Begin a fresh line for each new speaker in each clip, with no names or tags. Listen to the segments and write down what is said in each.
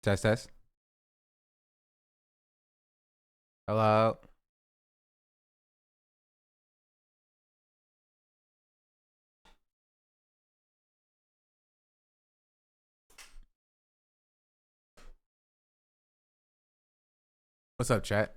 Test test. Hello. What's up, chat?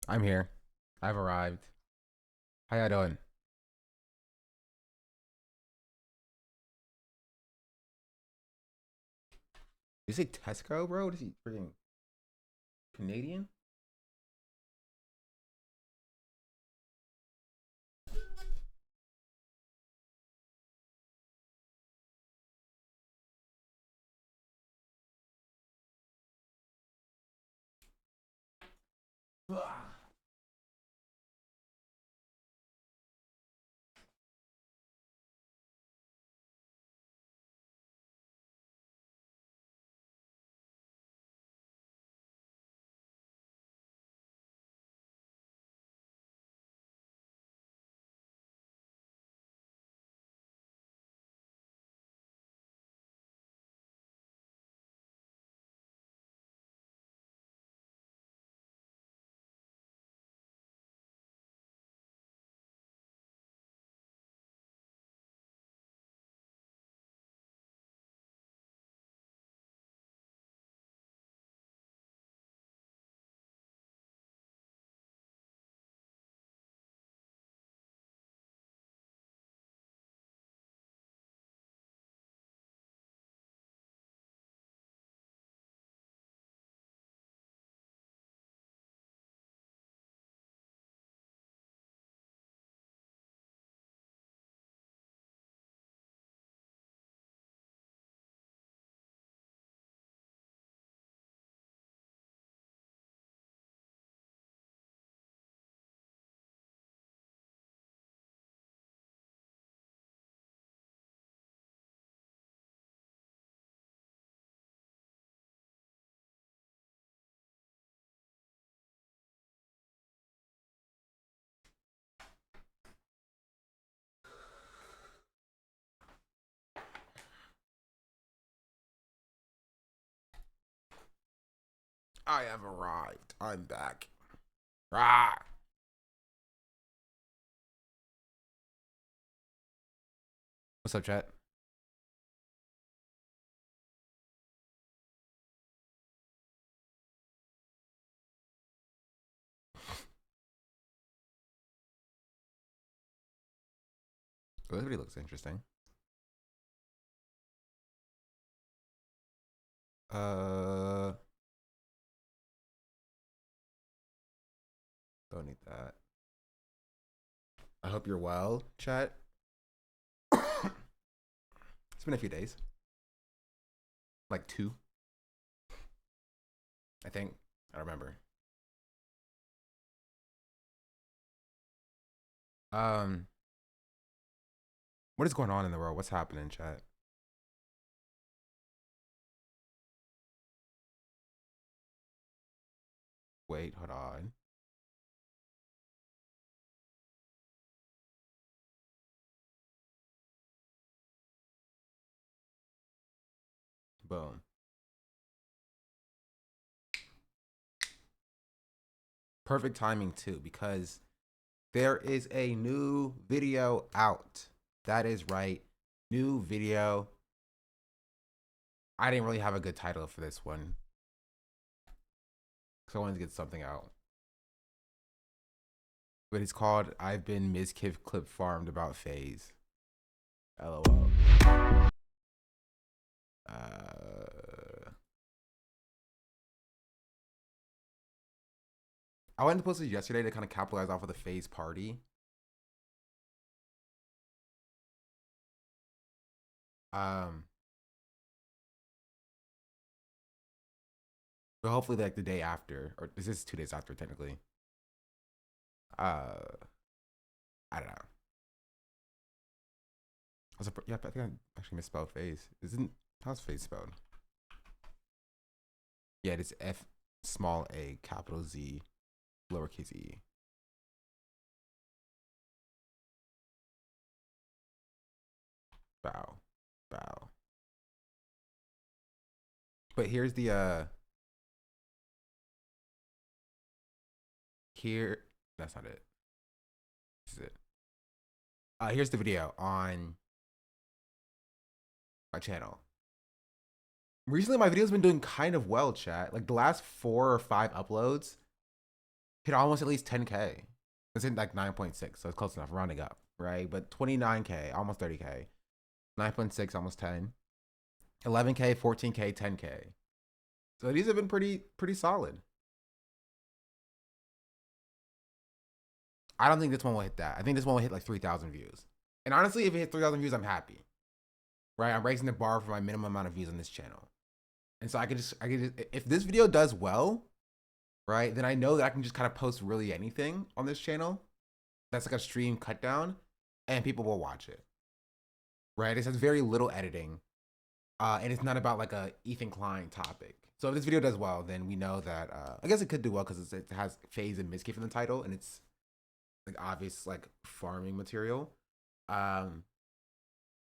I'm here. I've arrived. How y'all doing? You say Tesco, bro? What is he freaking Canadian? I have arrived. I'm back. Rah! What's up, chat? Oh, this video looks interesting. Uh, don't need that. I hope you're well, chat. It's been a few days, like two, I think. I don't remember. Um, what is going on in the world? What's happening, chat? Wait, hold on. Boom. Perfect timing too, because there is a new video out. That is right. New video. I didn't really have a good title for this one, because I wanted to get something out. But it's called I've Been Miskiff Clip Farmed About Phase. LOL. I went to post it yesterday to kind of capitalize off of the phase party. Um, But hopefully like the day after, or is this 2 days after technically? Uh, I don't know. Yeah, I think I actually misspelled phase. Isn't how's phase spelled? Yeah, it's F small a capital Z lowercase e. Bow, bow. But here's the here. That's not it. This is it. Here's the video on my channel. Recently, my video's been doing kind of well, chat. Like the last 4 or 5 uploads hit almost at least 10K. It's in like 9.6, so it's close enough, rounding up, right? But 29K, almost 30K. 9.6, almost 10. 11K, 14K, 10K. So these have been pretty solid. I don't think this one will hit that. I think this one will hit like 3,000 views. And honestly, if it hits 3,000 views, I'm happy. Right? I'm raising the bar for my minimum amount of views on this channel. And so I can just, if this video does well, right, then I know that I can just kind of post really anything on this channel. That's like a stream cut down and people will watch it. Right? It has very little editing. And it's not about like a Ethan Klein topic. So if this video does well, then we know that, I guess it could do well because it has phase and miskey in the title and it's like obvious like farming material. But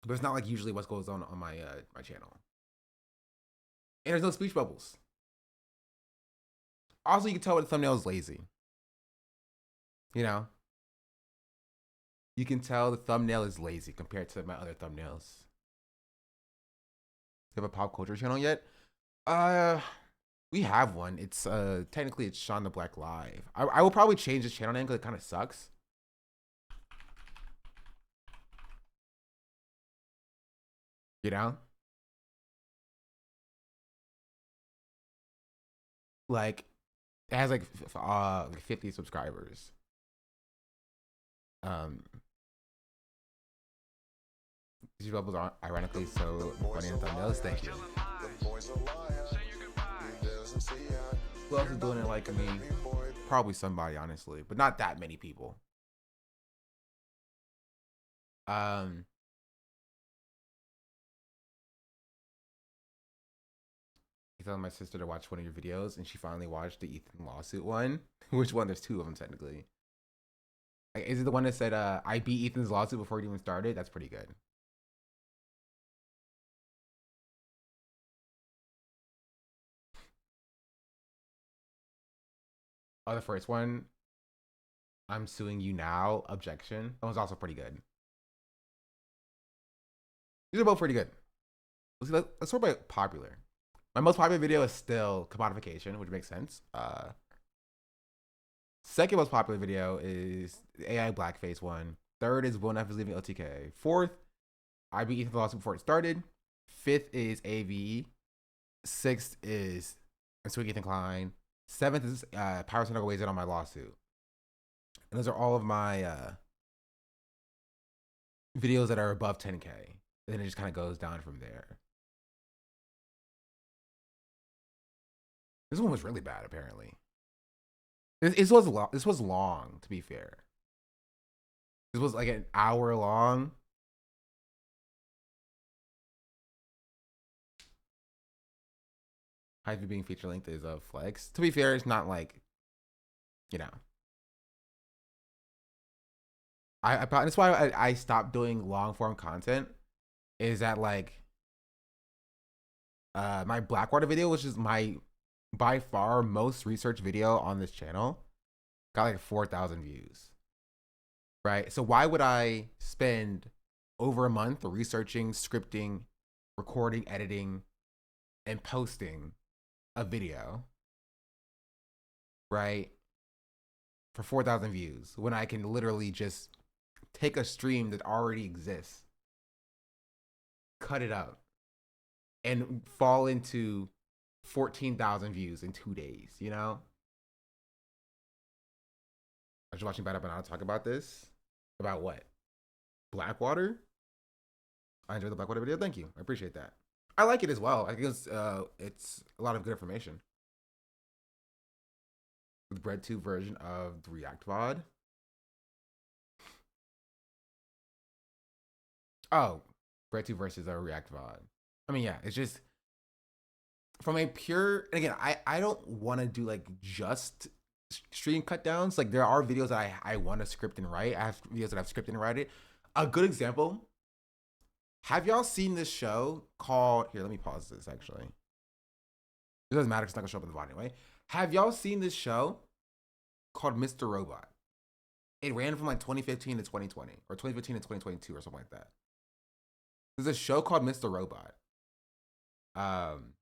it's not like usually what goes on my my channel. And there's no speech bubbles. Also, you can tell the thumbnail is lazy. You know? You can tell the thumbnail is lazy compared to my other thumbnails. Do you have a pop culture channel yet? We have one. It's technically it's Sean the Black Live. I will probably change this channel name because it kind of sucks. You know? Like it has like 50 subscribers. These bubbles aren't ironically so funny in thumbnails. Thank you. Who else is doing it like me? Probably somebody, honestly, but not that many people. I told my sister to watch one of your videos, and she finally watched the Ethan lawsuit one. Which one? There's 2 of them technically. Like, is it the one that said, "I beat Ethan's lawsuit before it even started"? That's pretty good. Oh, the first one, "I'm suing you now." Objection. That was also pretty good. These are both pretty good. Let's sort by popular. My most popular video is still commodification, which makes sense. Second most popular video is the AI blackface one. Third is Will F is leaving OTK. Fourth, I beat Ethan lawsuit before it started. Fifth is AV. Sixth is I'm suing Ethan Klein. Seventh is Power Center weighs in on my lawsuit. And those are all of my videos that are above 10K. And then it just kind of goes down from there. This one was really bad, apparently. This was long, to be fair. This was like an hour long. Hype being feature length is a flex. To be fair, it's not like, you know. That's why I stopped doing long form content. Is that like my Blackwater video, which is my by far most researched video on this channel, got like 4,000 views. Right? So why would I spend over a month researching, scripting, recording, editing, and posting a video, right, for 4,000 views when I can literally just take a stream that already exists, cut it up, and fall into 14,000 views in 2 days, you know? I was watching Bad Up and I'll talk about this. About what? Blackwater? I enjoyed the Blackwater video. Thank you. I appreciate that. I like it as well. I think it's a lot of good information. The bread tube version of the React VOD. Oh, bread tube versus a React VOD. I mean, yeah, it's just from a pure. And again, I don't want to do like just stream cut downs. Like there are videos that I want to script and write. I have videos that I've scripted and write it. A good example. Have y'all seen this show called? Here, let me pause this. Actually, it doesn't matter. It's not gonna show up in the VOD anyway. Have y'all seen this show called Mr. Robot? It ran from like 2015 to 2020, or 2015 to 2022, or something like that. There's a show called Mr. Robot. Um,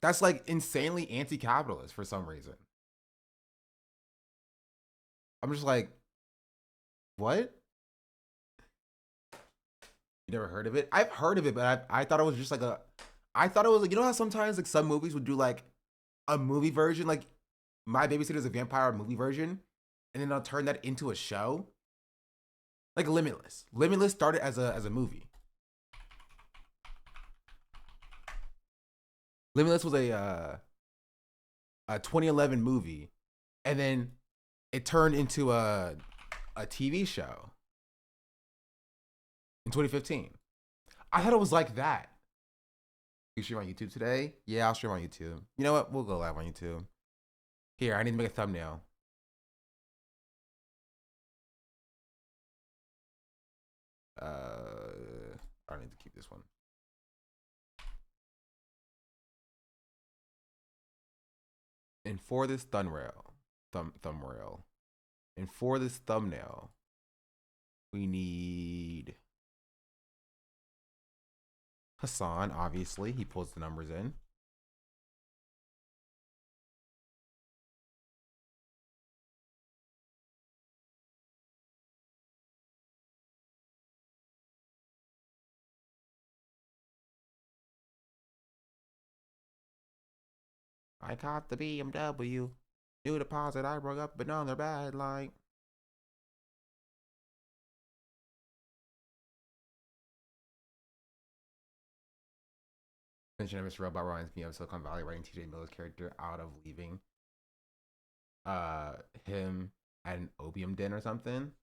that's like insanely anti-capitalist for some reason. I'm just like, what? You never heard of it? I've heard of it, but I thought it was just like a. I thought it was like, you know how sometimes like some movies would do like a movie version, like My Babysitter's a Vampire movie version, and then they'll turn that into a show. Like Limitless. Limitless started as a movie. Limitless was a 2011 movie, and then it turned into a TV show in 2015. I thought it was like that. You stream on YouTube today? Yeah, I'll stream on YouTube. You know what? We'll go live on YouTube. Here, I need to make a thumbnail. I need to keep this one. And for this thumbnail, and for this thumbnail, we need Hasan, obviously. He pulls the numbers in. I got the BMW. New deposit, I broke up, but no, they're bad. Like, mention of Mr. Robot reminds me of Silicon Valley writing TJ Miller's character out of leaving him at an opium den or something.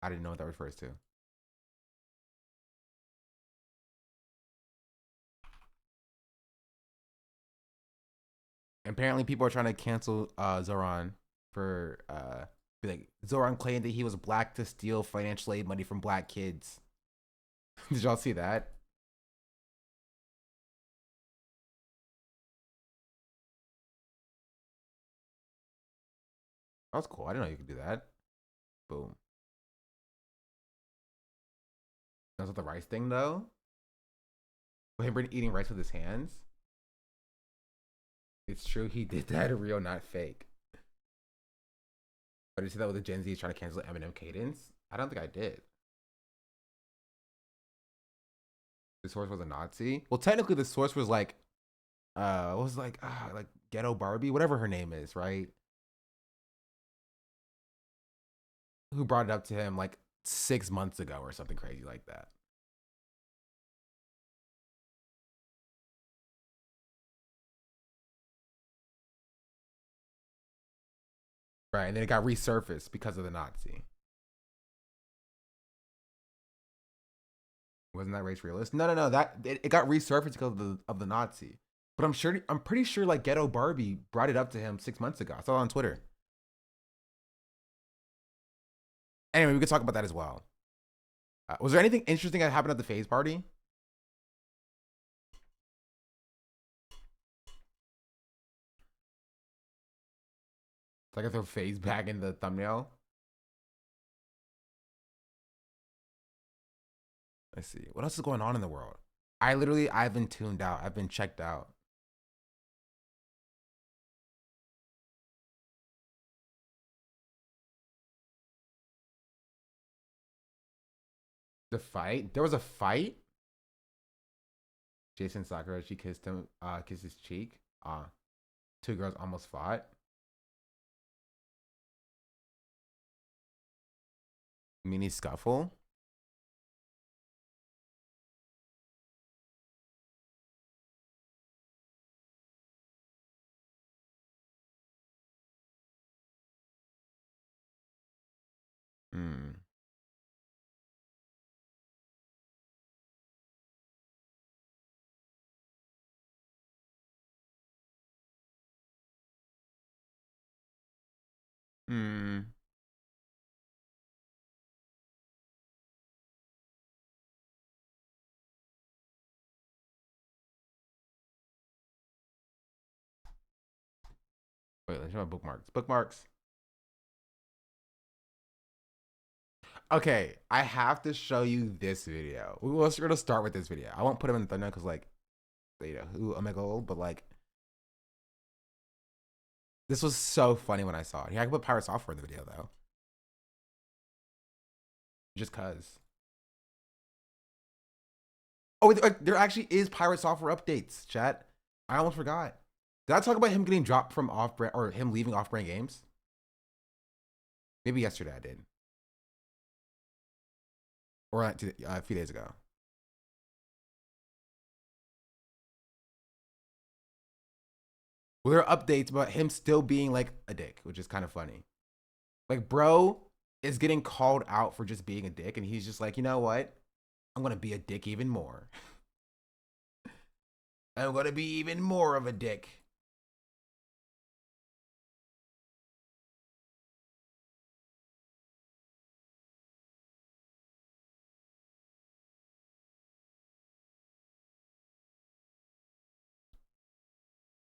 I didn't know what that refers to. Apparently, people are trying to cancel Zoran for like Zoran claimed that he was black to steal financial aid money from black kids. Did y'all see that? That was cool. I didn't know you could do that. Boom. That's what the rice thing though. With him eating rice with his hands. It's true he did that real, not fake. But did you see that with the Gen Z trying to cancel Eminem cadence? I don't think I did. The source was a Nazi. Well, technically, the source was like, was like Ghetto Barbie, whatever her name is, right? Who brought it up to him like 6 months ago or something crazy like that. Right, and then it got resurfaced because of the Nazi. Wasn't that race realist? No, no, no. That it got resurfaced because of the Nazi. But I'm pretty sure like Ghetto Barbie brought it up to him 6 months ago. I saw it on Twitter. Anyway, we could talk about that as well. Was there anything interesting that happened at the phase party? So I can throw phase back in the thumbnail. Let's see. What else is going on in the world? I've been tuned out. I've been checked out. The fight? There was a fight? Jason Sakura, she kissed him, kissed his cheek. Two girls almost fought. Mini scuffle. Hmm. Wait, let's show my bookmarks. Bookmarks. Okay, I have to show you this video. We're gonna start with this video. I won't put him in the thumbnail because, like, you know, who Omega old, but like, this was so funny when I saw it. Yeah, I can put Pirate Software in the video though, just cause. Oh, there actually is Pirate Software updates, chat. I almost forgot. Did I talk about him getting dropped from off-brand or him leaving off-brand games? Maybe yesterday I did, or a few days ago. Well, there are updates about him still being like a dick, which is kind of funny. Like, bro is getting called out for just being a dick, and he's just like, you know what? I'm gonna be a dick even more. I'm gonna be even more of a dick.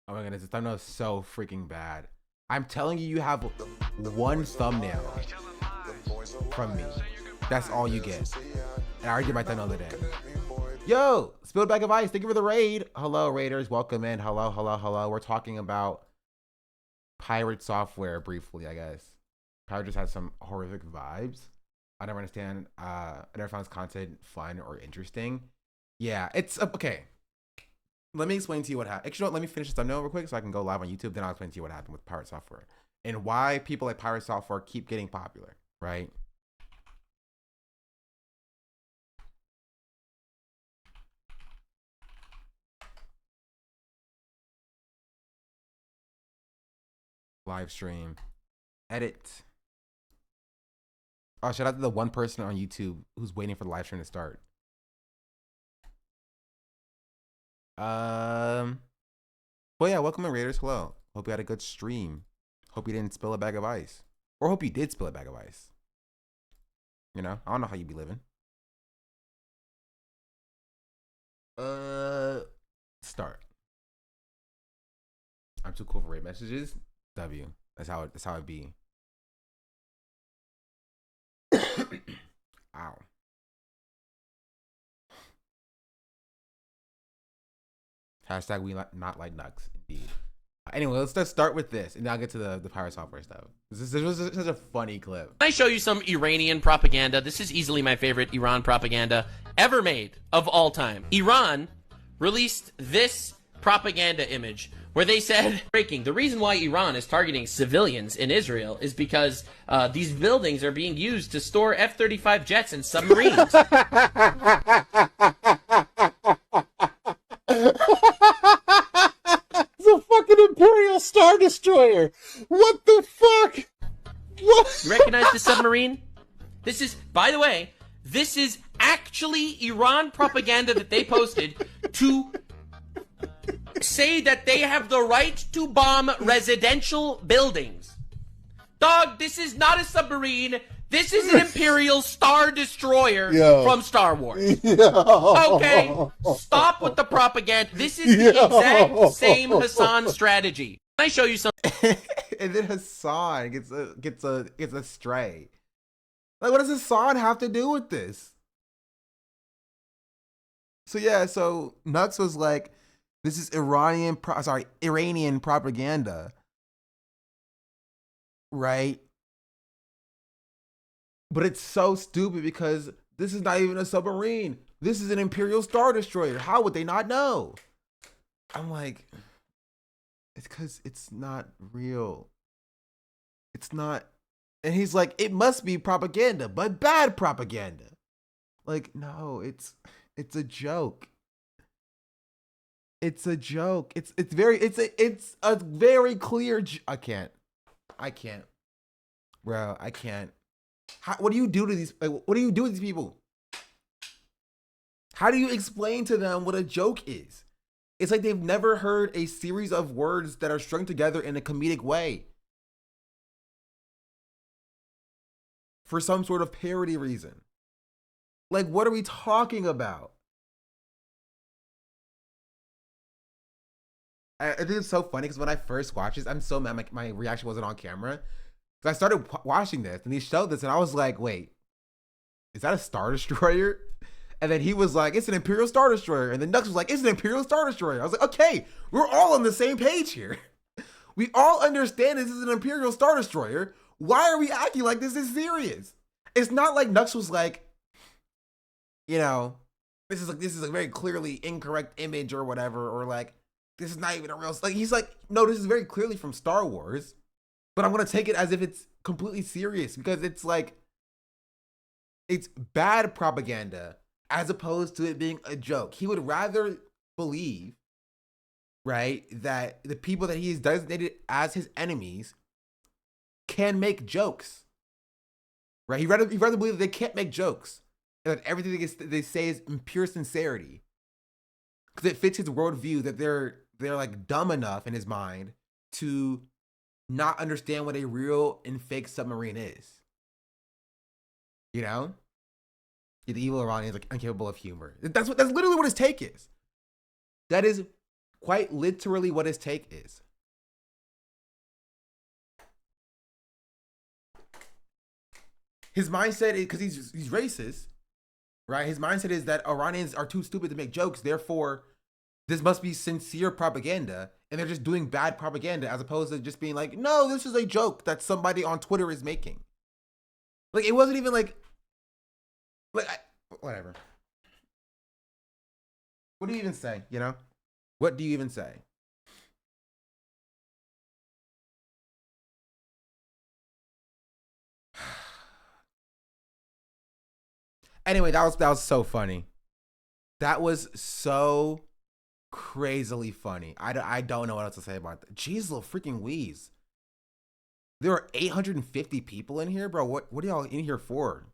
Oh my goodness, the thumbnail is so freaking bad. I'm telling you, you have one thumbnail from me. That's all you get. And I already did my thumbnail today. Yo, spilled bag of ice. Thank you for the raid. Hello, raiders. Welcome in. Hello, hello, hello. We're talking about Pirate Software briefly, I guess. Pirate just has some horrific vibes. I never understand. I never found his content fun or interesting. Yeah, it's okay. Let me explain to you what happened. Actually, let me finish this thumbnail real quick so I can go live on YouTube. Then I'll explain to you what happened with Pirate Software and why people like Pirate Software keep getting popular, right? Live stream, edit. Oh, shout out to the one person on YouTube who's waiting for the live stream to start. Well, yeah, welcome in, Raiders. Hello. Hope you had a good stream. Hope you didn't spill a bag of ice. Or hope you did spill a bag of ice. You know, I don't know how you be living. Start. I'm too cool for raid messages. W. That's how it be. Ow. Hashtag we not like nuts, indeed. Anyway, let's start with this, and then I'll get to the Pirate Software stuff. This was such a funny clip.
I show you some Iranian propaganda. This is easily my favorite Iran propaganda ever made of all time. Iran released this propaganda image where they said, breaking, the reason why Iran is targeting civilians in Israel is because these buildings are being used to store F-35 jets and submarines.
It's a fucking Imperial Star Destroyer. What the fuck? What?
You recognize the submarine? This is, by the way, this is actually Iran propaganda that they posted to say that they have the right to bomb residential buildings. Dog, this is not a submarine. This is an Imperial Star Destroyer from Star Wars. Okay, stop with the propaganda. This is the exact same Hasan strategy. Can I show you something?
And then Hasan gets a stray. Like, what does Hasan have to do with this? So yeah, so Nux was like, this is Iranian propaganda, right? But it's so stupid because this is not even a submarine. This is an Imperial Star Destroyer. How would they not know? I'm like, it's because it's not real. It's not. And he's like, it must be propaganda, but bad propaganda. Like, no, it's a joke. It's a joke. It's a very clear. I can't, bro. I can't. What do you do to these? Like, what do you do with these people? How do you explain to them what a joke is? It's like they've never heard a series of words that are strung together in a comedic way. for some sort of parody reason. Like, what are we talking about? I think it's so funny because when I first watched this, I'm so mad my reaction wasn't on camera. Because I started watching this and he showed this and I was like, wait, is that a Star Destroyer? And then he was like, it's an Imperial Star Destroyer. And then Nux was like, it's an Imperial Star Destroyer. I was like, okay, we're all on the same page here. We all understand this is an Imperial Star Destroyer. Why are we acting like this is serious? It's not like Nux was like, you know, this is a very clearly incorrect image or whatever, or like, this is not even a real, like, he's like, no, this is very clearly from Star Wars, but I'm going to take it as if it's completely serious because it's like, it's bad propaganda as opposed to it being a joke. He would rather believe, right, that the people that he has designated as his enemies can make jokes, right? He'd rather believe that they can't make jokes and that everything they say is in pure sincerity because it fits his worldview that they're like dumb enough in his mind to not understand what a real and fake submarine is. You know? The evil Iranian is like incapable of humor. That's literally what his take is. That is quite literally what his take is. His mindset is, because he's racist, right? His mindset is that Iranians are too stupid to make jokes, therefore this must be sincere propaganda, and they're just doing bad propaganda as opposed to just being like, no, this is a joke that somebody on Twitter is making. Like, it wasn't even like whatever. What do you even say, you know? What do you even say? Anyway, that was so funny. That was so crazily funny. I don't know what else to say about that. Jeez, little freaking wheeze. There are 850 people in here, bro. What are y'all in here for?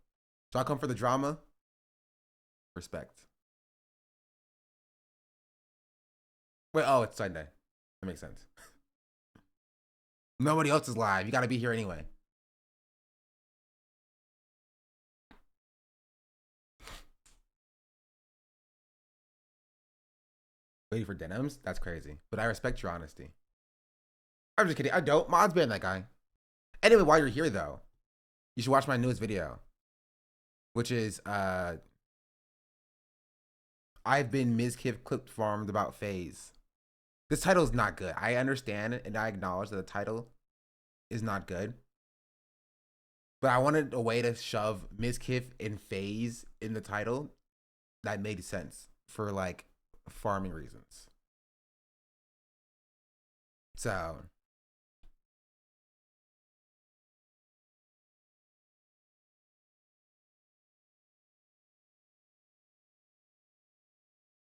So I come for the drama? Respect. Wait, oh, it's Sunday. That makes sense. Nobody else is live. You gotta be here anyway. Waiting for denims? That's crazy. But I respect your honesty. I'm just kidding. I don't. Mod's ban that guy. Anyway, while you're here though, you should watch my newest video. Which is I've been Mizkiff clip farmed about FaZe. This title is not good. I understand it and I acknowledge that the title is not good. But I wanted a way to shove Mizkiff and FaZe in the title that made sense for like farming reasons. So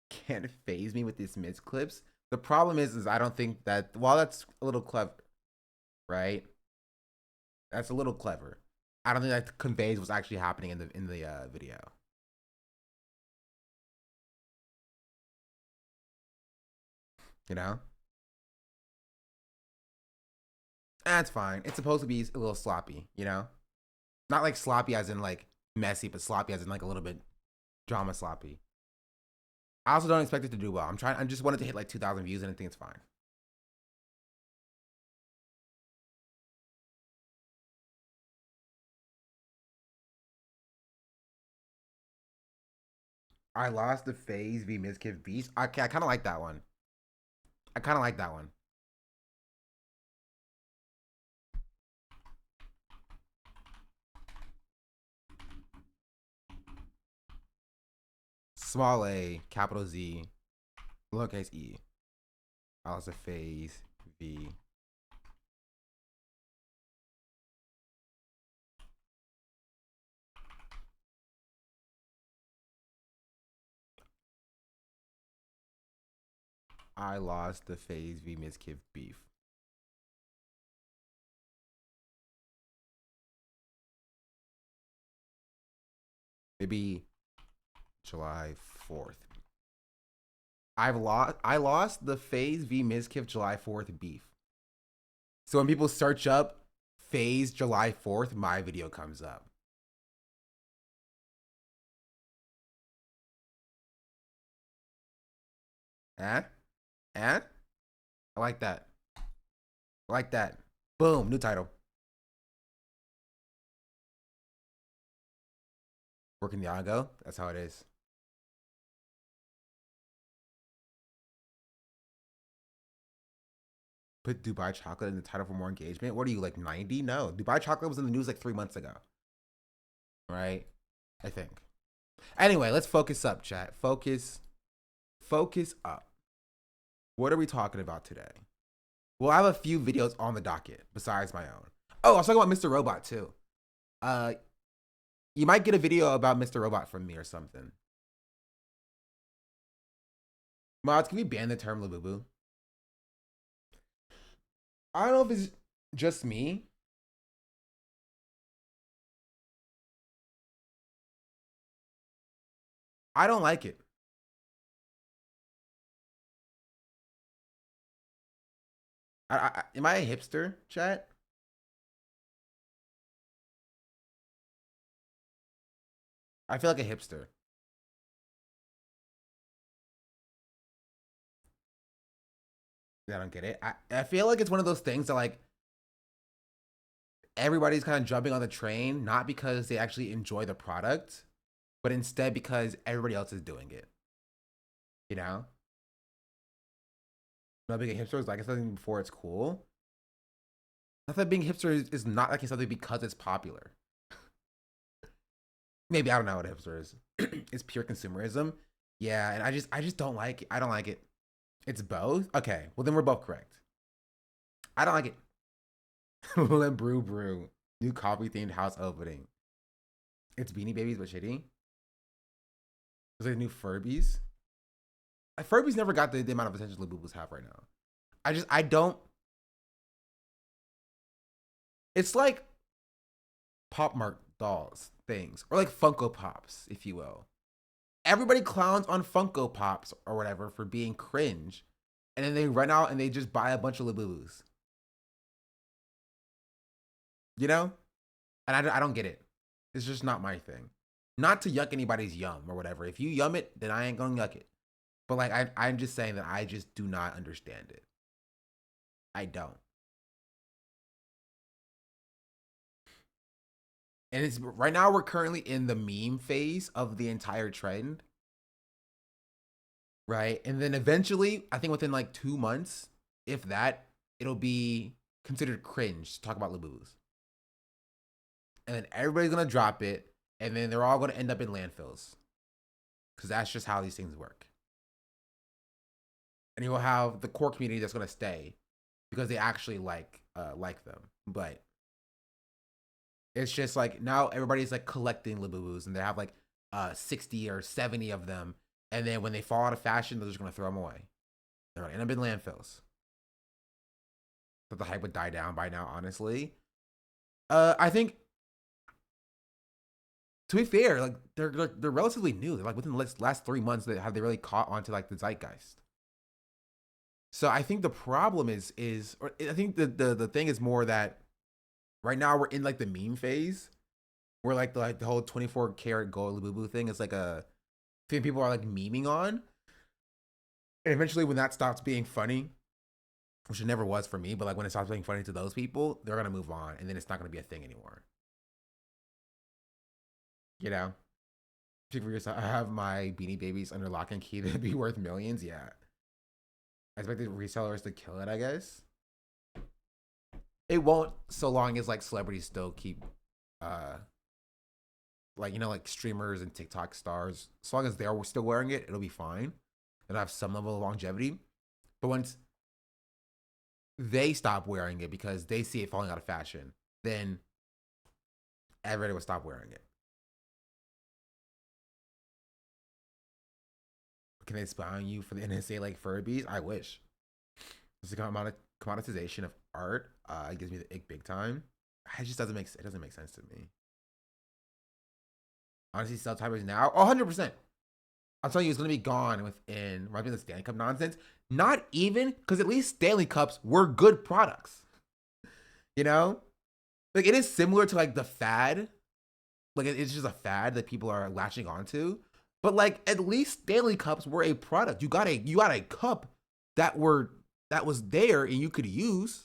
can't phase me with these Miz clips. The problem is I don't think that, while that's a little clever, right? That's a little clever. I don't think that conveys what's actually happening in the video. You know? That's fine. It's supposed to be a little sloppy, you know? Not like sloppy as in like messy, but sloppy as in like a little bit drama sloppy. I also don't expect it to do well. I just wanted to hit like 2,000 views and I think it's fine. I lost the FaZe v Mizkiff Beast. I kind of like that one. I kind of like that one. Small a, capital Z, lowercase e. I lost the FaZe v. I lost the FaZe v Mizkiff beef. Maybe July 4th. I lost the FaZe v Mizkiff July 4th beef. So when people search up FaZe July 4th, my video comes up. Eh? Eh? I like that. I like that. Boom, new title. Working Yago. That's how it is. Put Dubai Chocolate in the title for more engagement. What are you, like 90? No. Dubai Chocolate was in the news like 3 months ago. Right? I think. Anyway, let's focus up, chat. Focus up. What are we talking about today? Well, I have a few videos on the docket besides my own. Oh, I was talking about Mr. Robot too. You might get a video about Mr. Robot from me or something. Mods, can we ban the term Labubu? I don't know if it's just me. I don't like it. Am I a hipster, chat? I feel like a hipster. I don't get it. I feel like it's one of those things that like everybody's kind of jumping on the train, not because they actually enjoy the product, but instead because everybody else is doing it. You know? Not being a hipster is like something before it's cool. I thought being hipster is not like something because it's popular. Maybe I don't know what a hipster is. It's pure consumerism. Yeah, and I just don't like it. I don't like it. It's both? Okay, well then we're both correct. I don't like it. Let brew. New coffee themed house opening. It's Beanie Babies but shitty. It's like new Furbies. Furbies never got the amount of attention Labubu's have right now. I don't. It's like Pop Mart dolls things, or like Funko Pops, if you will. Everybody clowns on Funko Pops or whatever for being cringe, and then they run out and they just buy a bunch of Labubus. You know? And I don't get it. It's just not my thing. Not to yuck anybody's yum or whatever. If you yum it, then I ain't gonna yuck it. But like I'm just saying that I just do not understand it. I don't. And it's right now we're currently in the meme phase of the entire trend. Right? And then eventually, I think within like 2 months, if that, it'll be considered cringe to talk about Labubus. And then everybody's gonna drop it, and then they're all gonna end up in landfills. Because that's just how these things work. And you will have the core community that's gonna stay because they actually like them. But it's just like now everybody's like collecting Labubus, and they have like 60 or 70 of them, and then when they fall out of fashion, they're just gonna throw them away. They're gonna end up in landfills. But the hype would die down by now, honestly. I think, to be fair, like they're relatively new. They're like within the last 3 months that have they really caught onto like the zeitgeist. So I think the problem is or I think the thing is more that right now we're in like the meme phase, where like the whole 24 karat gold Labubu thing is like a thing people are like memeing on. And eventually, when that stops being funny, which it never was for me, but like when it stops being funny to those people, they're gonna move on, and then it's not gonna be a thing anymore. You know, I have my Beanie Babies under lock and key to be worth millions. Yeah, I expect the resellers to kill it. I guess it won't, so long as like celebrities still keep, like like streamers and TikTok stars. As long as they're still wearing it, it'll be fine. It'll have some level of longevity. But once they stop wearing it because they see it falling out of fashion, then everybody will stop wearing it. Can they spy on you for the NSA like Furbies? I wish. It's the commoditization of art. It gives me the ick big time. It just doesn't make sense to me. Honestly, self-timers now, 100%. I'm telling you, it's gonna be gone within. Reminds me of the Stanley Cup nonsense. Not even, because at least Stanley Cups were good products. You know, like it is similar to like the fad. Like it's just a fad that people are latching onto. But like at least Stanley Cups were a product. You got a cup that was there and you could use.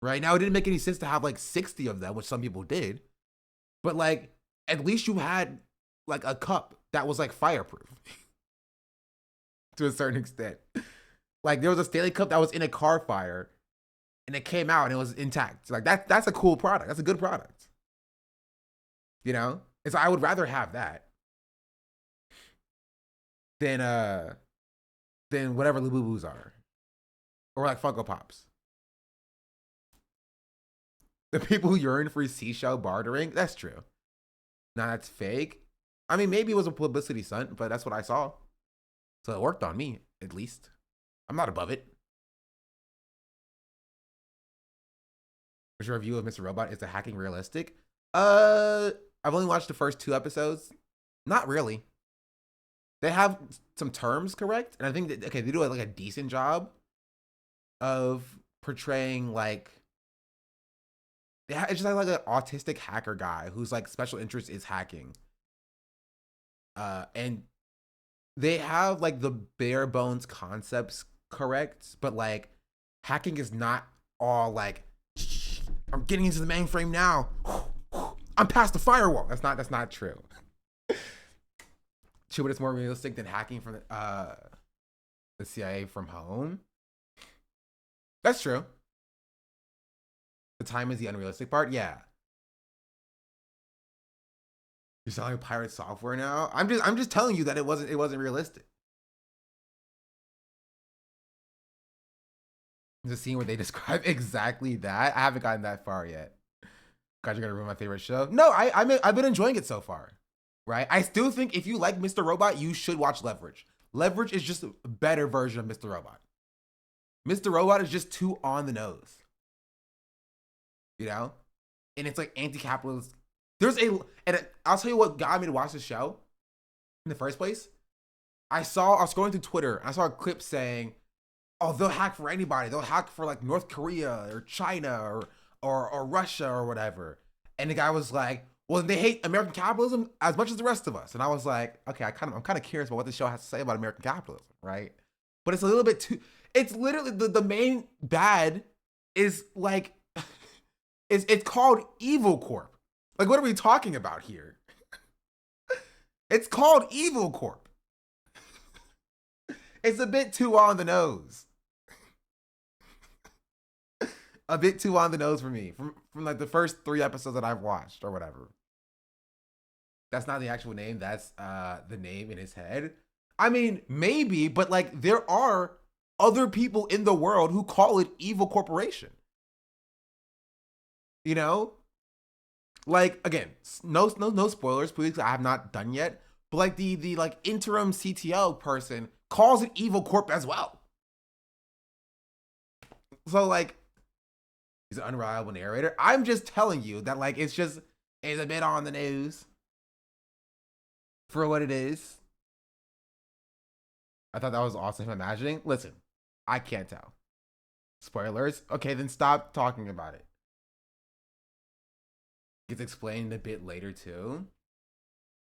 Right now, it didn't make any sense to have like 60 of them, which some people did. But like, at least you had like a cup that was like fireproof to a certain extent. Like there was a Stanley Cup that was in a car fire, and it came out and it was intact. Like that's a cool product. That's a good product. You know, and so I would rather have that than whatever Labubus are, or like Funko Pops. The people who yearn for seashell bartering, that's true. Nah, that's fake. I mean, maybe it was a publicity stunt, but that's what I saw. So it worked on me, at least. I'm not above it. What's your review of Mr. Robot? Is the hacking realistic? I've only watched the first 2 episodes. Not really. They have some terms correct, and I think that, okay, they do like a decent job of portraying like, it's just like an autistic hacker guy whose like special interest is hacking. And they have like the bare bones concepts correct, but like hacking is not all like, I'm getting into the mainframe now. I'm past the firewall. That's not true. True, but it's more realistic than hacking from the CIA from home. That's true. The time is the unrealistic part. Yeah. You're selling pirate software now? I'm just telling you that it wasn't realistic. There's a scene where they describe exactly that. I haven't gotten that far yet. God, you're gonna ruin my favorite show. No, I've been enjoying it so far. Right? I still think if you like Mr. Robot, you should watch Leverage. Leverage is just a better version of Mr. Robot. Mr. Robot is just too on the nose. You know? And it's like anti-capitalist. I'll tell you what got me to watch the show in the first place. I was scrolling through Twitter and I saw a clip saying, oh, they'll hack for anybody. They'll hack for like North Korea or China or Russia or whatever. And the guy was like, well, they hate American capitalism as much as the rest of us. And I was like, okay, I'm kind of curious about what this show has to say about American capitalism, right? But it's a little bit too, it's literally the main bad is like, it's called Evil Corp. Like, what are we talking about here? It's called Evil Corp. It's a bit too on the nose. A bit too on the nose for me from like the first 3 episodes that I've watched or whatever. That's not the actual name. That's the name in his head. I mean, maybe, but like there are other people in the world who call it Evil Corporation. You know? Like, again, no spoilers, please. I have not done yet. But like the like interim CTO person calls it Evil Corp as well. So like, he's an unreliable narrator. I'm just telling you that like it's a bit on the news for what it is. I thought that was awesome imagining. Listen, I can't tell. Spoilers? Okay, then stop talking about it. Gets explained a bit later too.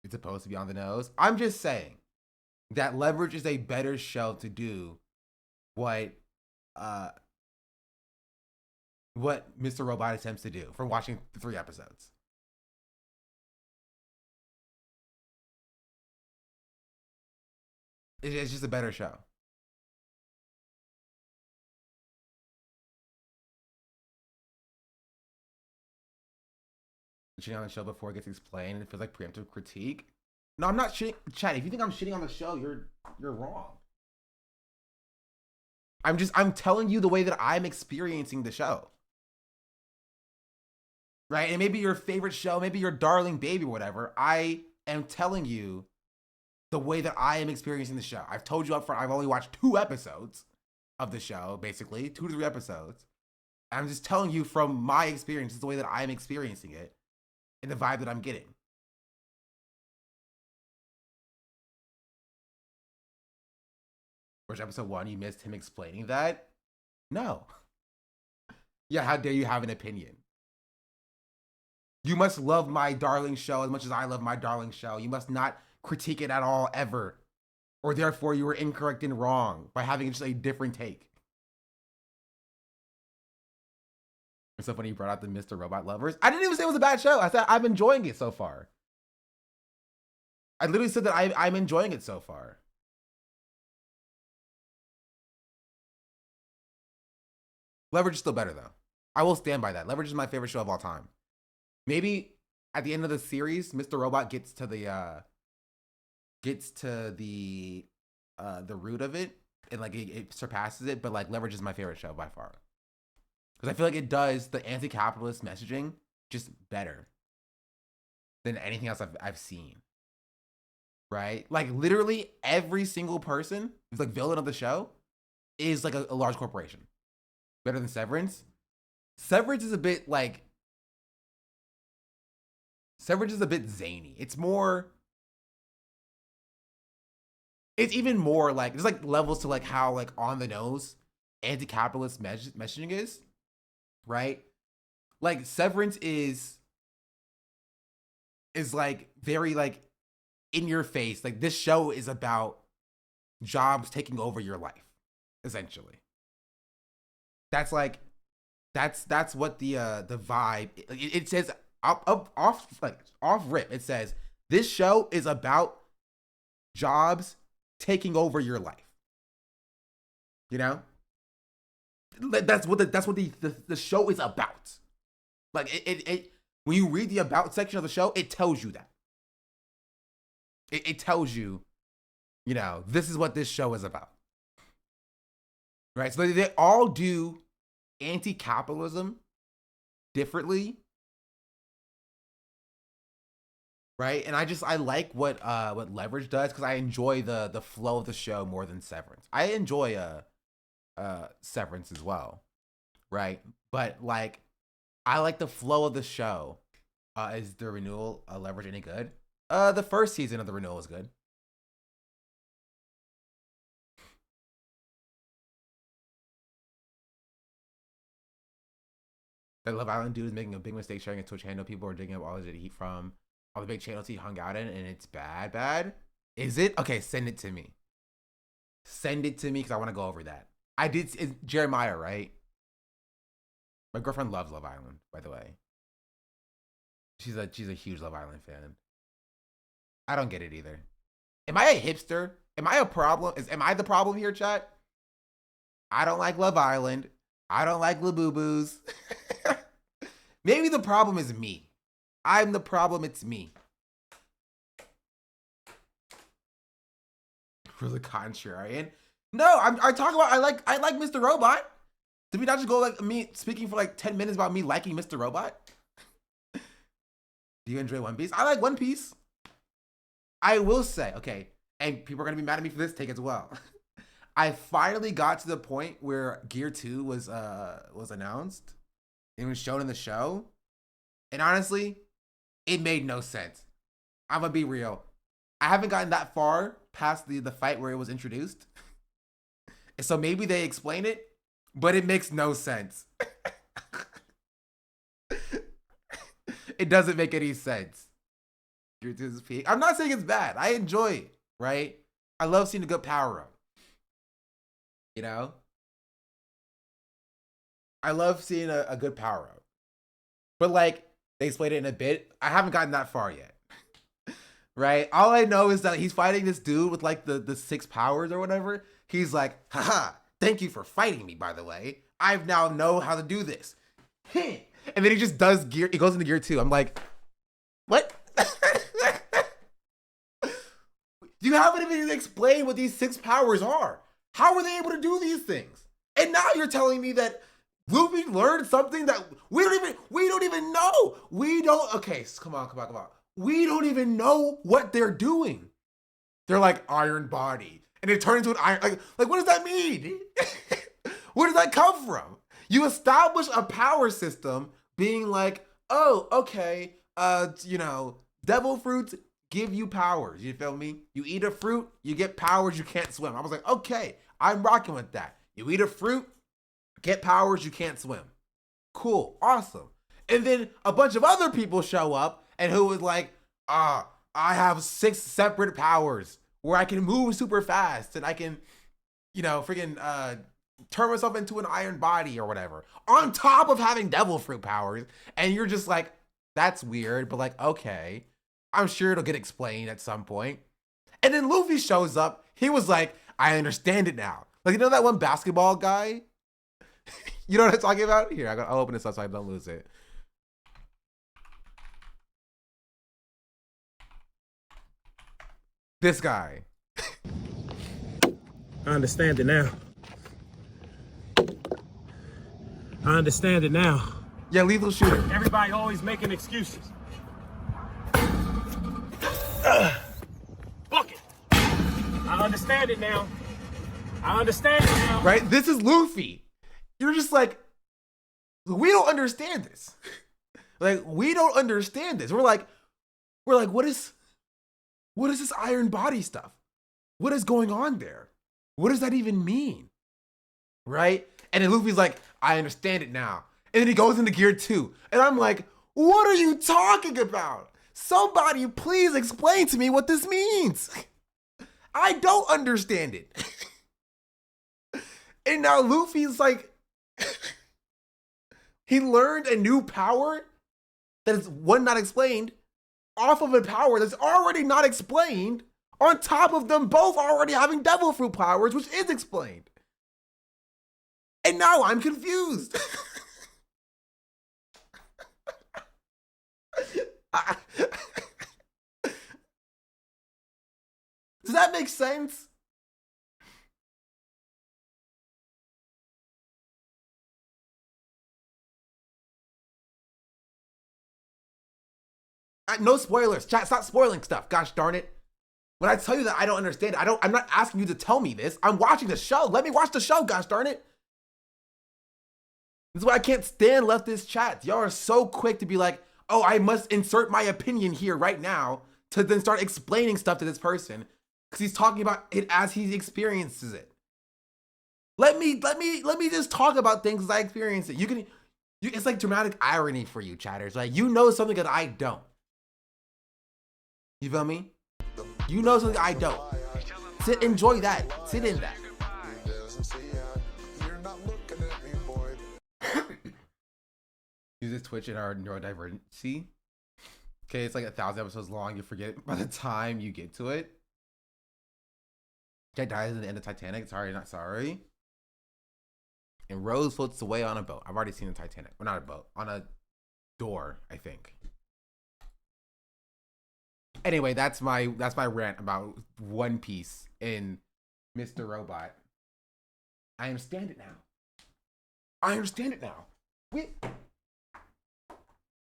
It's supposed to be on the nose. I'm just saying that Leverage is a better show to do what Mr. Robot attempts to do from watching the 3 episodes. It's just a better show. Shitting on the show before it gets explained. It feels like preemptive critique. No, I'm not shitting. Chad, if you think I'm shitting on the show, you're wrong. I'm telling you the way that I'm experiencing the show. Right? And maybe your favorite show, maybe your darling baby, whatever. I am telling you the way that I am experiencing the show. I've told you up front, I've only watched 2 episodes of the show, basically. 2 to 3 episodes. I'm just telling you from my experience, the way that I'm experiencing it. And the vibe that I'm getting. Which episode 1, you missed him explaining that? No. Yeah, how dare you have an opinion? You must love my darling show as much as I love my darling show. You must not critique it at all ever, or therefore you were incorrect and wrong by having just a different take. It's so funny you brought out the Mr. Robot lovers. I didn't even say it was a bad show. I said I'm enjoying it so far. I literally said that I'm enjoying it so far. Leverage is still better though. I will stand by that. Leverage is my favorite show of all time. Maybe at the end of the series, Mr. Robot gets to the root of it, and like it surpasses it. But like Leverage is my favorite show by far, because I feel like it does the anti-capitalist messaging just better than anything else I've seen. Right? Like literally every single person who's like villain of the show is like a large corporation. Better than Severance. Severance is a bit like, Severance is a bit zany. It's even more like, there's like levels to like how like on the nose anti-capitalist messaging is, right? Like Severance is like very like in your face. Like this show is about jobs taking over your life, essentially. That's like, that's what the vibe. It says off rip. It says this show is about jobs taking over your life. You know, that's what the show is about. Like it when you read the about section of the show, it tells you that. It tells you, you know, this is what this show is about. Right? So they all do anti-capitalism differently. Right? And I like what Leverage does, because I enjoy the flow of the show more than Severance. I enjoy Severance as well. Right? But like I like the flow of the show. Is the renewal Leverage any good? The first season of the renewal was good. That Love Island dude is making a big mistake sharing a Twitch handle. People are digging up all the heat from all the big channels he hung out in, and it's bad. Is it? Okay, send it to me. Send it to me, because I want to go over that. It's Jeremiah, right? My girlfriend loves Love Island, by the way. She's a huge Love Island fan. I don't get it either. Am I a hipster? Am I a problem? Am I the problem here, chat? I don't like Love Island. I don't like Labubu's. Maybe the problem is me. I'm the problem, it's me. For the contrarian. No, I talk about I like Mr. Robot. Did we not just go like me speaking for like 10 minutes about me liking Mr. Robot? Do you enjoy One Piece? I like One Piece. I will say, okay, and people are gonna be mad at me for this, take it as well. I finally got to the point where Gear 2 was announced. It was shown in the show. And honestly, it made no sense. I'm gonna be real. I haven't gotten that far past the fight where it was introduced. And so maybe they explain it, but it makes no sense. It doesn't make any sense. Gear 2 is peak. I'm not saying it's bad. I enjoy it, right? I love seeing a good power up. You know? I love seeing a good power up. But like, they explained it in a bit. I haven't gotten that far yet. Right? All I know is that he's fighting this dude with like the 6 powers or whatever. He's like, haha, thank you for fighting me, by the way. I now know how to do this. And then he just does gear. He goes into Gear 2. I'm like, what? You haven't even explained what these 6 powers are. How were they able to do these things? And now you're telling me that Luffy learned something that we don't even know. Okay, come on. We don't even know what they're doing. They're like Iron Body, and it turns into an iron. Like what does that mean? Where does that come from? You establish a power system being like, oh, okay, devil fruits give you powers. You feel me? You eat a fruit, you get powers, you can't swim. I was like, okay, I'm rocking with that. You eat a fruit, get powers, you can't swim. Cool, awesome. And then a bunch of other people show up and who was like, I have 6 separate powers where I can move super fast and I can, freaking turn myself into an iron body or whatever. On top of having devil fruit powers. And you're just like, that's weird, but like, okay. I'm sure it'll get explained at some point. And then Luffy shows up. He was like, I understand it now. Like, you know that one basketball guy? You know what I'm talking about? Here, I'll open this up so I don't lose it. This guy.
I understand it now. I understand it now.
Yeah, lethal shooter.
Everybody always making excuses. Fuck it. I understand it now. I understand it now.
Right? This is Luffy. You're just like, we don't understand this. Like, we don't understand this. We're like, what is this iron body stuff? What is going on there? What does that even mean? Right? And then Luffy's like, I understand it now. And then he goes into gear 2. And I'm like, what are you talking about? Somebody please explain to me what this means. I don't understand it. And now Luffy's like, he learned a new power that is one not explained off of a power that's already not explained on top of them both already having devil fruit powers, which is explained. And now I'm confused. Does that make sense? No spoilers. Chat, stop spoiling stuff. Gosh darn it. When I tell you that I don't understand it, I'm not asking you to tell me this. I'm watching the show. Let me watch the show, gosh darn it. This is why I can't stand leftist chats. Y'all are so quick to be like, oh, I must insert my opinion here right now to then start explaining stuff to this person because he's talking about it as he experiences it. Let me just talk about things as I experience it. It's like dramatic irony for you chatters. Like, you know something that I don't. You feel me? You know something I don't. Enjoy that. Sit in that. Use this Twitch in our neurodivergency. Okay, it's like 1,000 episodes long. You forget it by the time you get to it. Guy dies at the end of Titanic. Sorry, not sorry. And Rose floats away on a boat. I've already seen the Titanic. Well, not a boat. On a door, I think. Anyway, that's my rant about One Piece in Mr. Robot. I understand it now. I understand it now.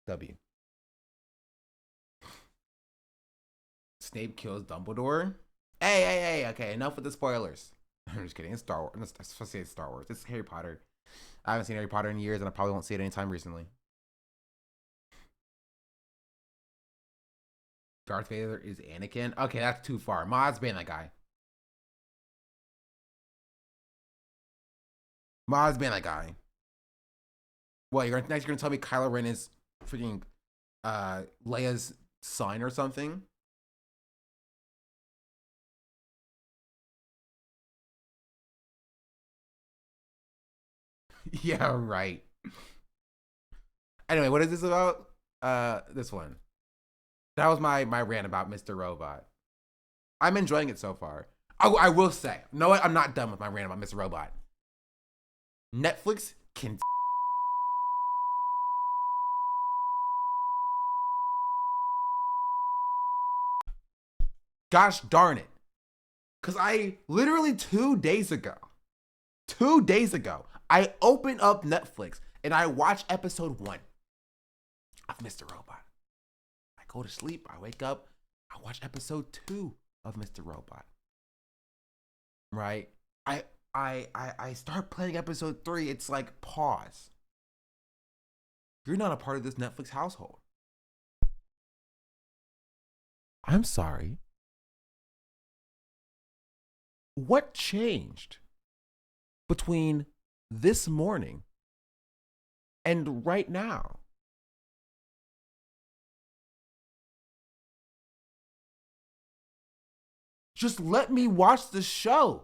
W. Snape kills Dumbledore. Hey, okay, enough with the spoilers. I'm just kidding. It's Star Wars. I'm supposed to say it's Star Wars. It's Harry Potter. I haven't seen Harry Potter in years, and I probably won't see it anytime recently. Darth Vader is Anakin. Okay, that's too far. Mod's being that guy. Mod's being that guy. What, you're gonna tell me Kylo Ren is freaking Leia's son or something? Yeah, right. Anyway, what is this about? This one. That was my rant about Mr. Robot. I'm enjoying it so far. I will say, no, what? I'm not done with my rant about Mr. Robot. Netflix can gosh darn it. Because I literally 2 days ago, I opened up Netflix and I watched episode 1 of Mr. Robot. I go to sleep, I wake up, I watch episode 2 of Mr. Robot. Right? I start playing episode 3. It's like, pause. You're not a part of this Netflix household. I'm sorry. What changed between this morning and right now? Just let me watch the show.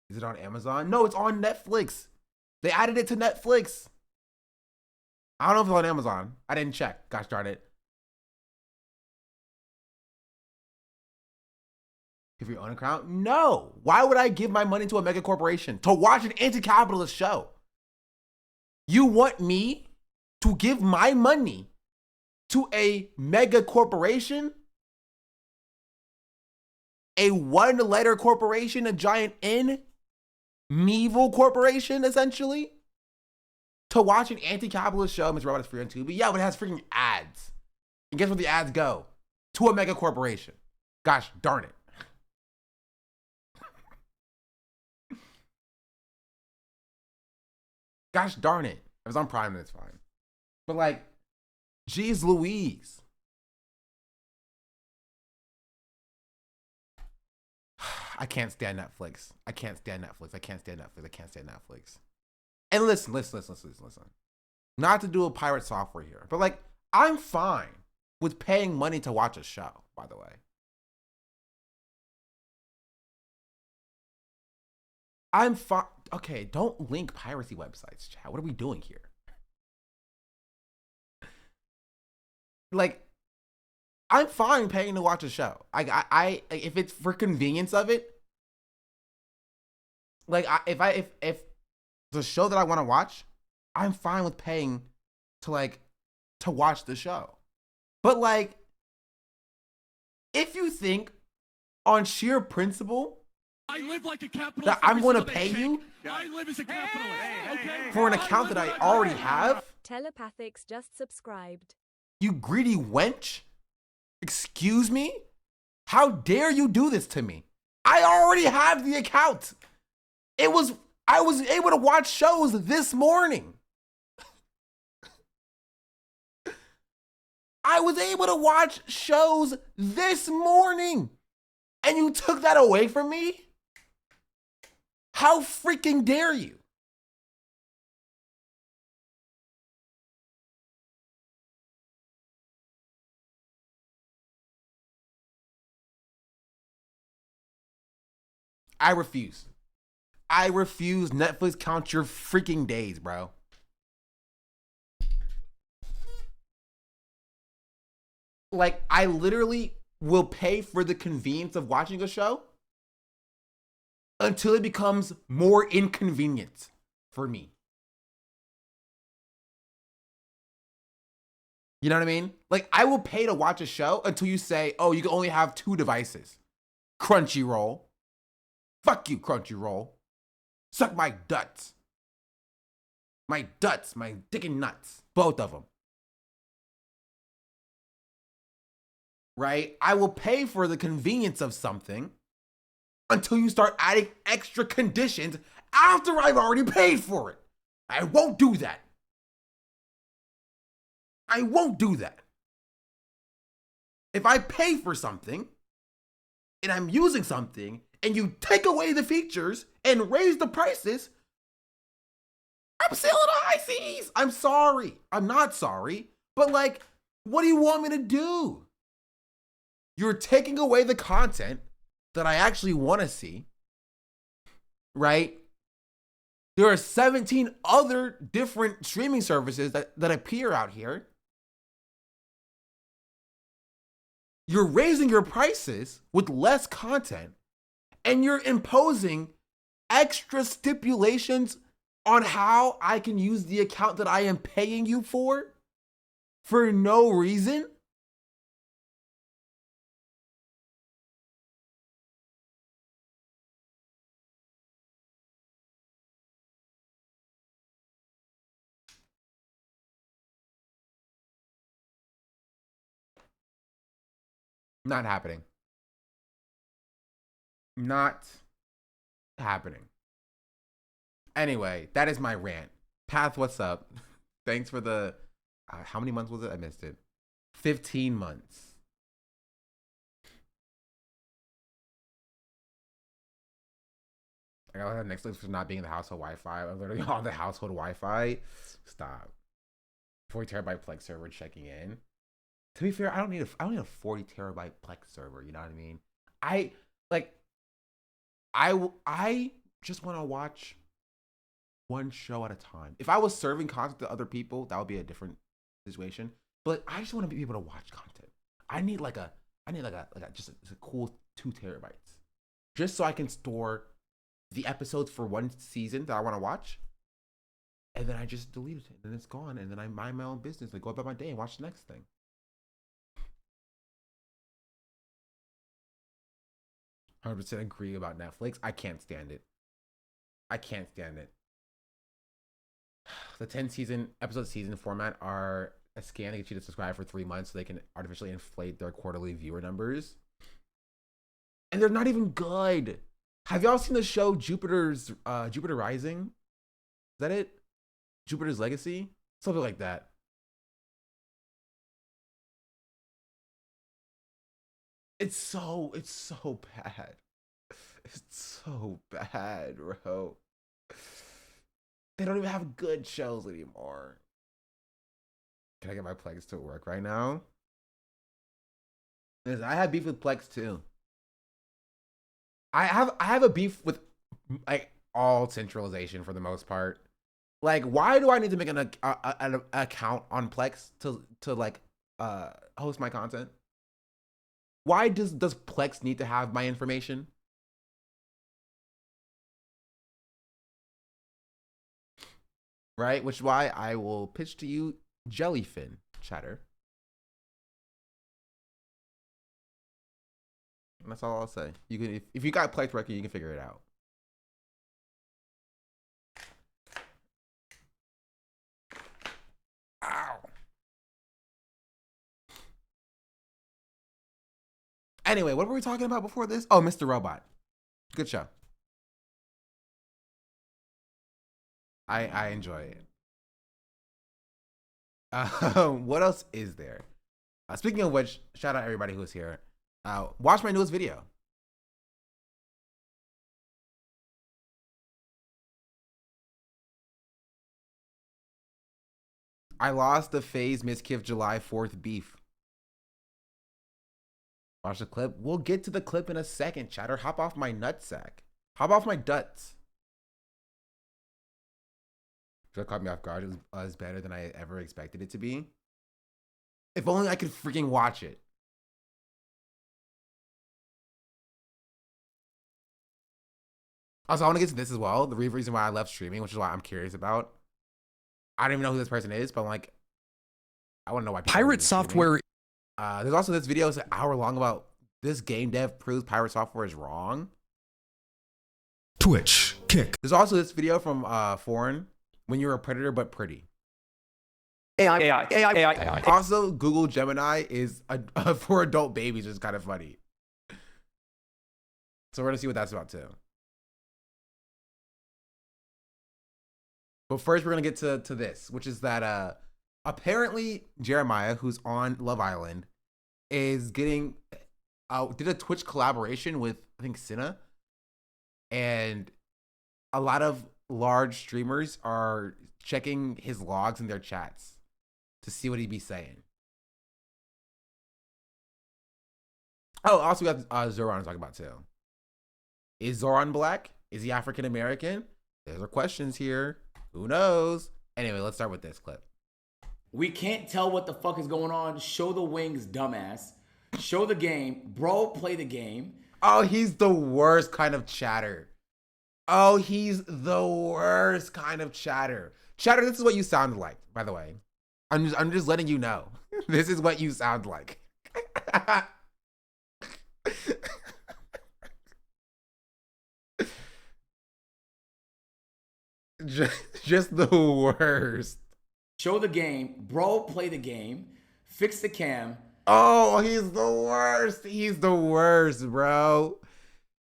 Is it on Amazon? No, it's on Netflix. They added it to Netflix. I don't know if it's on Amazon. I didn't check. Gosh darn it. If you own an account? No. Why would I give my money to a mega corporation to watch an anti-capitalist show? You want me to give my money to a mega corporation? A one-letter corporation, a giant N? Meevil corporation, essentially? To watch an anti-capitalist show, Mr. Robot is free on Tubi. Yeah, but it has freaking ads. And guess where the ads go? To a mega corporation. Gosh darn it. Gosh darn it. If it's on Prime, then it's fine. But like, geez Louise. I can't stand Netflix. I can't stand Netflix. I can't stand Netflix. I can't stand Netflix. And listen. Not to do a pirate software here, but like, I'm fine with paying money to watch a show, by the way. I'm fine. Okay, don't link piracy websites, chat. What are we doing here? Like, I'm fine paying to watch a show. I if it's for convenience of it. Like, if the show that I want to watch, I'm fine with paying to watch the show. But like, if you think on sheer principle
I live like a capitalist
that I'm going to pay you
I live as a capitalist. Okay?
for an account that I already have,
Telepathics just subscribed.
you greedy wench, excuse me? How dare you do this to me? I already have the account. I was able to watch shows this morning. I was able to watch shows this morning. And you took that away from me? How freaking dare you? I refuse. I refuse. Netflix, count your freaking days, bro. Like, I literally will pay for the convenience of watching a show until it becomes more inconvenient for me. You know what I mean? Like, I will pay to watch a show until you say, oh, you can only have 2 devices. Crunchyroll. Fuck you, Crunchyroll. Suck my duts. My duts, my dick and nuts. Both of them. Right? I will pay for the convenience of something until you start adding extra conditions after I've already paid for it. I won't do that. I won't do that. If I pay for something and I'm using something and you take away the features and raise the prices, I'm sailing to high seas. I'm sorry. I'm not sorry. But like, what do you want me to do? You're taking away the content that I actually want to see, right? There are 17 other different streaming services that appear out here. You're raising your prices with less content, and you're imposing extra stipulations on how I can use the account that I am paying you for no reason. Not happening. Not happening. Anyway, that is my rant. Path, what's up? Thanks for the... how many months was it? I missed it. 15 months. I gotta have Netflix for not being the household Wi-Fi. I'm literally on the household Wi-Fi. Stop. 40 terabyte Plex server checking in. To be fair, I don't need a 40 terabyte Plex server. You know what I mean? I like. I just want to watch one show at a time. If I was serving content to other people, that would be a different situation. But I just want to be able to watch content. I need like a just a cool 2 terabytes, just so I can store the episodes for one season that I want to watch, and then I just delete it and it's gone, and then I mind my own business and go about my day and watch the next thing. 100% agree about Netflix. I can't stand it. I can't stand it. The 10 episode season format are a scam to get you to subscribe for 3 months so they can artificially inflate their quarterly viewer numbers. And they're not even good. Have y'all seen the show Jupiter Rising? Is that it? Jupiter's Legacy? Something like that. It's so bad. It's so bad, bro. They don't even have good shows anymore. Can I get my Plex to work right now? Listen, I have beef with Plex too. I have a beef with like all centralization for the most part. Like, why do I need to make an account on Plex to like host my content? Why does Plex need to have my information? Right, which is why I will pitch to you Jellyfin chatter. And that's all I'll say. You can, if you got Plex record, you can figure it out. Ow. Anyway, what were we talking about before this? Oh, Mr. Robot. Good show. I enjoy it. What else is there? Speaking of which, shout out everybody who's here. Watch my newest video. I lost the FaZe Miskiff July 4th beef. Watch the clip. We'll get to the clip in a second, chatter. Hop off my nutsack. Hop off my duts. That caught me off guard. It was better than I ever expected it to be. If only I could freaking watch it. Also, I want to get to this as well. The reason why I left streaming, which is why I'm curious about. I don't even know who this person is, but I'm like, I want to know why.
Pirate Software.
There's also this video that's an hour long about this game dev proves Pirate Software is wrong.
Twitch. Kick.
There's also this video from Foreign. When you're a predator but pretty. AI. Also, Google Gemini is for adult babies, which is kind of funny. So we're gonna see what that's about too. But first, we're gonna get to this, which is that apparently Jeremiah, who's on Love Island, is getting did a Twitch collaboration with I think Cinna, and a lot of large streamers are checking his logs in their chats to see what he'd be saying. Oh, also we got Zoran to talk about too. Is Zoran black? Is he African American? There's our questions here. Who knows? Anyway, let's start with this clip.
We can't tell what the fuck is going on. Show the wings, dumbass. Show the game. Bro, play the game.
Oh, he's the worst kind of chatter. Oh, he's the worst kind of chatter. Chatter, this is what you sound like, by the way. I'm just letting you know. This is what you sound like. just the worst.
Show the game. Bro, play the game. Fix the cam.
Oh, he's the worst. He's the worst, bro.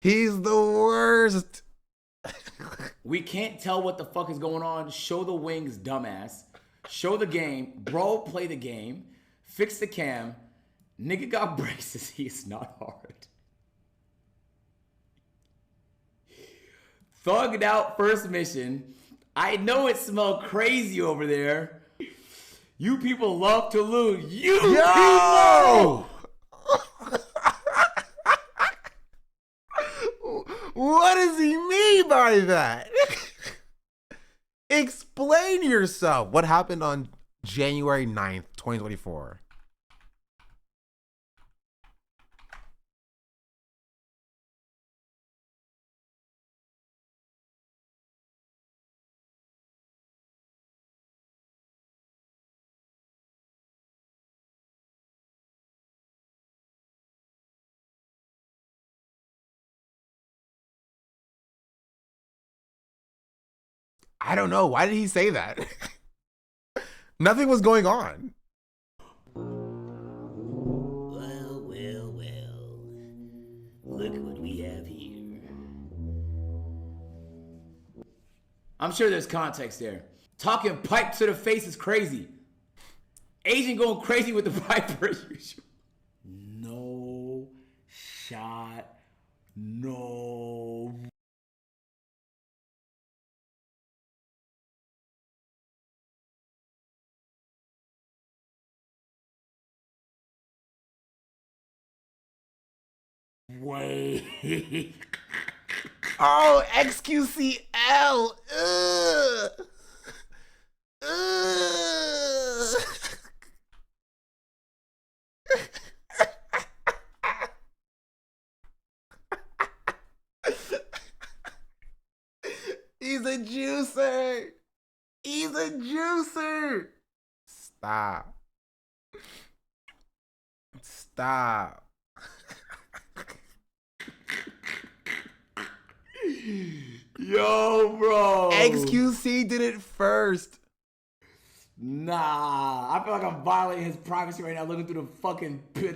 He's the worst.
We can't tell what the fuck is going on. Show the wings, dumbass. Show the game. Bro, play the game. Fix the cam. Nigga got braces. He's not hard. Thugged out first mission. I know it smelled crazy over there. You people love to lose. You
Yo! What does he mean by that? Explain yourself. What happened on January 9th, 2024? I don't know. Why did he say that? Nothing was going on.
Well, well, well. Look what we have here. I'm sure there's context there. Talking pipe to the face is crazy. Asian going crazy with the pipe as usual. No shot. No. Wait.
Oh, XQCL. Ugh. Ugh. He's a juicer. He's a juicer. Stop. Stop.
Yo, bro.
XQC did it first.
Nah, I feel like I'm violating his privacy right now looking through the fucking the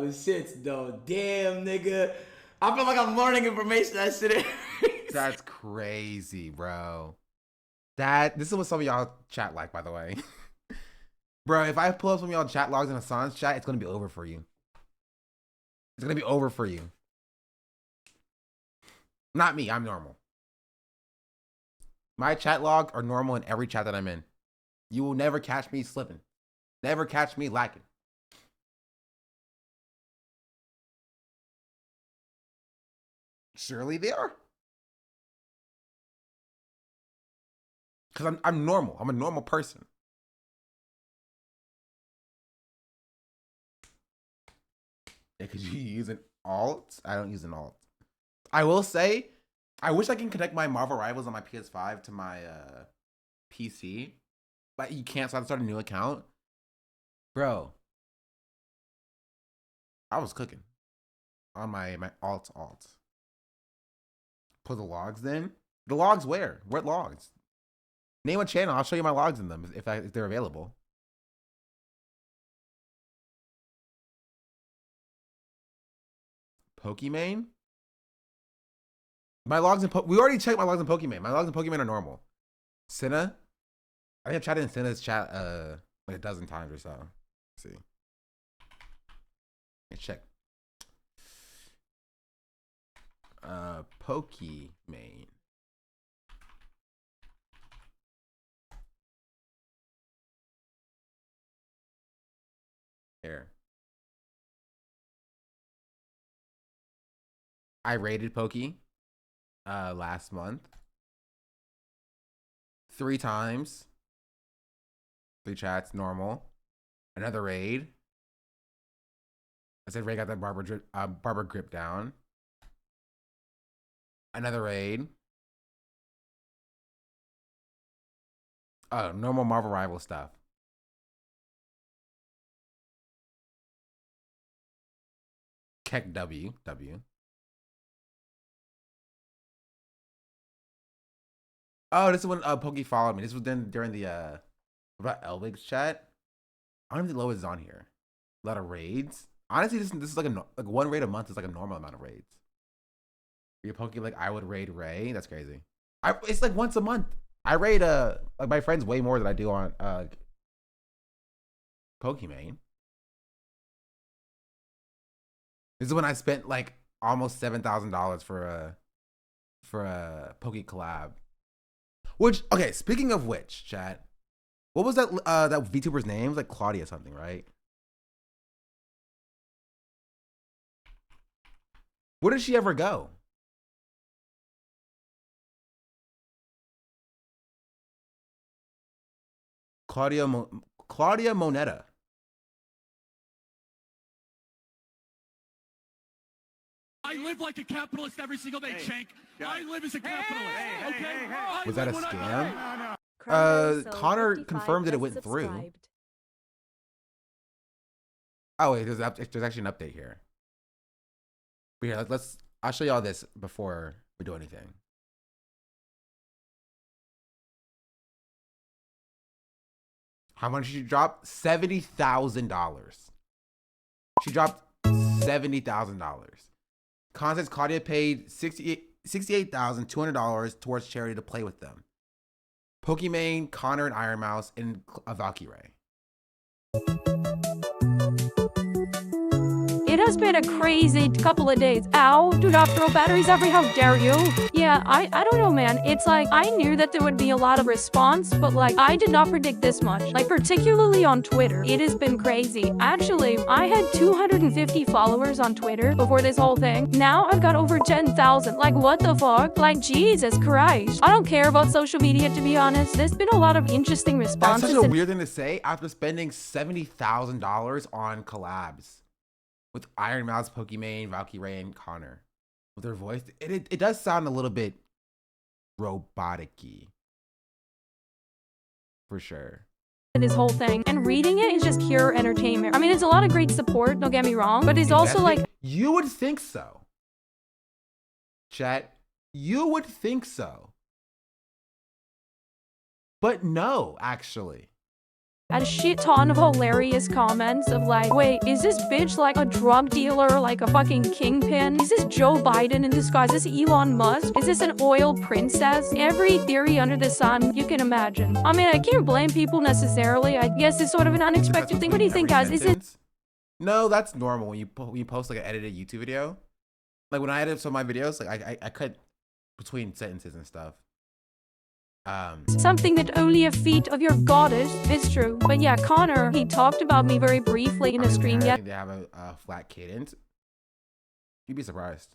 shits, though. Damn, nigga. I feel like I'm learning information that shit.
That's crazy, bro. This is what some of y'all chat like, by the way. Bro, if I pull up some of y'all chat logs in Hasan's chat, it's gonna be over for you. It's gonna be over for you. Not me, I'm normal. My chat logs are normal in every chat that I'm in. You will never catch me slipping. Never catch me lacking. Surely they are. Because I'm normal. I'm a normal person. Yeah, because you use an alt. I don't use an alt. I will say, I wish I can connect my Marvel Rivals on my PS5 to my PC. But you can't, so I have to start a new account. Bro. I was cooking. On my alt. Put the logs in. The logs where? What logs? Name a channel. I'll show you my logs in them if they're available. Pokimane? My logs in we already checked my logs in Pokimane. My logs in Pokimane are normal. Cinna? I think I've chatted in Cinna's chat like a dozen times or so. Let's see. Let's check. Pokimane. Here. I raided Pokey last month. 3 times. 3 chats, normal. Another raid. I said Ray got that barber grip down. Another raid. Oh, normal Marvel Rival stuff. Keck W. Oh, this is when Pokey followed me. This was then during the about Elvig's chat. I don't even think Lois is on here. A lot of raids. Honestly, this is like one raid a month is like a normal amount of raids. Your Pokey like I would raid Ray. That's crazy. It's like once a month. I raid like my friends way more than I do on Pokimane. This is when I spent like almost $7,000 for a Poke collab. Which, okay, speaking of which, chat, What was that that VTuber's name? It was like Claudia something, right? Where did she ever go? Claudia Moneta.
I live like a capitalist every single day, Shank. I live as a capitalist. Okay?
Was that a scam?
Chrono
Connor
55
confirmed that it
just
went through.
subscribed.
Oh wait, there's actually an update here. But here, I'll show you all this before we do anything. How much did she drop? $70,000. She dropped $70,000. Constance Claudia paid $68,200 towards charity to play with them. Pokimane, Connor, and Iron Mouse, and a Valkyrie.
It has been a crazy couple of days. Ow, do not throw batteries every, how dare you? Yeah, I don't know, man. It's like, I knew that there would be a lot of response, but like, I did not predict this much. Like, particularly on Twitter, it has been crazy. Actually, I had 250 followers on Twitter before this whole thing. Now I've got over 10,000. Like, what the fuck? Like, Jesus Christ. I don't care about social media, to be honest. There's been a lot of interesting responses.
That's such a weird thing to say after spending $70,000 on collabs with Iron Mouse, Pokimane, Valkyrie, and Connor. With their voice, it does sound a little bit robotic-y. For sure.
This whole thing, and reading it is just pure entertainment. I mean, it's a lot of great support, don't get me wrong, but it's also like,
you would think so. Chat, you would think so. But no, actually.
a shit ton of hilarious comments of like, wait, is this bitch like a drug dealer, like a fucking kingpin? Is this Joe Biden in disguise? Is this Elon Musk? Is this an oil princess? Every theory under the sun you can imagine. I mean, I can't blame people necessarily. I guess it's sort of an unexpected thing. What do you think, guys? Is it?
No, that's normal when you post like an edited YouTube video. Like when I edit some of my videos, like I cut between sentences and stuff.
Something that only a feat of your goddess is true. But yeah, Connor, he talked about me very briefly in a stream
They have a flat cadence. You'd be surprised.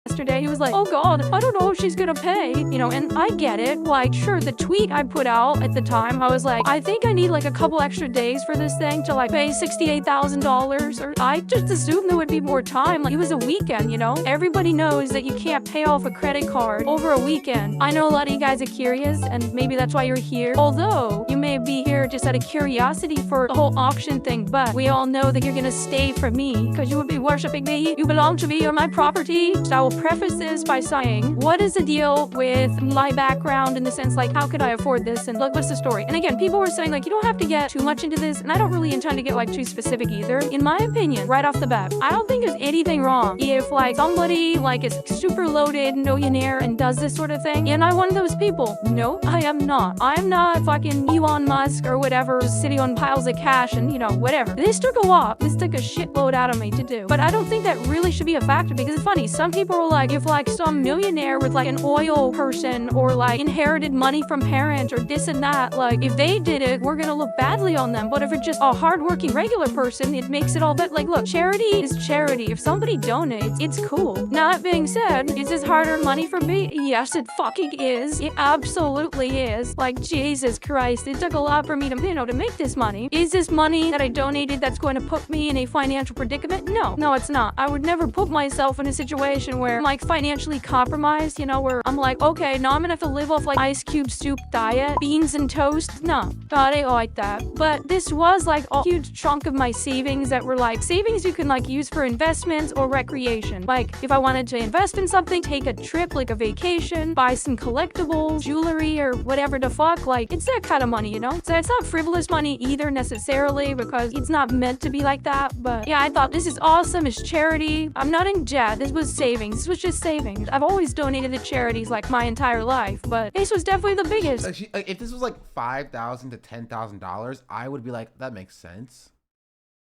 Yesterday. He was like, oh god, I don't know if she's gonna pay, you know, and I get it. Like, sure, the tweet I put out at the time, I was like, I think I need like a couple extra days for this thing to like pay $68,000, or I just assumed there would be more time. Like, it was a weekend, you know? Everybody knows that you can't pay off a credit card over a weekend. I know a lot of you guys are curious, and maybe that's why you're here. Although, you may be here just out of curiosity for the whole auction thing, but we all know that you're gonna stay for me, because you would be worshipping me. You belong to me, you're my property. So I will preface this by saying, what is the deal with my background in the sense, like, how could I afford this, and like, what's the story? And again, people were saying, like, you don't have to get too much into this, and I don't really intend to get like too specific either. In my opinion, right off the bat, I don't think there's anything wrong if like somebody like is super loaded millionaire and does this sort of thing, and I'm one of those people. No, I am not. I'm not fucking Elon Musk or whatever, just sitting on piles of cash and, you know, whatever. This took a while. This took a shitload out of me to do, but I don't think that really should be a factor, because it's funny, some people are like, if like some millionaire with like an oil person or like inherited money from parents or this and that, like if they did it, we're gonna look badly on them. But if it's just a hardworking regular person, it makes it all better. Like, look, charity is charity. If somebody donates, it's cool. Now, that being said, is this hard-earned money for me? Yes, it fucking is. It absolutely is. Like, Jesus Christ, it took a lot for me to, you know, to make this money. Is this money that I donated that's going to put me in a financial predicament? No, it's not. I would never put myself in a situation where I'm like financially compromised, you know, where I'm like, okay, now I'm gonna have to live off like ice cube soup diet, beans and toast. No, God, I ain't like that. But this was like a huge chunk of my savings that were like savings you can like use for investments or recreation. Like if I wanted to invest in something, take a trip, like a vacation, buy some collectibles, jewelry, or whatever the fuck, like it's that kind of money, you know? So it's not frivolous money either necessarily, because it's not meant to be like that. But yeah, I thought this is awesome. It's charity. I'm not in debt. This was savings. This was just savings. I've always donated to charities like my entire life, but this was definitely the biggest.
Like, if this was like $5,000 to $10,000, I would be like, that makes sense,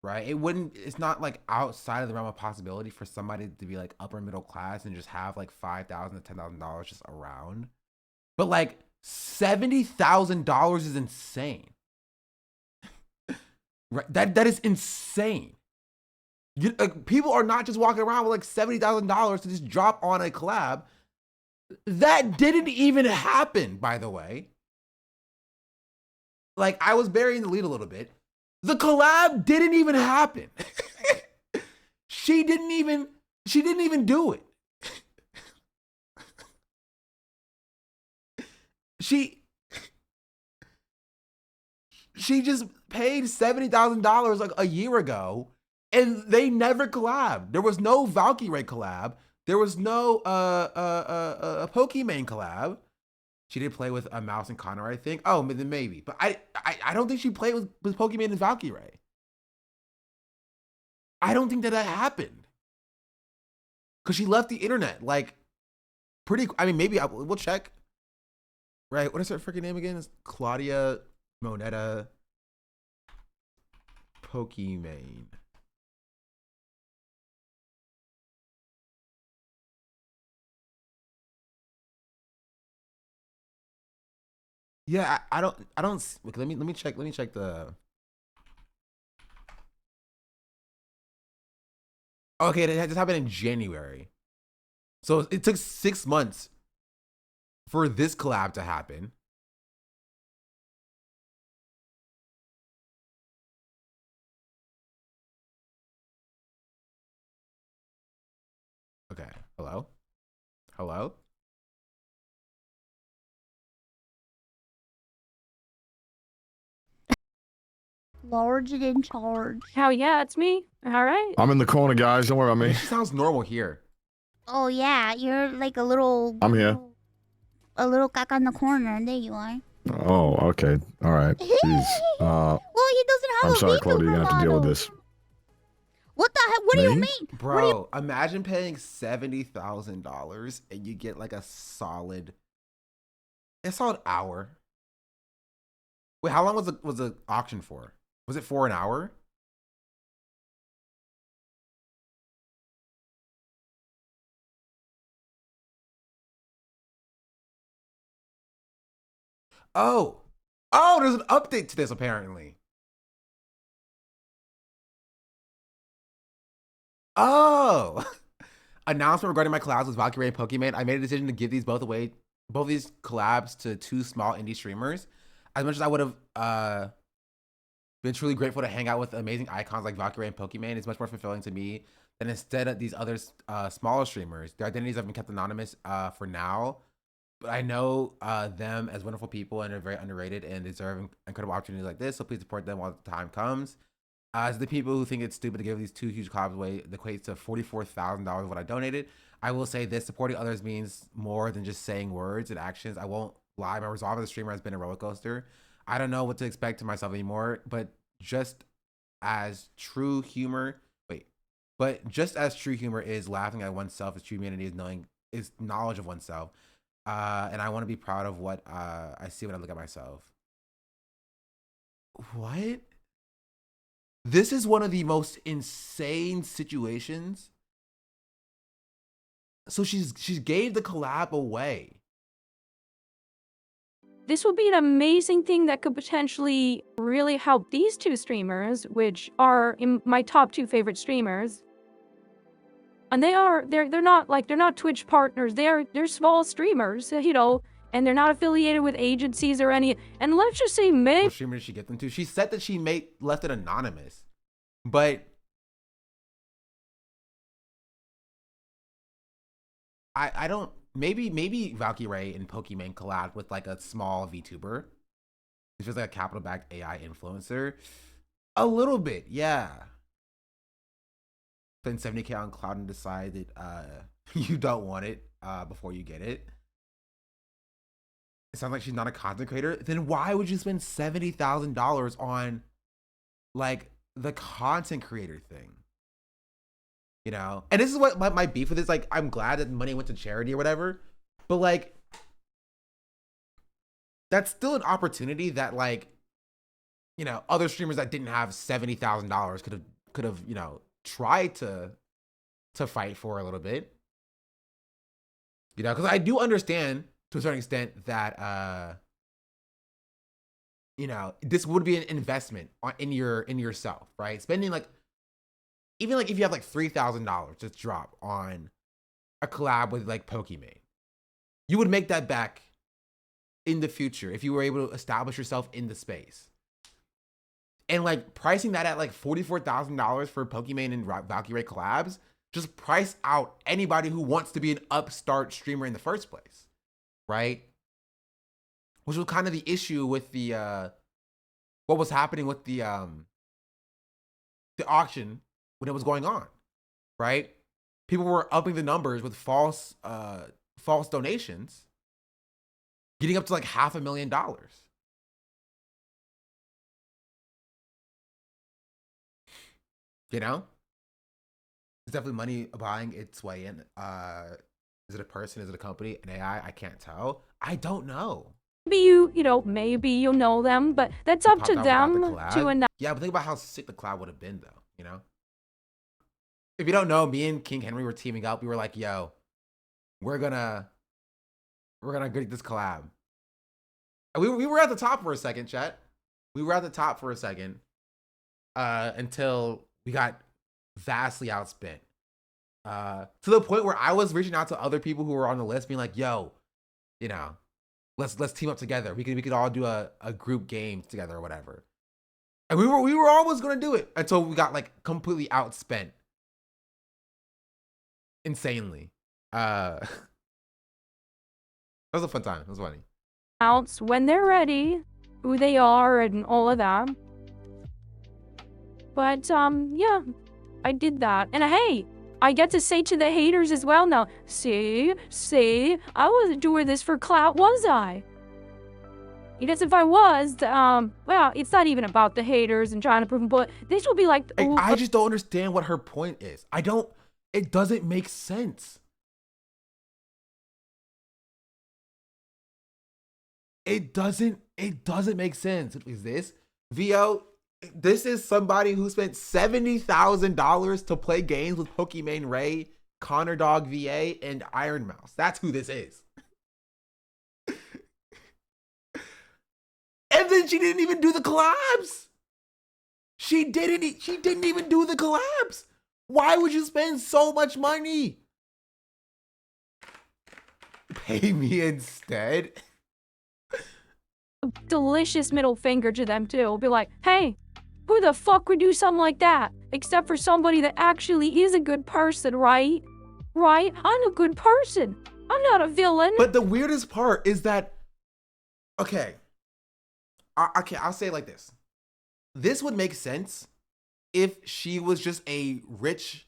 right? It wouldn't. It's not like outside of the realm of possibility for somebody to be like upper middle class and just have like $5,000 to $10,000 just around. But like $70,000 is insane. Right? That is insane. People are not just walking around with like $70,000 to just drop on a collab. That didn't even happen, by the way. Like, I was burying the lead a little bit. The collab didn't even happen. She didn't even do it. She just paid $70,000 like a year ago, and they never collabed. There was no Valkyrie collab. There was no Pokimane collab. She did play with Mouse and Connor, I think. Oh, maybe. But I don't think she played with Pokimane and Valkyrie. I don't think that happened. Because she left the internet, like, I mean, maybe we'll check. Right, what is her freaking name again? It's Claudia Moneta Pokimane. Yeah, I don't. Look, let me check the. Okay, it just happened in January, so it took 6 months for this collab to happen. Okay, hello?
Large and in charge.
Hell yeah, it's me. All right.
I'm in the corner, guys. Don't worry about me.
She sounds normal here.
Oh yeah, you're like a little.
I'm here.
A little caca in the corner. There you are.
Oh, okay. All right. Jeez.
Well, he doesn't have
I'm
a
sorry,
VTuber
Claudia. You're gonna have to deal with
model.
this.
What the heck? What do you
Me?
mean?
Bro, imagine paying $70,000 and you get like a solid hour. Wait, how long was the auction for? Was it for an hour? Oh, there's an update to this apparently. Oh, announcement regarding my collabs with Valkyrie and Pokimane. I made a decision to give these both away, both these collabs to 2 small indie streamers. As much as I would have been truly grateful to hang out with amazing icons like Valkyrie and Pokimane, it's much more fulfilling to me than instead of these other smaller streamers. Their identities have been kept anonymous for now, but I know them as wonderful people and are very underrated and deserve incredible opportunities like this. So please support them while the time comes. As the people who think it's stupid to give these 2 huge collabs away, that equates to $44,000 what I donated. I will say this: supporting others means more than just saying words and actions. I won't lie, my resolve as a streamer has been a roller coaster. I don't know what to expect to myself anymore, but just as true humor is laughing at oneself, as true humanity is knowledge of oneself. And I want to be proud of what I see when I look at myself. What? This is one of the most insane situations. So she's gave the collab away.
This would be an amazing thing that could potentially really help these 2 streamers, which are in my top 2 favorite streamers. And they're not Twitch partners. They're small streamers, you know, and they're not affiliated with agencies or any. And let's just say maybe
What streamer did she get them to? She said that she left it anonymous, but I don't. Maybe Valkyrie and Pokimane collab with like a small VTuber. It's just like a capital backed AI influencer. A little bit, yeah. Spend 70K on Cloud and decide that you don't want it before you get it. It sounds like she's not a content creator. Then why would you spend $70,000 on like the content creator thing? You know, and this is what my beef with is. Like, I'm glad that money went to charity or whatever, but like, that's still an opportunity that, like, you know, other streamers that didn't have $70,000 could have you know tried to fight for a little bit. You know, because I do understand to a certain extent that you know, this would be an investment in yourself, right? Spending like, even like if you have like $3,000 just drop on a collab with like Pokimane, you would make that back in the future if you were able to establish yourself in the space. And like pricing that at like $44,000 for Pokimane and Valkyrie collabs, just price out anybody who wants to be an upstart streamer in the first place, right? Which was kind of the issue with the what was happening with the auction when it was going on, right? People were upping the numbers with false donations, getting up to like $500,000. You know? It's definitely money buying its way in. Is it a person? Is it a company? An AI? I can't tell. I don't know.
Maybe maybe you know them, but that's up to them to announce.
Yeah, but think about how sick the collab would have been, though. You know, if you don't know, me and King Henry were teaming up. We were like, "Yo, we're gonna get this collab." And we were at the top for a second, chat. We were at the top for a second, until we got vastly outspent. To the point where I was reaching out to other people who were on the list, being like, "Yo, you know, let's team up together. We could all do a group game together or whatever." And we were almost gonna do it until we got like completely outspent, insanely. That was a fun time. It was funny.
Announce when they're ready, who they are, and all of that. But yeah, I did that, and hey, I get to say to the haters as well now. See, I wasn't doing this for clout, was I? Because if I was, well, it's not even about the haters and trying to prove them, but this will be like.
I just don't understand what her point is. It doesn't make sense. It doesn't make sense. Is this VO? This is somebody who spent $70,000 to play games with Pokimane Ray, Connor Dog VA, and Iron Mouse. That's who this is. And then she didn't even do the collabs. She didn't even do the collabs. Why would you spend so much money? Pay me instead.
Delicious middle finger to them too. Be like, hey, who the fuck would do something like that? Except for somebody that actually is a good person, right? Right? I'm a good person. I'm not a villain.
But the weirdest part is that, okay, I'll say it like this. This would make sense if she was just a rich,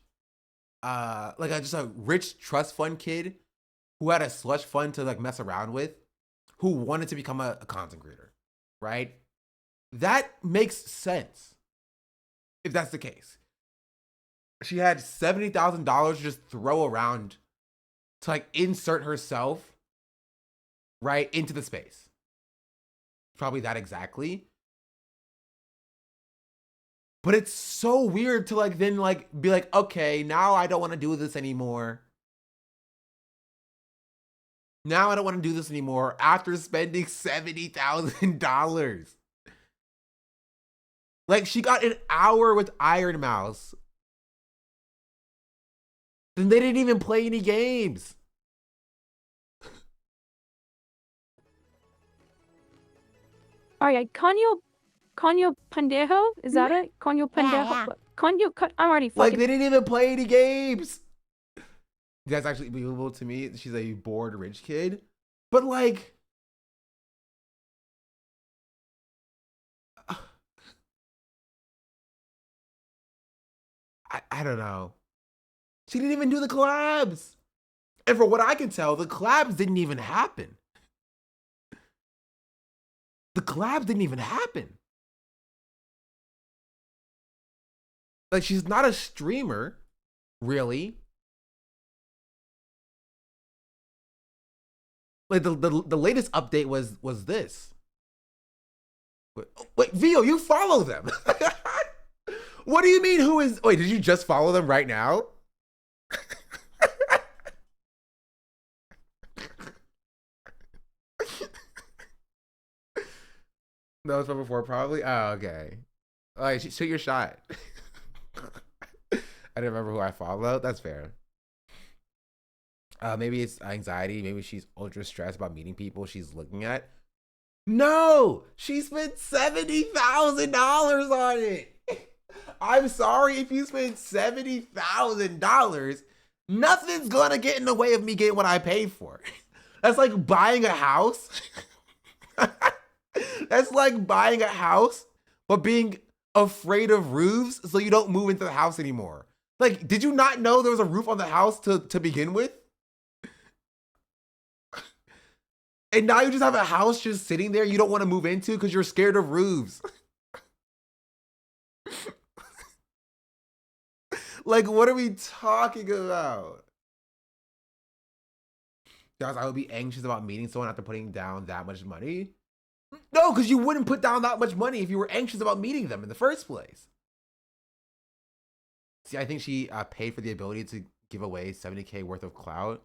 just a rich trust fund kid who had a slush fund to like mess around with, who wanted to become a content creator, right? That makes sense if that's the case. She had $70,000 to just throw around to like insert herself right into the space. Probably that exactly. But it's so weird to like then like be like, okay, now I don't want to do this anymore. Now I don't want to do this anymore after spending $70,000. Like she got an hour with Iron Mouse. Then they didn't even play any games.
Alright, Conyo Pendejo? Is that it? Conyo Pendejo?
Yeah.
I'm already fucking.
Like they didn't even play any games. That's actually believable to me. She's a bored rich kid. But like, I don't know. She didn't even do the collabs. And for what I can tell, the collabs didn't even happen. The collabs didn't even happen. Like she's not a streamer, really. Like the latest update was this. Wait, Vio, you follow them. What do you mean who is wait, did you just follow them right now? That was from before, probably. Oh, okay. All right, shoot your shot. I didn't remember who I followed. That's fair. Maybe it's anxiety. Maybe she's ultra stressed about meeting people she's looking at. No, she spent $70,000 on it. I'm sorry if you spend $70,000. Nothing's gonna get in the way of me getting what I paid for. That's like buying a house. That's like buying a house, but being afraid of roofs so you don't move into the house anymore. Like, did you not know there was a roof on the house to begin with? And now you just have a house just sitting there you don't want to move into because you're scared of roofs. Like, what are we talking about? Guys, I would be anxious about meeting someone after putting down that much money. No, because you wouldn't put down that much money if you were anxious about meeting them in the first place. See, I think she paid for the ability to give away 70K worth of clout.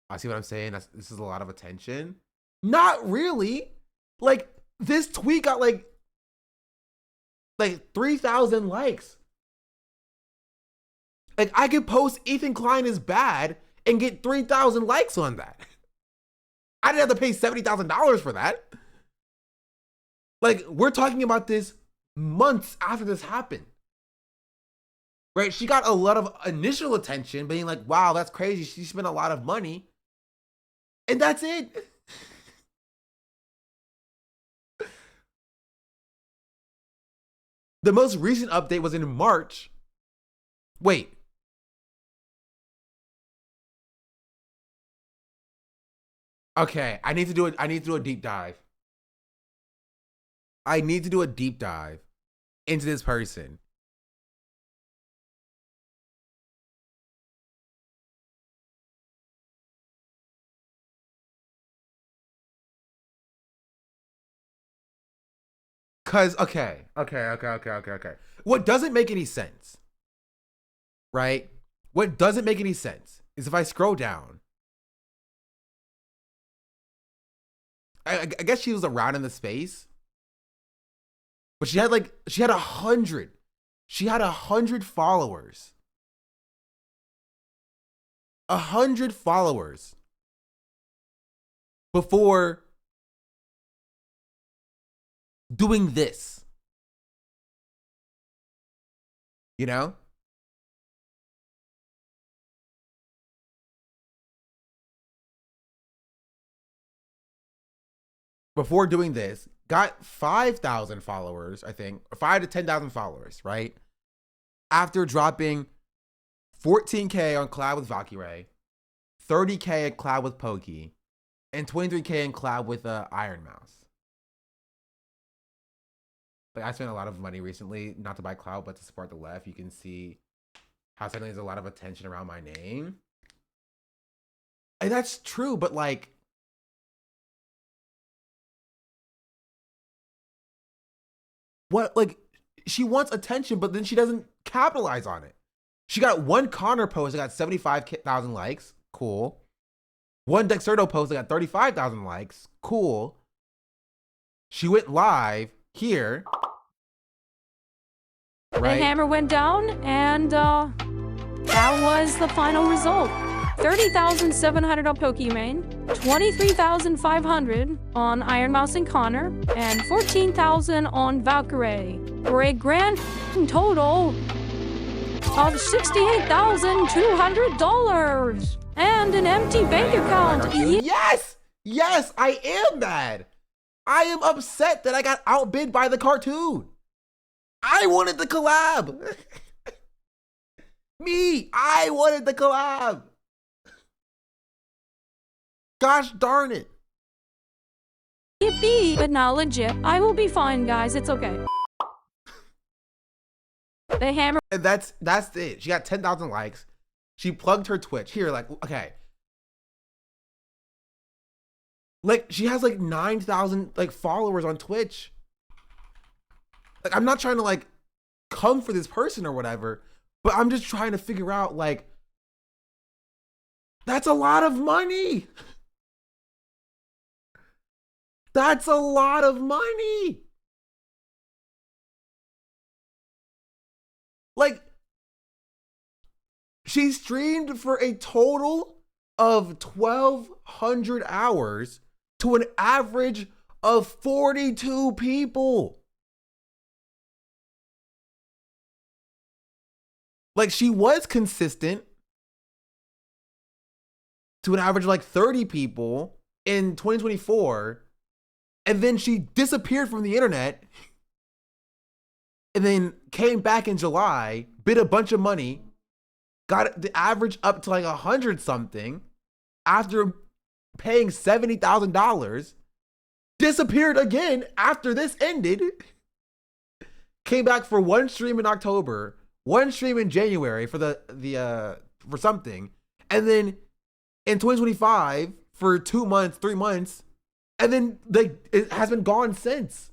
I see what I'm saying. This is a lot of attention. Not really. Like, this tweet got like 3,000 likes. Like, I could post Ethan Klein is bad and get 3,000 likes on that. I didn't have to pay $70,000 for that. Like, we're talking about this months after this happened. Right? She got a lot of initial attention, being like, wow, that's crazy. She spent a lot of money. And that's it. The most recent update was in March. Wait. Okay, I need to do a deep dive. I need to do a deep dive into this person. Cause okay. What doesn't make any sense, right? What doesn't make any sense is if I scroll down. I guess she was around in the space. But she had 100. She had 100 followers. 100 followers before doing this. You know? Before doing this, got 5,000 followers, I think, or 5 to 10,000 followers, right? After dropping 14K on collab with Valkyrie, 30K in collab with Pokey, and 23K in collab with Iron Mouse. But I spent a lot of money recently, not to buy clout, but to support the left. You can see how suddenly there's a lot of attention around my name. And that's true, but like, what, like, she wants attention, but then she doesn't capitalize on it. She got one Connor post that got 75,000 likes. Cool. One Dexerto post that got 35,000 likes. Cool. She went live here. Right?
The hammer went down, and that was the final result. 30,700 on Pokimane, 23,500 on Iron Mouse and Connor, and 14,000 on Valkyrie, for a grand total of $68,200 and an empty bank account.
Yes! Yes, I am mad. I am upset that I got outbid by the cartoon. I wanted the collab. I wanted the collab. Gosh darn it.
Yippee! But now legit, I will be fine, guys. It's okay. The hammer.
And that's it. She got 10,000 likes. She plugged her Twitch. Here, like, okay. Like, she has like 9,000 like followers on Twitch. Like, I'm not trying to like come for this person or whatever, but I'm just trying to figure out, like, that's a lot of money. That's a lot of money. Like, she streamed for a total of 1,200 hours to an average of 42 people. Like, she was consistent to an average of like 30 people in 2024, and then she disappeared from the internet and then came back in July, bid a bunch of money, got the average up to like 100 something after paying $70,000, disappeared again after this ended, came back for one stream in October, one stream in January for for something, and then in 2025 for 2 months, 3 months, and then it has been gone since.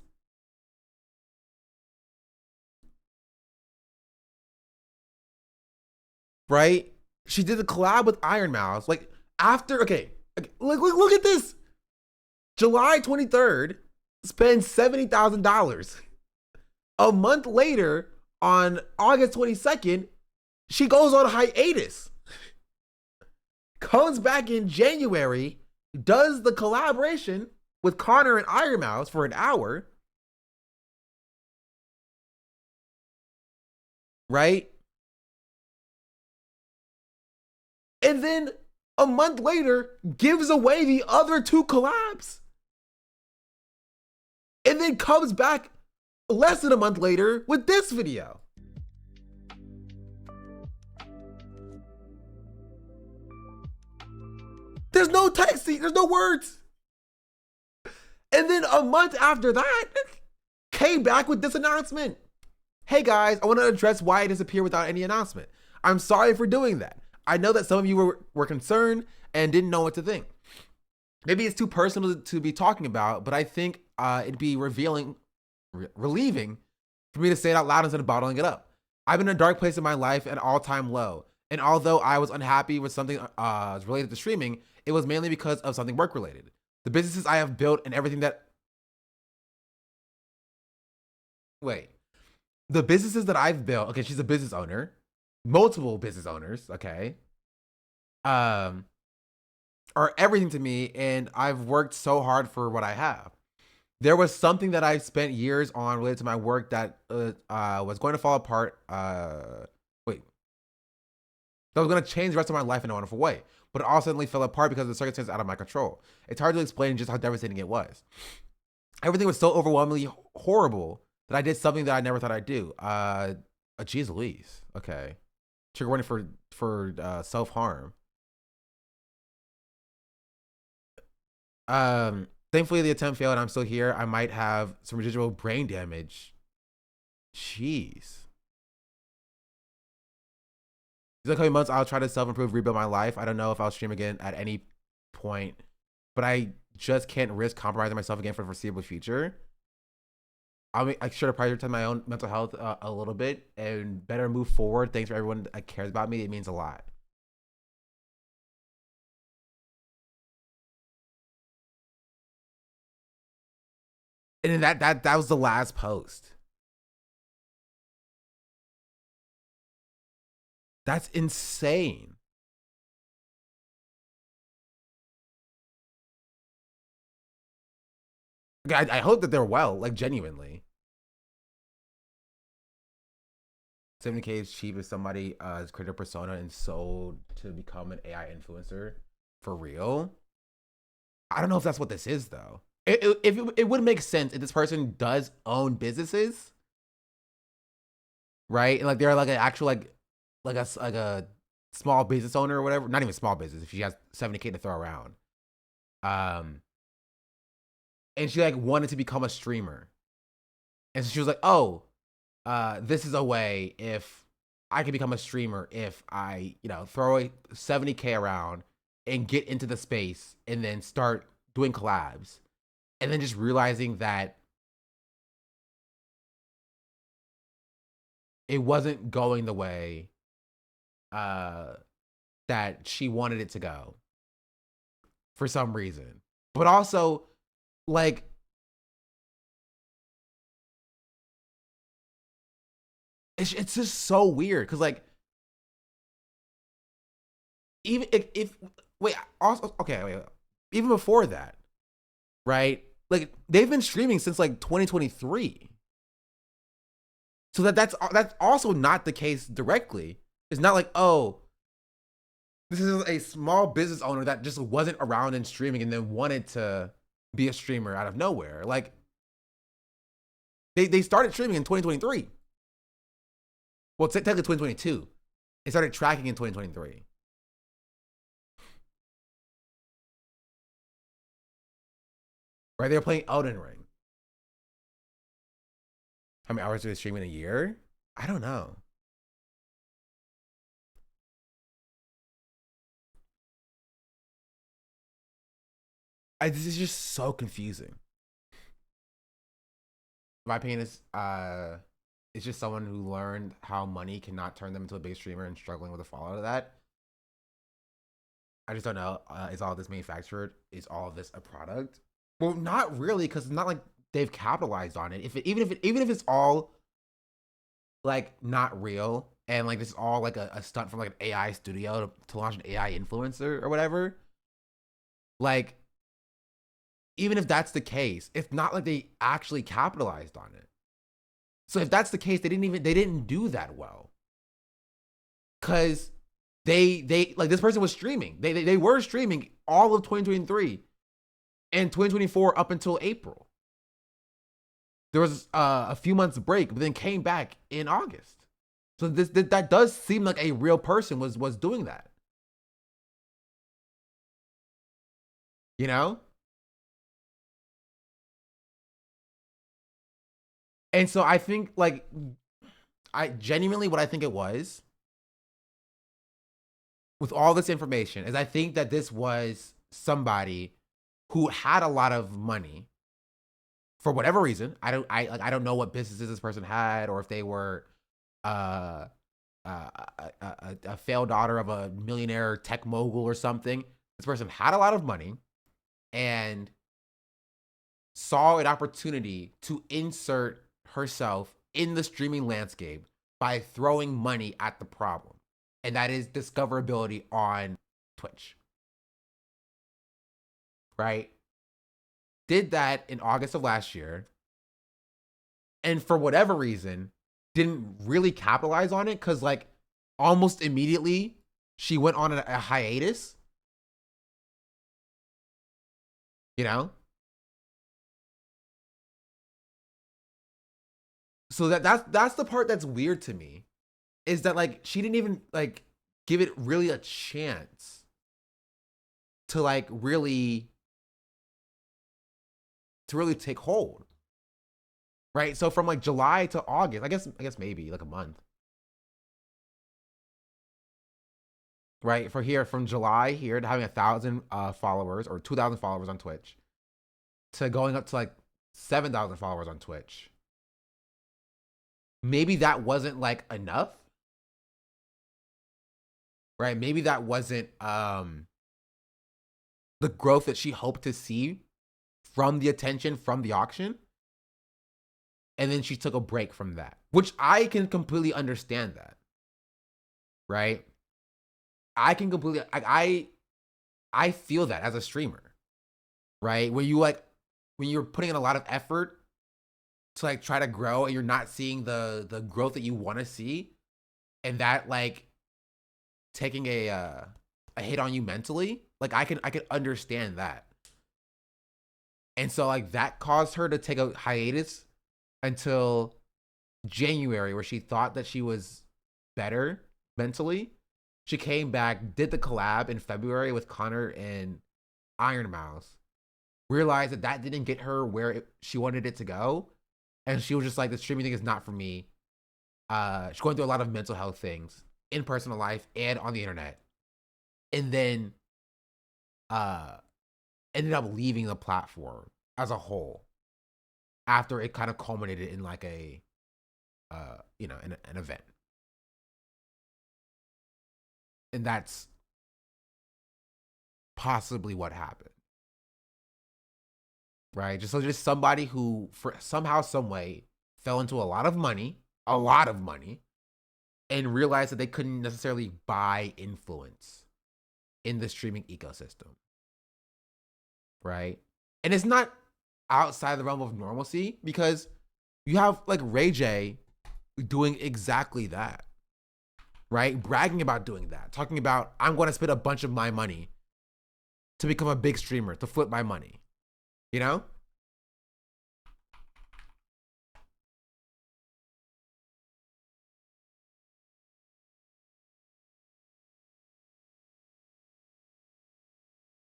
Right? She did a collab with Iron Mouse. Like, after, okay, look at this. July 23rd, spends $70,000. A month later, on August 22nd, she goes on hiatus. Comes back in January, does the collaboration with Connor and Iron Mouse for an hour. Right? And then a month later, gives away the other 2 collabs. And then comes back less than a month later with this video. There's no text, there's no words. And then a month after that, came back with this announcement. Hey guys, I want to address why I disappeared without any announcement. I'm sorry for doing that. I know that some of you were concerned and didn't know what to think. Maybe it's too personal to be talking about, but I think it'd be relieving for me to say it out loud instead of bottling it up. I've been in a dark place in my life, an all-time low. And although I was unhappy with something related to streaming, it was mainly because of something work-related. The businesses I have built and everything that... Wait. The businesses that I've built... Okay, she's a business owner. Multiple business owners, okay, are everything to me, and I've worked so hard for what I have. There was something that I spent years on related to my work that was going to fall apart. That was going to change the rest of my life in a wonderful way, but it all suddenly fell apart because of the circumstances out of my control. It's hard to explain just how devastating it was. Everything was so overwhelmingly horrible that I did something that I never thought I'd do. Geez Louise. Okay. Trigger warning for self-harm. Thankfully the attempt failed and I'm still here. I might have some residual brain damage. Jeez. These upcoming months, I'll try to self-improve, rebuild my life. I don't know if I'll stream again at any point, but I just can't risk compromising myself again for the foreseeable future. I should have prioritized my own mental health a little bit and better move forward. Thanks for everyone that cares about me. It means a lot. And then that was the last post. That's insane. I hope that they're well, like genuinely. 70K is cheap if somebody has created a persona and sold to become an AI influencer for real. I don't know if that's what this is though. It would make sense if this person does own businesses, right? And like they're like an actual like a small business owner or whatever. Not even small business. If she has 70K to throw around, and she like wanted to become a streamer, and so she was like, oh, this is a way if I can become a streamer if I, throw a 70K around and get into the space and then start doing collabs. And then just realizing that it wasn't going the way that she wanted it to go for some reason. But also, like, it's just so weird because like even if wait also okay wait even before that, right? Like they've been streaming since like 2023. So that's also not the case directly. It's not like, oh, this is a small business owner that just wasn't around in streaming and then wanted to be a streamer out of nowhere. Like they started streaming in 2023. Well, technically 2022. They started tracking in 2023. Right? They were playing Elden Ring. How many hours do they stream in a year? I don't know. This is just so confusing. My opinion is, it's just someone who learned how money cannot turn them into a big streamer and struggling with the fallout of that. I just don't know. Is all this manufactured? Is all of this a product? Well, not really, because it's not like they've capitalized on it. Even if it's all like not real and like this is all like a stunt from like an AI studio to launch an AI influencer or whatever. Like, even if that's the case, it's not like they actually capitalized on it. So if that's the case, they didn't do that well. Cause they like this person was streaming. They were streaming all of 2023 and 2024 up until April. There was a few months break, but then came back in August. So that does seem like a real person was doing that. You know? And so I think like I genuinely what I think it was with all this information is I think that this was somebody who had a lot of money for whatever reason. I don't know what businesses this person had or if they were a failed daughter of a millionaire tech mogul or something. This person had a lot of money and saw an opportunity to insert herself in the streaming landscape by throwing money at the problem. And that is discoverability on Twitch. Right? Did that in August of last year. And for whatever reason, didn't really capitalize on it because like almost immediately she went on a hiatus. You know? So that's the part that's weird to me is that like she didn't even like give it really a chance to like really take hold. Right? So from like July to August, I guess maybe like a month. Right? From July here to having 1,000 followers or 2,000 followers on Twitch to going up to like 7,000 followers on Twitch. Maybe that wasn't like enough. Right? Maybe that wasn't the growth that she hoped to see from the attention from the auction. And then she took a break from that, which I can completely understand that. Right? I can completely I feel that as a streamer. Right? When you're putting in a lot of effort to like try to grow and you're not seeing the growth that you want to see, and that like taking a hit on you mentally, like I can understand that. And so like that caused her to take a hiatus until January, where she thought that she was better mentally. She came back, did the collab in February with Connor and Iron Mouse, realized that didn't get her where she wanted it to go. And she was just like, the streaming thing is not for me. She's going through a lot of mental health things in personal life and on the internet. And then ended up leaving the platform as a whole after it kind of culminated in like a, an event. And that's possibly what happened. Right? Just somebody who for somehow, some way fell into a lot of money, and realized that they couldn't necessarily buy influence in the streaming ecosystem. Right? And it's not outside the realm of normalcy because you have like Ray J doing exactly that. Right? Bragging about doing that. Talking about, I'm going to spend a bunch of my money to become a big streamer, to flip my money. You know?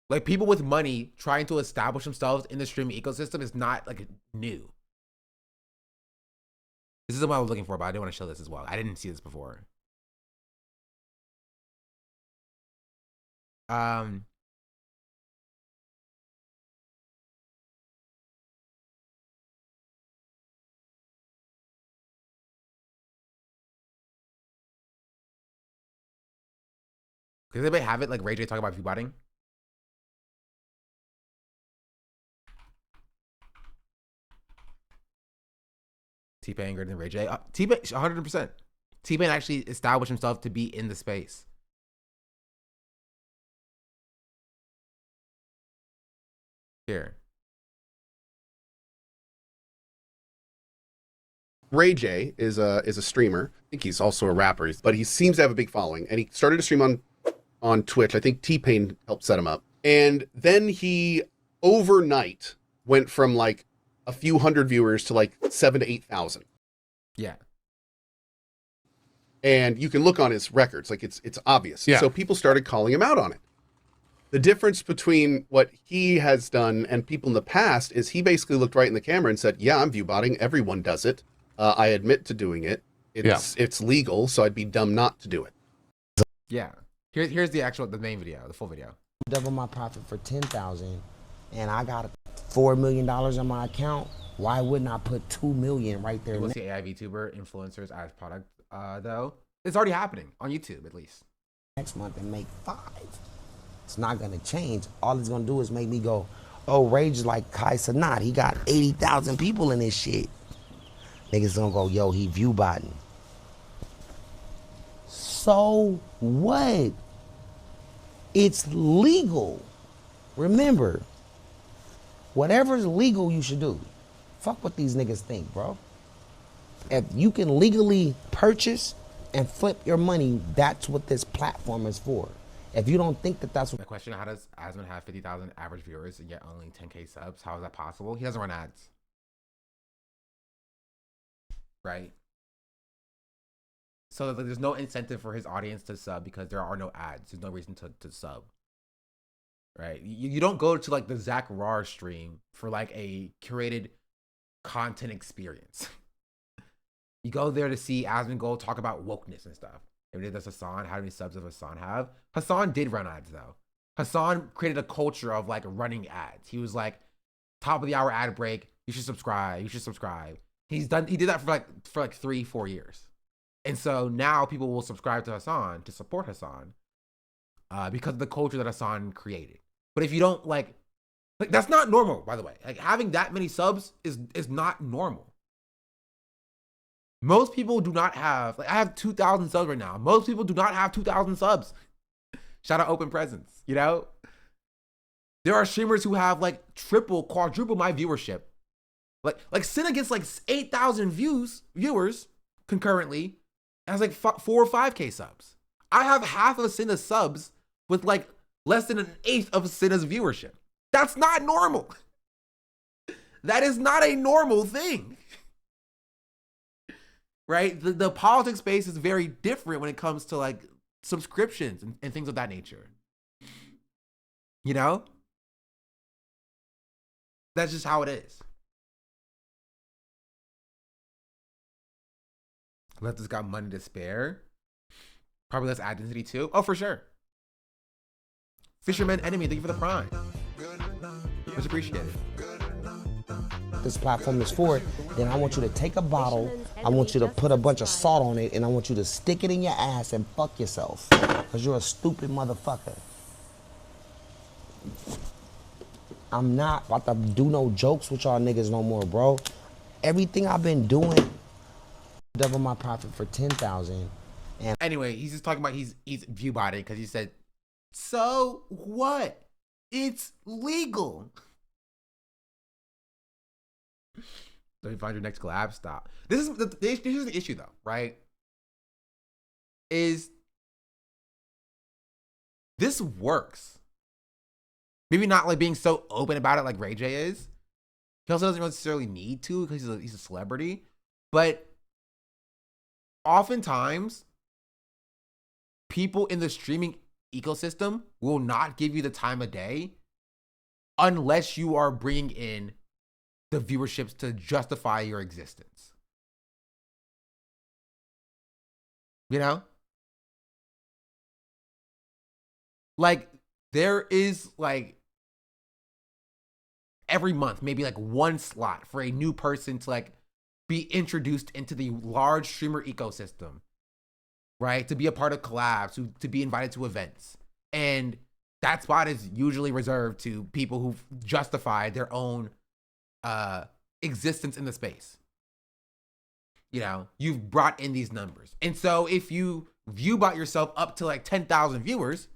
Like, people with money trying to establish themselves in the streaming ecosystem is not like new. This is what I was looking for, but I didn't want to show this as well. I didn't see this before. Does anybody have it, like Ray J talking about viewbotting? T-Pain greater than Ray J. T-Pain, 100%. T-Pain actually established himself to be in the space. Here.
Ray J is a streamer. I think he's also a rapper, but he seems to have a big following. And he started to stream on Twitch. I think T-Pain helped set him up. And then he overnight went from like a few hundred viewers to like 7,000 to 8,000.
Yeah.
And you can look on his records, like it's obvious.
Yeah.
So people started calling him out on it. The difference between what he has done and people in the past is he basically looked right in the camera and said, yeah, I'm viewbotting. Everyone does it. I admit to doing it. It's legal, so I'd be dumb not to do it.
Yeah. Here's the main video, the full video.
Double my profit for 10,000 and I got $4 million on my account. Why wouldn't I put 2 million right there?
You will see AI VTuber influencers as product though. It's already happening on YouTube at least.
Next month and make 5. It's not gonna change. All it's gonna do is make me go, oh, Rage is like Kai Sanat. He got 80,000 people in this shit. Niggas gonna go, yo, he view botting. So what? It's legal. Remember, whatever's legal, you should do. Fuck what these niggas think, bro. If you can legally purchase and flip your money, that's what this platform is for. If you don't think that that's what...
The question, how does Asman have 50,000 average viewers and yet only 10K subs? How is that possible? He doesn't run ads. Right? So there's no incentive for his audience to sub because there are no ads. There's no reason to sub. Right? You don't go to like the Zach Rar stream for like a curated content experience. You go there to see Asman go talk about wokeness and stuff. Maybe that's Hasan. How many subs does Hasan have? Hasan did run ads though. Hasan created a culture of like running ads. He was like, top of the hour ad break. You should subscribe. You should subscribe. He did that for like 3-4 years. And so now people will subscribe to Hasan to support Hasan because of the culture that Hasan created. But if you don't like that's not normal, by the way. Like having that many subs is not normal. Most people do not have, like I have 2,000 subs right now. Most people do not have 2,000 subs. Shout out Open Presence, you know? There are streamers who have like triple, quadruple my viewership. Like Cinna gets like 8,000 viewers concurrently, and has like 4 or 5K subs. I have half of Cinna's subs with like less than an eighth of Cinna's viewership. That's not normal. That is not a normal thing. Right? The politics space is very different when it comes to like subscriptions and things of that nature. You know? That's just how it is. Leftists got money to spare. Probably less ad density too. Oh, for sure. Fisherman Enemy, thank you for the prime. Much appreciated.
This platform is for it, then I want you to take a bottle, I want you to put a bunch of salt on it, and I want you to stick it in your ass and fuck yourself. Because you're a stupid motherfucker. I'm not about to do no jokes with y'all niggas no more, bro. Everything I've been doing, double my profit for 10,000, And
anyway, he's just talking about he's view botting because he said, so what? It's legal. Let me find your next collab. Stop. This is the issue though, right? Is this works? Maybe not like being so open about it like Ray J is. He also doesn't necessarily need to because he's a celebrity. But oftentimes, people in the streaming ecosystem will not give you the time of day unless you are bringing in the viewerships to justify your existence. You know? Like, there is like every month, maybe like one slot for a new person to like be introduced into the large streamer ecosystem, right? To be a part of collabs, to be invited to events. And that spot is usually reserved to people who've justified their own existence in the space. You know, you've brought in these numbers. And so if you viewbot yourself up to like 10,000 viewers,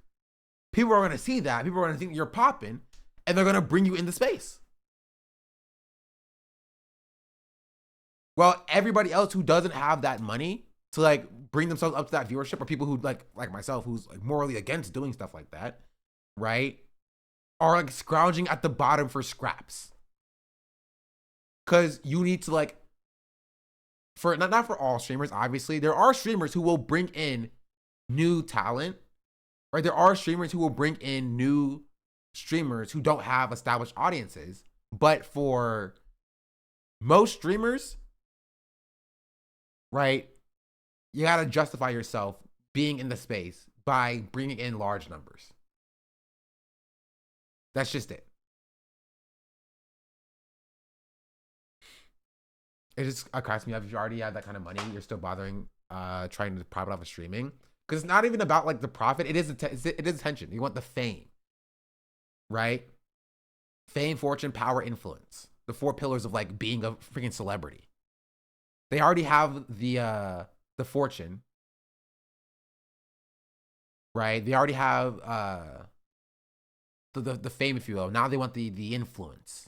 people are going to see that. People are going to think you're popping, and they're going to bring you into space. Well, everybody else who doesn't have that money to like bring themselves up to that viewership, or people who like myself, who's like morally against doing stuff like that, right, are like scrounging at the bottom for scraps. Because you need to like, for not for all streamers, obviously, there are streamers who will bring in new talent, right? There are streamers who will bring in new streamers who don't have established audiences. But for most streamers, right, you gotta justify yourself being in the space by bringing in large numbers. That's just it. It just cracks me up. If you already have that kind of money, you're still bothering trying to profit off of streaming. Because it's not even about like the profit. It is attention. You want the fame, right? Fame, fortune, power, influence. The 4 pillars of like being a freaking celebrity. They already have the fortune, right? They already have the fame, if you will. Now they want the influence,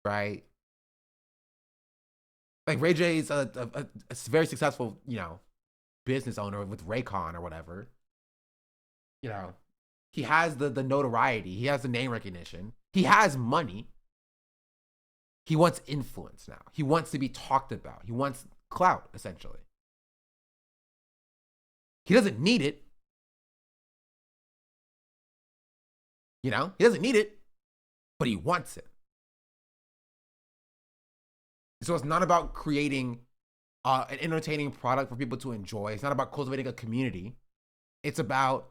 right? Like Ray J is a very successful, you know, business owner with Raycon or whatever. You know, he has the notoriety. He has the name recognition. He has money. He wants influence now. He wants to be talked about. He wants clout, essentially. He doesn't need it. You know, he doesn't need it, but he wants it. So it's not about creating an entertaining product for people to enjoy. It's not about cultivating a community. It's about,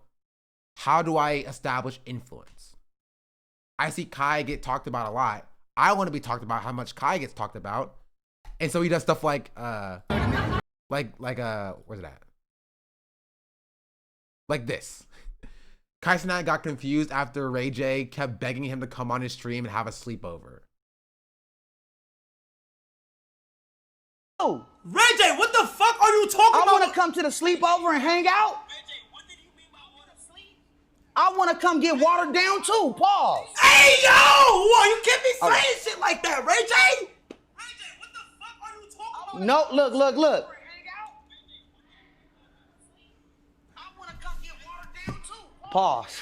how do I establish influence? I see Kai get talked about a lot. I want to be talked about how much Kai gets talked about. And so he does stuff like where's it at? Like this. Kai Cenat got confused after Ray J kept begging him to come on his stream and have a sleepover.
Oh,
Ray J, what the fuck are you talking about?
I want to come to the sleepover and hang out.
Ray J, what did you mean by want to sleep?
I want to come get watered down too. Pause.
Hey, yo! Whoa, you can't be saying shit like that, Ray J! Ray J, what the fuck are you talking about?
No, look.
I want to come get watered down too.
Pause.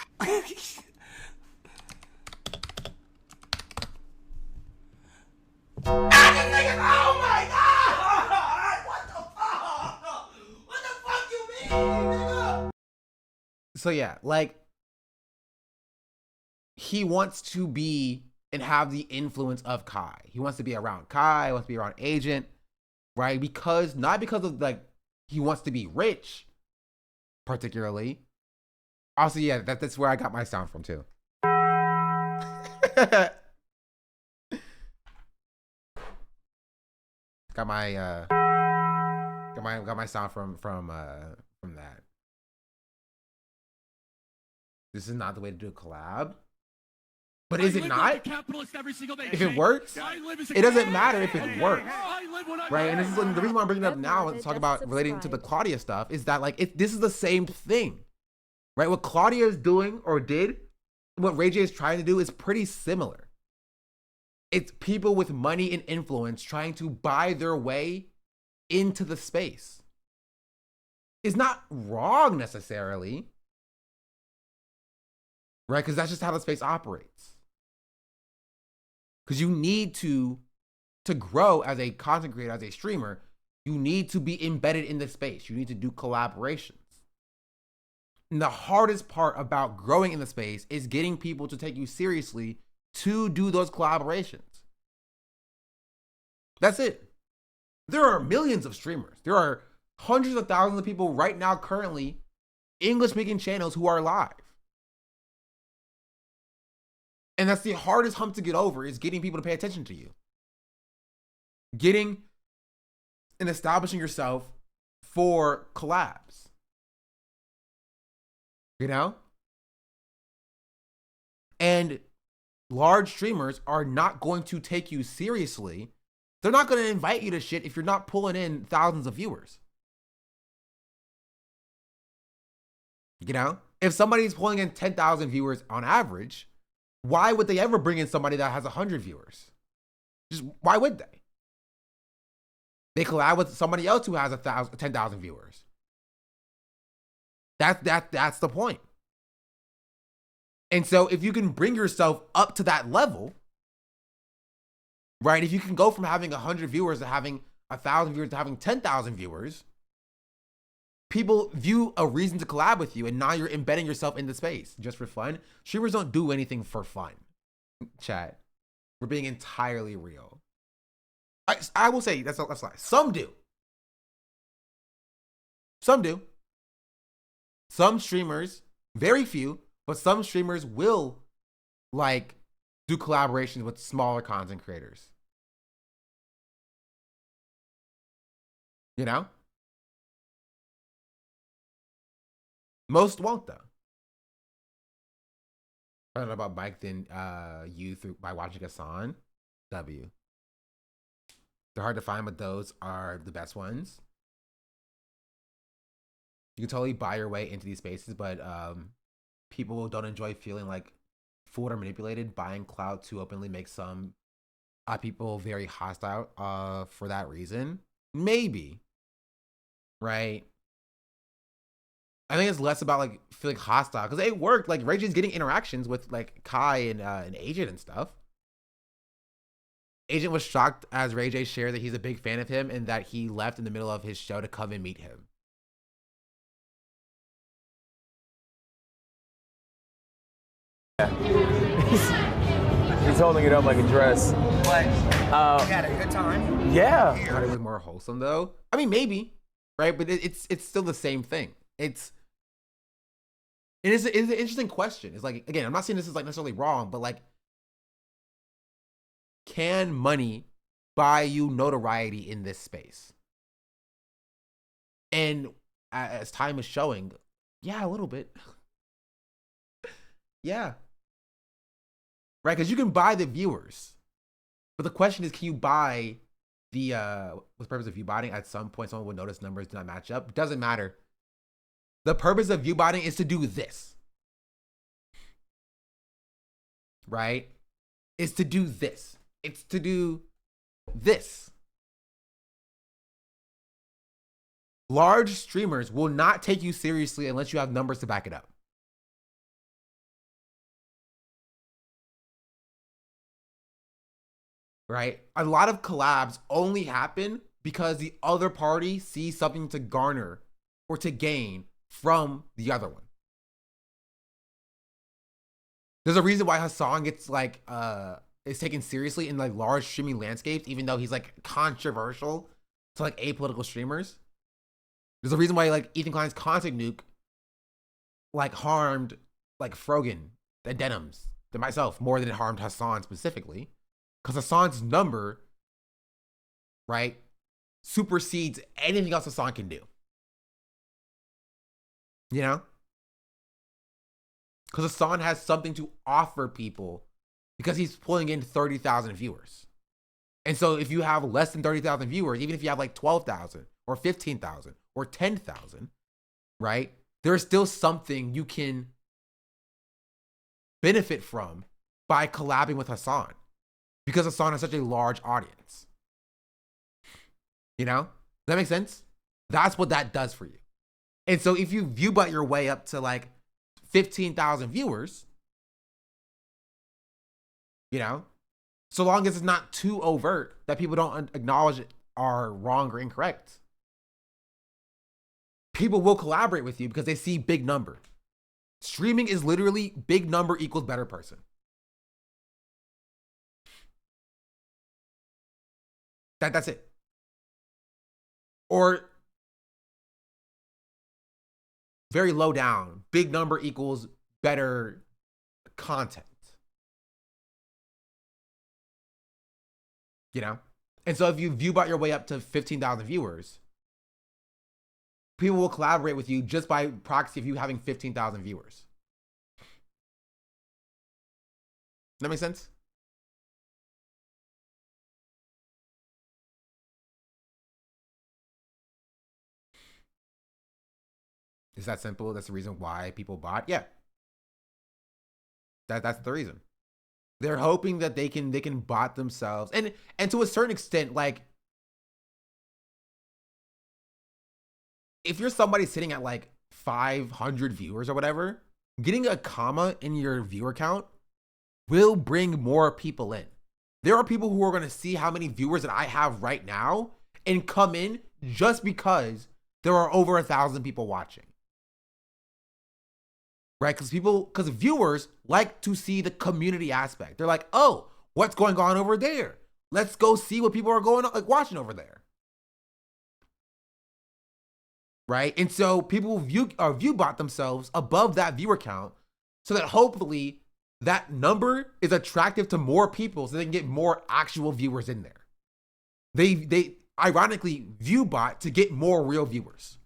Oh my God! What the fuck? What the fuck you mean, nigga?
So yeah, like, he wants to be and have the influence of Kai. He wants to be around Kai, he wants to be around Agent, right? Because, not because of like, he wants to be rich, particularly. Also, yeah, that's where I got my sound from too. got my sound from that. This is not the way to do a collab. But is
I
it
live
not?
like a capitalist every single day,
If it
Jake.
works,
I live as a
it doesn't
capitalist.
matter if it works.
I live when I
Right? And this is the reason why I'm bringing it up now and
Just
talk about relating to the
subscribe.
Claudia stuff is that like this is the same thing. Right? What Claudia is doing or did, what Ray J is trying to do is pretty similar. It's people with money and influence trying to buy their way into the space. It's not wrong necessarily, right? Because that's just how the space operates. Because you need to grow as a content creator, as a streamer, you need to be embedded in the space. You need to do collaborations. And the hardest part about growing in the space is getting people to take you seriously to do those collaborations. That's it. There are millions of streamers. There are hundreds of thousands of people right now currently, English-speaking channels who are live. And that's the hardest hump to get over, is getting people to pay attention to you. Getting and establishing yourself for collabs. You know? And large streamers are not going to take you seriously. They're not going to invite you to shit if you're not pulling in thousands of viewers. You know? If somebody's pulling in 10,000 viewers on average, why would they ever bring in somebody that has 100 viewers? Just why would they? They collab with somebody else who has 10,000 viewers. That's the point. And so if you can bring yourself up to that level, right? If you can go from having 100 viewers to having 1,000 viewers to having 10,000 viewers, people view a reason to collab with you, and now you're embedding yourself in the space just for fun. Streamers don't do anything for fun. Chat, we're being entirely real. I will say that's lie. Some do. Some do. Some streamers, very few, but some streamers will like do collaborations with smaller content creators. You know? Most won't though. I don't know about Mike than you by watching Hasan. W. They're hard to find, but those are the best ones. You can totally buy your way into these spaces, but people don't enjoy feeling like fooled or manipulated. Buying clout too openly makes some people very hostile for that reason. Maybe. Right? I think it's less about like feeling hostile because it worked. Like Ray J's getting interactions with like Kai and Agent and stuff. Agent was shocked as Ray J shared that he's a big fan of him and that he left in the middle of his show to come and meet him.
He's holding it up like a dress.
But you had a good time.
Yeah.
I thought it was more wholesome though. I mean, maybe, right? But it's still the same thing. It's an interesting question. It's like, again, I'm not saying this is like necessarily wrong, but like, can money buy you notoriety in this space? And as time is showing, yeah, a little bit. Yeah. Right? Because you can buy the viewers. But the question is, can you buy the, what's the purpose of view botting? At some point, someone will notice numbers do not match up. It doesn't matter. The purpose of view botting is to do this. Right? It's to do this. It's to do this. Large streamers will not take you seriously unless you have numbers to back it up. Right? A lot of collabs only happen because the other party sees something to garner or to gain from the other one. There's a reason why Hasan gets like is taken seriously in like large streaming landscapes, even though he's like controversial to like apolitical streamers. There's a reason why like Ethan Klein's content nuke like harmed like Frogan, the Denims, than myself more than it harmed Hasan specifically. Because Hasan's number, right, supersedes anything else Hasan can do. You know? Because Hasan has something to offer people because he's pulling in 30,000 viewers. And so if you have less than 30,000 viewers, even if you have like 12,000 or 15,000 or 10,000, right? There's still something you can benefit from by collabing with Hasan, because Hasan has such a large audience. You know? Does that make sense? That's what that does for you. And so if you view but your way up to like 15,000 viewers, you know, so long as it's not too overt that people don't acknowledge it are wrong or incorrect, people will collaborate with you because they see big number. Streaming is literally big number equals better person. That's it. Or very low down, big number equals better content. You know? And so if you view bot your way up to 15,000 viewers, people will collaborate with you just by proxy of you having 15,000 viewers. That make sense? Is that simple? That's the reason why people bot? Yeah. That's the reason. They're hoping that they can bot themselves. And to a certain extent, like, if you're somebody sitting at like 500 viewers or whatever, getting a comma in your viewer count will bring more people in. There are people who are going to see how many viewers that I have right now and come in just because there are over 1,000 people watching. Right? Because viewers like to see the community aspect. They're like, oh, what's going on over there? Let's go see what people are watching over there. Right? And so people view bot themselves above that viewer count so that hopefully that number is attractive to more people so they can get more actual viewers in there. They ironically view bot to get more real viewers.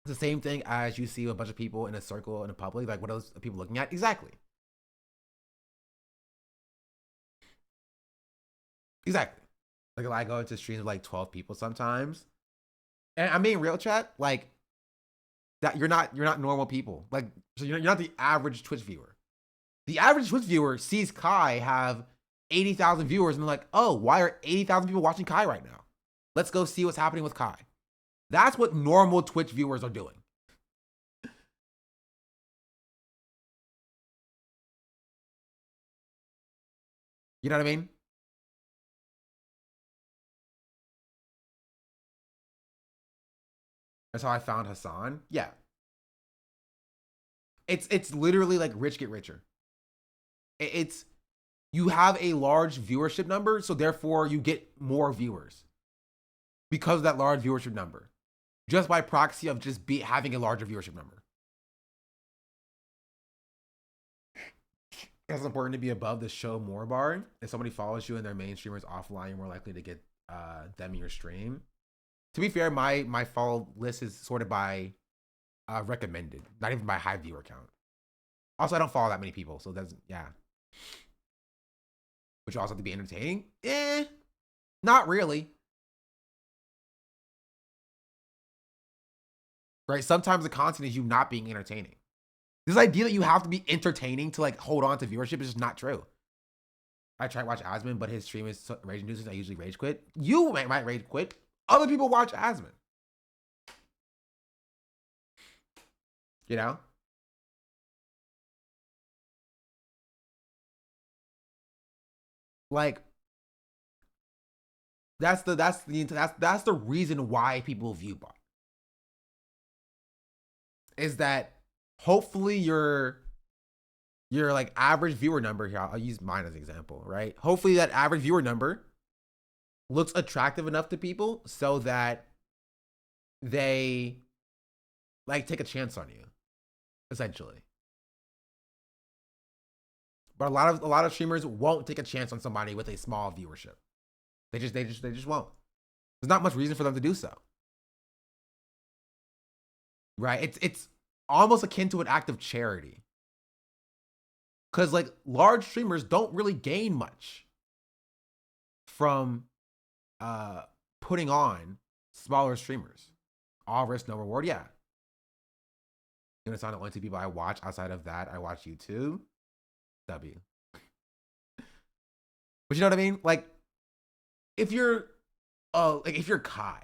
It's the same thing as you see a bunch of people in a circle in a public, like what are those people looking at? Exactly. Exactly. Like I go into streams with like 12 people sometimes. And I mean real chat, like that you're not normal people. Like so you're not the average Twitch viewer. The average Twitch viewer sees Kai have 80,000 viewers and they're like, oh, why are 80,000 people watching Kai right now? Let's go see what's happening with Kai. That's what normal Twitch viewers are doing. You know what I mean? That's how I found Hasan. Yeah. It's literally like rich get richer. It's you have a large viewership number, so therefore you get more viewers because of that large viewership number. Just by proxy of just having a larger viewership number. It's important to be above the show more bar. If somebody follows you and their main streamer is offline, you're more likely to get them in your stream. To be fair, my follow list is sorted by recommended, not even by high viewer count. Also, I don't follow that many people, so that's, yeah. Which also have to be entertaining? Not really. Right? Sometimes the content is you not being entertaining. This idea that you have to be entertaining to like hold on to viewership is just not true. I try to watch Asman, but his stream is rage inducing. I usually rage quit. You might rage quit. Other people watch Asman. You know? Like that's the reason why people view bot. Is that hopefully your like average viewer number here, I'll use mine as an example, right? Hopefully that average viewer number looks attractive enough to people so that they like take a chance on you, essentially. But a lot of streamers won't take a chance on somebody with a small viewership. They just won't. There's not much reason for them to do so. Right? It's almost akin to an act of charity. Because like large streamers don't really gain much from putting on smaller streamers. All risk, no reward. Yeah. You know, it's not the only two people I watch. Outside of that, I watch YouTube. W. But you know what I mean? Like, if you're Kai,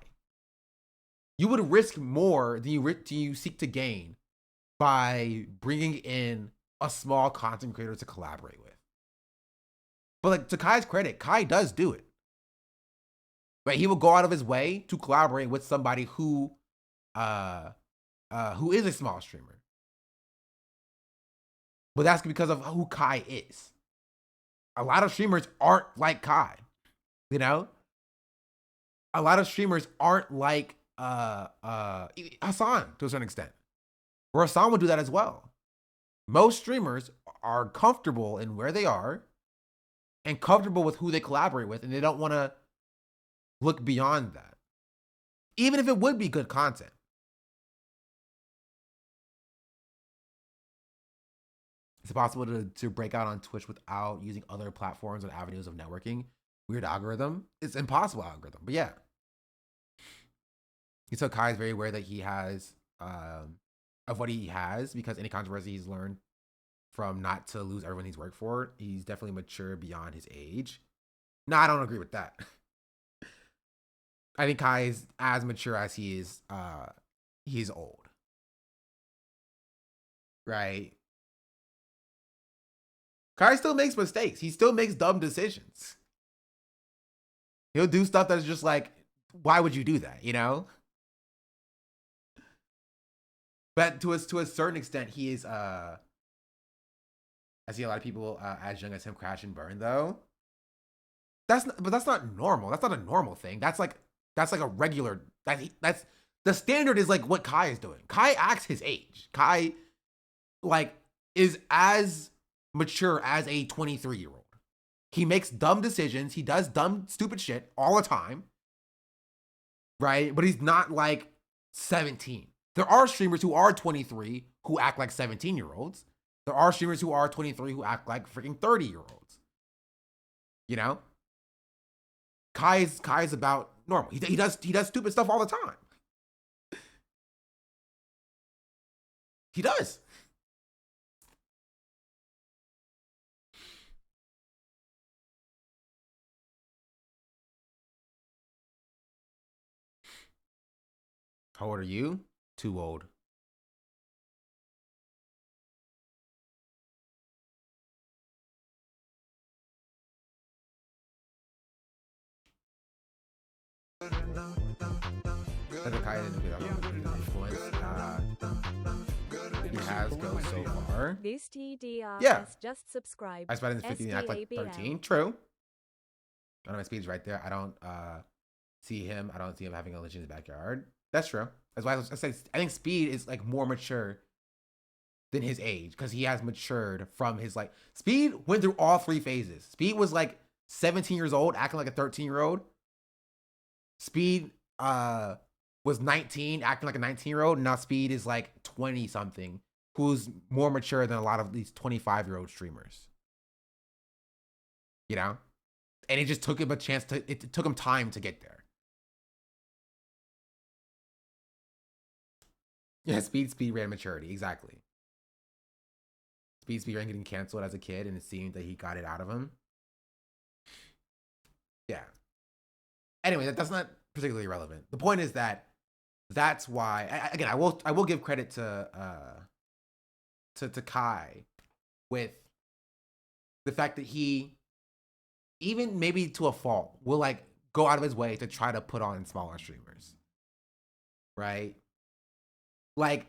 you would risk more than you seek to gain by bringing in a small content creator to collaborate with. But like, to Kai's credit, Kai does do it. Right? He will go out of his way to collaborate with somebody who is a small streamer. But that's because of who Kai is. A lot of streamers aren't like Kai, you know? A lot of streamers aren't like Hasan to a certain extent. Where Hasan would do that as well. Most streamers are comfortable in where they are and comfortable with who they collaborate with, and they don't want to look beyond that. Even if it would be good content. Is it possible to break out on Twitch without using other platforms and avenues of networking? Weird algorithm? It's impossible algorithm, but yeah. So Kai is very aware that he has, of what he has, because any controversy he's learned from not to lose everyone he's worked for. He's definitely mature beyond his age. No, I don't agree with that. I think Kai is as mature as he is, he's old. Right? Kai still makes mistakes. He still makes dumb decisions. He'll do stuff that's just like, why would you do that, you know? But to a certain extent, he is, I see a lot of people as young as him crash and burn, though. But that's not normal. That's not a normal thing. That's like a regular, that's, the standard is like what Kai is doing. Kai acts his age. Kai, like, is as mature as a 23-year-old. He makes dumb decisions. He does dumb, stupid shit all the time. Right? But he's not like 17. There are streamers who are 23 who act like 17-year-olds. There are streamers who are 23 who act like freaking 30-year-olds. You know? Kai's about normal. He does stupid stuff all the time. He does. How old are you? Too old. He has go so far.
This TDR
Yeah.
just subscribed.
I spent in 15 act like 13. True. I know my speed's right there. I don't see him. I don't see him having a lich in his backyard. That's true. That's why I said I think Speed is like more mature than his age, because he has matured from his like Speed went through all three phases. Speed was like 17 years old, acting like a 13-year-old. Speed was 19, acting like a 19-year-old. Now Speed is like 20 something, who's more mature than a lot of these 25-year-old streamers. You know? And it just took him it took him time to get there. Yeah, speed ran maturity, exactly. Speed ran getting canceled as a kid, and it seemed that he got it out of him. Yeah. Anyway, that's not particularly relevant. The point is that that's why, again, I will give credit to Kai with the fact that he, even maybe to a fault, will like go out of his way to try to put on smaller streamers. Right? Like,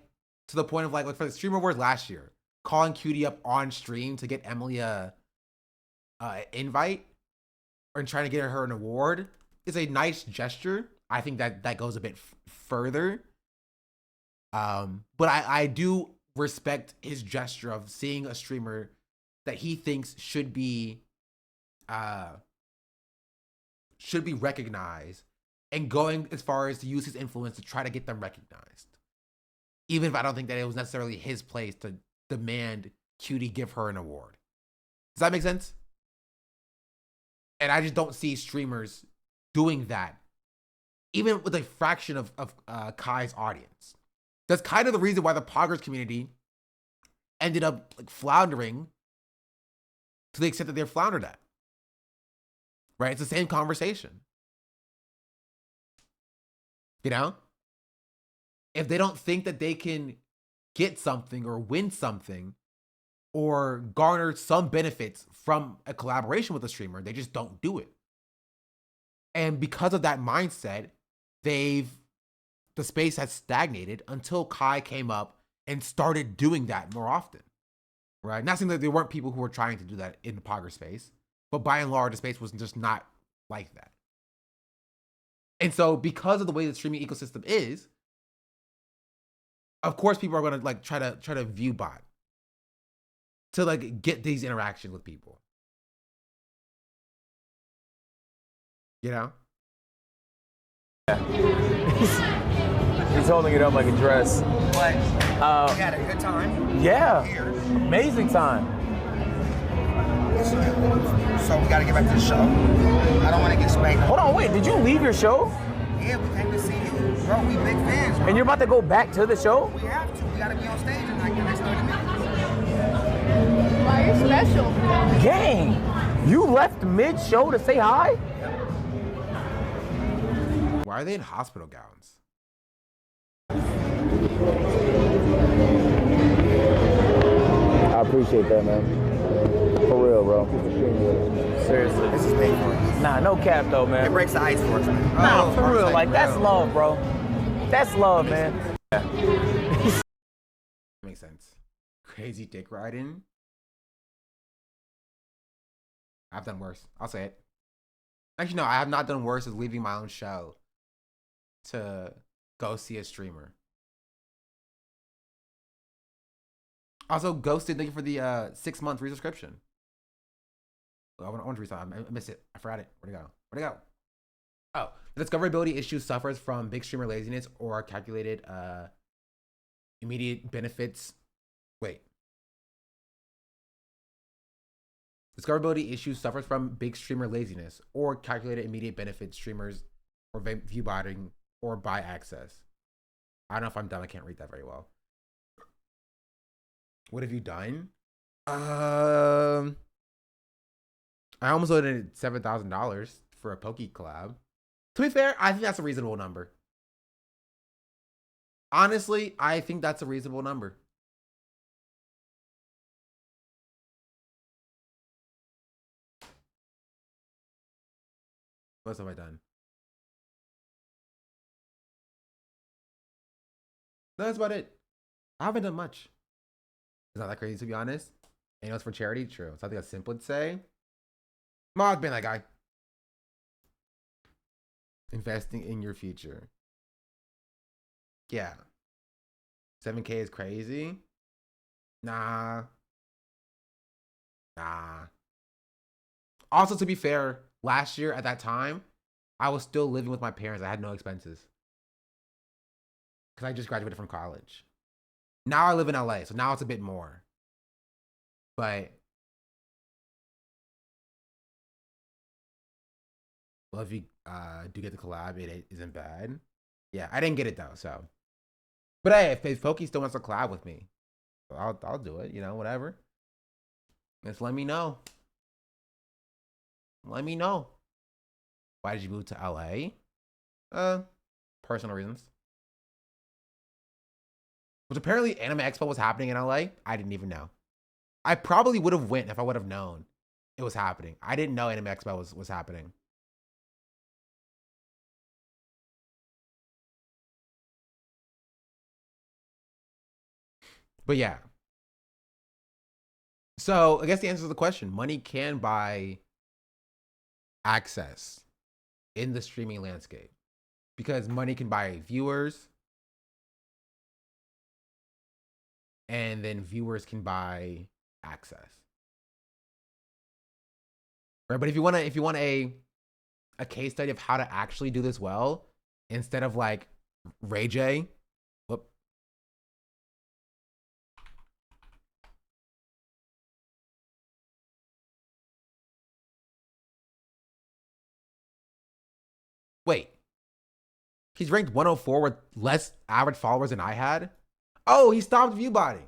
to the point of like for the Streamer Wars last year, calling Cutie up on stream to get Emily a invite or trying to get her an award is a nice gesture. I think that goes a bit further. But I do respect his gesture of seeing a streamer that he thinks should be recognized and going as far as to use his influence to try to get them recognized. Even if I don't think that it was necessarily his place to demand Cutie give her an award. Does that make sense? And I just don't see streamers doing that, even with a fraction of Kai's audience. That's kind of the reason why the Poggers community ended up like floundering to the extent that they're floundered at. Right? It's the same conversation. You know? If they don't think that they can get something or win something or garner some benefits from a collaboration with a streamer, they just don't do it. And because of that mindset, the space has stagnated until Kai came up and started doing that more often. Right? Not saying that there weren't people who were trying to do that in the Pogger space, but by and large, the space was just not like that. And so because of the way the streaming ecosystem is, of course people are going to like try to view bot to like get these interactions with people. You know?
He's holding it up like a dress.
But we had a good time.
Yeah.
Here.
Amazing time.
So we gotta get back to the show. I don't want to get spanked.
Hold on, wait. Did you leave your show?
Yeah, we came to see you. Bro, we big fans, bro.
And you're about to go back to the show?
We have to. We gotta be on stage in like the next 30 minutes.
Wow, you're special.
Gang, you left mid-show to say hi?
Why are they in hospital gowns?
I appreciate that, man. For real, bro. Seriously.
This is paid for us.
Nah, no cap though, man.
It breaks the ice for us, man.
Nah, for real. Like, that's love, bro. That's love, man.
Makes sense. Crazy dick riding. I've done worse. I'll say it. Actually, no, I have not done worse as leaving my own show to go see a streamer. Also, Ghosted, thank you for the 6-month resubscription. I want to resign. I missed it. I forgot it. Where'd it go? Where'd it go? Oh, the discoverability issue suffers from big streamer laziness or calculated immediate benefits. Wait. Discoverability issue suffers from big streamer laziness or calculated immediate benefits streamers or view botting or buy access. I don't know if I'm dumb. I can't read that very well. What have you done? I almost donated $7,000 for a Poke collab. To be fair, I think that's a reasonable number. Honestly, I think that's a reasonable number. What else have I done? No, that's about it. I haven't done much. It's not that crazy, to be honest. And you know, it's for charity. True. Something a simp would say. I've been that guy. Investing in your future. Yeah. 7K is crazy. Nah. Also, to be fair, last year at that time, I was still living with my parents. I had no expenses. Because I just graduated from college. Now I live in LA, so now it's a bit more. But well, if you do get the collab, it isn't bad. Yeah, I didn't get it though, so. But hey, if Pokey still wants to collab with me, I'll do it, you know, whatever. Just let me know. Let me know. Why did you move to LA? Personal reasons. Which apparently Anime Expo was happening in LA. I didn't even know. I probably would have went if I would have known it was happening. I didn't know Anime Expo was happening. But yeah. So I guess the answer to the question, money can buy access in the streaming landscape because money can buy viewers. And then viewers can buy access. Right? But if you want a case study of how to actually do this well, instead of like Ray J, He's ranked 104 with less average followers than I had. Oh, he stopped view botting.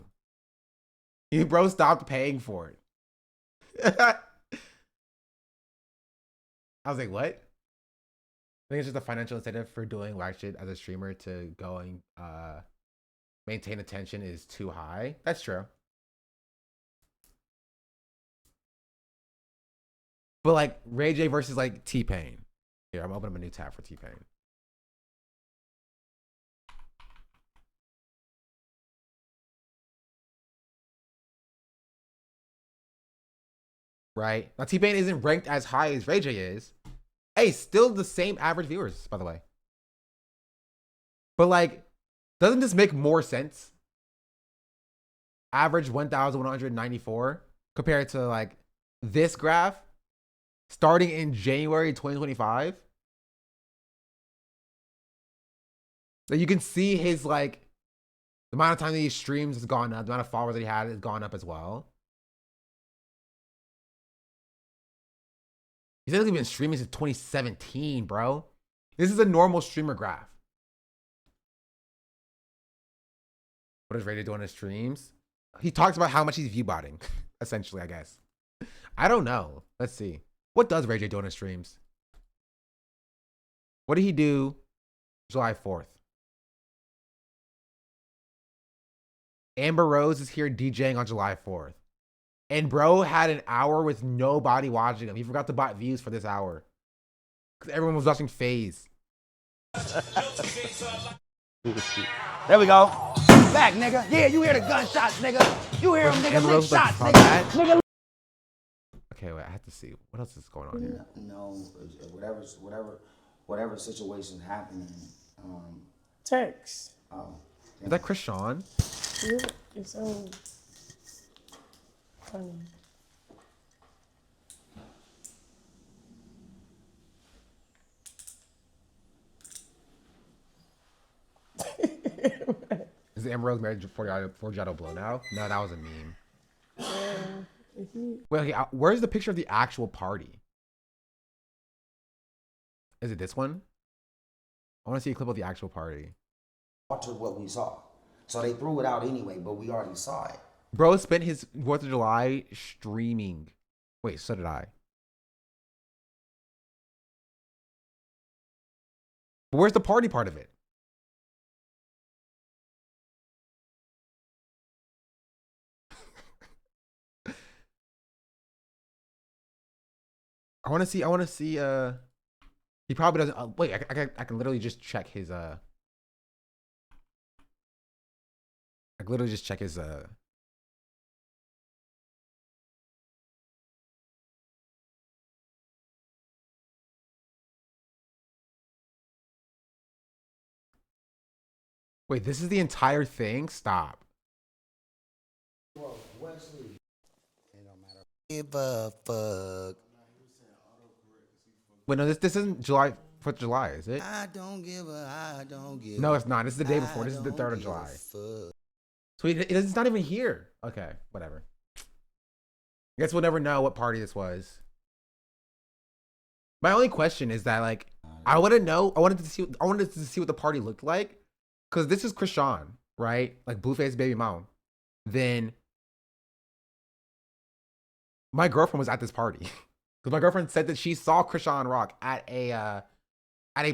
Bro stopped paying for it. I was like, what? I think it's just a financial incentive for doing whack shit as a streamer to go and maintain attention is too high. That's true. But like Ray J versus like T-Pain. Here, I'm opening up a new tab for T-Pain. Right? Now T-Pain isn't ranked as high as Ray J is. Hey, still the same average viewers, by the way. But like, doesn't this make more sense? Average 1,194 compared to like this graph starting in January 2025. So you can see his like, the amount of time that he streams has gone up, the amount of followers that he had has gone up as well. He's only been streaming since 2017, bro. This is a normal streamer graph. What is Ray J doing in his streams? He talks about how much he's view botting, essentially, I guess. I don't know. Let's see. What does Ray J do in his streams? What did he do July 4th? Amber Rose is here DJing on July 4th. And bro had an hour with nobody watching him. He forgot to buy views for this hour. Because everyone was watching FaZe.
There we go. Back, nigga. Yeah, you hear the gunshots, nigga. You hear them, nigga.
Amber
Lick
Rose
shots,
like,
nigga. Nigga.
Okay, wait, I have to see. What else is going on here?
No, whatever situation happening.
Text.
Oh.
Is that Chris Sean?
It's so funny.
Is Amber Rose married to Forgiato Blow now? No, that was a meme. Wait, okay, where's the picture of the actual party? Is it this one? I want to see a clip of the actual party.
Altered what we saw. So they threw it out anyway, but we already saw it.
Bro spent his 4th of July streaming. Wait, so did I. But where's the party part of it? I want to see, he probably doesn't, wait, I can literally just check his, I can literally just check his, wait, this is the entire thing? Stop.
Whoa, Wesley. It don't matter. Give a fuck.
Wait, no, this isn't July 4th of July, is it?
I don't give.
No, it's not. This is the day before. This is the 3rd of July. So it's not even here. Okay, whatever. I guess we'll never know what party this was. My only question is that, like, I wanted to see what the party looked like, because this is Krishan, right? Like Blueface baby mom. Then my girlfriend was at this party. Because my girlfriend said that she saw Krishan Rock at a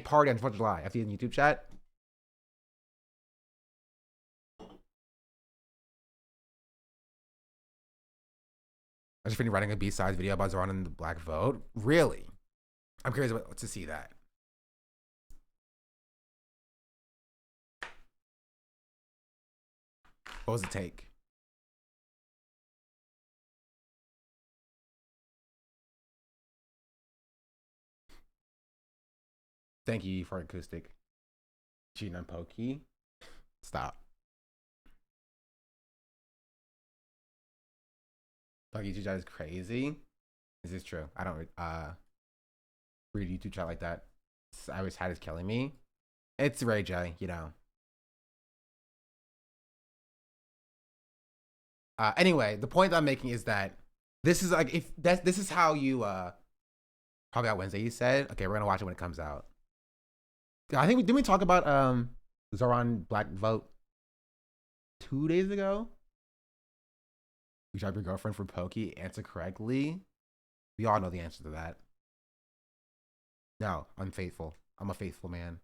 party on 4th of July. I see in YouTube chat. I just finished writing a B-sides video about Zoran and the Black Vote. Really? I'm curious about to see that. What was the take? Thank you for acoustic. Cheating on Pokey. Stop. Pokey YouTube chat is crazy. Is this true? I don't read YouTube chat like that. I was had is killing me. It's Ray J, you know. Anyway, the point that I'm making is that this is like, this is how you probably out Wednesday you said. Okay, we're gonna watch it when it comes out. I think didn't we talk about Zoran Black Vote 2 days ago? You drive your girlfriend for pokey, answer correctly. We all know the answer to that. No, I'm faithful. I'm a faithful man.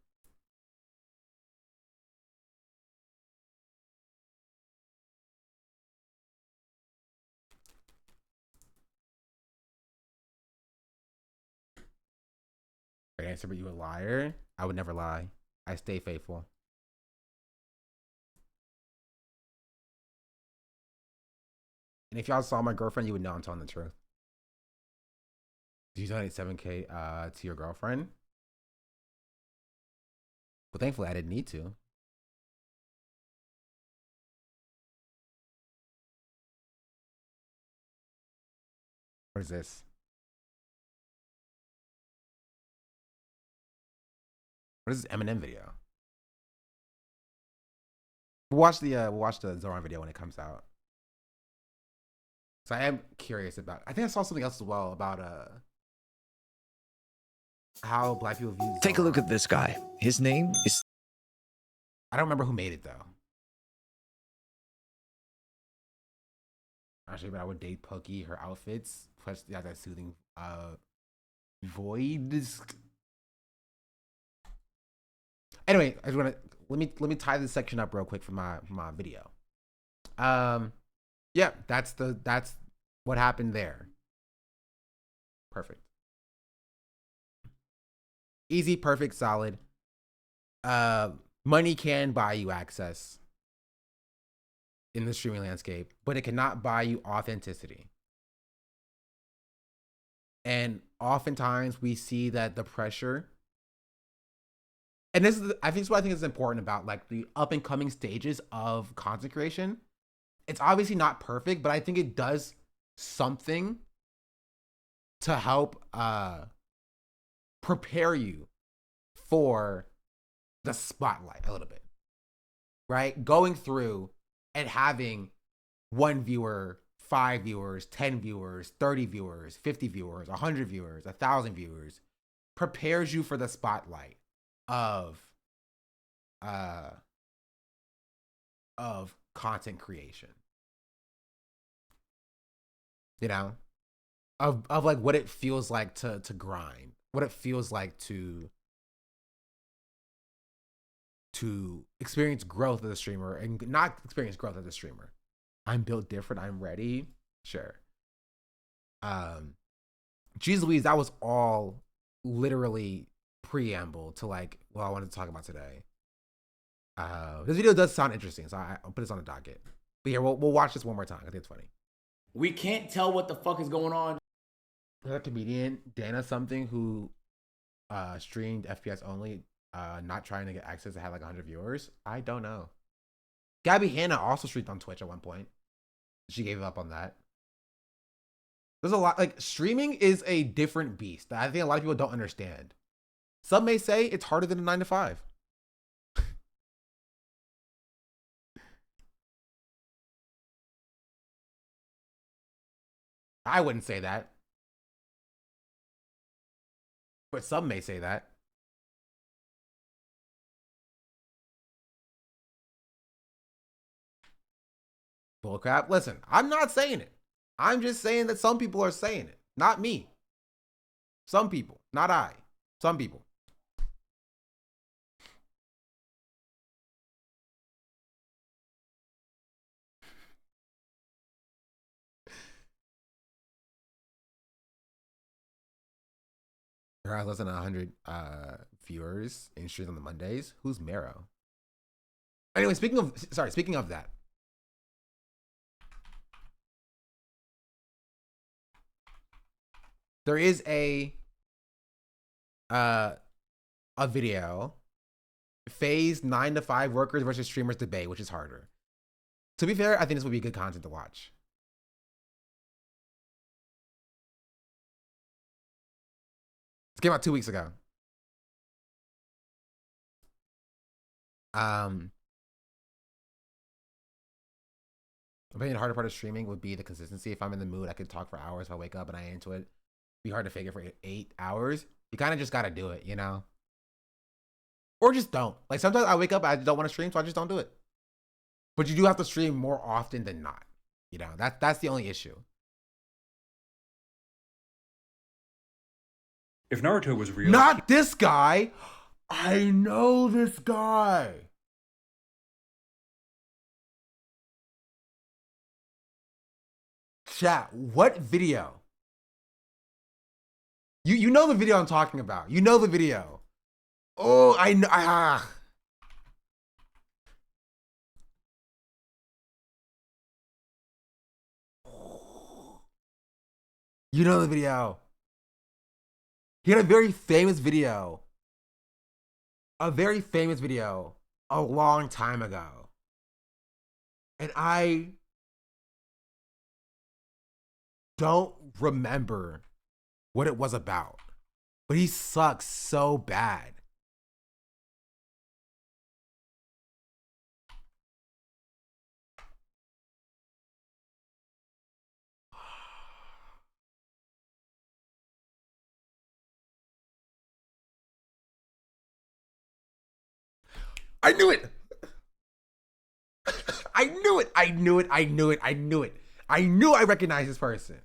Right answer, but you a liar? I would never lie. I stay faithful. And if y'all saw my girlfriend, you would know I'm telling the truth. Did you donate 7K to your girlfriend? Well, thankfully I didn't need to. What is this? What is this Eminem video? We'll watch the Zoran video when it comes out. So I am curious about. I think I saw something else as well about how black people view.
Take a look at this guy. His name is.
I don't remember who made it though. Actually, but I would date Pokey. Her outfits, plus yeah, that soothing voice. Anyway, I just want to let me tie this section up real quick for my video. Yeah, that's what happened there. Perfect. Easy, perfect, solid. Money can buy you access in the streaming landscape, but it cannot buy you authenticity. And oftentimes we see that the pressure, and this is, I think, is what I think is important about like the up and coming stages of content creation. It's obviously not perfect, but I think it does something to help prepare you for the spotlight a little bit, right? Going through and having 1 viewer, 5 viewers, 10 viewers, 30 viewers, 50 viewers, 100 viewers, 1,000 viewers prepares you for the spotlight of content creation. You know, of like what it feels like to grind, what it feels like to experience growth as a streamer and not experience growth as a streamer. I'm built different. I'm ready. Sure. Jeez Louise, that was all literally preamble to like what I wanted to talk about today. This video does sound interesting, so I'll put this on the docket. But here, we'll watch this one more time. I think it's funny.
We can't tell what the fuck is going on.
There's a comedian, Dana something, who streamed FPS only, not trying to get access to have like 100 viewers. I don't know. Gabby Hanna also streamed on Twitch at one point. She gave up on that. There's a lot, like streaming is a different beast that I think a lot of people don't understand. Some may say it's harder than a 9 to 5. I wouldn't say that. But some may say that. Bullcrap. Listen, I'm not saying it. I'm just saying that some people are saying it. Not me. Some people. Not I. Some people. There are less than 100 viewers in streams on the Mondays. Who's Mero? Anyway, speaking of that. There is a video, phase 9 to 5 workers versus streamers debate, which is harder. To be fair, I think this would be good content to watch. This came out 2 weeks ago. I think the harder part of streaming would be the consistency. If I'm in the mood, I could talk for hours. If I wake up and I ain't into it, it'd be hard to figure for 8 hours. You kind of just got to do it, you know? Or just don't. Like sometimes I wake up, I don't want to stream, so I just don't do it. But you do have to stream more often than not. You know, that's the only issue.
If Naruto was real,
Not this guy. I know this guy. Chat, what video? You know the video I'm talking about. You know the video. Oh, I know. You know the video. He had a very famous video. A very famous video a long time ago. And I don't remember what it was about. But he sucks so bad. I knew it. I knew it. I knew it. I knew it. I knew it. I knew I recognized this person.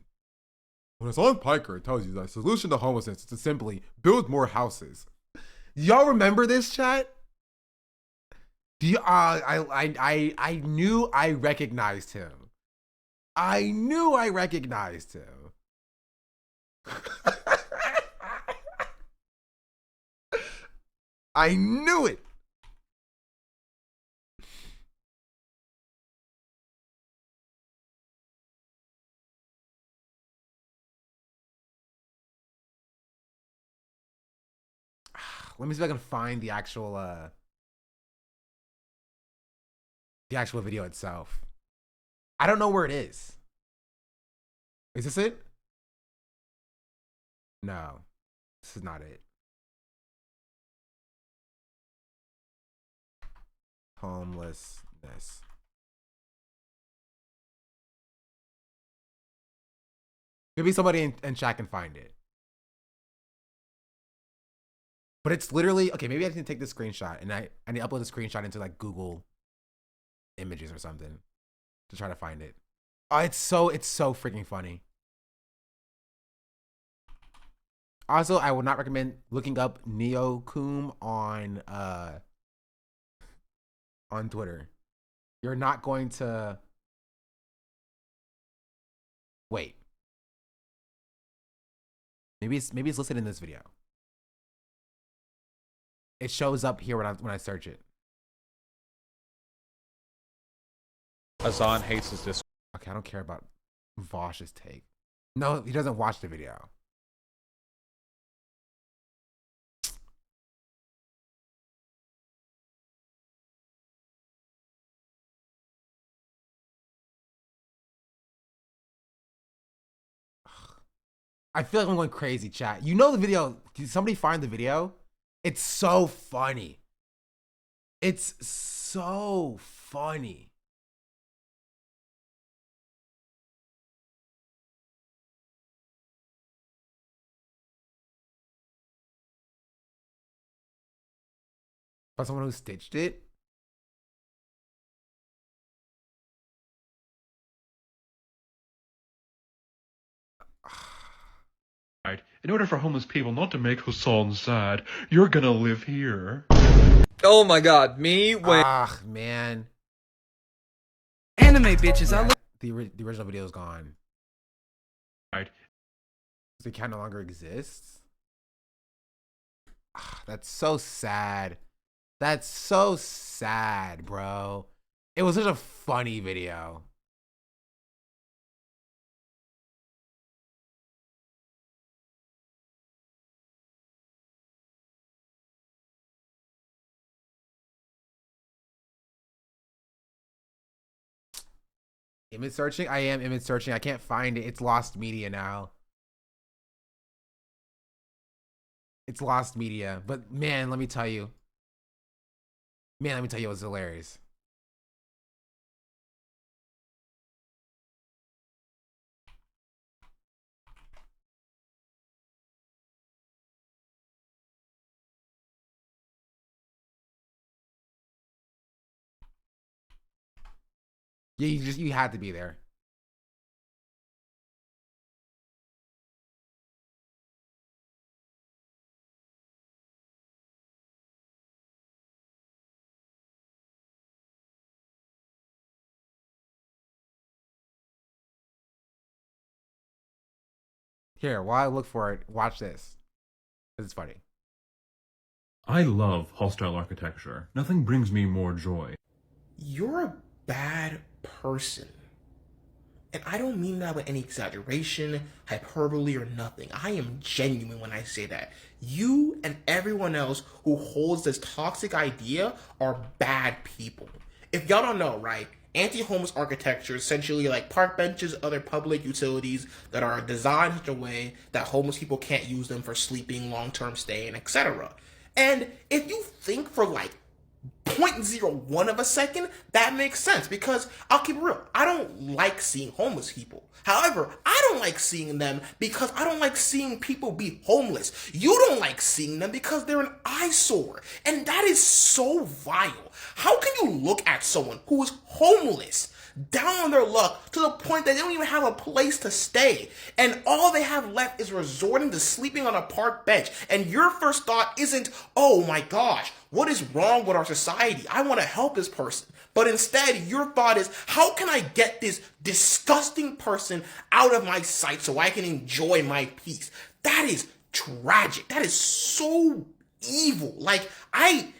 When it's on Piker, it tells you the solution to homelessness is to simply build more houses. Y'all remember this, chat? Do you, I knew I recognized him. I knew I recognized him. I knew it. Let me see if I can find the actual video itself. I don't know where it is. Is this it? No, this is not it. Homelessness. Maybe somebody in chat can find it. But it's literally, okay, maybe I can take this screenshot and I need to upload the screenshot into like Google Images or something to try to find it. Oh, it's so freaking funny. Also, I would not recommend looking up Neokum on Twitter. You're not going to wait. Maybe it's listed in this video. It shows up here when I search it.
Hasan hates his Discord.
Okay, I don't care about Vosh's take. No, he doesn't watch the video. I feel like I'm going crazy, chat. You know the video. Did somebody find the video? It's so funny. It's so funny. By someone who stitched it?
In order for homeless people not to make Hasan sad, you're gonna live here.
Oh my god, me when
Man.
anime bitches, I look
The original video is gone. The account no longer exists? That's so sad. That's so sad, bro. It was such a funny video. Image searching? I am image searching. I can't find it. It's lost media now. It's lost media. But man, let me tell you. Man, let me tell you, it was hilarious. You had to be there. Here, while I look for it, watch this. This is funny.
I love hostile architecture. Nothing brings me more joy.
You're a bad person. And I don't mean that with any exaggeration, hyperbole, or nothing. I am genuine when I say that. You and everyone else who holds this toxic idea are bad people. If y'all don't know, right? Anti-homeless architecture is essentially like park benches, other public utilities that are designed in such a way that homeless people can't use them for sleeping, long-term stay, and etc. And if you think for like 0.01 of a second, that makes sense, because I'll keep it real. I don't like seeing homeless people. However, I don't like seeing them because I don't like seeing people be homeless. You don't like seeing them because they're an eyesore. And that is so vile. How can you look at someone who is homeless, down on their luck, to the point that they don't even have a place to stay, and all they have left is resorting to sleeping on a park bench, and your first thought isn't, oh my gosh, what is wrong with our society? I want to help this person. But instead, your thought is, how can I get this disgusting person out of my sight so I can enjoy my peace? That is tragic. That is so evil. Like, I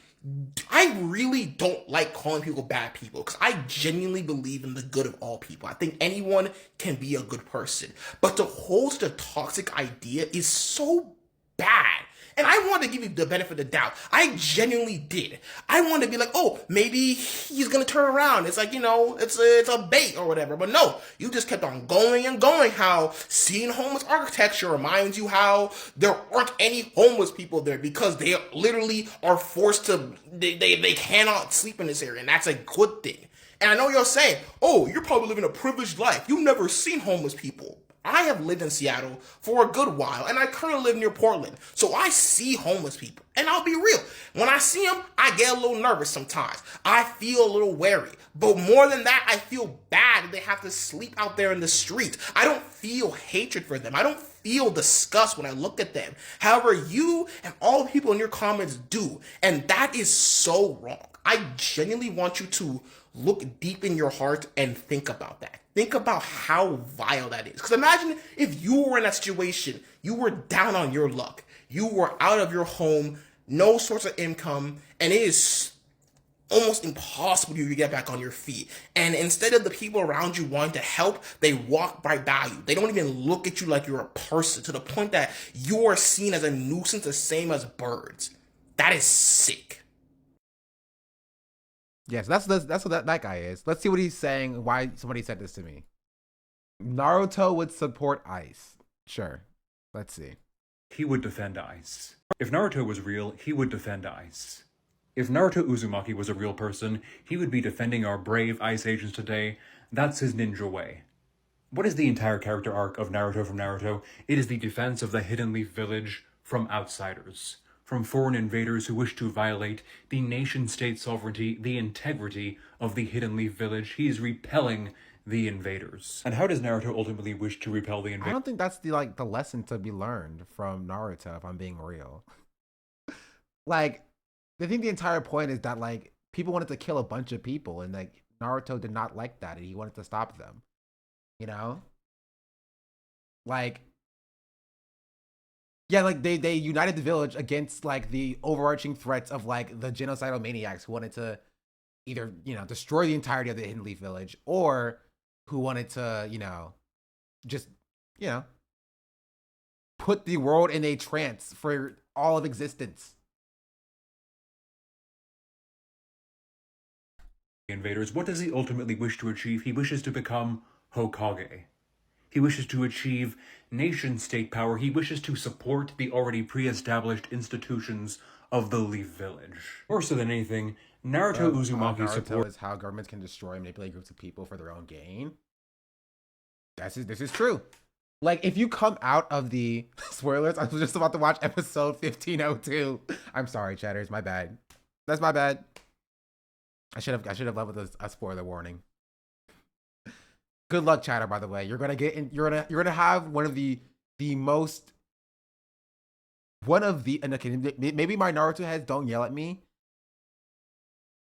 really don't like calling people bad people, because I genuinely believe in the good of all people. I think anyone can be a good person. But to hold such a toxic idea is so bad. And I wanted to give you the benefit of the doubt. I genuinely did. I wanted to be like, oh, maybe he's going to turn around. It's like, you know, it's a bait or whatever. But no, you just kept on going and going, how seeing homeless architecture reminds you how there aren't any homeless people there because they literally are forced to, they cannot sleep in this area. And that's a good thing. And I know you're saying, oh, you're probably living a privileged life. You've never seen homeless people. I have lived in Seattle for a good while, and I currently live near Portland, so I see homeless people. And I'll be real, when I see them, I get a little nervous sometimes. I feel a little wary. But more than that, I feel bad that they have to sleep out there in the streets. I don't feel hatred for them. I don't feel disgust when I look at them. However, you and all the people in your comments do, and that is so wrong. I genuinely want you to look deep in your heart and think about that. Think about how vile that is. Because imagine if you were in that situation, you were down on your luck, you were out of your home, no source of income, and it is almost impossible for you to get back on your feet. And instead of the people around you wanting to help, they walk right by you. They don't even look at you like you're a person, to the point that you are seen as a nuisance, the same as birds. That is sick.
Yes, that's what that guy is. Let's see what he's saying, why somebody said this to me. Naruto would support ICE. Sure. Let's see.
He would defend ICE. If Naruto was real, he would defend ICE. If Naruto Uzumaki was a real person, he would be defending our brave ICE agents today. That's his ninja way. What is the entire character arc of Naruto from Naruto? It is the defense of the Hidden Leaf Village from outsiders, from foreign invaders who wish to violate the nation-state sovereignty, the integrity of the Hidden Leaf Village. He is repelling the invaders. And how does Naruto ultimately wish to repel the invaders?
I don't think that's the lesson to be learned from Naruto, if I'm being real. Like, I think the entire point is that, like, people wanted to kill a bunch of people, and, like, Naruto did not like that, and he wanted to stop them. You know? Like, yeah, like, they united the village against, like, the overarching threats of, like, the genocidal maniacs who wanted to either, you know, destroy the entirety of the Hidden Leaf Village, or who wanted to, you know, just, you know, put the world in a trance for all of existence.
Invaders, what does he ultimately wish to achieve? He wishes to become Hokage. He wishes to achieve nation-state power. He wishes to support the already pre-established institutions of the Leaf Village. More so than anything, Naruto Uzumaki
supports how governments can destroy and manipulate groups of people for their own gain. This is true. Like, if you come out of the spoilers, I was just about to watch episode 1502. I'm sorry, chatters, my bad. That's my bad. I should have led with a spoiler warning. Good luck, chatter. By the way, you're gonna get in. You're gonna have one of the most. One of the, and okay, maybe my Naruto heads don't yell at me.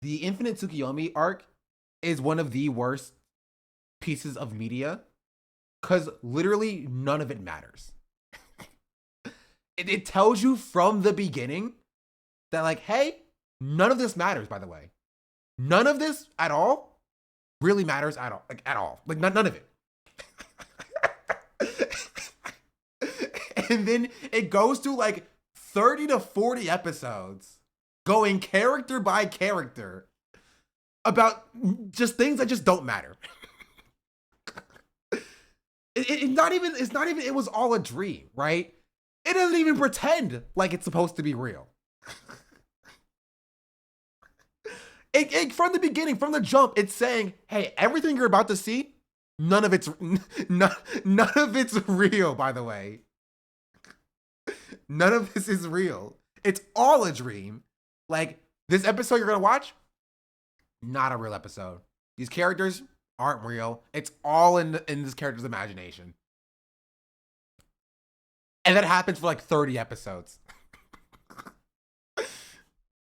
The Infinite Tsukiyomi arc is one of the worst pieces of media because literally none of it matters. It tells you from the beginning that, like, hey, none of this matters, by the way. None of this at all really matters at all. Like, at all. Like, none of it. And then it goes through like 30 to 40 episodes going character by character about just things that just don't matter. It's not even, it was all a dream, right? It doesn't even pretend like it's supposed to be real. From the beginning, from the jump, it's saying, hey, everything you're about to see, none of it's real, by the way. None of this is real. It's all a dream. Like, this episode you're gonna watch, not a real episode. These characters aren't real. It's all in this character's imagination. And that happens for like 30 episodes.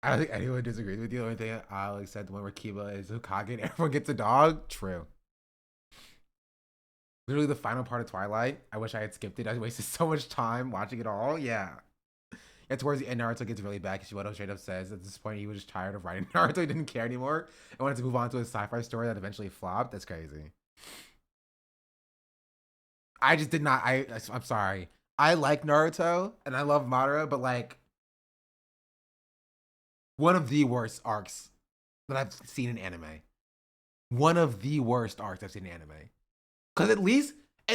I don't think anyone disagrees with you. The only thing Alex said, the one where Kiba is Hokage and everyone gets a dog. True. Literally the final part of Twilight. I wish I had skipped it. I wasted so much time watching it all. Yeah. Yeah, towards the end, Naruto gets really bad. Kishimoto straight up says at this point he was just tired of writing Naruto. He didn't care anymore and wanted to move on to a sci-fi story that eventually flopped. That's crazy. I just did not. I'm sorry. I like Naruto and I love Madara, but like one of the worst arcs that I've seen in anime. One of the worst arcs I've seen in anime. Because at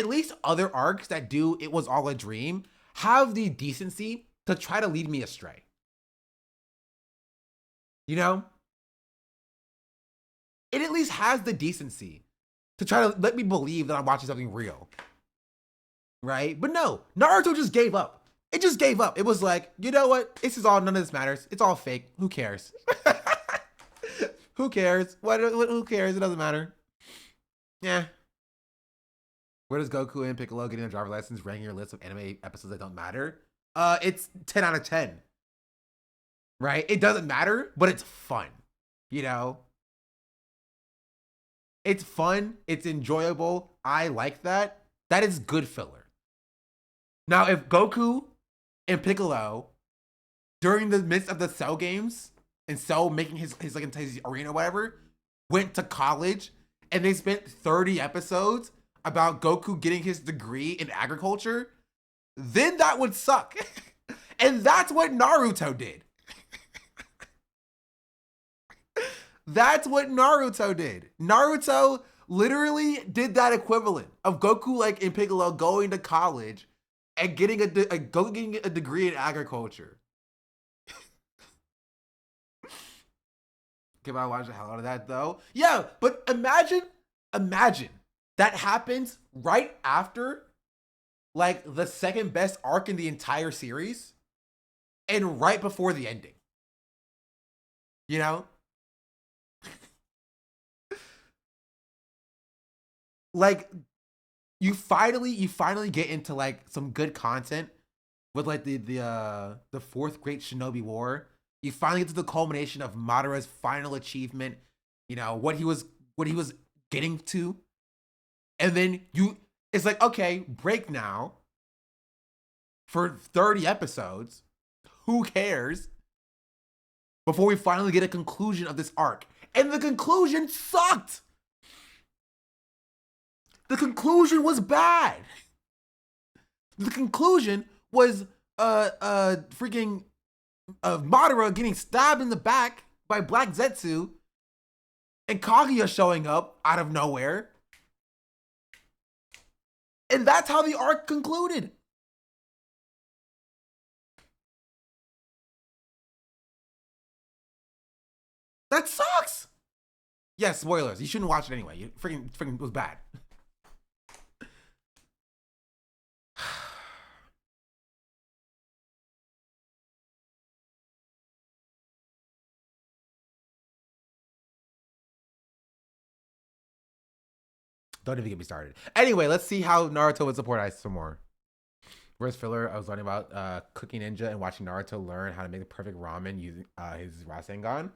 least other arcs that do it was all a dream have the decency to try to lead me astray. You know? It at least has the decency to try to let me believe that I'm watching something real. Right? But no, Naruto just gave up. It just gave up. It was like, you know what? This is all, none of this matters. It's all fake. Who cares? Who cares? Who cares? It doesn't matter. Yeah. Where does Goku and Piccolo getting a driver's license ranking your list of anime episodes that don't matter? It's 10 out of 10. Right? It doesn't matter, but it's fun. You know? It's fun. It's enjoyable. I like that. That is good filler. Now, if Goku and Piccolo, during the midst of the Cell games, and Cell making his arena or whatever, went to college, and they spent 30 episodes about Goku getting his degree in agriculture, then that would suck. And that's what Naruto did. That's what Naruto did. Naruto literally did that equivalent of Goku like and Piccolo going to college and getting a degree in agriculture. Okay, I watch the hell out of that though. Yeah, but imagine that happens right after like the second best arc in the entire series and right before the ending. You know? Like you finally get into like some good content with like the fourth great Shinobi War. You finally get to the culmination of Madara's final achievement, you know, what he was getting to. And then it's like, okay, break now for 30 episodes. Who cares? Before we finally get a conclusion of this arc. And the conclusion sucked. The conclusion was bad. The conclusion was freaking Madara getting stabbed in the back by Black Zetsu and Kaguya showing up out of nowhere. And that's how the arc concluded. That sucks. Yeah, spoilers. You shouldn't watch it anyway. You freaking was bad. Don't even get me started. Anyway, let's see how Naruto would support Ice some more. Where's filler? I was learning about Cooking Ninja and watching Naruto learn how to make the perfect ramen using his Rasengan.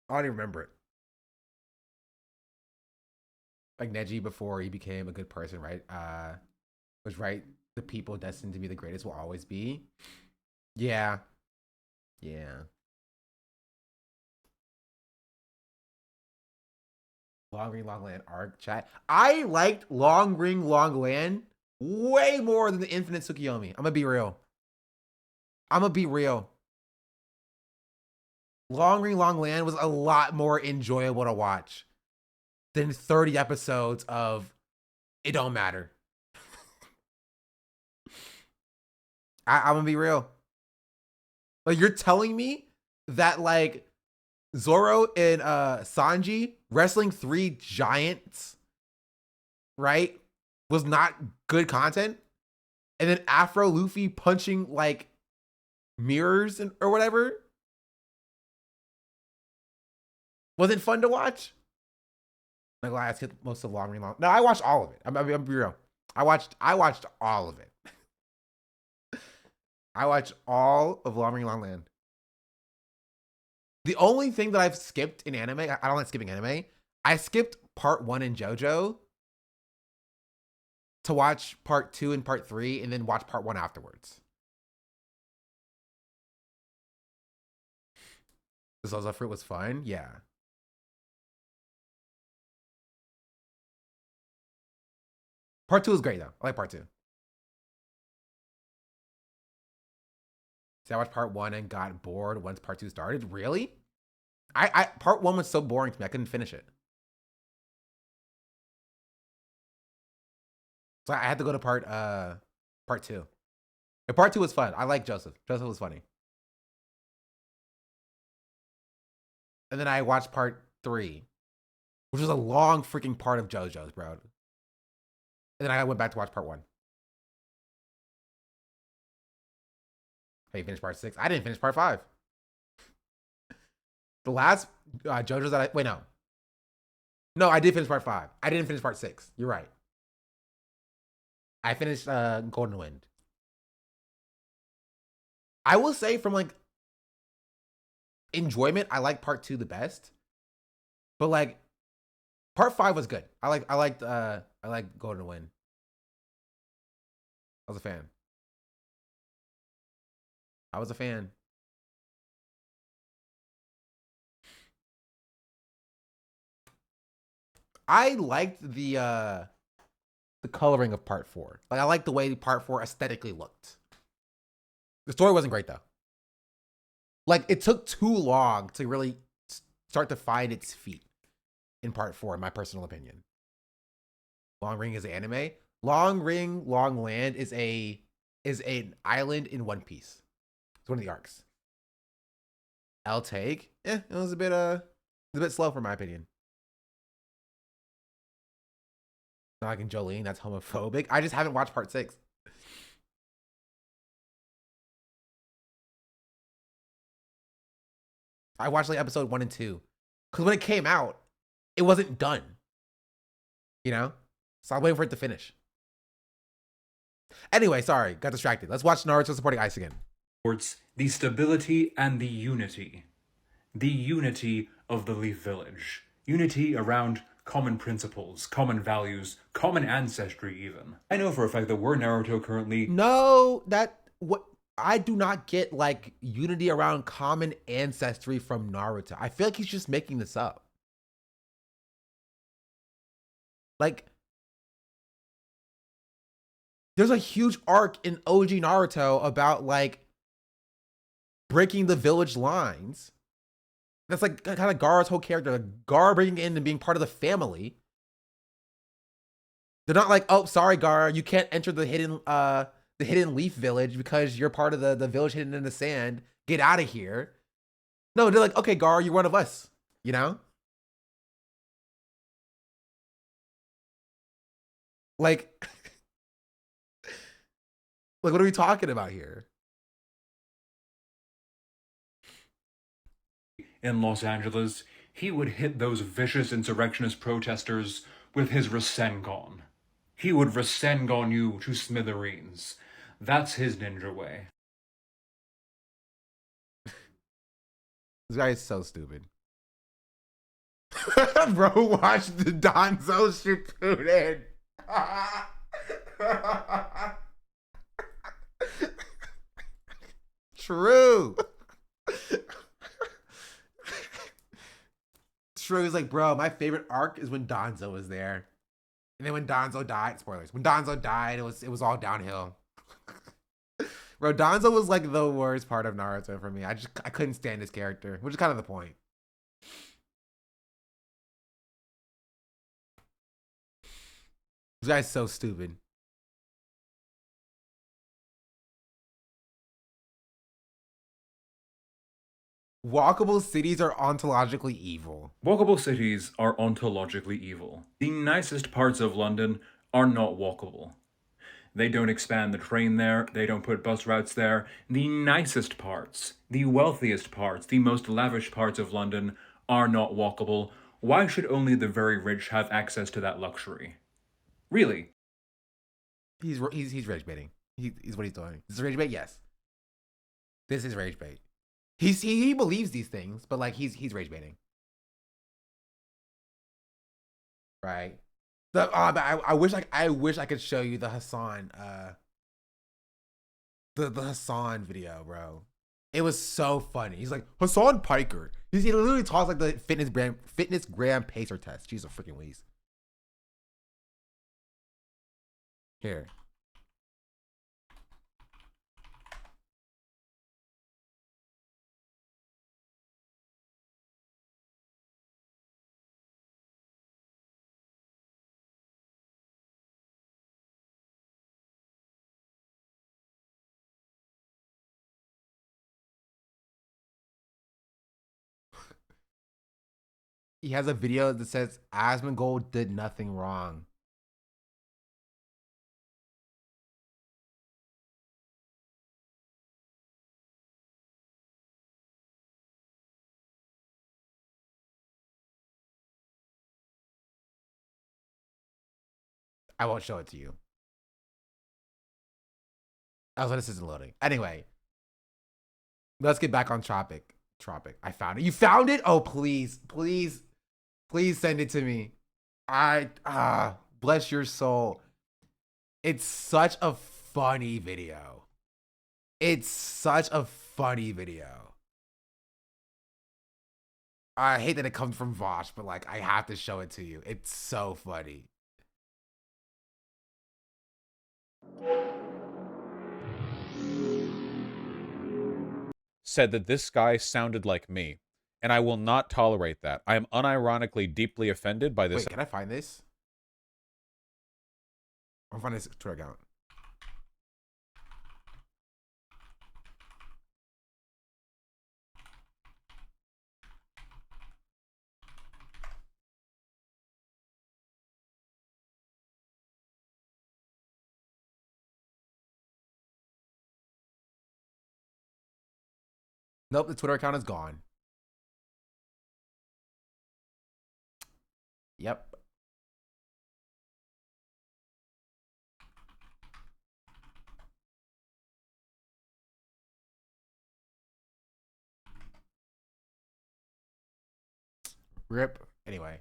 I don't even remember it. Like Neji before he became a good person, right? Was right. The people destined to be the greatest will always be. Yeah. Yeah. Long Ring Long Land arc chat. I liked Long Ring Long Land way more than the Infinite Tsukiyomi. I'm gonna be real. Long Ring Long Land was a lot more enjoyable to watch than 30 episodes of It Don't Matter. I'm gonna be real. Like, you're telling me that like Zoro and Sanji wrestling 3 giants, right, was not good content, and then Afro Luffy punching like mirrors or whatever wasn't fun to watch? Like, I skipped most of Long Ring Long. No, I watched all of it. I'm be real. I watched all of it. I watched all of Long Ring Long Land. The only thing that I've skipped in anime, I don't like skipping anime. I skipped part 1 in JoJo to watch part 2 and part 3 and then watch part 1 afterwards. The Zozo Fruit was fun. Yeah. Part 2 is great though. I like part 2. See, I watched part 1 and got bored once part 2 started. Really? I part 1 was so boring to me. I couldn't finish it. So I had to go to part 2. And part 2 was fun. I like Joseph. Joseph was funny. And then I watched part 3, which was a long freaking part of JoJo's, bro. And then I went back to watch part 1. Hey, you finished part 6? I didn't finish part 5. The last JoJo's that wait, no. No, I did finish part 5. I didn't finish part 6. You're right. I finished Golden Wind. I will say from like enjoyment, I like part 2 the best. But like part 5 was good. I liked Golden Wind. I was a fan. I liked the coloring of part 4. Like, I liked the way part 4 aesthetically looked. The story wasn't great though. Like, it took too long to really start to find its feet in part 4, in my personal opinion. Long Ring is an anime. Long Ring Long Land is an island in One Piece. It's one of the arcs. I'll take. It was a bit slow for my opinion. Not like in Jolene, that's homophobic. I just haven't watched part 6. I watched like episode 1 and 2. Because when it came out, it wasn't done. You know? So I'm waiting for it to finish. Anyway, sorry, got distracted. Let's watch Naruto supporting Ice again.
Towards the stability and the unity. The unity of the Leaf Village. Unity around common principles, common values, common ancestry even. I know for a fact that we're Naruto currently...
No, I do not get like unity around common ancestry from Naruto. I feel like he's just making this up. Like, there's a huge arc in OG Naruto about like breaking the village lines. That's like kind of Gaara's whole character. Like, Gaara bringing in and being part of the family. They're not like, oh, sorry, Gaara, you can't enter the hidden leaf village because you're part of the village hidden in the sand. Get out of here. No, they're like, okay, Gaara, you're one of us. You know? Like, like, what are we talking about here?
In Los Angeles, he would hit those vicious insurrectionist protesters with his Rasengan. He would Rasengan you to smithereens. That's his ninja way.
This guy is so stupid. Bro, watch the Donzo Shippuden. True. True. He's like, bro, my favorite arc is when Donzo was there. And then when Donzo died, spoilers. When Donzo died, it was all downhill. Bro, Donzo was like the worst part of Naruto for me. I couldn't stand his character, which is kind of the point. This guy's so stupid. Walkable cities are ontologically evil.
Walkable cities are ontologically evil. The nicest parts of London are not walkable. They don't expand the train there, they don't put bus routes there. The nicest parts, the wealthiest parts, the most lavish parts of London are not walkable. Why should only the very rich have access to that luxury? Really?
He's rage baiting. He's what he's doing. Is this rage bait? Yes. This is rage bait. He believes these things, but like he's rage baiting. Right. But I wish I could show you the Hasan the Hasan video, bro. It was so funny. He's like, Hasan Piker. He literally talks like the fitness gram pacer test. Jeez, a freaking wheeze. Here. He has a video that says Asmongold did nothing wrong. I won't show it to you. Oh, so this isn't loading. Anyway, let's get back on Tropic. I found it. You found it? Oh, please, please, please send it to me. Bless your soul. It's such a funny video. It's such a funny video. I hate that it comes from Vosh, but like I have to show it to you. It's so funny.
Said that this guy sounded like me, and I will not tolerate that. I am unironically deeply offended by this.
Wait, can I find this? I'll find this Twitter account. Nope, the Twitter account is gone. Yep. Rip. Anyway.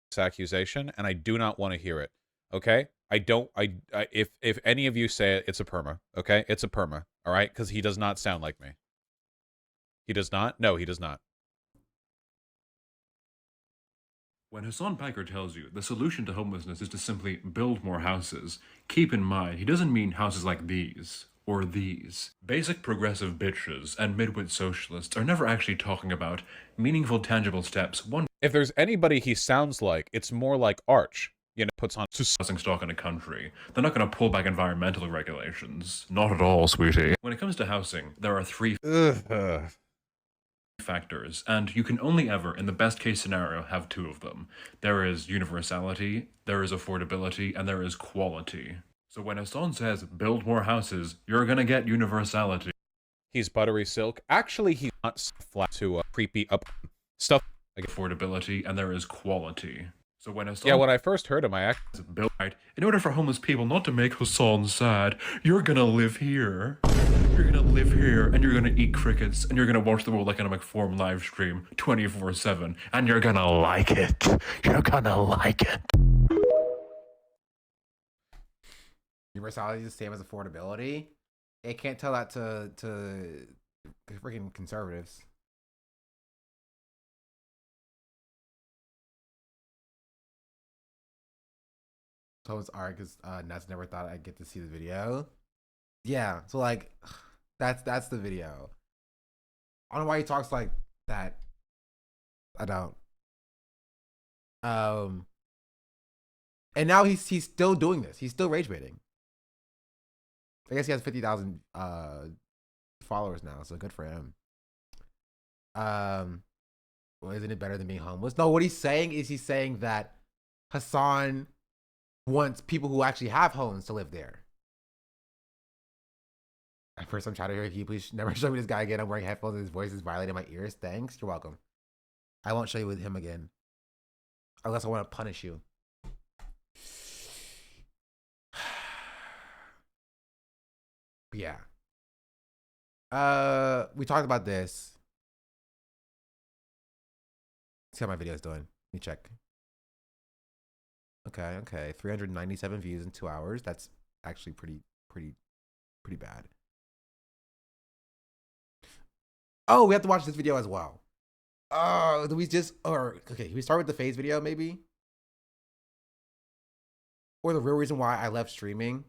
This accusation, and I do not want to hear it. Okay? If any of you say it, it's a perma. Okay? It's a perma. All right? Because he does not sound like me. He does not? No, he does not.
When Hasan Piker tells you the solution to homelessness is to simply build more houses, keep in mind he doesn't mean houses like these, or these. Basic progressive bitches and midwit socialists are never actually talking about meaningful tangible steps.
If there's anybody he sounds like, it's more like Arch. You know, puts on
housing stock in a country. They're not going to pull back environmental regulations. Not at all, sweetie. When it comes to housing, there are three factors, and you can only ever, in the best case scenario, have two of them. There is universality, there is affordability, and there is quality. So when Hasan says, build more houses, you're gonna get universality.
He's buttery silk. Actually, he's not flat to creepy up stuff.
Like affordability, and there is quality. So when
Yeah, when I first heard him, I actually
Bill, in order for homeless people not to make Hasan sad, you're gonna live here. You're gonna live here, and you're gonna eat crickets, and you're gonna watch the World Economic Forum live stream 24/7, and you're gonna like it. You're gonna like it.
Universality is the same as affordability. It can't tell that to freaking conservatives. So it's art because Nuts never thought I'd get to see the video. Yeah, so like that's the video. I don't know why he talks like that. I don't. And now he's still doing this. He's still rage baiting. I guess he has 50,000 followers now, so good for him. Well, isn't it better than being homeless? No, what he's saying is he's saying that Hasan wants people who actually have homes to live there. At first, I'm trying to hear, can you please never show me this guy again? I'm wearing headphones and his voice is violating my ears. Thanks. You're welcome. I won't show you with him again. Unless I want to punish you. But yeah. We talked about this. Let's see how my video is doing. Let me check. Okay. 397 views in 2 hours. That's actually pretty bad. Oh, we have to watch this video as well. Oh, do we just, or okay, we start with the phase video maybe? Or the real reason why I left streaming.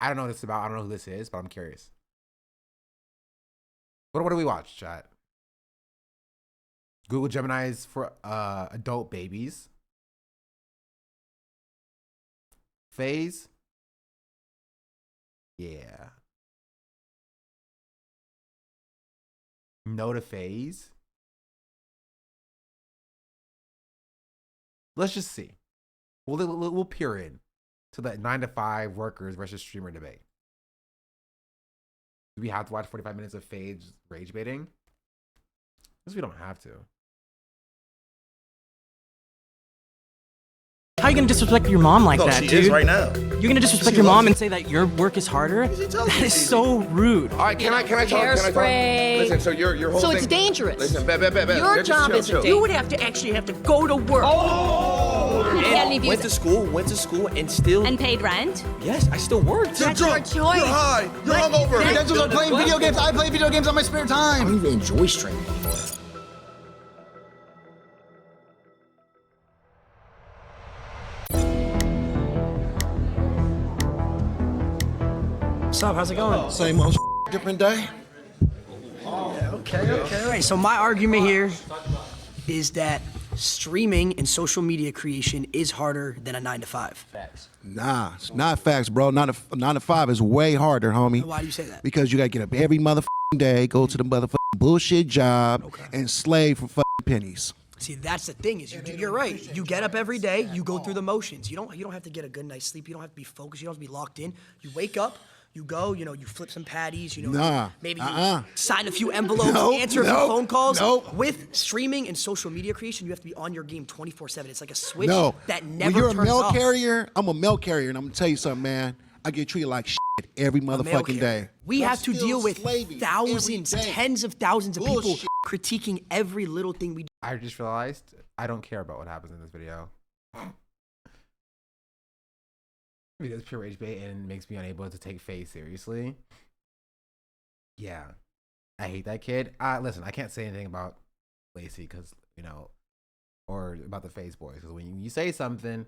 I don't know what this is about. I don't know who this is, but I'm curious. What do we watch, chat? Google Gemini's for adult babies. Phase. Yeah. No to phase. Let's just see. We'll peer in to that 9 to 5 workers versus streamer debate. Do we have to watch 45 minutes of phase rage baiting? Because we don't have to.
How are you gonna disrespect your mom like that,
she
dude?
is right now.
You're gonna disrespect your mom and say that your work is harder? That is so rude.
All right, can I talk?
Hairspray.
Listen, so your whole
So
thing.
it's dangerous.
Listen,
Your job is
chill.
you would have to actually have to go to work.
Oh!
You can't leave
Went to school, and still...
and paid rent.
Yes, I still worked.
That's your choice. You're
high. You're hungover.
That's
That's
what I'm
playing video games. I play video games on my spare time.
I don't even enjoy streaming anymore. What's up? How's it going?
Same old different day.
Okay. All right, so my argument here is that streaming and social media creation is harder than a 9 to 5. Facts.
Nah, it's not facts, bro. 9 to 5 is way harder, homie.
Why do you say that?
Because you gotta get up every motherfucking day, go to the motherfucking bullshit job, and slave for fucking pennies.
See, that's the thing is you're right. You get up every day, you go through the motions. You don't have to get a good night's sleep. You don't have to be focused. You don't have to be locked in. You wake up. You go, you flip some patties, maybe you sign a few envelopes, answer a few phone calls. With streaming and social media creation, you have to be on your game 24/7. It's like a switch that never
when you're
turns
a mail
off.
carrier, I'm a mail carrier, and I'm gonna tell you something, man. I get treated like shit every motherfucking day.
We have to deal with thousands, tens of thousands of people
Bullshit.
critiquing every little thing we do.
I just realized I don't care about what happens in this video. Because pure rage bait and makes me unable to take Faye seriously. Yeah. I hate that kid. Listen, I can't say anything about Lacey because, or about the Phase boys. Because when you say something,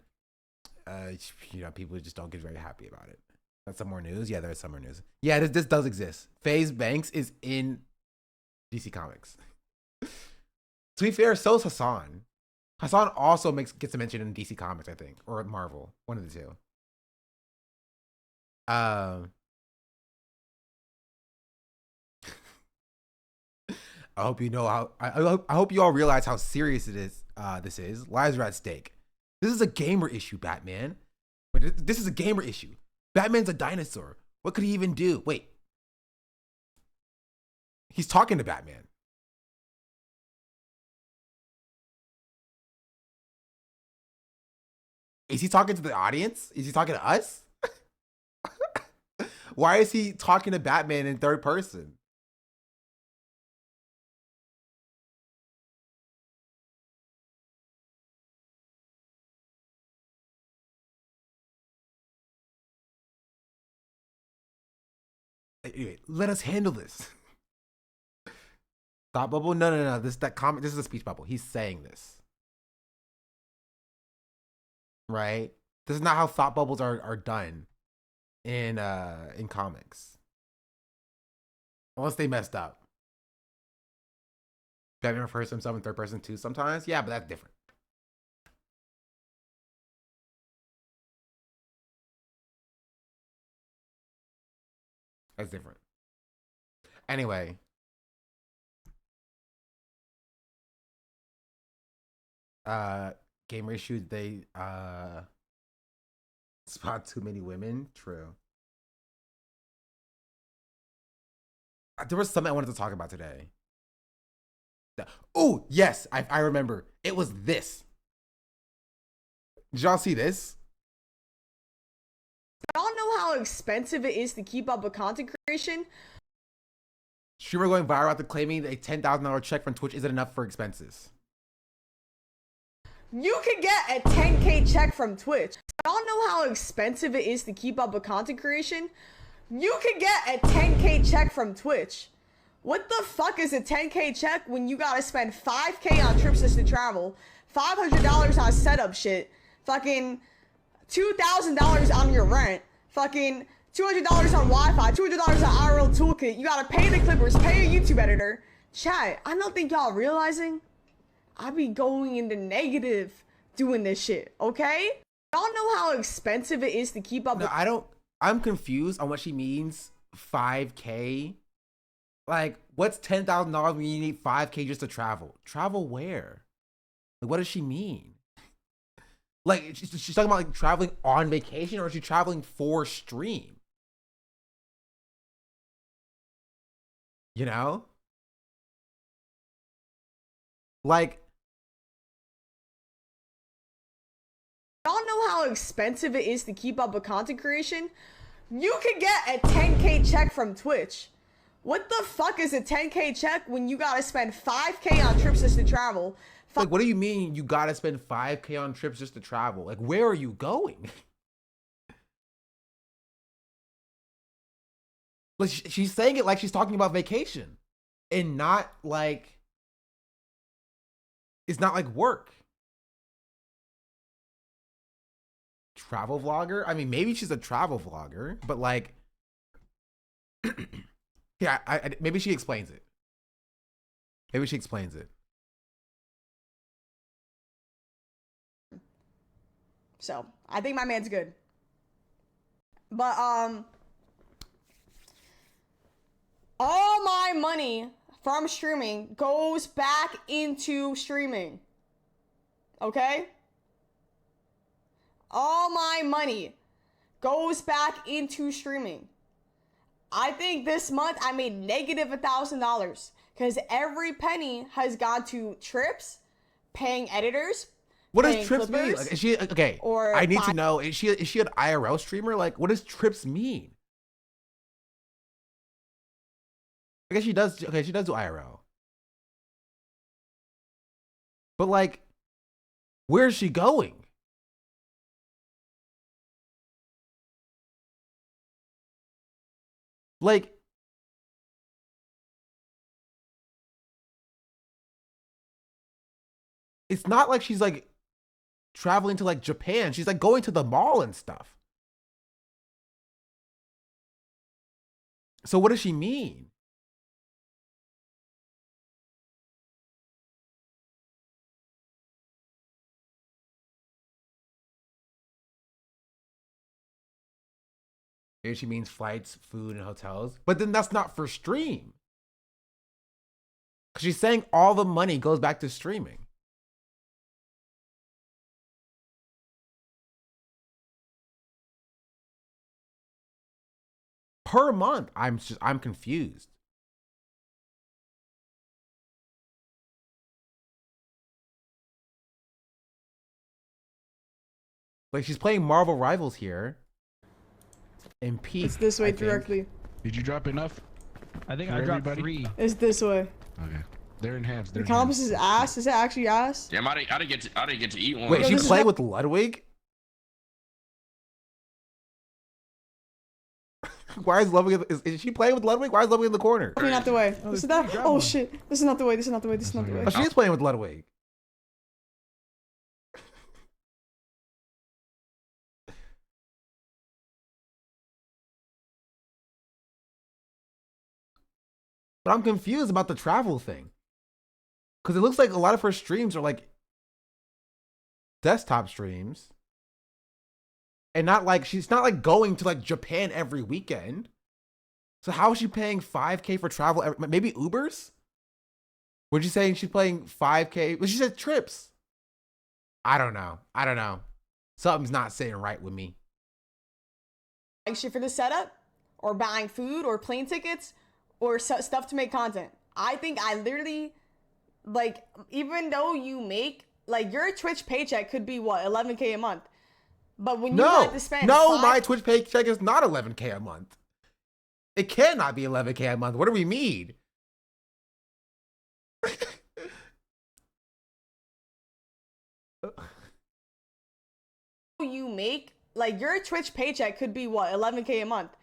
people just don't get very happy about it. That's some more news? Yeah, there's some more news. Yeah, this does exist. Faze Banks is in DC Comics. To be fair, so is Hasan. Hasan also gets a mention in DC Comics, I think, or Marvel, one of the two. I hope you know how. I hope you all realize how serious it is. This is lives are at stake. This is a gamer issue, Batman. Wait, this is a gamer issue. Batman's a dinosaur. What could he even do? Wait, he's talking to Batman. Is he talking to the audience? Is he talking to us? Why is he talking to Batman in third person? Anyway, let us handle this. Thought bubble? No. This is a speech bubble. He's saying this. Right? This is not how thought bubbles are done in comics. Unless they messed up. Batman refers to himself in third person too sometimes. Yeah, but that's different. That's different. Anyway. Gamer issues, they spot too many women. True. There was something I wanted to talk about today. Oh, yes, I remember. It was this. Did y'all see this?
Y'all know how expensive it is to keep up with content creation?
Streamer going viral after claiming a $10,000 check from Twitch isn't enough for expenses.
You could get a 10K check from Twitch. Y'all know how expensive it is to keep up with content creation? You could get a 10K check from Twitch. What the fuck is a 10K check when you gotta spend 5K on trips just to travel, $500 on setup shit, fucking $2,000 on your rent, fucking $200 on Wi-Fi, $200 on IRL toolkit. You gotta pay the clippers, pay a YouTube editor. Chat, I don't think y'all realizing I be going into negative doing this shit, okay? Y'all know how expensive it is to keep up with—
I'm confused on what she means, 5K. Like, what's $10,000 when you need 5K just to travel? Travel where? Like, what does she mean? Like, she's talking about like traveling on vacation, or is she traveling for stream? You know? Like,
y'all know how expensive it is to keep up with content creation? You could get a 10K check from Twitch. What the fuck is a 10K check when you gotta spend 5K on trips just to travel?
Like, what do you mean you gotta spend 5K on trips just to travel? Like, where are you going? Like, she's saying it like she's talking about vacation, and not like, it's not like work. Travel vlogger? I mean, maybe she's a travel vlogger, but like, yeah, maybe she explains it. Maybe she explains it.
So, I think my man's good. But, all my money from streaming goes back into streaming. Okay? All my money goes back into streaming. I think this month I made negative $1,000 because every penny has gone to trips, paying editors.
What does trips mean? Like, is she okay?
Or
I need to know. Is she an IRL streamer? Like, what does trips mean? I guess she does. Okay, she does do IRL. But like, where's she going? Like, it's not like she's like traveling to like Japan. She's like going to the mall and stuff. So what does she mean? Maybe she means flights, food, and hotels. But then that's not for stream. Because she's saying all the money goes back to streaming. Per month. I'm confused. Like she's playing Marvel Rivals here. In peak.
It's this way
I think.
directly.
Did you drop enough?
I think
For
I dropped
everybody?
3.
It's this way.
Okay. They're in halves.
The compass is ass. Is it actually ass?
Damn, I didn't get to eat one.
Wait, she played with Ludwig? Why is Ludwig? Is she playing with Ludwig? Why is Ludwig in the corner?
Definitely not the way. This is that. Oh shit. This is not the way. This is not the way. This is not the way.
Oh, she is playing with Ludwig. But I'm confused about the travel thing. Because it looks like a lot of her streams are like desktop streams. And not like, she's not like going to like Japan every weekend. So how is she paying 5K for travel? Maybe Ubers? Were you saying she's paying 5K? Well, she said trips. I don't know. Something's not sitting right with me.
Like shit for the setup, or buying food, or plane tickets, or stuff to make content. I think I literally, like, even though you make, like, your Twitch paycheck could be what, 11K a month. But when you have to spend
my Twitch paycheck is not 11K a month. It cannot be 11K a month. What do we mean?
You make, like, your Twitch paycheck could be what, 11K a month.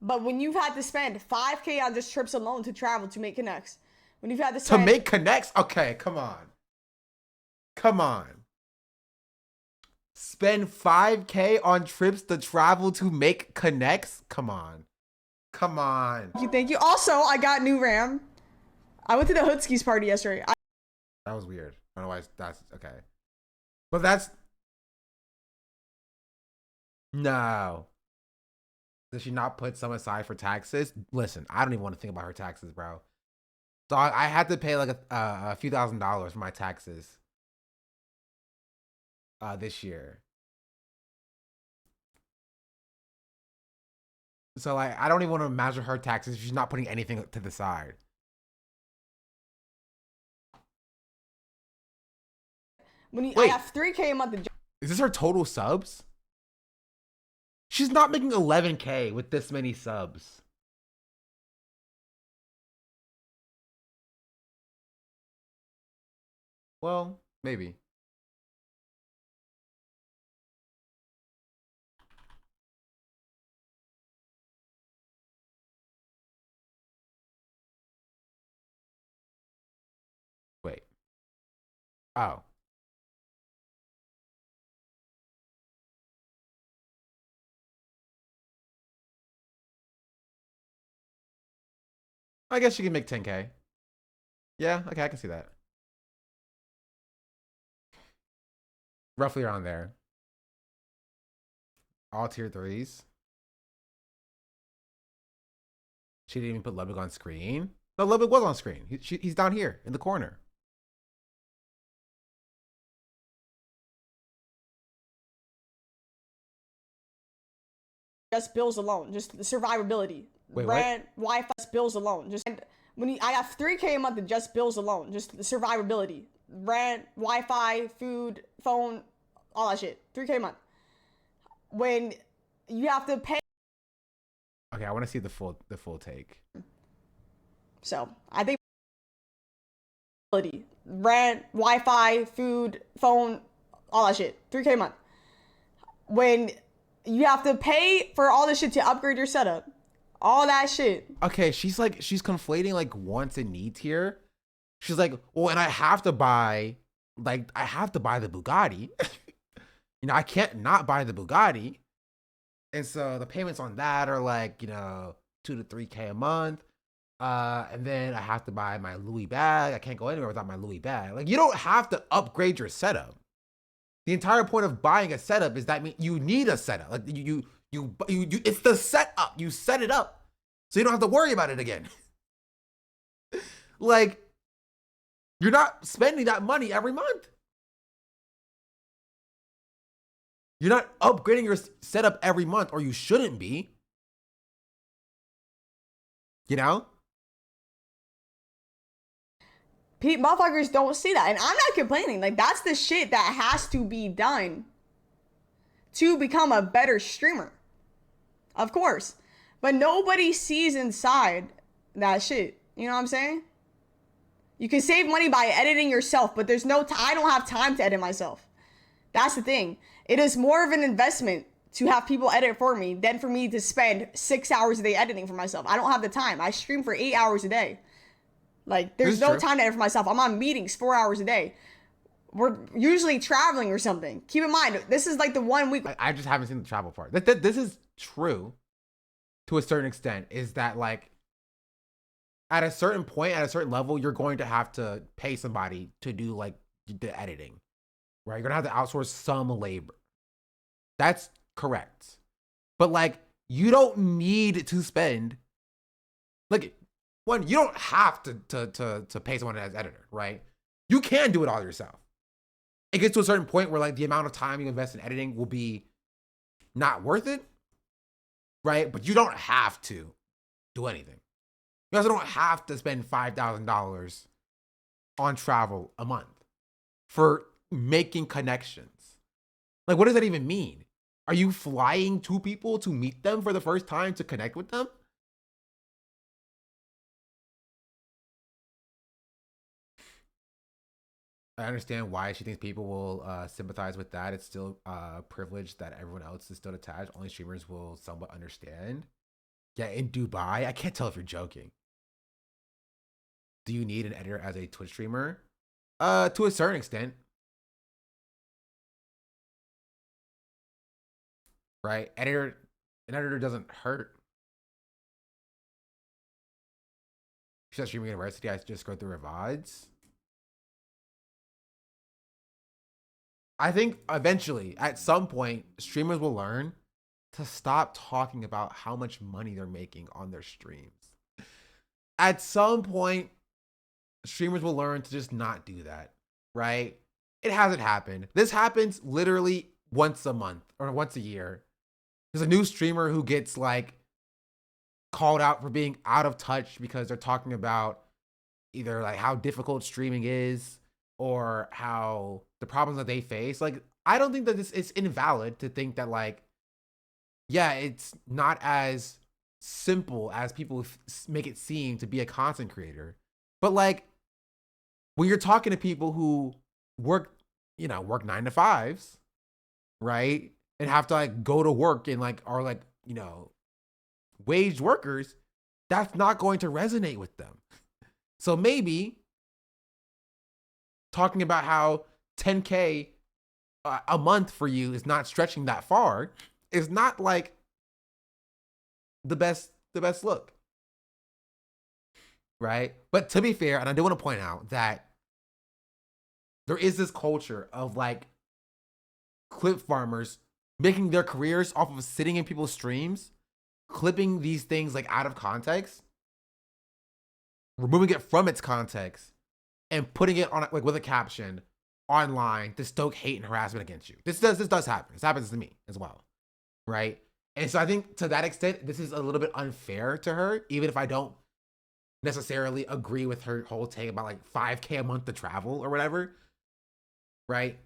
But when you've had to spend 5K on just trips alone to travel to make connects, when you've had to spend...
To make connects? Okay, come on. Spend 5K on trips to travel to make connects? Come on.
Thank you. Also, I got new RAM. I went to the Hoodskis party yesterday.
That was weird. I don't know why that's okay. But that's... No. Does she not put some aside for taxes? Listen, I don't even want to think about her taxes, bro. So I had to pay like a few $1,000s for my taxes this year. So like, I don't even want to imagine her taxes if she's not putting anything to the side.
I have 3K a month.
Is this her total subs? She's not making 11K with this many subs. Well, maybe. Wait. Oh. I guess you can make 10K. Yeah, okay, I can see that. Roughly around there. All tier 3s. She didn't even put Ludwig on screen. No, Ludwig was on screen. He's down here in the corner.
Just bills alone, just the survivability.
Wait,
rent, Wi-Fi, bills alone. Just I have 3K a month in just bills alone, just the survivability. Rent, Wi-Fi, food, phone, all that shit. 3K a month. When you have to pay.
Okay, I want to see the full take.
So I think rent, Wi-Fi, food, phone, all that shit. 3K a month. When you have to pay for all this shit to upgrade your setup. All that shit.
Okay, she's conflating like wants and needs here. She's like, well, and I have to buy the Bugatti. You know, I can't not buy the Bugatti. And so the payments on that are like, you know, 2 to 3K a month. And then I have to buy my Louis bag. I can't go anywhere without my Louis bag. Like, you don't have to upgrade your setup. The entire point of buying a setup is that you need a setup. Like you it's the setup. You set it up so you don't have to worry about it again. Like, you're not spending that money every month. You're not upgrading your setup every month, or you shouldn't be. You know?
Motherfuckers don't see that. And I'm not complaining. Like, that's the shit that has to be done. to become a better streamer. Of course. But nobody sees inside that shit. You know what I'm saying? You can save money by editing yourself, but there's no I don't have time to edit myself. That's the thing. It is more of an investment to have people edit for me than for me to spend 6 hours a day editing for myself. I don't have the time. I stream for 8 hours a day. Like, there's no time to edit for myself. I'm on meetings 4 hours a day. We're usually traveling or something. Keep in mind, this is like the 1 week.
I just haven't seen the travel part. This is true to a certain extent, is that like at a certain point, at a certain level, you're going to have to pay somebody to do like the editing, right? You're gonna have to outsource some labor. That's correct. But like, you don't need to spend, like, one, you don't have to pay someone as editor, right? You can do it all yourself. It gets to a certain point where like the amount of time you invest in editing will be not worth it, right? But you don't have to do anything. You also don't have to spend $5,000 on travel a month for making connections. Like, what does that even mean? Are you flying to people to meet them for the first time to connect with them? I understand why she thinks people will sympathize with that. It's still privilege that everyone else is still attached. Only streamers will somewhat understand. Yeah, in Dubai, I can't tell if you're joking. Do you need an editor as a Twitch streamer? To a certain extent. Right? An editor doesn't hurt. She's at streaming university, I just go through her VODs. I think eventually, at some point, streamers will learn to stop talking about how much money they're making on their streams. At some point, streamers will learn to just not do that, right? It hasn't happened. This happens literally once a month or once a year. There's a new streamer who gets like called out for being out of touch because they're talking about either like how difficult streaming is or how the problems that they face. Like, I don't think that it's invalid to think that like, yeah, it's not as simple as people make it seem to be a content creator. But like, when you're talking to people who work 9 to 5s, right? And have to like go to work and like are like, waged workers, that's not going to resonate with them. So maybe talking about how 10K a month for you is not stretching that far is not like the best look. Right? But to be fair, and I do want to point out that there is this culture of like clip farmers making their careers off of sitting in people's streams, clipping these things like out of context, removing it from its context, and putting it on like with a caption online to stoke hate and harassment against you. This does happen. This happens to me as well, right? And so I think to that extent, this is a little bit unfair to her, even if I don't necessarily agree with her whole take about like 5K a month to travel or whatever, right?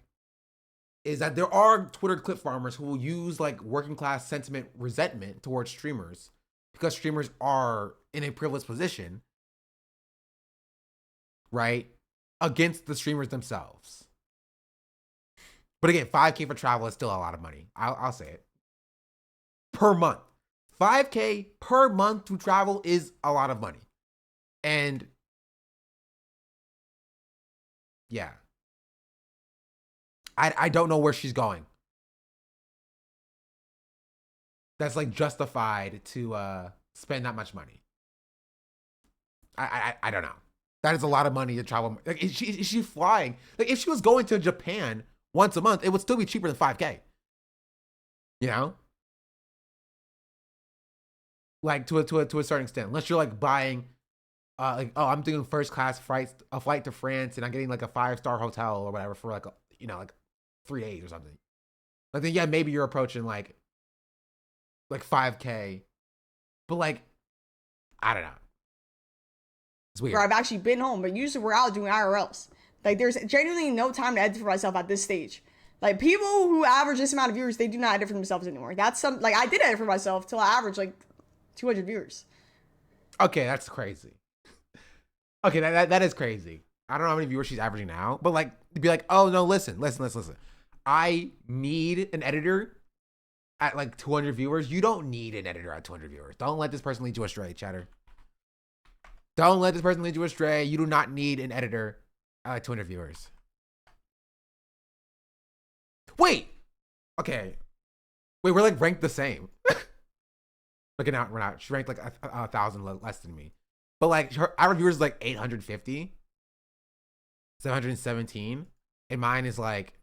Is that there are Twitter clip farmers who will use like working class sentiment resentment towards streamers because streamers are in a privileged position, right? Against the streamers themselves. But again, 5K for travel is still a lot of money. I'll say it. Per month. 5K per month to travel is a lot of money. And yeah. I don't know where she's going. That's like justified to spend that much money. I don't know. That is a lot of money to travel. Like, is she flying? Like, if she was going to Japan once a month, it would still be cheaper than 5K. You know? Like to a certain extent. Unless you're like buying I'm doing first class a flight to France and I'm getting like a 5-star hotel or whatever for like like 3 days or something. Like then yeah, maybe you're approaching like 5K. But like, I don't know. It's weird.
I've actually been home, but usually we're out doing IRLs. Like, there's genuinely no time to edit for myself at this stage. Like, people who average this amount of viewers, they do not edit for themselves anymore. That's some, like, I did edit for myself till I averaged, like, 200 viewers.
Okay, that's crazy. Okay, that is crazy. I don't know how many viewers she's averaging now, but like, to be like, oh no, listen. I need an editor at like 200 viewers. You don't need an editor at 200 viewers. Don't let this person lead you astray, chatter. Don't let this person lead you astray. You do not need an editor at like 200 viewers. Wait. Okay. Wait, we're like ranked the same. We're not. She ranked like 1,000 less than me. But like her average viewers is like 850, 717, and mine is like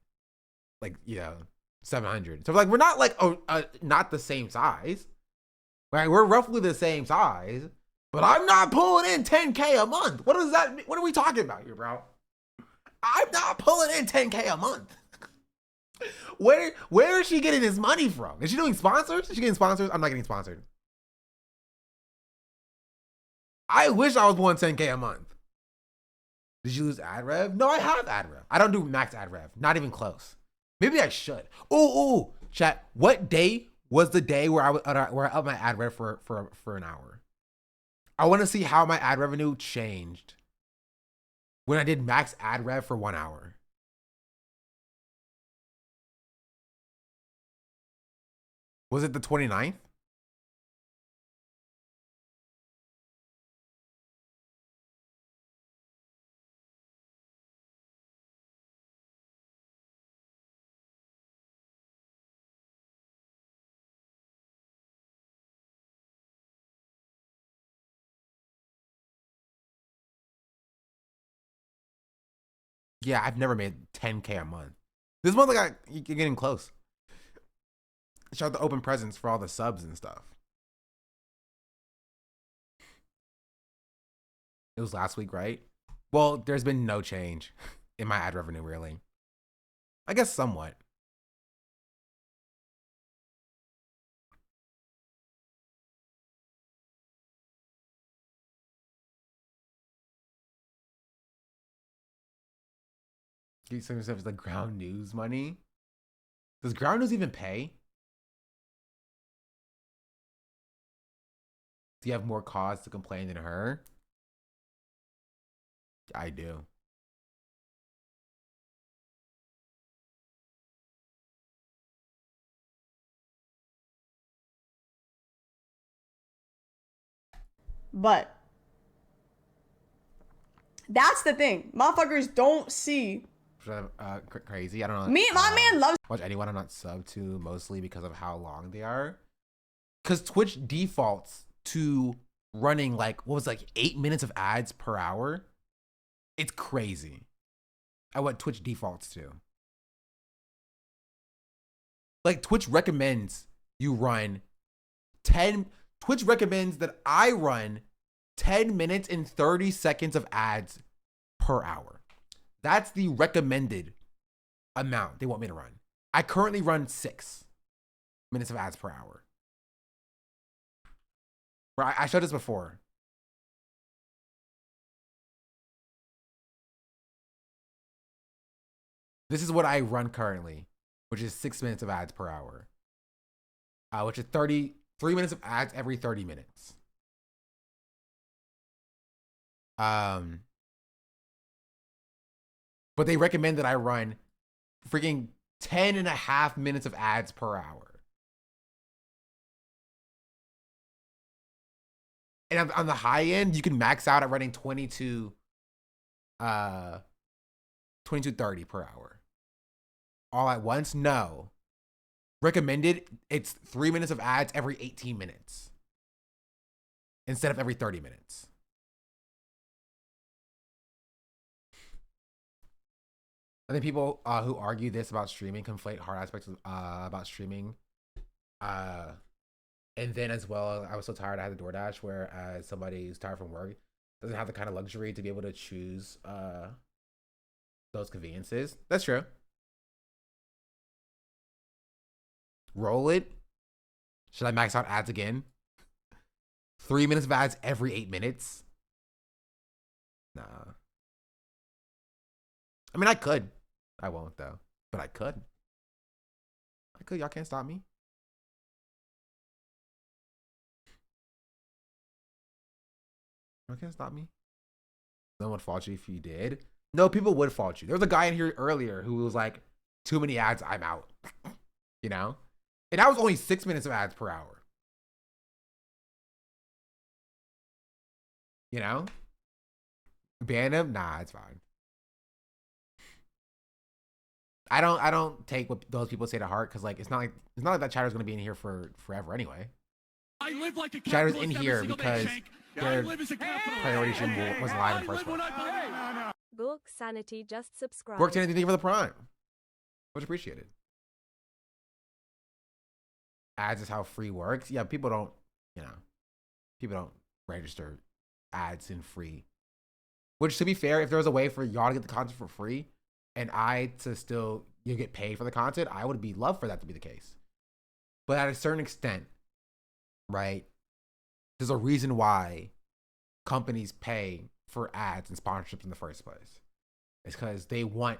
700. So like we're not like not the same size. Right? We're roughly the same size, but I'm not pulling in 10K a month. What does that mean? What are we talking about here, bro? I'm not pulling in 10K a month. Where is she getting this money from? Is she doing sponsors? Is she getting sponsors? I'm not getting sponsored. I wish I was pulling 10K a month. Did you lose ad rev? No, I have ad rev. I don't do max ad rev. Not even close. Maybe I should. Ooh, chat. What day was the day where I upped my ad rev for an hour? I want to see how my ad revenue changed when I did max ad rev for 1 hour. Was it the 29th? Yeah, I've never made 10K a month. This month, you're getting close. Shout out the open presents for all the subs and stuff. It was last week, right? Well, there's been no change in my ad revenue, really. I guess somewhat. Some stuff is like Ground News money. Does Ground News even pay? Do you have more cause to complain than her? I do.
But that's the thing. Motherfuckers don't see.
Crazy. I don't know.
My man loves
watch anyone I'm not subbed to mostly because of how long they are. Because Twitch defaults to running like 8 minutes of ads per hour. It's crazy at what Twitch defaults to. Like Twitch recommends you run 10. Twitch recommends that I run 10 minutes and 30 seconds of ads per hour. That's the recommended amount they want me to run. I currently run 6 minutes of ads per hour. I showed this before. This is what I run currently, which is 6 minutes of ads per hour. Which is 3 minutes of ads every 30 minutes. But they recommend that I run freaking 10.5 minutes of ads per hour. And on the high end, you can max out at running 22:30 per hour. All at once? No. Recommended, it's 3 minutes of ads every 18 minutes instead of every 30 minutes. I think people who argue this about streaming conflate hard aspects about streaming. And then as well, I was so tired I had the DoorDash, whereas somebody who's tired from work doesn't have the kind of luxury to be able to choose those conveniences. That's true. Roll it. Should I max out ads again? 3 minutes of ads every 8 minutes? Nah. I mean, I could. I won't though, but I could. I could. Y'all can't stop me. Y'all can't stop me. No one would fault you if you did. No, people would fault you. There was a guy in here earlier who was like, too many ads, I'm out. You know? And that was only 6 minutes of ads per hour. You know? Ban him? Nah, it's fine. I don't take what those people say to heart because like it's not like that chatter's gonna be in here for forever anyway.
I live like a
Chatter's
capitalist
in
every
here
single day,
because
Shank. I
their
live as a capitalist.
priority wasn't live in the first
I live
place.
when I believe.
Book Sanity just subscribed.
Worked anything for the Prime. Much appreciated. Ads is how free works. Yeah, people don't register ads in free. Which, to be fair, if there was a way for y'all to get the content for free and I to still get paid for the content, I would be love for that to be the case. But at a certain extent, right, there's a reason why companies pay for ads and sponsorships in the first place. It's because they want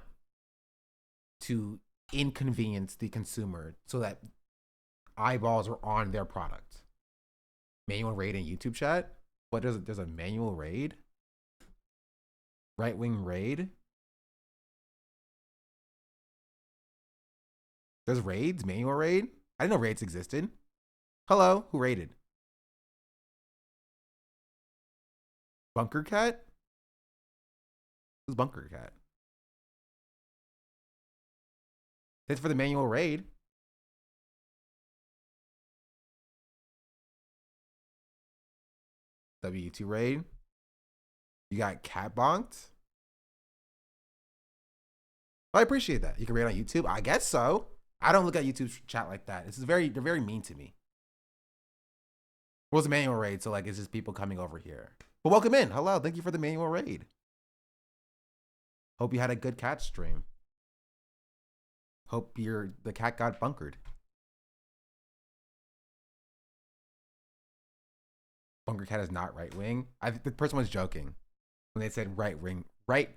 to inconvenience the consumer so that eyeballs are on their product. Manual raid in YouTube chat? What, there's a manual raid? Right-wing raid? There's raids? Manual raid? I didn't know raids existed. Hello? Who raided? Bunker Cat? Who's Bunker Cat? Thanks for the manual raid. W2 raid. You got cat bonked. I appreciate that. You can raid on YouTube. I guess so. I don't look at YouTube chat like that. They're very mean to me. What was the manual raid? So like, it's just people coming over here. But welcome in. Hello. Thank you for the manual raid. Hope you had a good cat stream. Hope the cat got bunkered. Bunker Cat is not right wing. I think the person was joking when they said right wing raid.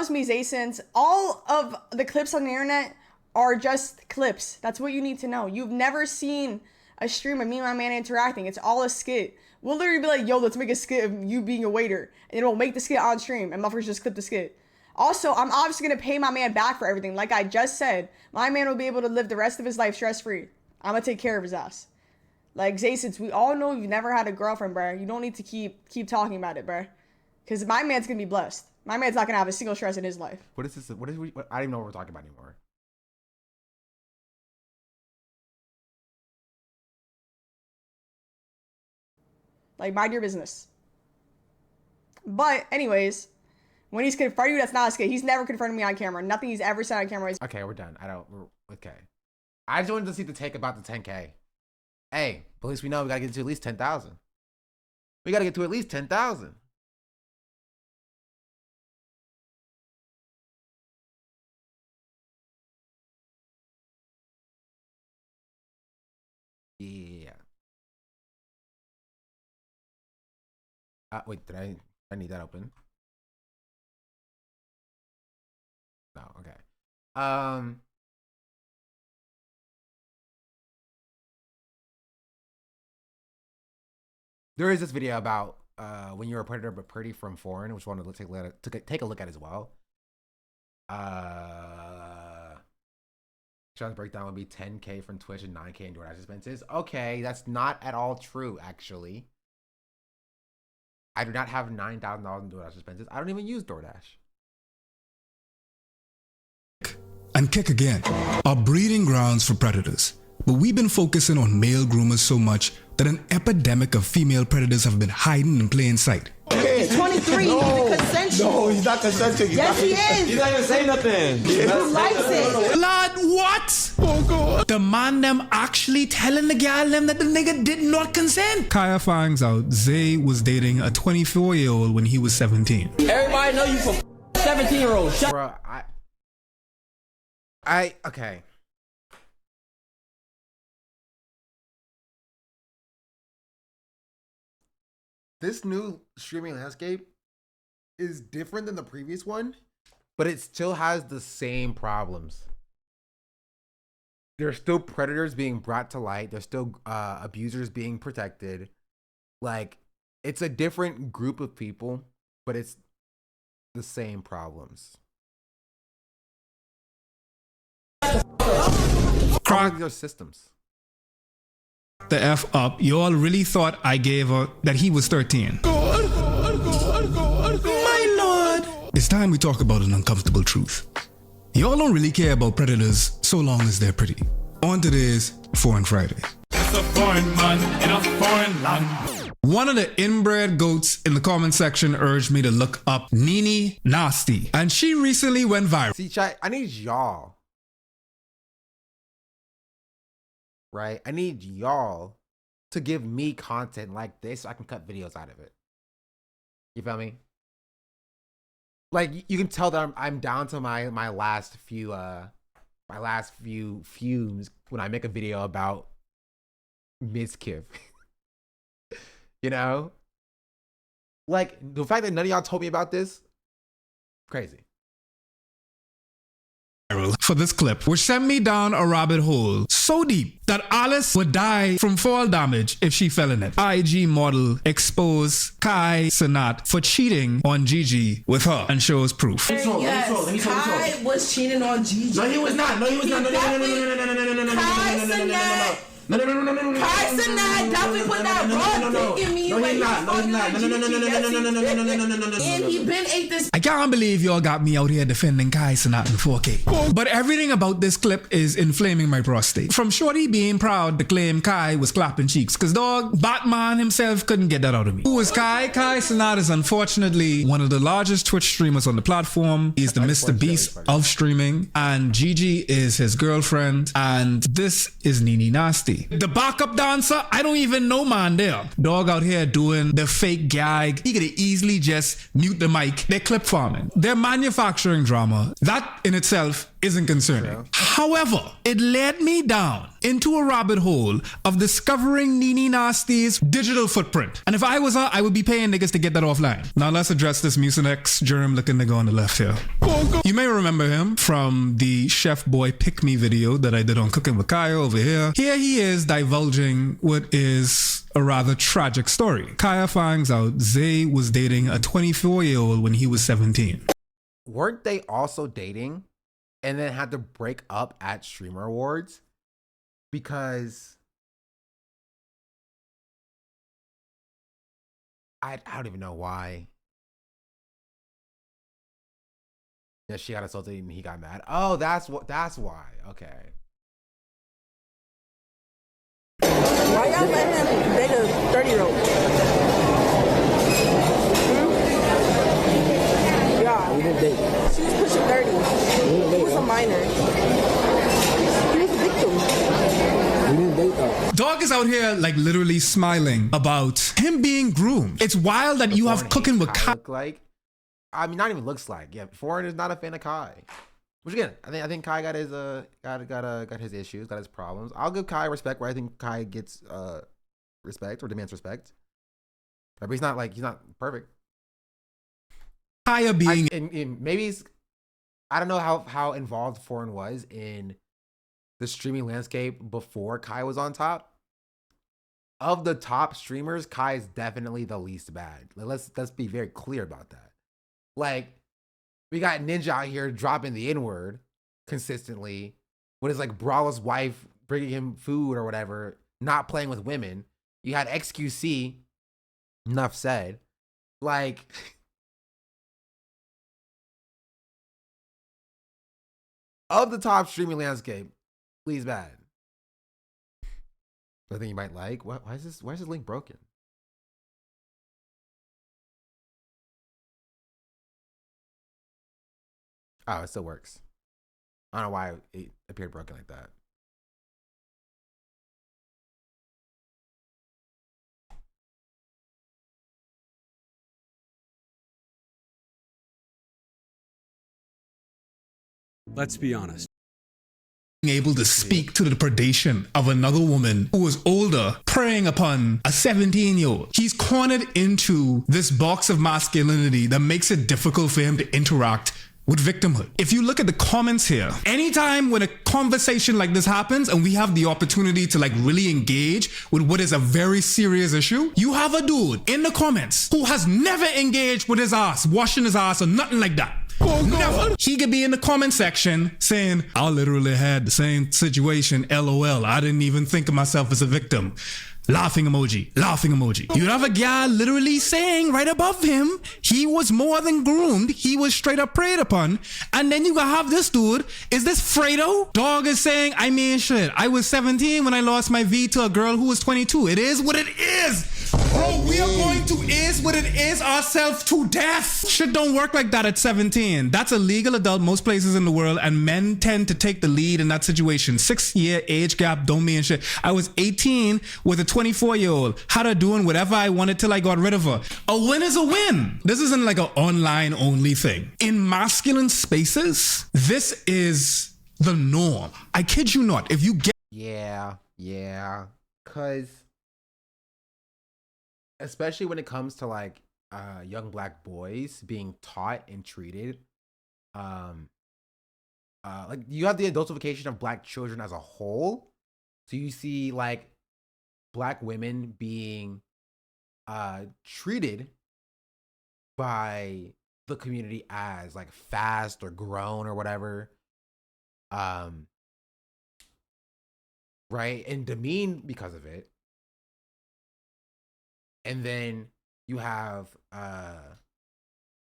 Me, Zasins, all of the clips on the internet are just clips. That's what you need to know. You've never seen a stream of me and my man interacting. It's all a skit. We'll literally be like, yo, let's make a skit of you being a waiter. And it will make the skit on stream. And motherfuckers just clip the skit. Also, I'm obviously going to pay my man back for everything. Like I just said, my man will be able to live the rest of his life stress-free. I'm going to take care of his ass. Like, Zasins, we all know you've never had a girlfriend, bruh. You don't need to keep talking about it, bruh. Because my man's going to be blessed. My man's not going to have a single stress in his life.
What is this? I don't even know what we're talking about anymore.
Like, mind your business. But, anyways, when he's confronting you, that's not a skit. He's never confronted me on camera. Nothing he's ever said on camera is...
Okay, we're done. Okay. I just wanted to see the take about the 10K. Hey, but at least we know we got to get to at least 10,000. We got to get to at least 10,000. Yeah. Wait, did I need that open? No, okay. There is this video about when you're a predator but pretty from foreign, which I wanted to take a look at as well. Sean's breakdown would be 10K from Twitch and 9K in DoorDash expenses. Okay, that's not at all true, actually. I do not have $9,000 in DoorDash expenses. I don't even use DoorDash.
And kick again are breeding grounds for predators. But we've been focusing on male groomers so much that an epidemic of female predators have been hiding in plain sight.
He's 23. He's consensual.
No, he's not consensual.
Yes, he is.
He's not even saying nothing.
He likes it.
Blood, what? Oh, God. The man them actually telling the gal them that the nigga did not consent. Kaya finds out Zay was dating a 24-year-old when he was 17.
Everybody know you for 17-year-olds.
Bro, okay. This new streaming landscape is different than the previous one but it still has the same problems. There's still predators being brought to light. There's still abusers being protected. Like, it's a different group of people, but it's the same problems.
Crack
their systems.
The F up. Y'all really thought I gave her that he was 13. My lord. It's time we talk about an uncomfortable truth. Y'all don't really care about predators so long as they're pretty. On today's Foreign Friday.
It's a foreign man in a foreign land.
One of the inbred goats in the comment section urged me to look up Nene Nasty, and she recently went viral.
See, chat, I need y'all. Right? I need y'all to give me content like this so I can cut videos out of it. You feel me? Like, you can tell that I'm down to my last few fumes when I make a video about Miskiv. You know? Like, the fact that none of y'all told me about this, crazy.
For this clip, which sent me down a rabbit hole so deep that Alice would die from fall damage if she fell in it. IG model expose Kai Cenat for cheating on Gigi with her and shows proof.
Yes, Kai was cheating on Gigi.
No, he was not. No, he was not. No.
Kai Cenat. No. Kai Cenat definitely put that raw dick in me.
No, he's not. No,
and he been ate this.
I can't believe y'all got me out here defending Kai Cenat in 4K. But everything about this clip is inflaming my prostate. From Shorty being proud to claim Kai was clapping cheeks, cause dog, Batman himself couldn't get that out of me. Who is Kai? Kai Cenat is unfortunately one of the largest Twitch streamers on the platform. He's the Mr. Beast of streaming, and Gigi is his girlfriend, and this is Nene Nasty. The backup dancer, I don't even know man there. Dog out here doing the fake gag. He could easily just mute the mic. They're clip farming. They're manufacturing drama. That in itself isn't concerning. True. However, it led me down into a rabbit hole of discovering Nene Nasty's digital footprint. And if I was her, I would be paying niggas to get that offline. Now let's address this Mucinex germ looking nigga on the left here. You may remember him from the Chef Boy Pick Me video that I did on Cooking with Kaya over here. Here he is divulging what is a rather tragic story. Kaya finds out Zay was dating a 24-year-old when he was 17.
Weren't they also dating and then had to break up at Streamer Awards? Because I don't even know why. Yeah, she got assaulted and he got mad. Oh, that's why. Okay.
Why y'all let him date a 30-year-old? Yeah. We didn't date. She was pushing 30. He was a minor. He was a victim. We didn't date though.
Dog is out here like literally smiling about him being groomed. It's wild that you have Cooking with Kai.
Like, I mean, not even looks like. Yeah, Foreign is not a fan of Kai. Which again, I think Kai got his got his issues, got his problems. I'll give Kai respect where I think Kai gets respect or demands respect. But he's not perfect.
Kaya being
maybe I don't know how involved Foreign was in the streaming landscape before Kai was on top. Of the top streamers, Kai is definitely the least bad. Let's be very clear about that. Like, we got Ninja out here dropping the N-word consistently. What is like Brawl's wife bringing him food or whatever, not playing with women. You had XQC, enough said. Like, of the top streaming landscape, please bad. I think you might like. Why is this link broken? Oh, it still works. I don't know why it appeared broken like that.
Let's be honest.
Being able to speak to the predation of another woman who is older, preying upon a 17-year-old. He's cornered into this box of masculinity that makes it difficult for him to interact with victimhood. If you look at the comments here, anytime when a conversation like this happens and we have the opportunity to like really engage with what is a very serious issue, you have a dude in the comments who has never engaged with his ass, washing his ass or nothing like that. Never. He could be in the comment section saying, I literally had the same situation, LOL. I didn't even think of myself as a victim. Laughing emoji, laughing emoji. You'd have a guy literally saying right above him, he was more than groomed, he was straight up preyed upon. And then you gonna have this dude, is this Fredo? Dog is saying, I mean shit, I was 17 when I lost my V to a girl who was 22. It is what it is. Bro, we are going to is what it is ourselves to death. Shit don't work like that at 17. That's a legal adult most places in the world, and men tend to take the lead in that situation. 6-year age gap don't mean shit. I was 18 with a 24-year-old. Had her doing whatever I wanted till I got rid of her. A win is a win. This isn't like an online only thing. In masculine spaces, this is the norm. I kid you not. If you get
Yeah. Cause especially when it comes to like young black boys being taught and treated like you have the adultification of black children as a whole. So you see like black women being treated by the community as like fast or grown or whatever, right, and demeaned because of it. And then you have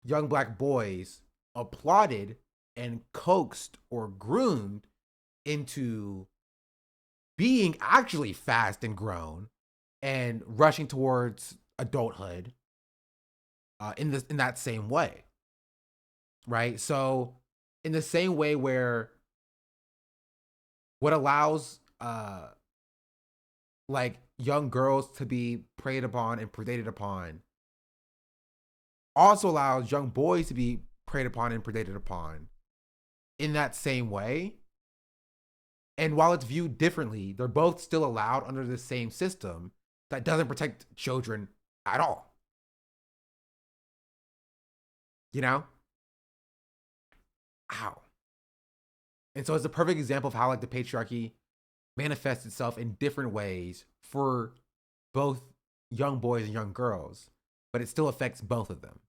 young black boys applauded and coaxed or groomed into being actually fast and grown and rushing towards adulthood in that same way, right? So in the same way where what allows like young girls to be preyed upon and predated upon also allows young boys to be preyed upon and predated upon in that same way. And while it's viewed differently, they're both still allowed under the same system that doesn't protect children at all. You know? Ow. And so it's a perfect example of how like the patriarchy manifests itself in different ways for both young boys and young girls, but it still affects both of them.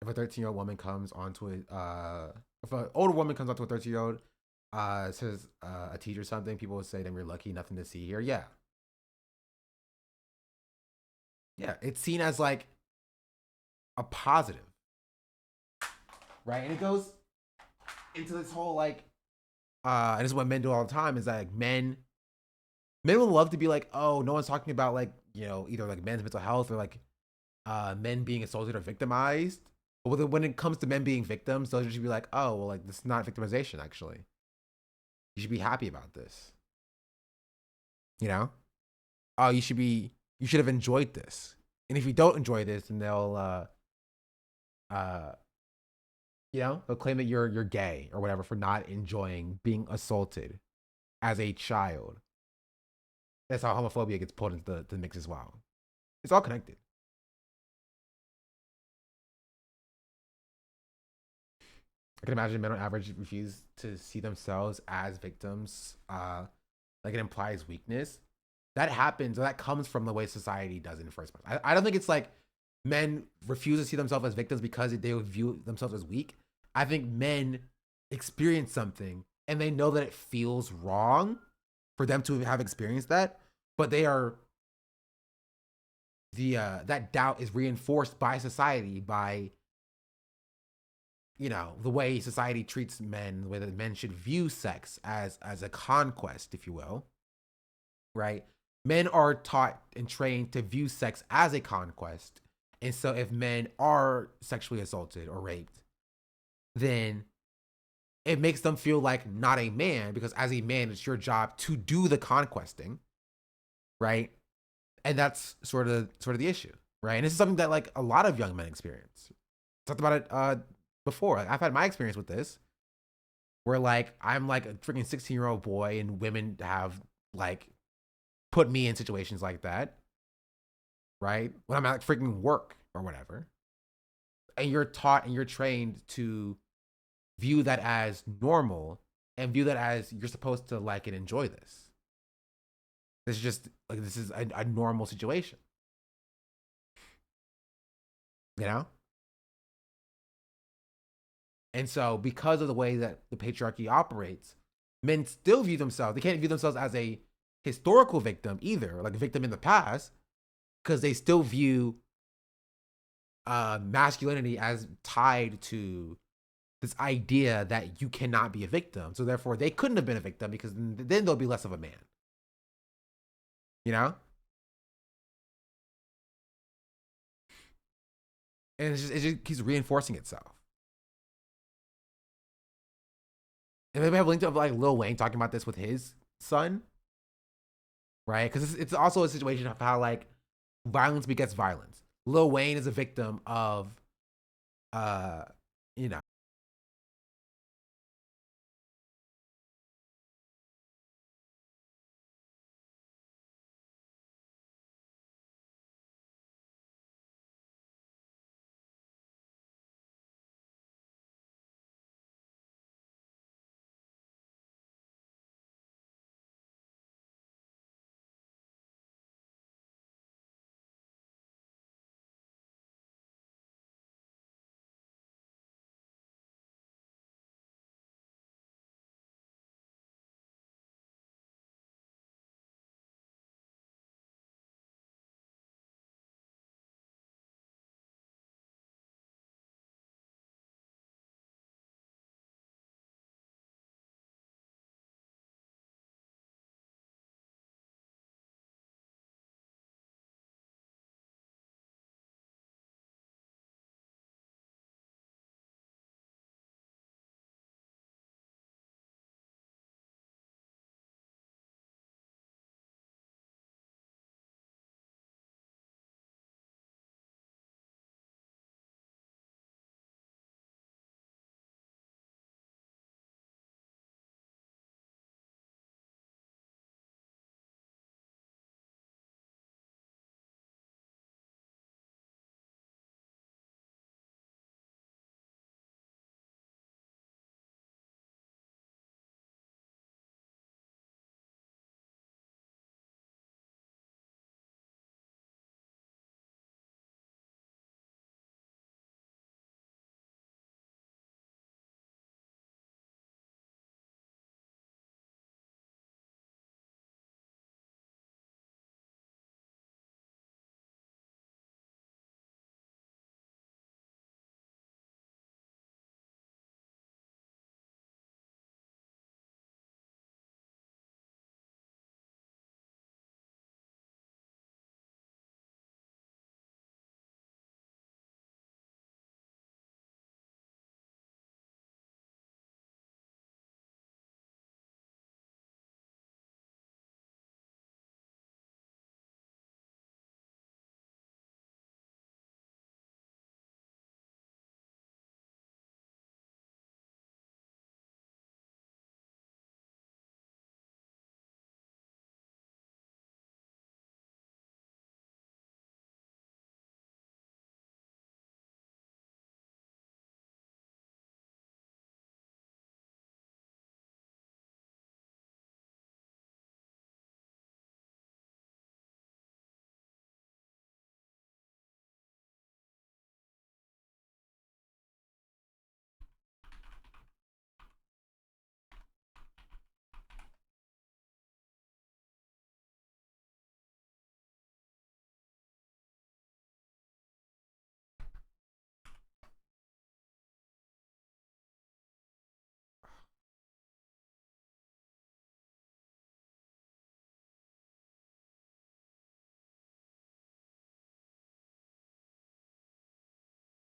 If a 13-year-old woman comes onto if an older woman comes onto a 13-year-old, says a teacher something, people will say, "Then we're lucky, nothing to see here." Yeah, it's seen as like a positive, right? And it goes into this whole like, and this is what men do all the time, is that like men will love to be like, oh, no one's talking about like, you know, either like men's mental health or like men being assaulted or victimized. But when it comes to men being victims, they'll just be like, oh, well, like this is not victimization, actually. You should be happy about this. You know? Oh, you should have enjoyed this. And if you don't enjoy this, then they'll you know, they'll claim that you're gay or whatever for not enjoying being assaulted as a child. That's how homophobia gets pulled into the mix as well. It's all connected. I can imagine men on average refuse to see themselves as victims. Like it implies weakness. That happens, or that comes from the way society does it in the first place. I don't think it's like men refuse to see themselves as victims because they would view themselves as weak. I think men experience something and they know that it feels wrong for them to have experienced that, but they are that doubt is reinforced by society, by, you know, the way society treats men, the way that men should view sex as a conquest, if you will, right? Men are taught and trained to view sex as a conquest. And so if men are sexually assaulted or raped, then it makes them feel like not a man, because as a man, it's your job to do the conquesting, right? And that's sort of the issue, right? And this is something that like a lot of young men experience. Talked about it before. Like, I've had my experience with this, where like I'm like a freaking 16-year-old boy, and women have like put me in situations like that, right? When I'm at like freaking work or whatever. and you're taught and you're trained to view that as normal and view that as you're supposed to like and enjoy this. This is just like, this is a normal situation. You know? And so because of the way that the patriarchy operates, men still view themselves, they can't view themselves as a historical victim either, like a victim in the past, because they still view masculinity as tied to this idea that you cannot be a victim. So therefore they couldn't have been a victim because then they'll be less of a man. You know? And it just keeps reinforcing itself. And maybe I have a link to like Lil Wayne talking about this with his son. Right? Because it's also a situation of how like violence begets violence. Lil Wayne is a victim of, you know,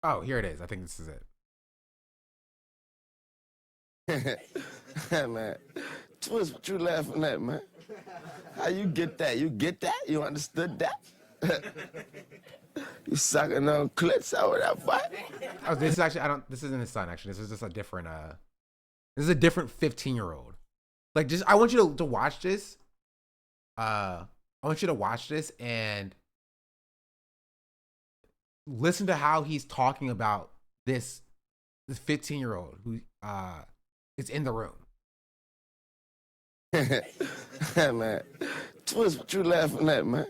oh, here it is. I think this is it.
Man, Twist, what you laughing at, man? How you get that? You get that? You understood that? You sucking on clits over that fight?
Oh, this is actually, this isn't his son, actually. This is just a different, this is a different 15-year-old. Like, just, I want you to watch this. I want you to watch this and listen to how he's talking about this 15-year-old who is in the room.
Man, Twist, what you laughing at, man?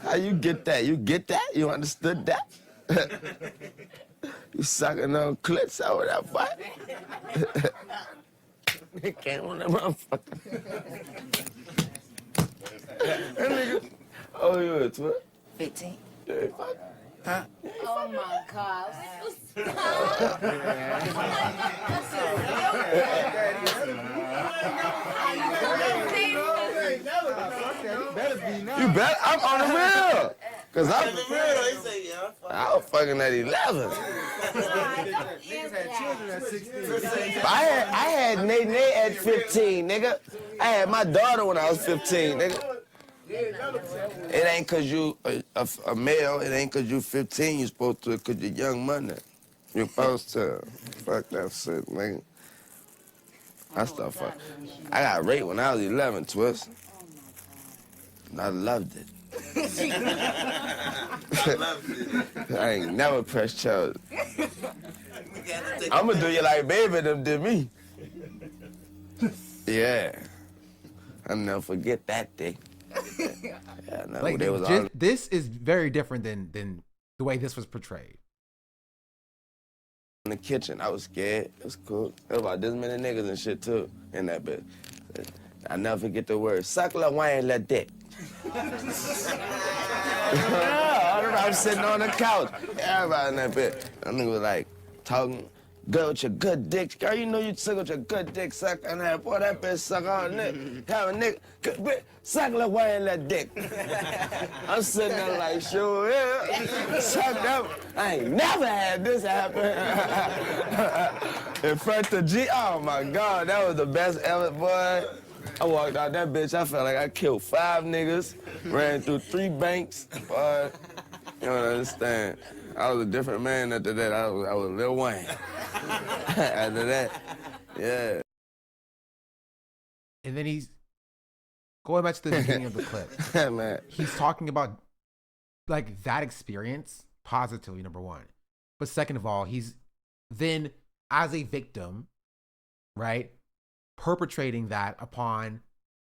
How you get that? You get that? You understood that? You sucking on clits over that butt? They came on that motherfucker. That nigga. Oh, you a Twist?
15.
Yeah, fuck.
Huh? Oh my God.
You bet I'm on the real. Cause I was fucking at 11. I had Nate at 15, nigga. I had my daughter when I was 15, nigga. It ain't cause you a male, it ain't cause you 15 you supposed to, cause you're young money. You're supposed to. Fuck that shit, nigga. I started fucking. I got raped when I was 11, Twist. I loved it. I ain't never pressed charges. I'ma do you like baby them did me. Yeah. I'll never forget that day. Yeah, no,
Like,
they was all...
this is very different than the way this was portrayed.
In the kitchen, I was scared. It was cool. There was about this many niggas and shit too in that bitch. I never forget the word. Suck la wine la dick. I'm sitting on the couch. Everybody in that bitch. That nigga was like talking. Girl with your good dick. Girl, you know you took with your good dick sucking that. Boy, that bitch suck all nigga. Have a nigga. Good bitch. Suck la wine la dick. I'm sitting there like, sure, yeah. Suck up. I ain't never had this happen. In front of G. Oh my God, that was the best ever, boy. I walked out that bitch, I felt like I killed 5 niggas, ran through 3 banks, boy. You don't understand. I was a different man after that. I was Lil Wayne. After that, yeah.
And then he's going back to the beginning of the clip.
Man.
He's talking about like that experience positively, number one. But second of all, he's then as a victim, right, perpetrating that upon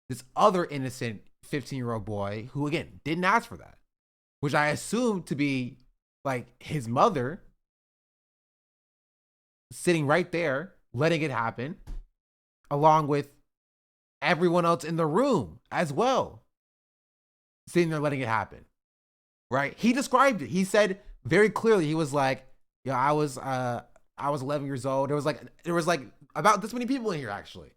this other innocent 15-year-old boy who, again, didn't ask for that, which I assume to be like his mother sitting right there, letting it happen, along with everyone else in the room as well, sitting there letting it happen, right? He described it. He said very clearly, he was like, yeah, I was 11 years old. There was like about this many people in here, actually.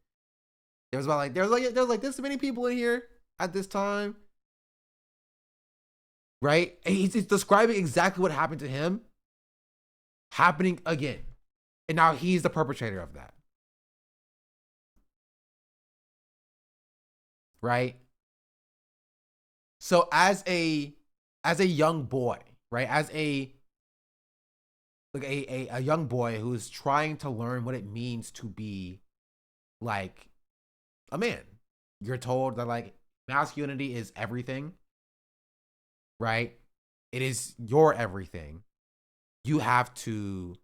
There was like this many people in here at this time, right? And he's describing exactly what happened to him happening again. And now he's the perpetrator of that. Right? So as a young boy, right? As a young boy who's trying to learn what it means to be like a man. You're told that like masculinity is everything, right? It is your everything. You have to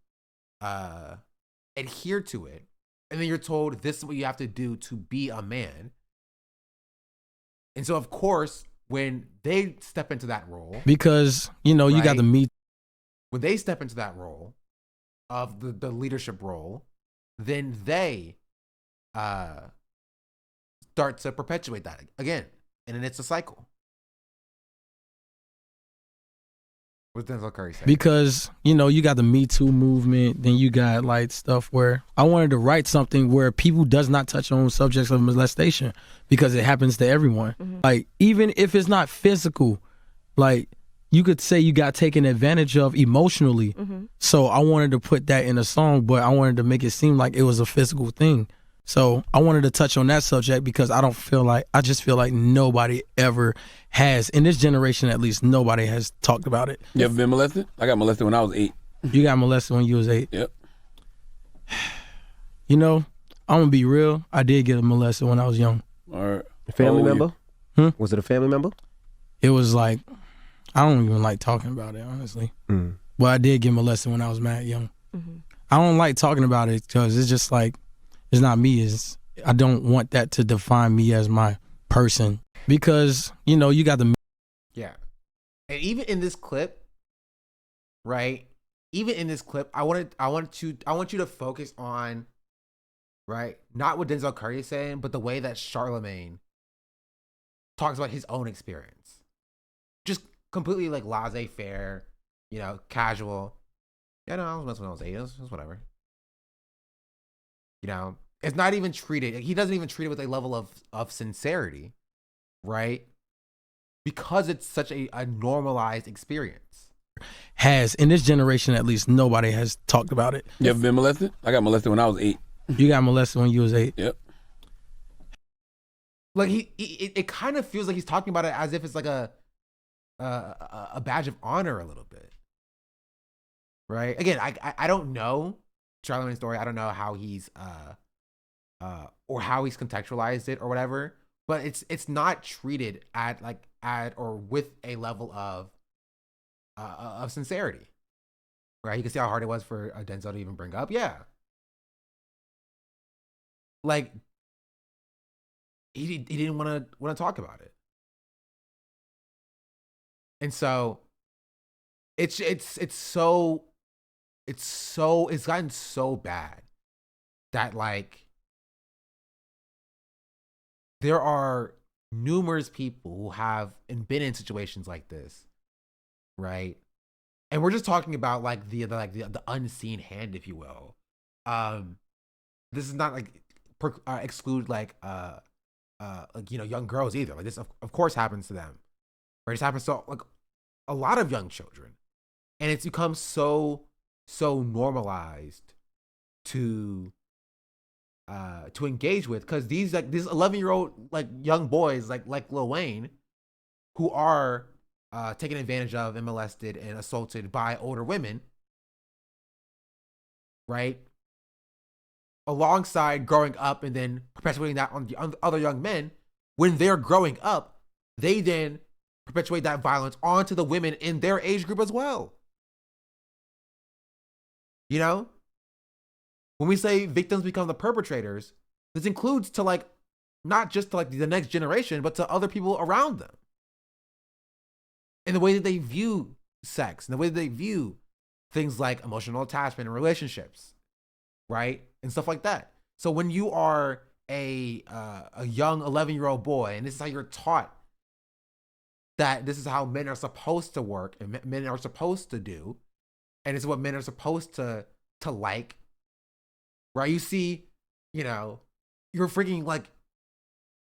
adhere to it. And then you're told this is what you have to do to be a man. And so of course, when they step into that role,
because you know, you got the meat.
When they step into that role of the leadership role, then they start to perpetuate that again. And then it's a cycle. What does Denzel Curry say?
Because, you know, you got the Me Too movement, then you got like stuff where I wanted to write something where people does not touch on subjects of molestation because it happens to everyone. Mm-hmm. Like, even if it's not physical, like you could say you got taken advantage of emotionally. Mm-hmm. So I wanted to put that in a song, but I wanted to make it seem like it was a physical thing. So I wanted to touch on that subject because I just feel like nobody ever has, in this generation at least, nobody has talked about it.
You ever been molested? I got molested when I was 8.
You got molested when you was 8?
Yep.
You know, I'm going to be real. I did get molested when I was young.
All right.
A family member? Was it a family member?
It was like I don't even like talking about it, honestly.
Mm.
Well, I did get molested when I was mad young. I don't like talking about it because it's just like, it's not me. I don't want that to define me as my person because, you know, you got the...
Yeah. And even in this clip, right? Even in this clip, I want you to focus on, right? Not what Denzel Curry is saying, but the way that Charlemagne talks about his own experience. Just completely like laissez-faire, you know, casual. Yeah, no, I was messing when I was 8. It was whatever. You know, it's not even treated. He doesn't even treat it with a level of sincerity, right? Because it's such a normalized experience.
Has, in this generation at least, nobody has talked about it.
You ever been molested? I got molested when I was 8.
You got molested when you was 8?
Yep.
Like it kind of feels like he's talking about it as if it's like a badge of honor a little bit, right? Again, I don't know Charlemagne's story. I don't know how he's or how he's contextualized it or whatever. But it's not treated at or with a level of sincerity, right? You can see how hard it was for Denzel to even bring up. Yeah, like he didn't want to talk about it, and so it's gotten so bad that like there are numerous people who have and been in situations like this, right? And we're just talking about like the unseen hand, if you will. This is not like exclude like you know, young girls either. Like this of course happens to them, right? It happens to like a lot of young children, and it's become so normalized to engage with, because these 11-year-old like young boys like Lil Wayne, who are taken advantage of and molested and assaulted by older women, right? Alongside growing up and then perpetuating that on the other young men, when they're growing up, they then perpetuate that violence onto the women in their age group as well. You know? When we say victims become the perpetrators, this includes to like, not just to like the next generation, but to other people around them. In the way that they view sex, and the way that they view things like emotional attachment and relationships, right? And stuff like that. So when you are a young 11-year-old boy, and this is how you're taught that this is how men are supposed to work and men are supposed to do, and it's what men are supposed to like, right? You see, you know, you're freaking like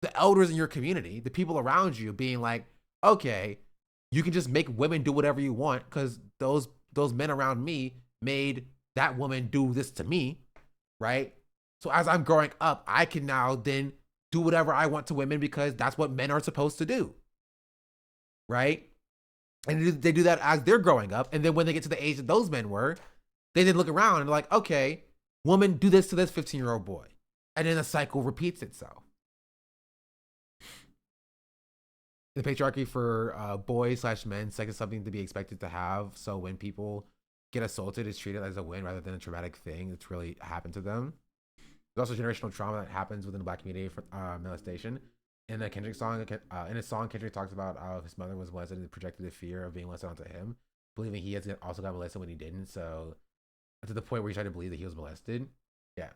the elders in your community, the people around you being like, okay, you can just make women do whatever you want because those men around me made that woman do this to me, right? So as I'm growing up, I can now then do whatever I want to women because that's what men are supposed to do, right? And they do that as they're growing up. And then when they get to the age that those men were, they then look around and like, okay, woman, do this to this 15-year-old boy. And then the cycle repeats itself. The patriarchy for boys/men, sex is something to be expected to have. So when people get assaulted, it's treated as a win rather than a traumatic thing that's really happened to them. There's also generational trauma that happens within the Black community for molestation. In the Kendrick song, in his song, Kendrick talks about how his mother was molested and projected the fear of being molested onto him, believing he also got molested when he didn't. So to the point where he tried to believe that he was molested. Yeah.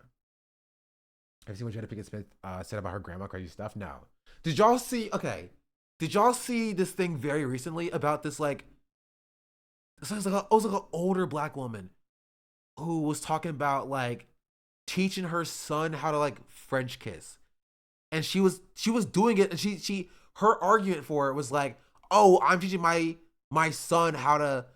Have you seen what Jada Pinkett Smith said about her grandma crazy stuff? No. Did y'all see? Okay. Did y'all see this thing very recently about this like? So it was like an older Black woman who was talking about like teaching her son how to like French kiss, and she was doing it, and she her argument for it was like, oh, I'm teaching my son how to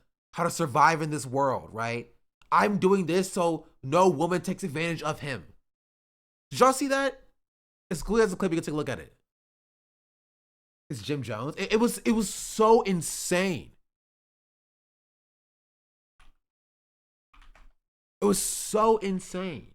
survive in this world, right? I'm doing this so no woman takes advantage of him. Did y'all see that? As cool as a clip, you can take a look at it. It's Jim Jones. It was so insane. It was so insane.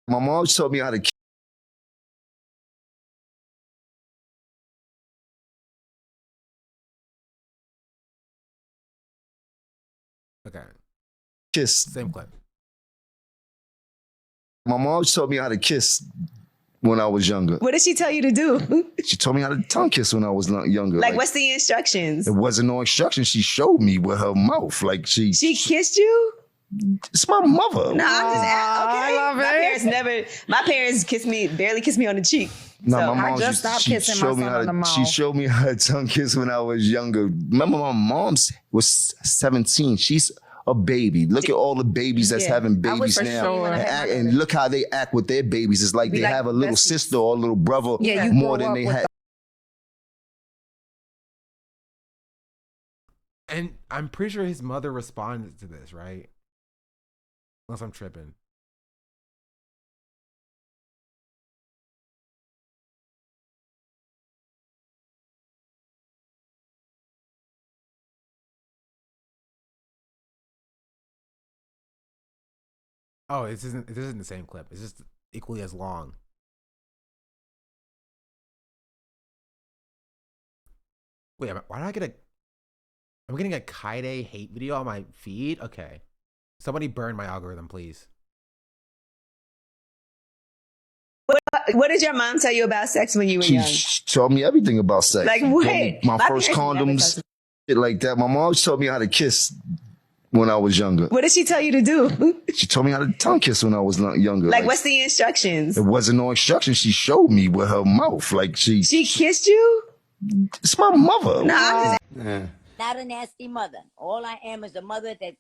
My mom taught me how to
Okay.
kiss.
Same clip.
My mom taught me how to kiss when I was younger.
What did she tell you to do?
She told me how to tongue kiss when I was younger.
Like, what's the instructions?
It wasn't no instructions. She showed me with her mouth. Like she
kissed you?
It's my mother.
No, I'm just okay. My parents barely kissed me on the cheek.
No,
So,
my mom she showed me how to tongue kiss when I was younger. Remember, my mom was 17. She's a baby. Look at all the babies that's having babies now, and look how they act with their babies. It's like they have a little sister or a little brother more than they had.
And I'm pretty sure his mother responded to this, right? Unless I'm tripping. Oh, this isn't the same clip. It's just equally as long. Wait, why did I get I'm getting a Kaide hate video on my feed? Okay. Somebody burn my algorithm, please.
What did your mom tell you about sex when you were young?
She told me everything about sex.
Like what?
My first condoms, shit like that. My mom told me how to kiss when I was younger.
What did she tell you to do?
She told me how to tongue kiss when I was younger.
Like, what's the instructions?
It wasn't no instructions. She showed me with her mouth. Like she
kissed you?
It's my mother.
No, I'm
just...
Not a nasty mother. All I am is a mother that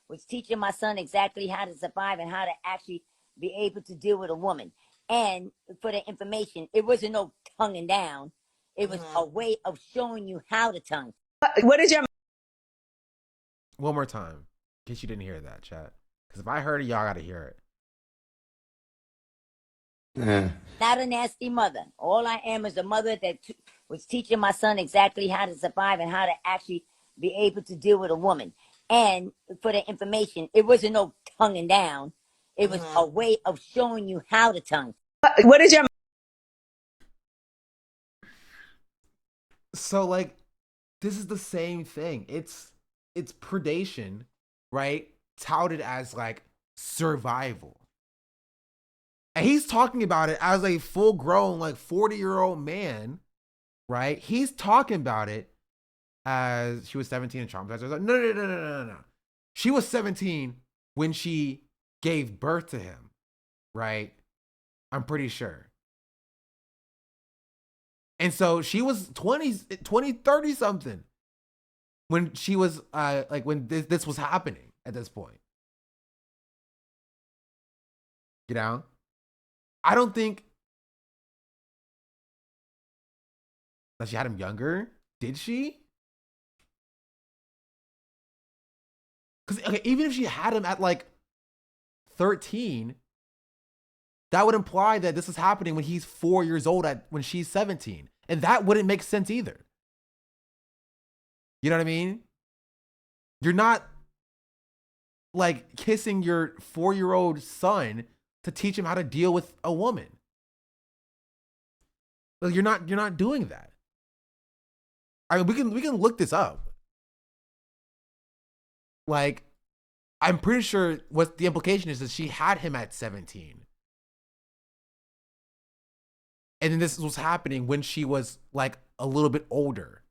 was teaching my son exactly how to survive and how to actually be able to deal with a woman. And for the information, it wasn't no tonguing down. It was a way of showing you how to tongue.
What did your...
One more time, in case you didn't hear that, chat. Because if I heard it, y'all got to hear it.
Not a nasty mother. All I am is a mother that was teaching my son exactly how to survive and how to actually be able to deal with a woman. And for the information, it wasn't no tonguing down. It was a way of showing you how to tongue.
What did your...
So, like, this is the same thing. It's predation, right? Touted as, like, survival. And he's talking about it as a full-grown, like, 40-year-old man, right? He's talking about it as she was 17 and traumatized. I was like, no. She was 17 when she gave birth to him, right? I'm pretty sure. And so she was 20, 30 something when she was like when this was happening at this point. You know? I don't think that she had him younger. Did she? Because okay, even if she had him at like 13, that would imply that this is happening when he's 4 years old when she's 17. And that wouldn't make sense either. You know what I mean? You're not like kissing your 4-year-old son to teach him how to deal with a woman. Like, you're not doing that. I mean, we can look this up. Like, I'm pretty sure what the implication is that she had him at 17. And then this was happening when she was like a little bit older.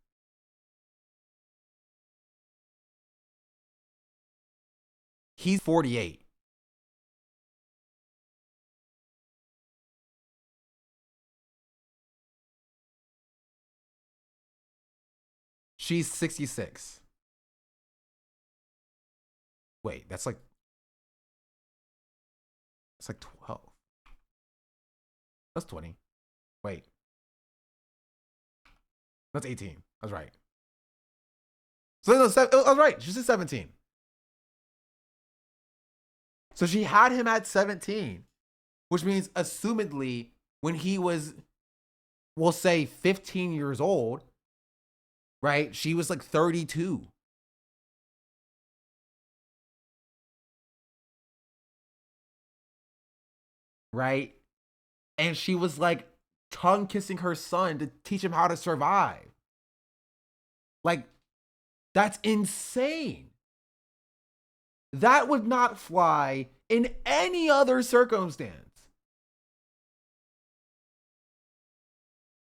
He's 48. She's 66. Wait, that's like 12. That's 20. Wait. That's 18. I was right. So no, I was right. She's 17. So she had him at 17, which means assumedly when he was, we'll say 15 years old, right? She was like 32. right? And she was like tongue kissing her son to teach him how to survive. Like, that's insane. That would not fly in any other circumstance.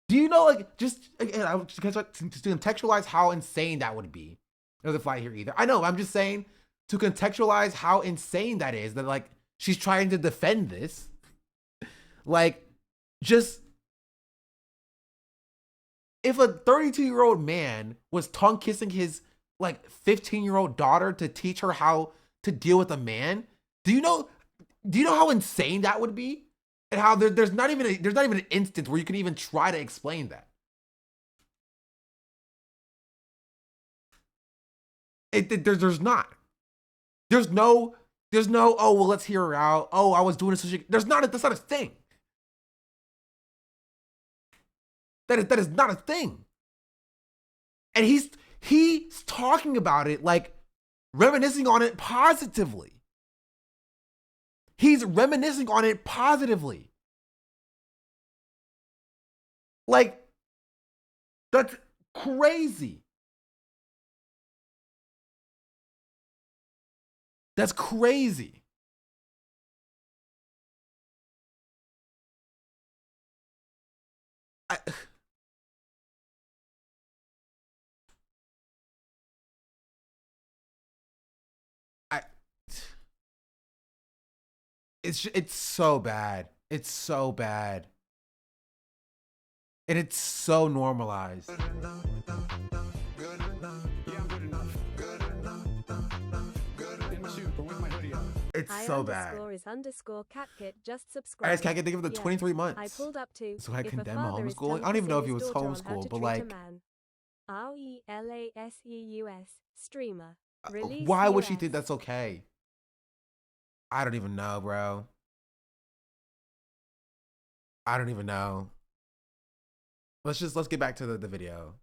Do you know, like, just to contextualize how insane that would be? It doesn't fly here either. I know, I'm just saying to contextualize how insane that is, that like she's trying to defend this. Like, just if a 32-year-old man was tongue kissing his like 15-year-old daughter to teach her how to deal with a man, do you know how insane that would be? And how there's not even an instance where you can even try to explain that. There's not. There's no, oh, well, let's hear her out. Oh, I was doing this. So that's not a thing. That is not a thing. And he's talking about it, like reminiscing on it positively. He's reminiscing on it positively. Like, that's crazy. That's crazy. It's so bad. It's so bad. And it's so normalized. It's so bad.
Just
I just can't get think of the 23 months.
I pulled up to.
So I condemn homeschooling. I don't even know if he was homeschooled, but like,
RELASEUS streamer.
Why would she think that's okay? I don't even know, bro. I don't even know. Let's get back to the video.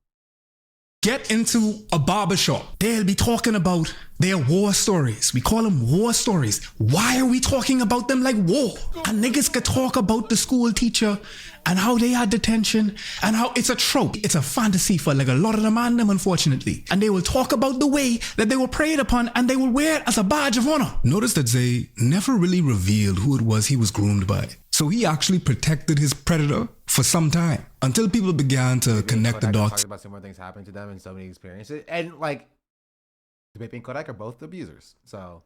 Get into a barbershop. They'll be talking about their war stories. We call them war stories. Why are we talking about them like war? And niggas could talk about the school teacher and how they had detention and how it's a trope. It's a fantasy for like a lot of them and them, unfortunately. And they will talk about the way that they were preyed upon and they will wear it as a badge of honor. Notice that Zay never really revealed who it was he was groomed by. So he actually protected his predator for some time until people began to connect the dots.
Talking about similar things happening to them in so many experiences. And like, Baby and Kodak are both abusers. So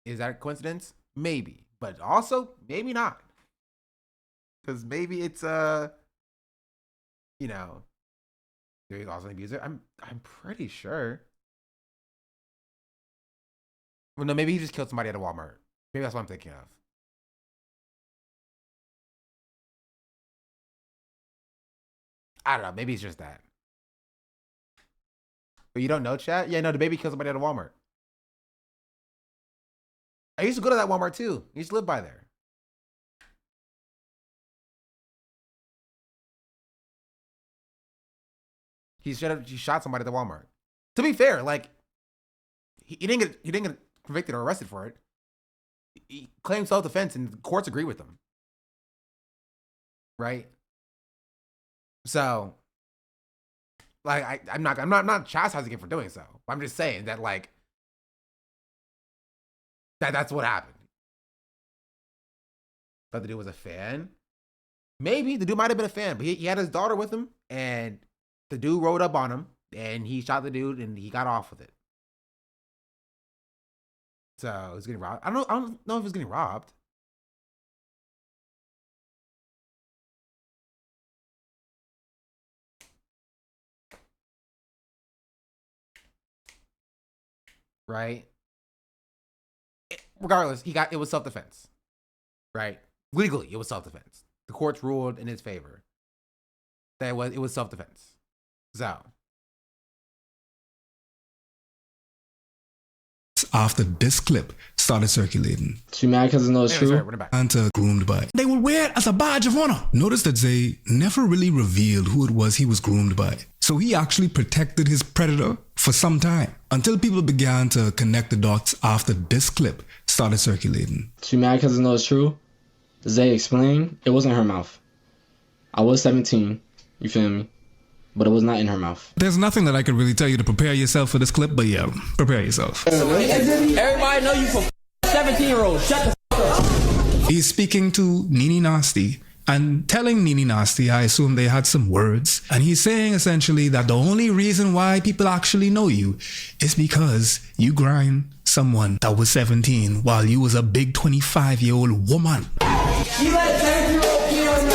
is that a coincidence? Maybe. But also, maybe not. Because maybe it's you know, there's also an abuser. I'm pretty sure. Well, no, maybe he just killed somebody at a Walmart. Maybe that's what I'm thinking of. I don't know. Maybe it's just that. But you don't know, chat? Yeah, no, the baby killed somebody at a Walmart. I used to go to that Walmart too. I used to live by there. He shot somebody at the Walmart. To be fair, like he didn't get convicted or arrested for it. He claimed self-defense and the courts agree with him. Right? So, like, I'm not chastising him for doing so. I'm just saying that, like, that's what happened. Thought the dude was a fan. Maybe the dude might have been a fan, but he had his daughter with him, and the dude rode up on him, and he shot the dude, and he got off with it. So he's getting robbed. I don't know if he's getting robbed. Right? Regardless, it was self-defense. Right? Legally, it was self-defense. The courts ruled in his favor. That it was self-defense. So
after this clip started circulating.
She mad because it knows true?
Sorry, and groomed by. They will wear it as a badge of honor. Notice that Zay never really revealed who it was he was groomed by. So he actually protected his predator for some time until people began to connect the dots after this clip started circulating.
She mad because it knows true?
Zay explained, it wasn't her mouth. I was 17, you feel me? But it was not in her mouth.
There's nothing that I could really tell you to prepare yourself for this clip, but yeah, prepare yourself.
Everybody know you for 17-year-olds. Shut the fuck up.
He's speaking to Nene Nasty and telling Nene Nasty, I assume they had some words. And he's saying essentially that the only reason why people actually know you is because you grind someone that was 17 while you was a big 25-year-old woman.
You let a 17-year-old kid on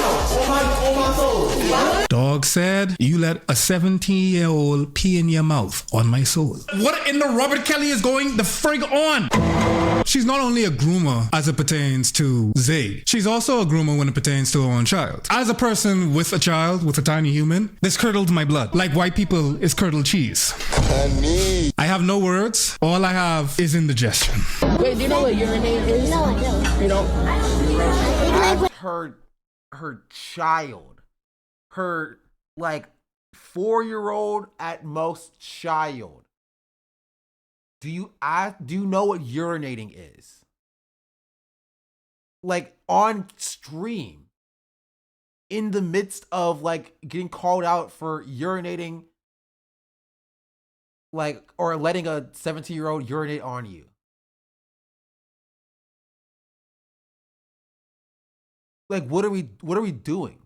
my soul.
Dog said, you let a 17-year-old pee in your mouth on my soul. What in the Robert Kelly is going the frig on? She's not only a groomer as it pertains to Zay, she's also a groomer when it pertains to her own child. As a person with a child, with a tiny human, this curdled my blood. Like white people is curdled cheese. I have no words. All I have is indigestion.
Wait, do you know what your name is? No, I don't. You don't?
Her child, her like 4-year-old at most child. Do you know what urinating is? Like on stream, in the midst of like getting called out for urinating, like, or letting a 17-year-old urinate on you. Like, what are we doing?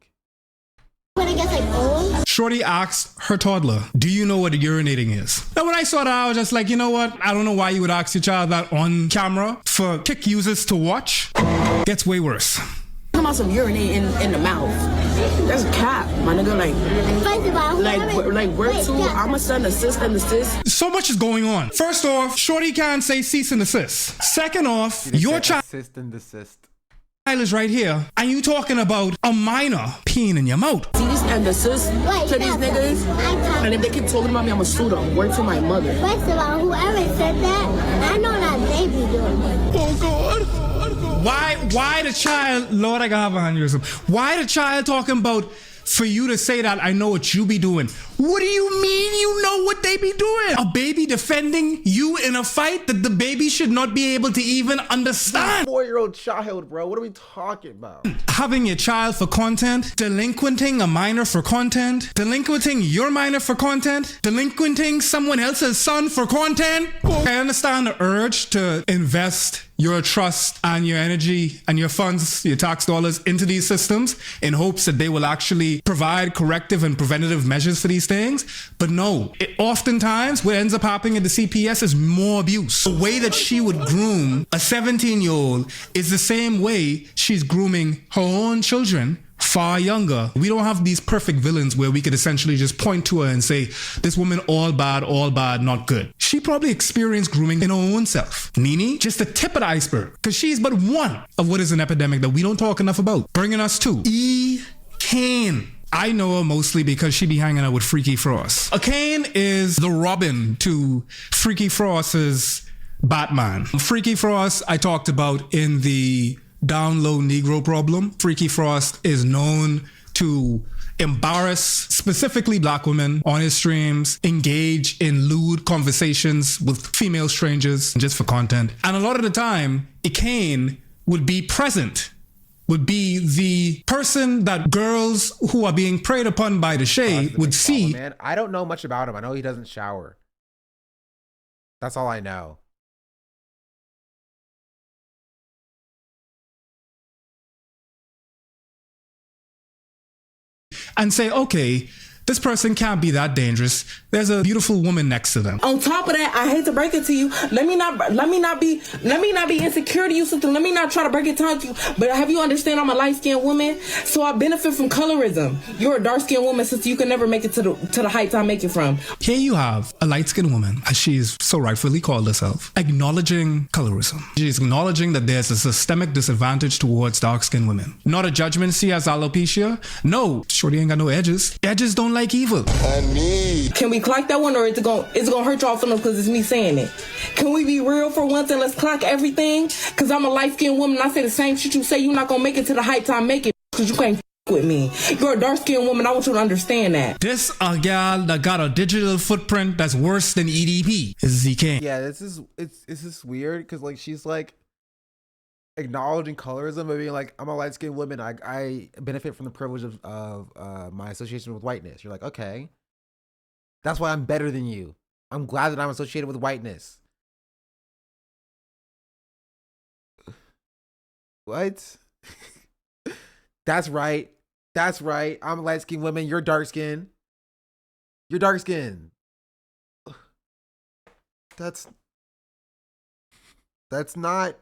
When it gets like old.
Shorty asked her toddler, do you know what urinating is? Now when I saw that, I was just like, you know what? I don't know why you would ask your child that on camera for kick users to watch. Gets way worse.
Talking about some urinate in the mouth. That's a cap, my nigga. Like where to? I'ma send assist and desist.
So much is going on. First off, Shorty can't say cease and desist. Second off, your child
assist and desist
is right here, and you talking about a minor peeing in your mouth.
Cease and desist to these niggas, and if they keep talking about me, I'ma sue them. Word to my mother.
First of all, whoever said that, I know that they be doing it.
Oh God. Why the child, Lord, I got behind you. Why the child talking about for you to say that I know what you be doing? What do you mean you know what they be doing? A baby defending you in a fight that the baby should not be able to even understand?
4-year-old child, bro. What are we talking about?
Having your child for content, delinquenting a minor for content, delinquenting your minor for content, delinquenting someone else's son for content. I understand the urge to invest your trust and your energy and your funds, your tax dollars into these systems in hopes that they will actually provide corrective and preventative measures for these things. But no, oftentimes what ends up happening at the CPS is more abuse. The way that she would groom a 17-year-old is the same way she's grooming her own children far younger. We don't have these perfect villains where we could essentially just point to her and say, this woman all bad, not good. She probably experienced grooming in her own self. Nene, just the tip of the iceberg, because she's but one of what is an epidemic that we don't talk enough about. Bringing us to Kane. I know her mostly because she be hanging out with Freaky Frost. Kane is the Robin to Freaky Frost's Batman. Freaky Frost I talked about in the Down Low Negro Problem. Freaky Frost is known to embarrass specifically black women on his streams, engage in lewd conversations with female strangers just for content. And a lot of the time, Kane would be present, would be the person that girls who are being preyed upon by the shade would see.
Man, I don't know much about him. I know he doesn't shower. That's all I know.
And say, okay, this person can't be that dangerous. There's a beautiful woman next to them.
On top of that, I hate to break it to you. Let me not be insecure to you, sister. Let me not try to break it down to you. But have you understand I'm a light-skinned woman, so I benefit from colorism. You're a dark-skinned woman, sister. You can never make it to the heights I make it from.
Here you have a light-skinned woman, as she's so rightfully called herself, acknowledging colorism. She's acknowledging that there's a systemic disadvantage towards dark-skinned women. Not a judgment, she has alopecia. No, shorty ain't got no edges. Edges don't like evil.
Can we clock that one, or is it gonna hurt y'all feelings because it's me saying it? Can we be real for once and let's clock everything? Because I'm a light-skinned woman. I say the same shit you say. You're not gonna make it to the heights I make it because you can't with me. You're a dark-skinned woman. I want you to understand that.
This a gal that got a digital footprint that's worse than EDP is ZK.
Yeah, this is weird because like she's like acknowledging colorism and being like, I'm a light-skinned woman. I benefit from the privilege of my association with whiteness. You're like, okay, that's why I'm better than you. I'm glad that I'm associated with whiteness. What? That's right. That's right. I'm a light-skinned woman. You're dark-skinned. You're dark-skinned. That's not.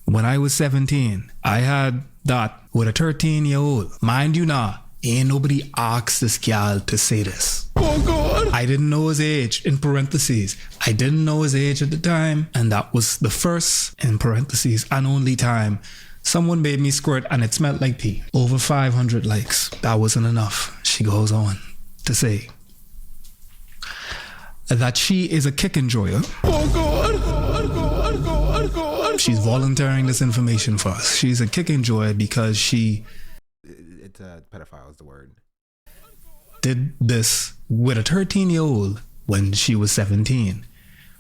When I was 17, I had that with a 13-year-old. Mind you now, ain't nobody asked this gal to say this. Oh God. I didn't know his age, in parentheses. I didn't know his age at the time, and that was the first, in parentheses, and only time someone made me squirt and it smelled like pee. Over 500 likes. That wasn't enough. She goes on to say that she is a kick enjoyer. Oh God. She's volunteering this information for us. She's a kick enjoyer because she...
It's a pedophile is the word.
Did this with a 13-year-old when she was 17,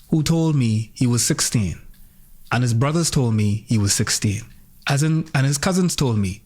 who told me he was 16. And his brothers told me he was 16. And his cousins told me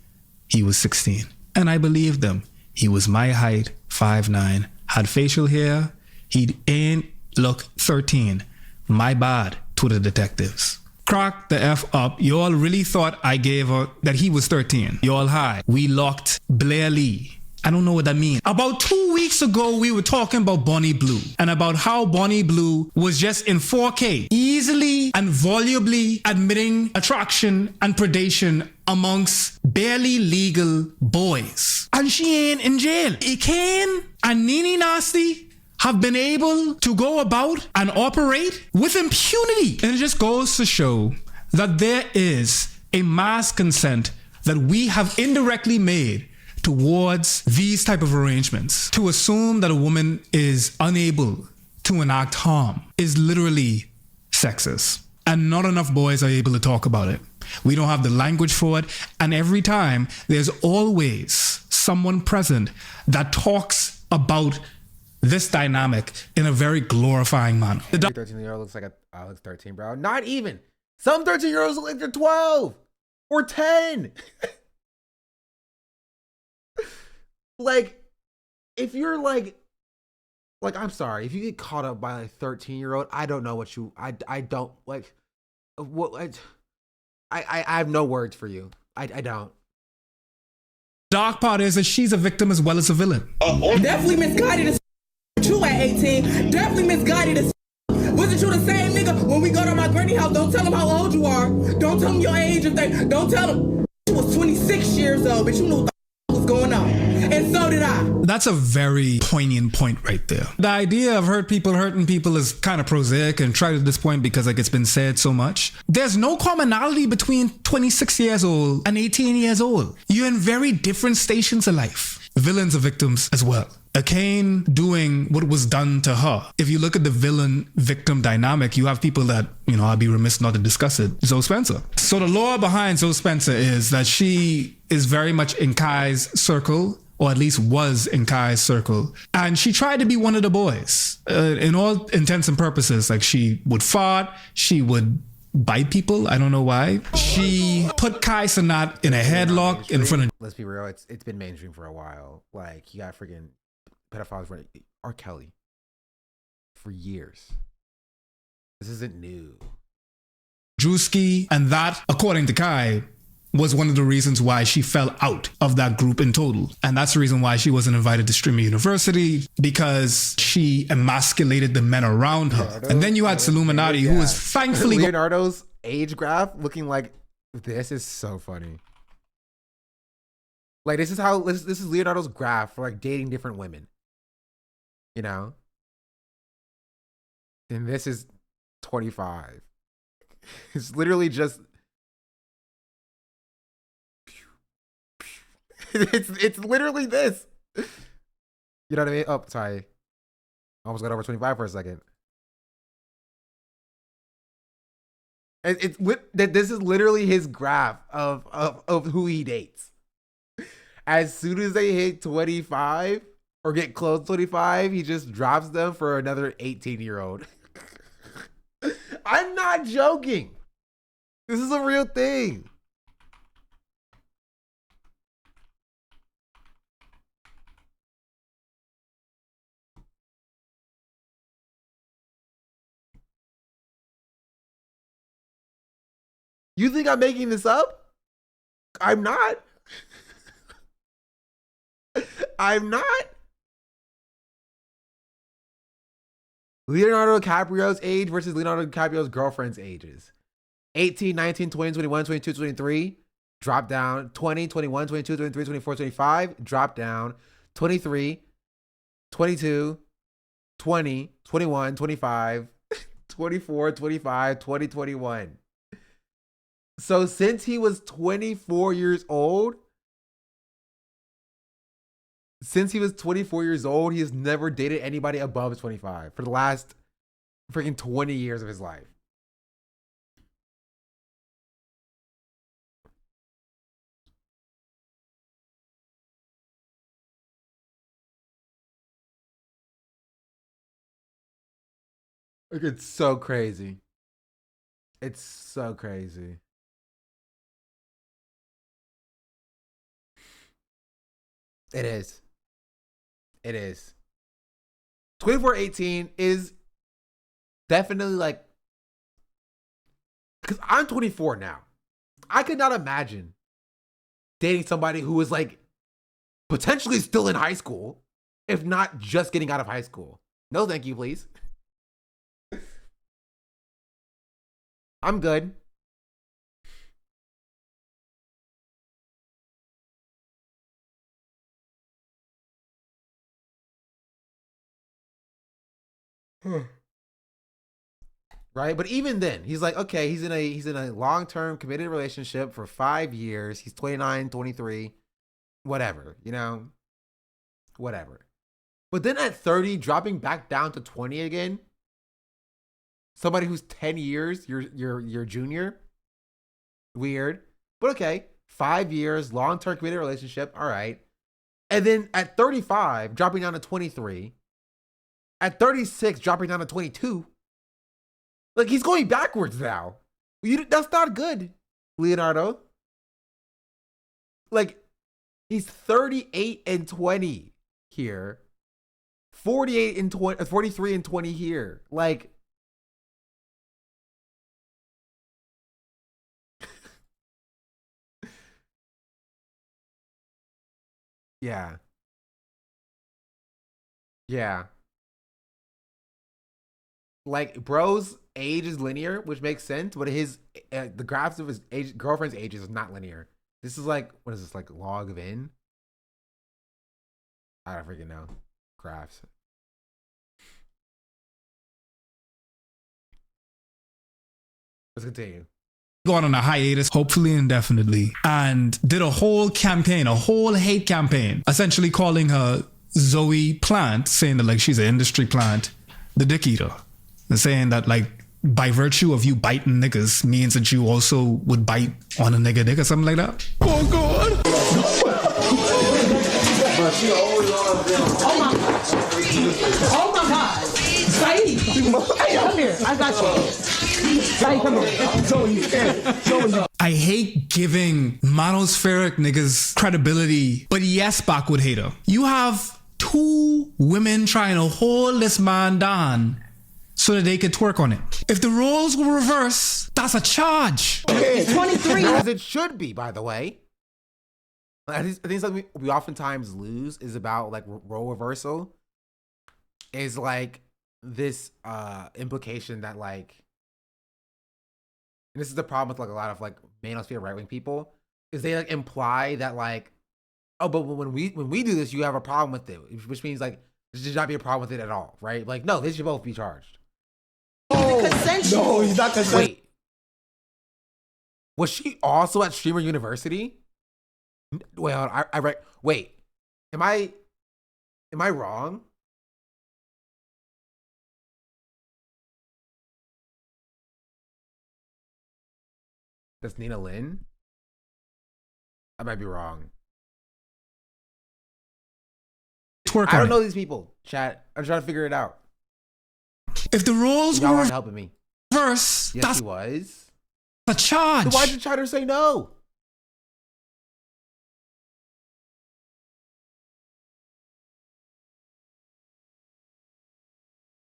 he was 16. And I believed them. He was my height, 5'9", had facial hair. He ain't look 13. My bad to the detectives. Crack the F up. Y'all really thought I gave her that he was 13. Y'all high. We locked Blair Lee. I don't know what that means. About 2 weeks ago, we were talking about Bonnie Blue and about how Bonnie Blue was just in 4K, easily and volubly admitting attraction and predation amongst barely legal boys. And she ain't in jail. Kane and Nene Nasty have been able to go about and operate with impunity. And it just goes to show that there is a mass consent that we have indirectly made towards these type of arrangements. To assume that a woman is unable to enact harm is literally sexist. And not enough boys are able to talk about it. We don't have the language for it. And every time, there's always someone present that talks about this dynamic in a very glorifying manner.
The 13-year-old looks like looks 13, bro. Not even. Some 13-year-olds look like they're 12 or 10. Like, if you're like, I'm sorry, if you get caught up by a 13-year-old, I don't know what you, I don't like, what, I have no words for you. I don't.
Dark part is that she's a victim as well as a villain.
Definitely misguided as you at 18. Definitely misguided as wasn't you the same nigga when we go to my granny house? Don't tell them how old you are. Don't tell them your age if they, don't tell them you was 26 years old, but you knew what the was going on. And so did I.
That's a very poignant point right there. The idea of hurting people is kind of prosaic and tried at this point because like it's been said so much. There's no commonality between 26 years old and 18 years old. You're in very different stations of life. Villains are victims as well. A Kane doing what was done to her. If you look at the villain-victim dynamic, you have people that, I'd be remiss not to discuss it. Zoe Spencer. So the lore behind Zoe Spencer is that she is very much in Kai's circle, or at least was in Kai's circle. And she tried to be one of the boys. In all intents and purposes, like she would fart, she would bite people. I don't know why. She put Kai Cenat in a headlock in front of...
Let's be real, it's been mainstream for a while. Like, you got freaking pedophiles running R. Kelly for years. This isn't new.
Drewski, and that, according to Kai, was one of the reasons why she fell out of that group in total. And that's the reason why she wasn't invited to Streamer University, because she emasculated the men around her. And then you had Illuminati, who was thankfully...
Leonardo's age graph looking like this is so funny. Like, this is Leonardo's graph for like dating different women. And this is 25. It's literally just... It's literally this. You know what I mean? Oh, sorry. Almost got over 25 for a second. This is literally his graph of who he dates. As soon as they hit 25 or get close to 25, he just drops them for another 18-year-old. I'm not joking. This is a real thing. You think I'm making this up? I'm not. I'm not. Leonardo DiCaprio's age versus Leonardo DiCaprio's girlfriend's ages. 18, 19, 20, 21, 22, 23. Drop down. 20, 21, 22, 23, 24, 25. Drop down. 23, 22, 20, 21, 25, 24, 25, 20, 21. So since he was 24 years old, he has never dated anybody above 25 for the last freaking 20 years of his life. Like, it's so crazy. It's so crazy. It is. It is. 24-18 is definitely like, because I'm 24 now. I could not imagine dating somebody who was like potentially still in high school, if not just getting out of high school. No, thank you, please. I'm good. Right? But even then, he's like, okay, he's in a long-term committed relationship for 5 years. He's 29, 23, whatever, whatever. But then at 30, dropping back down to 20 again, somebody who's 10 years, your junior, weird. But okay, 5 years, long-term committed relationship, all right. And then at 35, dropping down to 23. At 36, dropping down to 22. Like, he's going backwards now. That's not good, Leonardo. Like, he's 38 and 20 here. 48 and 20, 43 and 20 here. Like, yeah. Yeah. Like, bro's age is linear, which makes sense, but the graphs of his girlfriend's ages is not linear. This is like, what is this, like log of n? I don't freaking know. Graphs. Let's continue.
Gone on a hiatus, hopefully indefinitely, and did a whole campaign, a whole hate campaign, essentially calling her Zoe Plant, saying that like she's an industry plant, the dick eater. And saying that like by virtue of you biting niggas means that you also would bite on a nigga dick or something like that. Oh God.
Oh my God. Saeed, come here. I got you. Saeed, come here.
I hate giving monospheric niggas credibility, but yes, Backwood hater. You have 2 women trying to hold this man down so that they could twerk on it. If the roles were reversed, that's a charge.
It's 23.
As it should be, by the way. I think something we oftentimes lose is about like role reversal. Is like this implication that like, and this is the problem with like a lot of like manosphere right-wing people, is they like imply that like, oh, but when we do this, you have a problem with it, which means like there should not be a problem with it at all, right? Like, no, they should both be charged.
No,
he's not consensual. Wait, was she also at Streamer University? Wait, hold on, I read. Wait, am I wrong? That's Nina Lynn? I might be wrong.
Twerk
I
on
don't
it.
know these people, chat. I'm trying to figure it out.
If the roles
Y'all
were
aren't helping me.
First,
Yes,
that's
he was.
a charge.
So why did Chatter say no?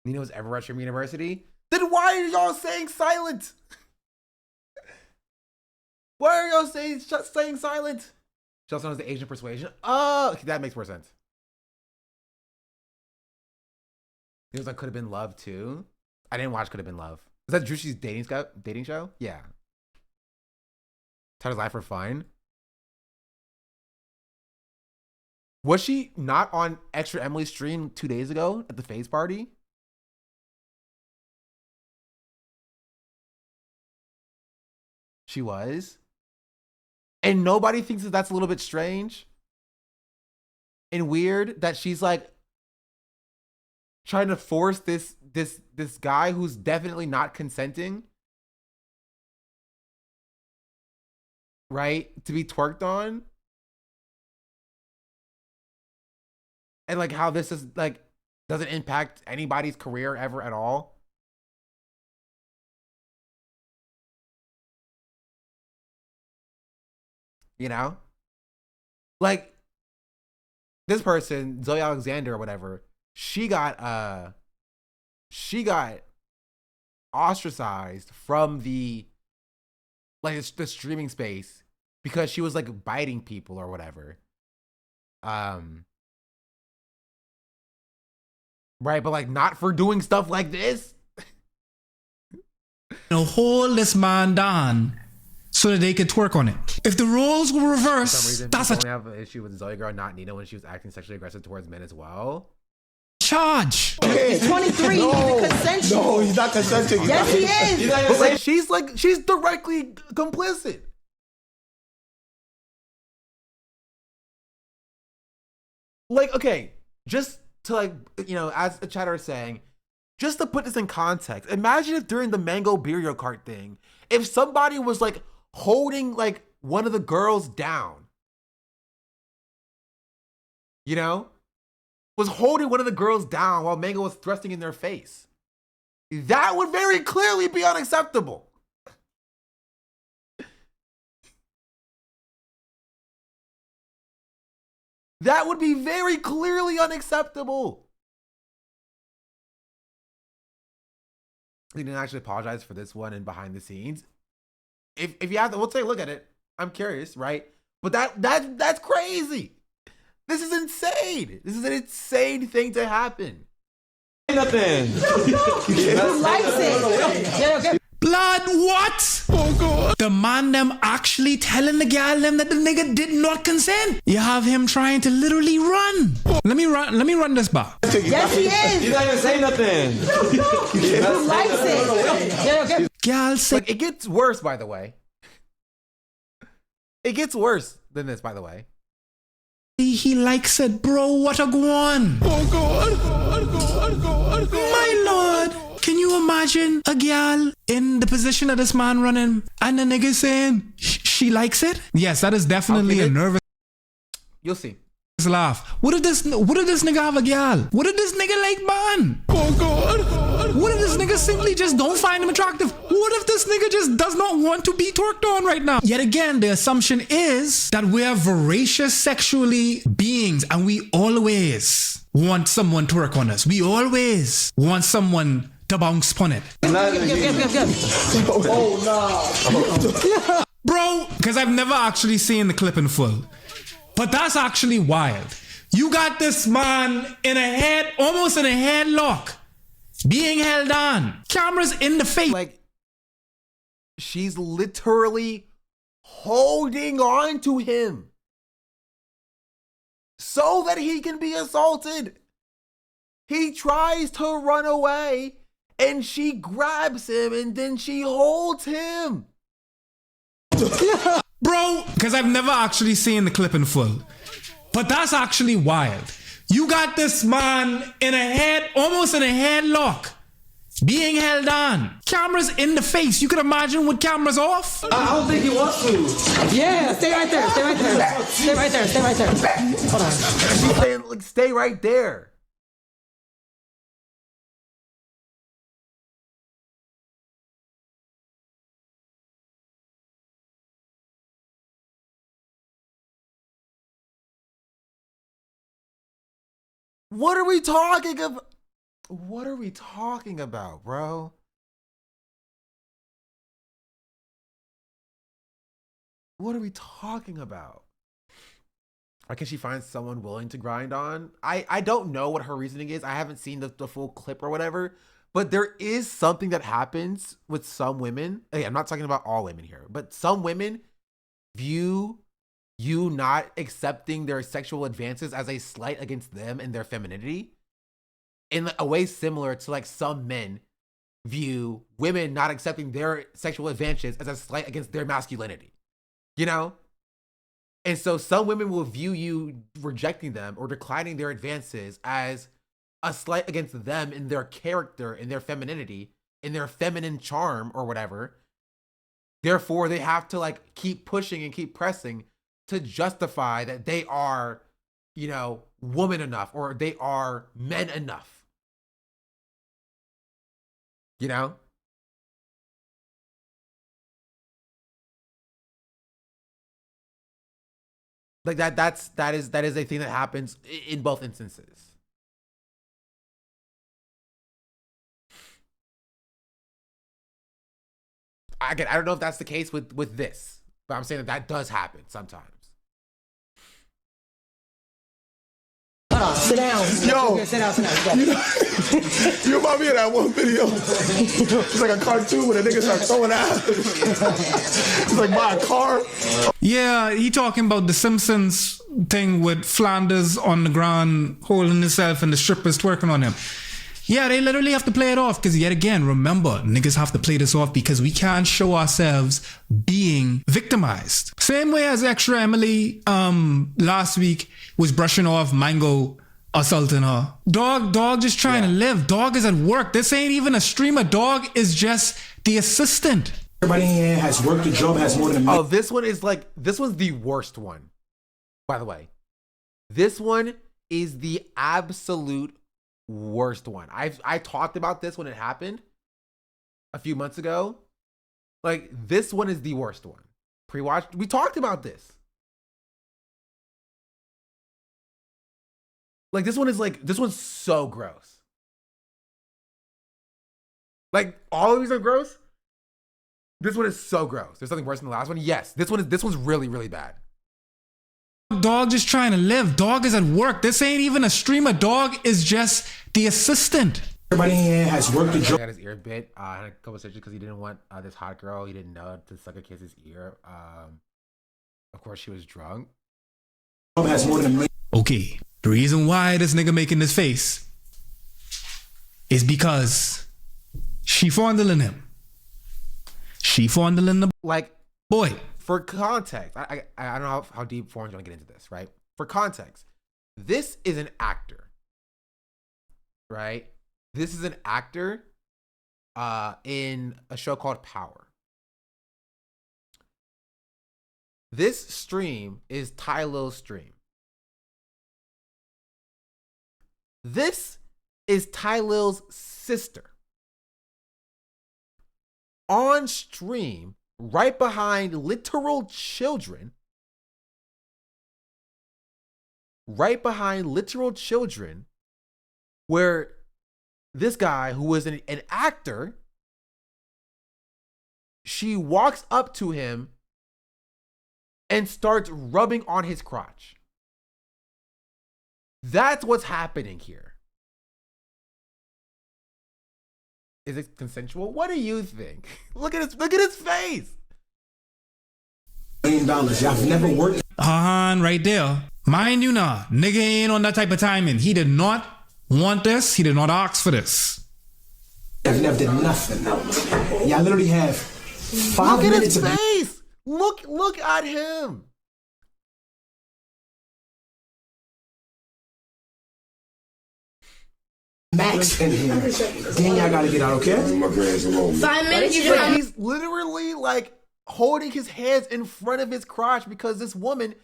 Nina was ever at Trim University? Then why are y'all saying silent? Why are y'all saying silent? She also knows the Asian persuasion. Oh, okay, that makes more sense. It was like Could Have Been Love too. I didn't watch Could Have Been Love. Is that Drushy's dating show? Yeah. Tyler's Life for Fun. Was she not on Extra Emily's stream 2 days ago at the Phase party? She was. And nobody thinks that that's a little bit strange and weird that she's like trying to force this guy who's definitely not consenting, right, to be twerked on. And like how this is like doesn't impact anybody's career ever at all. You know? Like this person, Zoe Alexander or whatever, she got ostracized from the streaming space because she was like biting people or whatever. Right, but like not for doing stuff like this.
Hold this man down so that they could twerk on it. If the roles were
For
reversed,
some reason,
that's
people
a
only have an issue with Zoe Girl, not Nina, when she was acting sexually aggressive towards men as well.
charge.
He's 23. He's consensual.
No, he's not consensual.
Yes, he is.
But like she's directly complicit. Like, okay, just to like, you know, as a chatter is saying, just to put this in context, imagine if during the Mango Beer Kart thing, if somebody was like holding like one of the girls down, you know, was holding one of the girls down while Mango was thrusting in their face. That would very clearly be unacceptable. That would be very clearly unacceptable. He didn't actually apologize for this one and behind the scenes. If you have to, we'll take a look at it. I'm curious, right? But that's crazy. This is insane. This is an insane thing to happen.
Nothing.
Who likes it?
Blood, what? Oh God. The man them actually telling the gal them that the nigga did not consent. You have him trying to literally run. Let me run this back.
Yes, he is.
You don't even say nothing.
Who likes it?
Gal say
Like, it gets worse, by the way. It gets worse than this, by the way.
he likes it, bro. What a go on. Oh God. My lord. Can you imagine a gal in the position of this man running and the nigga saying she likes it? Yes, that is definitely a nervous.
You'll see.
Laugh. What if this nigga have a gal? What if this nigga like man? Oh God. What if this nigga simply just don't find him attractive? What if this nigga just does not want to be twerked on right now? Yet again, the assumption is that we are voracious sexually beings and we always want someone to work on us. We always want someone to bounce upon it.
Oh no.
Bro, because I've never actually seen the clip in full. But that's actually wild. You got this man almost in a headlock, being held on. Cameras in the face.
Like, she's literally holding on to him so that he can be assaulted. He tries to run away and she grabs him and then she holds him.
Bro, because I've never actually seen the clip in full. But that's actually wild. You got this man almost in a headlock, being held on. Cameras in the face. You could imagine with cameras off.
I don't think he wants to.
Yeah, stay right there. Stay right there. Stay right there. Stay right there. Hold on.
She's saying, like, stay right there. What are we talking about? What are we talking about, bro? What are we talking about? Why can't she find someone willing to grind on? I don't know what her reasoning is. I haven't seen the full clip or whatever. But there is something that happens with some women. Hey, I'm not talking about all women here, but some women view you not accepting their sexual advances as a slight against them and their femininity in a way similar to like some men view women not accepting their sexual advances as a slight against their masculinity, you know? And so some women will view you rejecting them or declining their advances as a slight against them in their character, in their femininity, in their feminine charm or whatever. Therefore, they have to like keep pushing and keep pressing to justify that they are, you know, woman enough or they are men enough. You know? Like that is a thing that happens in both instances. Again, I don't know if that's the case with this, but I'm saying that does happen sometimes.
Sit down.
Yo,
sit down.
You remind me of that one video. It's like a cartoon where the niggas start throwing out. It's like buy a car.
Yeah, he talking about the Simpsons thing with Flanders on the ground holding himself and the strippers twerking on him. Yeah, they literally have to play it off because yet again, remember, niggas have to play this off because we can't show ourselves being victimized. Same way as Extra Emily last week was brushing off Mango assaulting her. Dog just trying to live. Dog is at work. This ain't even a streamer. Dog is just the assistant.
Everybody here has worked a job, has more than a
Oh, this one's the worst one, by the way. This one is the absolute worst one. I talked about this when it happened a few months ago. Like, this one is the worst one. Pre-watch, we talked about this. Like, this one's so gross. Like, all of these are gross. This one is so gross. There's something worse than the last one. Yes, this one's really, really bad.
Dog just trying to live. Dog is at work. This ain't even a streamer. Dog is just the assistant.
Everybody here has worked a job.
Got his ear bit. Had a couple stitches because he didn't want this hot girl. He didn't know to suck a kiss's ear. Of course, she was drunk.
Has more than a
Okay, the reason why this nigga making this face is because she fondling him. She fondling the
like
boy.
For context, I don't know how deep Foreign's gonna get into this, right? For context, this is an actor, right? This is an actor in a show called Power. This stream is Ty Lil's stream. This is Ty Lil's sister. On stream, right behind literal children, where this guy who was an actor, she walks up to him and starts rubbing on his crotch. That's what's happening here. Is it consensual? What do you think? Look at his face.
$1 million. Y'all never worked.
Han right there. Mind you now, nigga ain't on that type of timing. He did not want this. He did not ask for this.
Y'all never did nothing. Y'all literally have 5
Look at
minutes
his
of
face. Look at him.
max in here. Then y'all gotta get out, okay?
5 minutes.
He's literally like holding his hands in front of his crotch because this woman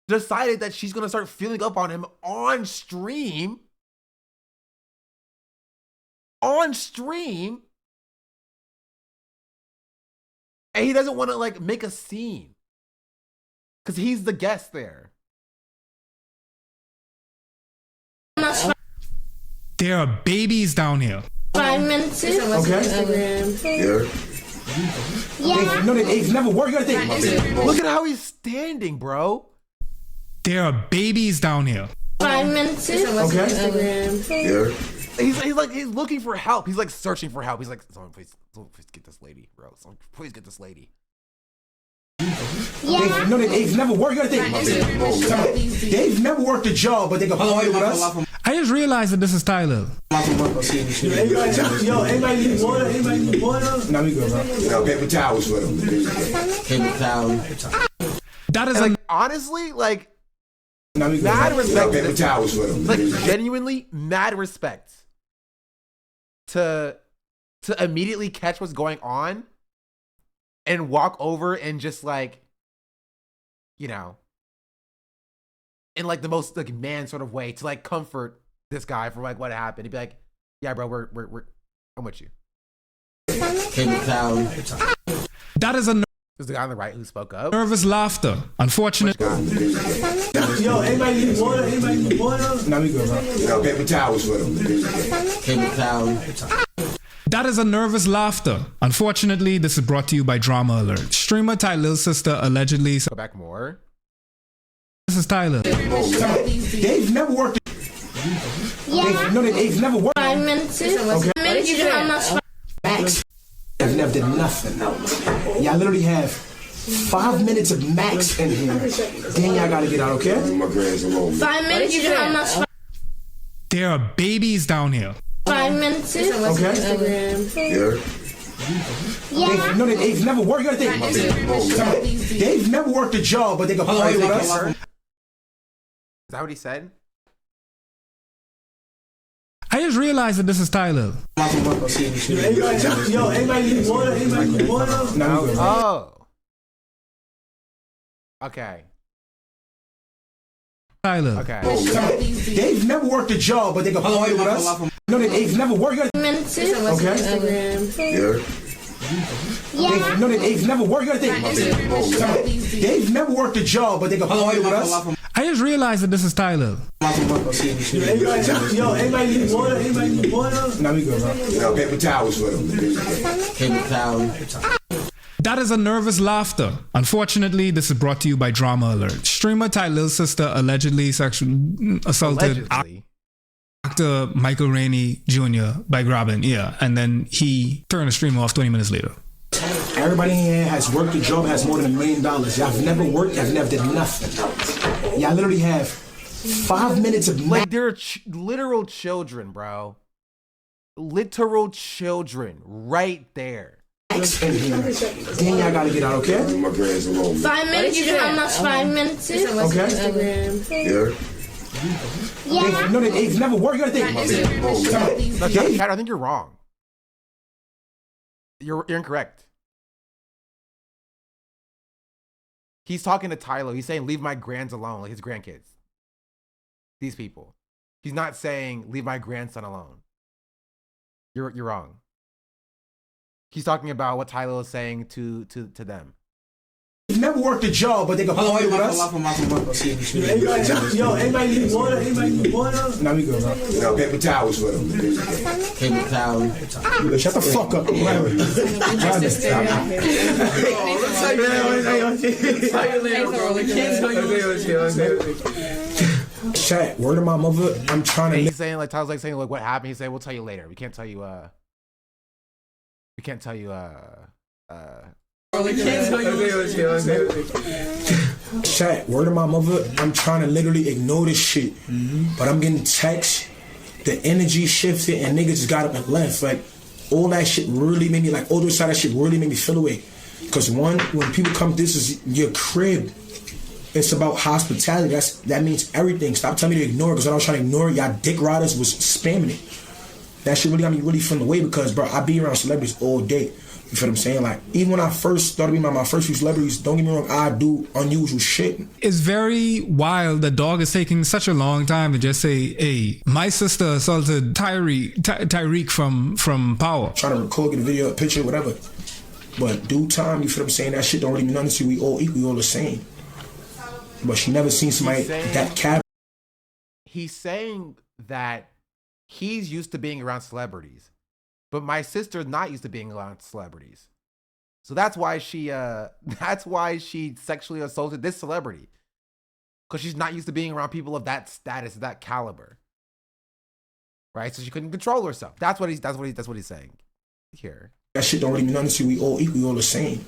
decided that she's gonna start feeling up on him on stream. On stream. And he doesn't want to like make a scene. Because he's the guest there.
My
There are babies down here.
5 minutes.
Okay. Yeah. No, it's never worked. You gotta think about it.
Look at how he's standing, bro.
There are babies down here.
5 minutes.
Okay.
He's looking for help. He's like searching for help. He's like, someone please get this lady, bro. Someone please get this lady.
Yeah. No, it's never worked. You gotta think about it. They've never worked a job, but they can play with us.
I just realized that this is Tyler.
Yo, anybody need water? Anybody need water? Nah, we good, bro. Yo, paper towels for them. Paper towels.
That is
like honestly, like
nah, we good,
mad
bro.
respect.
Yo, paper towels for them.
Like genuinely mad respect to immediately catch what's going on and walk over and just like, you know, in like the most like man sort of way to like comfort this guy for like what happened. He'd be like, yeah, bro, we're I'm with you.
That is a
There's the guy on the right who spoke up.
nervous laughter. Unfortunate.
Yo, anybody need water? Anybody need water? Nah, we good, bro. Yo, paper towels for them. Paper towels.
That is a nervous laughter. Unfortunately, this is brought to you by Drama Alert. Streamer Tyler's sister allegedly.
Go back more.
This is Tyler.
They've never worked.
Yeah.
No, they've never worked.
5 minutes.
Okay.
Minutes. You know how much?
Max. I've never did nothing. Y'all literally have 5 minutes of max in here. Then y'all gotta get out, okay?
5 minutes. You know how much?
There are babies down here.
5 minutes.
Okay. Yeah. No, they've never worked. You gotta think about it. They've never worked a job, but they can play with us.
Is that what he said?
I just realized that this is Tyler.
Yo, anybody need water? Anybody need water? No.
Oh. Okay.
Tyler.
Okay.
They've never worked a job, but they can play with us. No, they've never worked. You gotta
Minutes.
Okay. Yeah. No, they've never worked. You gotta think about it. They've never worked a job, but they can play with us.
I just realized that this is Tyler.
Yo, anybody need water? Anybody need water? Nah, we good, bro. Yo, paper towels for them. Paper towels.
That is a nervous laughter. Unfortunately, this is brought to you by Drama Alert. Streamer Tyler's sister allegedly sexually assaulted actor Michael Rainey Jr. by grabbing, and then he turned the streamer off 20 minutes later.
Everybody in here has worked a job, has more than $1 million. Y'all never worked, y'all never did nothing. Y'all literally have 5 minutes of
like they're literal children, bro. Literal children right there.
In here. Then y'all gotta get out, okay?
5 minutes. You know how much 5 minutes is?
Okay. Yeah. No, they've never worked. You gotta think about it.
No, I think you're wrong. You're incorrect. He's talking to Tyler. He's saying, leave my grands alone, like his grandkids. These people. He's not saying, leave my grandson alone. You're wrong. He's talking about what Tyler was saying to them.
They've never worked a job, but they can play with us. Yo, anybody need water? Anybody need water? Nah, we good, bro. Yo, paper towels for them. Paper towels. Shut the fuck up. Chat, word of my mother, I'm trying to.
He's saying, like, Tyler's like saying, like, what happened? He's saying, we'll tell you later. We can't tell you,
Chat, word of my mother, I'm trying to literally ignore this shit. But I'm getting texts, the energy shifted, and niggas just got up and left. Like, all that shit really made me, like, all those side of that shit really made me feel away. Because one, when people come, this is your crib. It's about hospitality. That means everything. Stop telling me to ignore it, because when I was trying to ignore it, y'all dick riders was spamming it. That shit really got me really feeling away, because, bro, I be around celebrities all day. You feel what I'm saying? Like, even when I first started being my first few celebrities, don't get me wrong, I do unusual shit.
It's very wild that Dog is taking such a long time to just say, hey, my sister assaulted Tyreek from Power.
Trying to record, get a video, a picture, whatever. But due time, you feel what I'm saying? That shit don't really mean nothing to you. We all equal, we all the same. But she never seen somebody that cab.
He's saying that he's used to being around celebrities, but my sister's not used to being around celebrities. So that's why she sexually assaulted this celebrity, because she's not used to being around people of that status, that caliber. Right? So she couldn't control herself. That's what he's saying here.
That shit don't really mean nothing to you. We all equal, we all the same.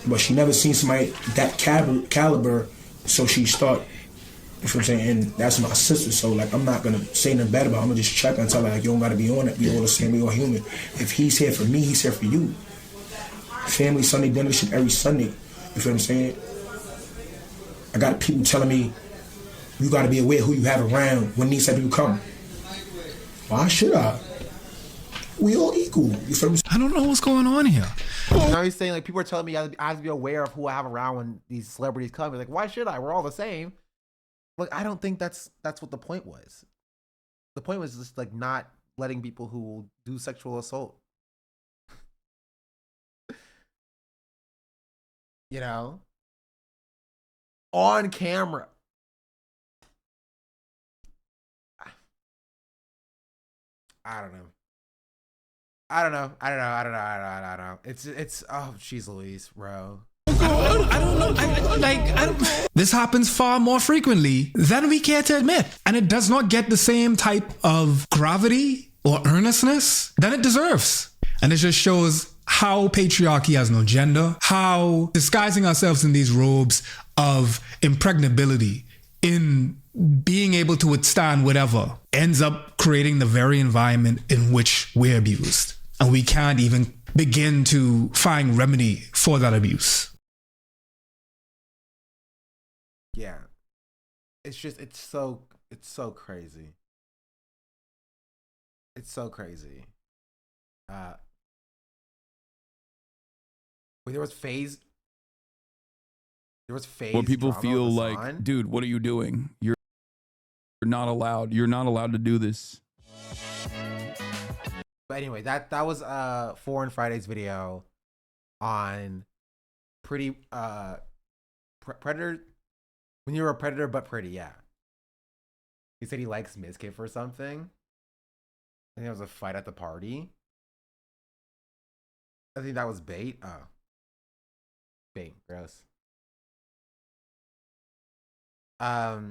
But she never seen somebody that caliber, so she start. You know what I'm saying? And that's my sister, so like I'm not gonna say nothing bad about her. I'm gonna just check and tell her like you don't gotta be on it. We all the same, we all human. If he's here for me, he's here for you. Family Sunday dinner shit every Sunday. You feel what I'm saying? I got people telling me you gotta be aware who you have around when these type of people come. Why should I? We all equal. You feel what I'm saying?
I don't know what's going on here.
Now he's saying like people are telling me I have to be aware of who I have around when these celebrities come. He's like, why should I? We're all the same. Look, I don't think that's what the point was. The point was just like not letting people who do sexual assault, you know, on camera. I don't know. It's oh, jeez Louise, bro.
I don't know. This happens far more frequently than we care to admit. And it does not get the same type of gravity or earnestness that it deserves. And it just shows how patriarchy has no gender, how disguising ourselves in these robes of impregnability, in being able to withstand whatever, ends up creating the very environment in which we're abused. And we can't even begin to find remedy for that abuse.
Yeah. It's so crazy. It's so crazy. There was phase.
Where people feel like, dude, what are you doing? You're not allowed. You're not allowed to do this.
But anyway, that was Foreign Friday's video on pretty predator. When you're a predator but pretty, yeah. He said he likes Mizkif or something. I think it was a fight at the party. I think that was bait. Oh. Bait, gross. But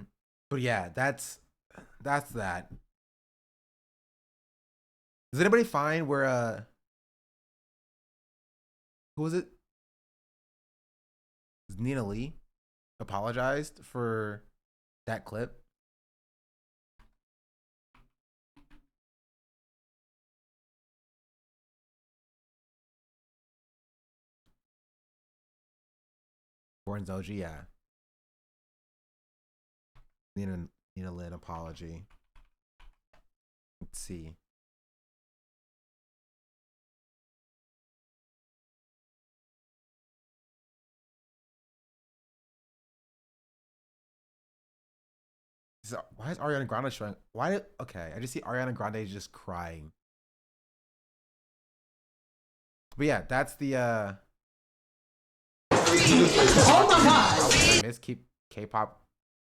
yeah, that's that. Does anybody find where who was it? Nina Lee apologized for that clip? Born Zoji, yeah. Nina Lynn apology. Let's see. So, why is Ariana Grande showing? Okay, I just see Ariana Grande just crying. But yeah, that's the
Oh my god!
Miss K-pop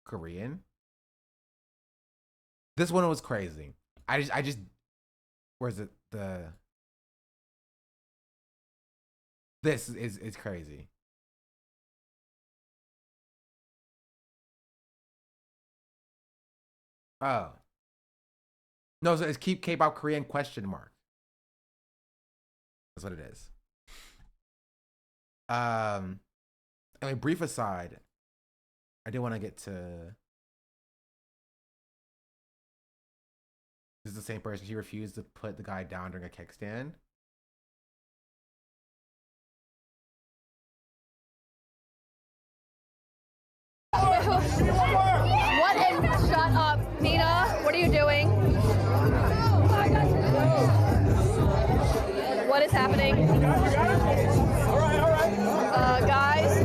Korean. This one was crazy. I just where's it this is crazy. Oh. No, so it's keep K-pop Korean question mark. That's what it is. I mean, brief aside, I do want to get to this is the same person. She refused to put the guy down during a kickstand.
What in? Shut up, Nina. What are you doing? What is happening? Guys.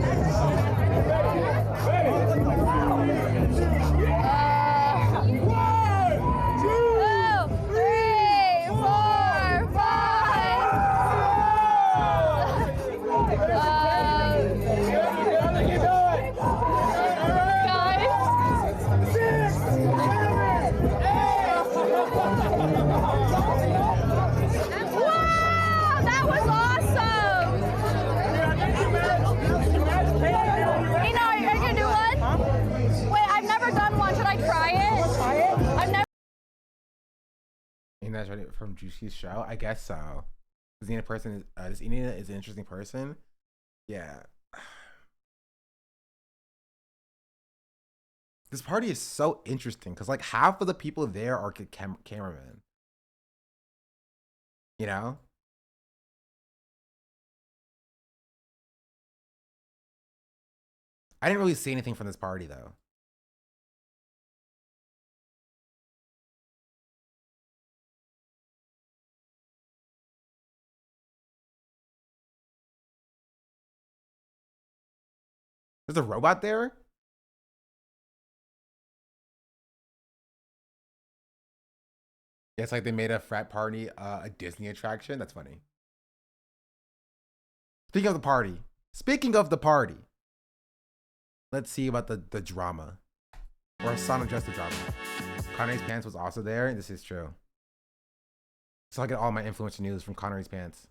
Ina's right from Juicy's show? I guess so. This Ina is an interesting person. Yeah. This party is so interesting because like half of the people there are cameramen. You know? I didn't really see anything from this party though. There's a robot there? Yeah, it's like they made a frat party a Disney attraction. That's funny. Speaking of the party, let's see about the drama. Or Hasan addressed the drama. Connery's Pants was also there. This is true. So I get all my influencer news from Connery's Pants.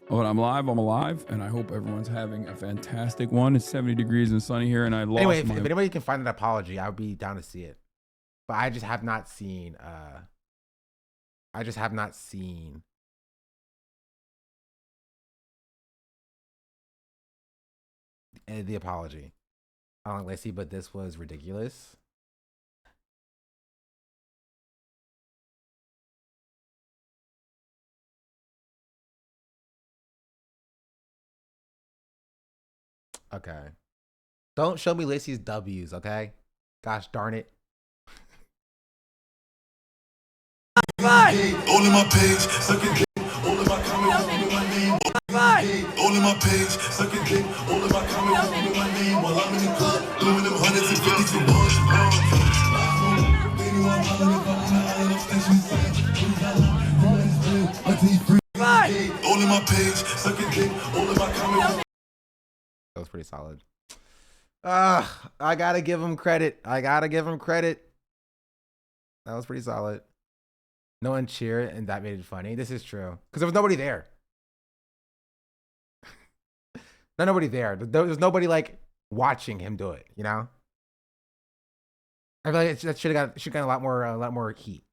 Oh, I'm alive, and I hope everyone's having a fantastic one. It's 70 degrees and sunny here, and I lost
Anyway, if anybody can find an apology, I would be down to see it. But I just have not seen the apology. I don't know, Lacey, but this was ridiculous. Okay. Don't show me Lacey's W's, okay? Gosh darn it.
All in my page, sucking dick. All in my comments, with my name. All in my page, sucking dick. All in my comments, with my name. While I'm in the club, doing them hundreds and fifties for bars. All in my page, sucking dick. All in my comments.
That was pretty solid. I gotta give him credit. That was pretty solid. No one cheered, and that made it funny. This is true. Because there was nobody there. Nobody there. There's nobody, like, watching him do it, you know? I feel like that should have got a lot more heat.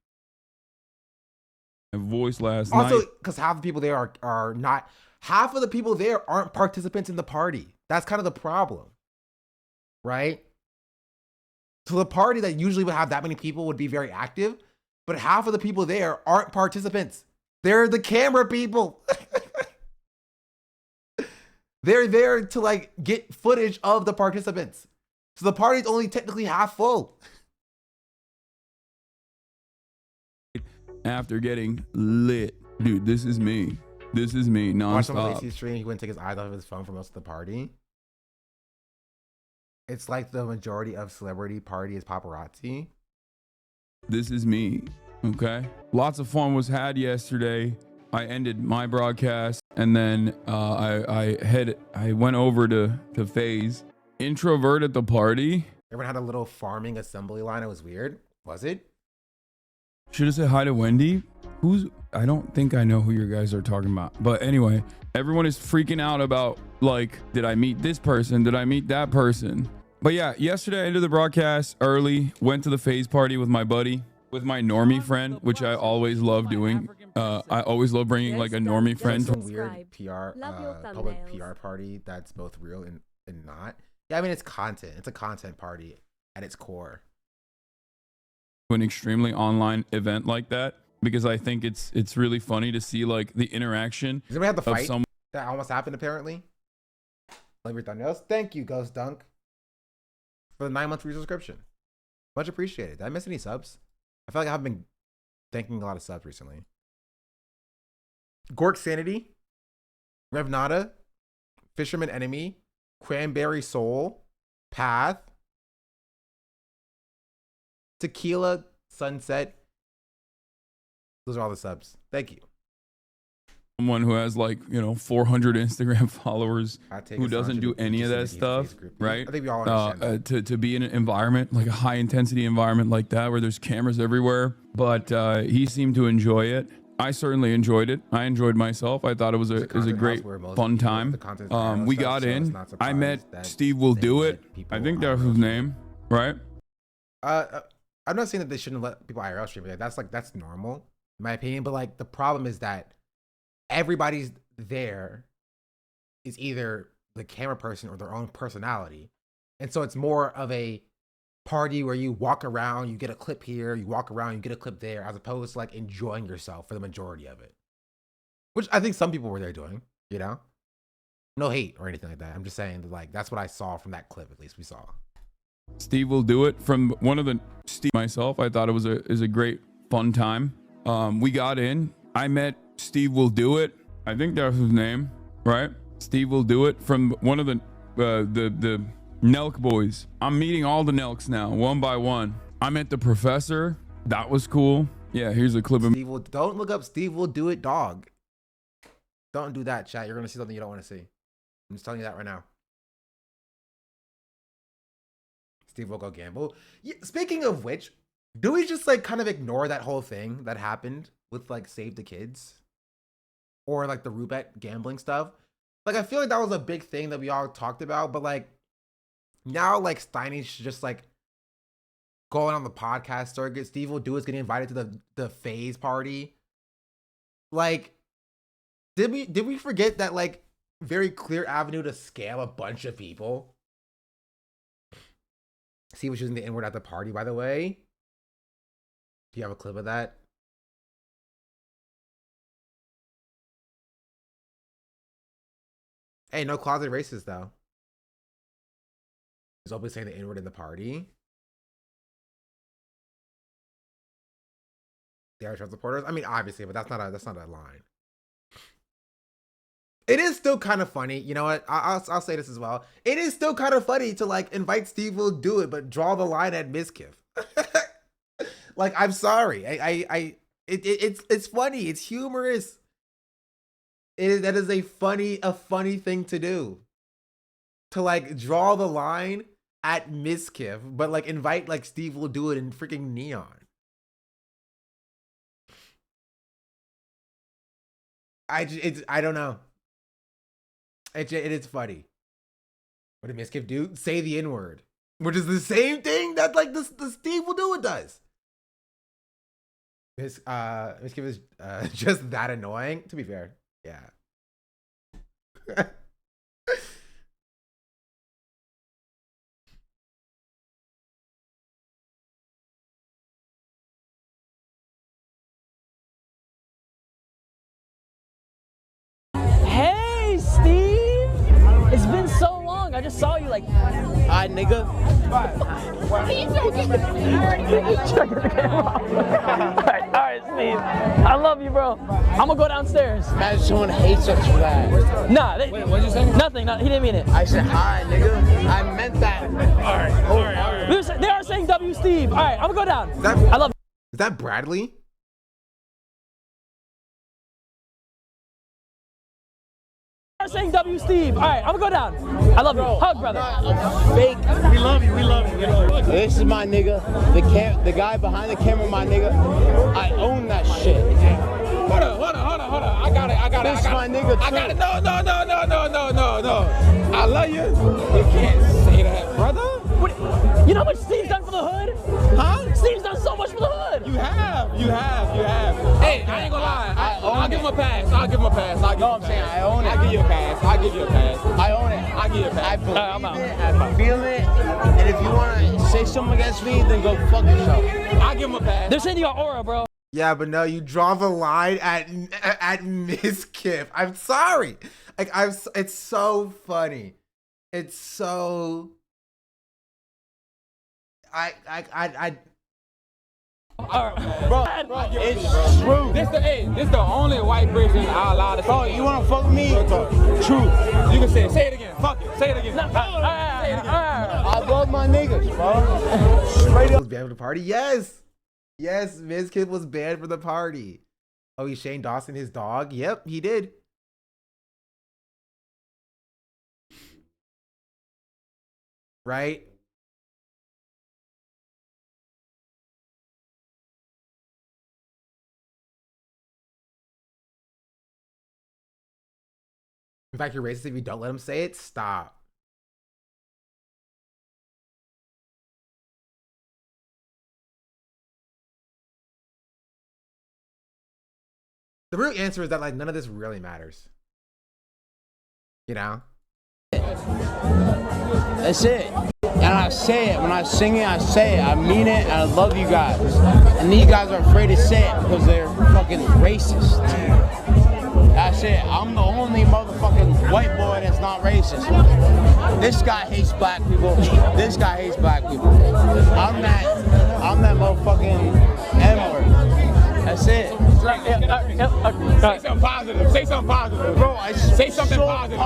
Voice last night.
Also, because half the people there are not... Half of the people there aren't participants in the party. That's kind of the problem. Right? So the party that usually would have that many people would be very active, but half of the people there aren't participants. They're the camera people. They're there to like get footage of the participants. So the party's only technically half full.
After getting lit. Dude, this is me. This is me,
Watch some of
nonstop.
Lacey's stream. He wouldn't take his eyes off of his phone for most of the party. It's like the majority of celebrity party is paparazzi.
This is me, okay? Lots of fun was had yesterday. I ended my broadcast, and then I went over to FaZe. Introvert at the party.
Everyone had a little farming assembly line. It was weird. Was it?
Should have said hi to Wendy. I don't think I know who you guys are talking about. But anyway, everyone is freaking out about, like, did I meet this person? Did I meet that person? But yeah, yesterday I ended the broadcast early, went to the FaZe party with my buddy, with my normie friend, which I always love doing. I always love bringing like a normie friend.
Some weird PR, public PR party that's both real and not. Yeah, I mean, it's content. It's a content party at its core.
An extremely online event like that, because I think it's really funny to see like the interaction.
Does anybody have the fight that almost happened apparently? Thank you, Ghost Dunk, for the 9-month free subscription. Much appreciated. Did I miss any subs? I feel like I haven't been thanking a lot of subs recently. Gork Sanity, Revnata, Fisherman Enemy, Cranberry Soul, Path, Tequila Sunset. Those are all the subs. Thank you.
Someone who has like 400 Instagram followers who doesn't do any of that stuff, right?
I think we all understand that.
To be in an environment like a high intensity environment like that where there's cameras everywhere, but he seemed to enjoy it. I certainly enjoyed it. I enjoyed myself. I thought it was a great fun time. We got in. I met Steve Will Do It. I think that was his name, right?
I'm not saying that they shouldn't let people IRL stream. Like, that's normal, in my opinion. But like the problem is that everybody's there is either the camera person or their own personality. And so it's more of a party where you walk around, you get a clip here, you walk around, you get a clip there, as opposed to like enjoying yourself for the majority of it. Which I think some people were there doing, you know? No hate or anything like that. I'm just saying that, like, that's what I saw from that clip, at least we saw.
Steve will do it from one of the Steve myself. I thought it was a great fun time. We got in. I met Steve will do it. I think that was his name, right? Steve will do it from one of the Nelk boys. I'm meeting all the Nelks now, one by one. I met the professor. That was cool. Yeah, here's a clip of
Steve will, don't look up Steve will do it, dog. Don't do that, chat. You're gonna see something you don't want to see. I'm just telling you that right now. Steve will go gamble. Yeah, speaking of which, do we just like kind of ignore that whole thing that happened with like Save the Kids? Or like the Roulette gambling stuff? Like, I feel like that was a big thing that we all talked about, but like now like Steiny's just like going on the podcast circuit. Steve will do is getting invited to the phase party. Like, did we forget that like very clear avenue to scam a bunch of people? Steve was using the N-word at the party, by the way. Do you have a clip of that? Hey, no closet racist though. He's always saying the N-word in the party. They are Trump supporters. I mean, obviously, but that's not a line. It is still kind of funny. You know what? I'll say this as well. It is still kind of funny to like invite Steve will do it, but draw the line at Miskiff. Like, I'm sorry. It's funny. It's humorous. That is a funny thing to do. To like draw the line at Miskiff, but like invite like Steve will do it in freaking neon. I don't know. It is funny. What did Miskiff do? Say the N-word, which is the same thing that like the Steve will do it does. Miskiff is just that annoying. To be fair, yeah.
Hey, Steve! It's been so long. I just saw you like, hi, nigga. Check the camera. All right, Steve. I love you, bro. I'm gonna go downstairs.
Imagine someone hates us for that.
Nah,
Wait, what'd you say?
Nothing. He didn't mean it.
I said hi, nigga. I meant that. All right.
They are saying W, Steve. All right, I'm gonna go down. I love.
Is that Bradley?
Saying W, Steve. All right, I'm gonna go down. I love you. Hug, brother.
Fake. We love you. We love you. We love you. This is my nigga. The guy behind the camera, my nigga. I own that shit. Hold on. I got it. This is my nigga too. I got it. No. I love you. You can't say that, brother.
What, you know how much Steve's done for the hood?
Huh?
Steve's done so much for the hood.
You have. Hey, I ain't gonna lie. I'll give him a pass. I own it. I'll give you a pass. I own it. I'll give you a pass. I believe it. I feel it. And if you want to say something against me, then go fuck yourself. I'll give him a pass.
They're saying you got aura, bro.
Yeah, but no, you draw the line at Miskiff. I'm sorry. Like, it's so funny. It's so.
Bro, it's true. This the only white person I allowed to say. Bro, you wanna fuck with me? True. You can say it again. Fuck it. Say it again. Say it again. I love my niggas, bro.
Straight up. Was banned from the party? Yes, Miskiff was banned from the party. Oh, he Shane Dawson his dog? Yep, he did. Right? In fact, you're racist if you don't let him say it. Stop. The real answer is that like none of this really matters. You know?
That's it. And I say it. When I sing it, I say it. I mean it, and I love you guys. And these guys are afraid to say it because they're fucking racist. That's it. I'm the only motherfucking white boy that's not racist. This guy hates black people. This guy hates black people. I'm that motherfucking N-word. That's it.
Say something positive. Say something positive.
Bro,
say something positive.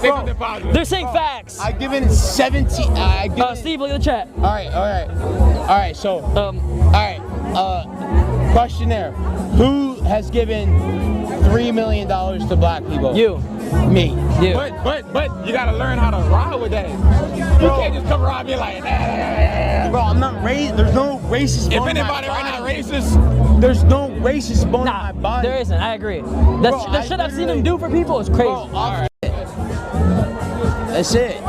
Say something positive.
They're saying facts. I give it 17.
Steve, look at the chat.
All right. So, questionnaire. Who has given $3 million to black people?
You.
Me.
You. But you gotta learn how to ride with that. You can't just come around and be like,
bro, I'm not racist. There's no racist.
If anybody right now racist,
there's no racist bone in my body.
There isn't. I agree. The shit I've seen him do for people is crazy.
Bro, right. That's it.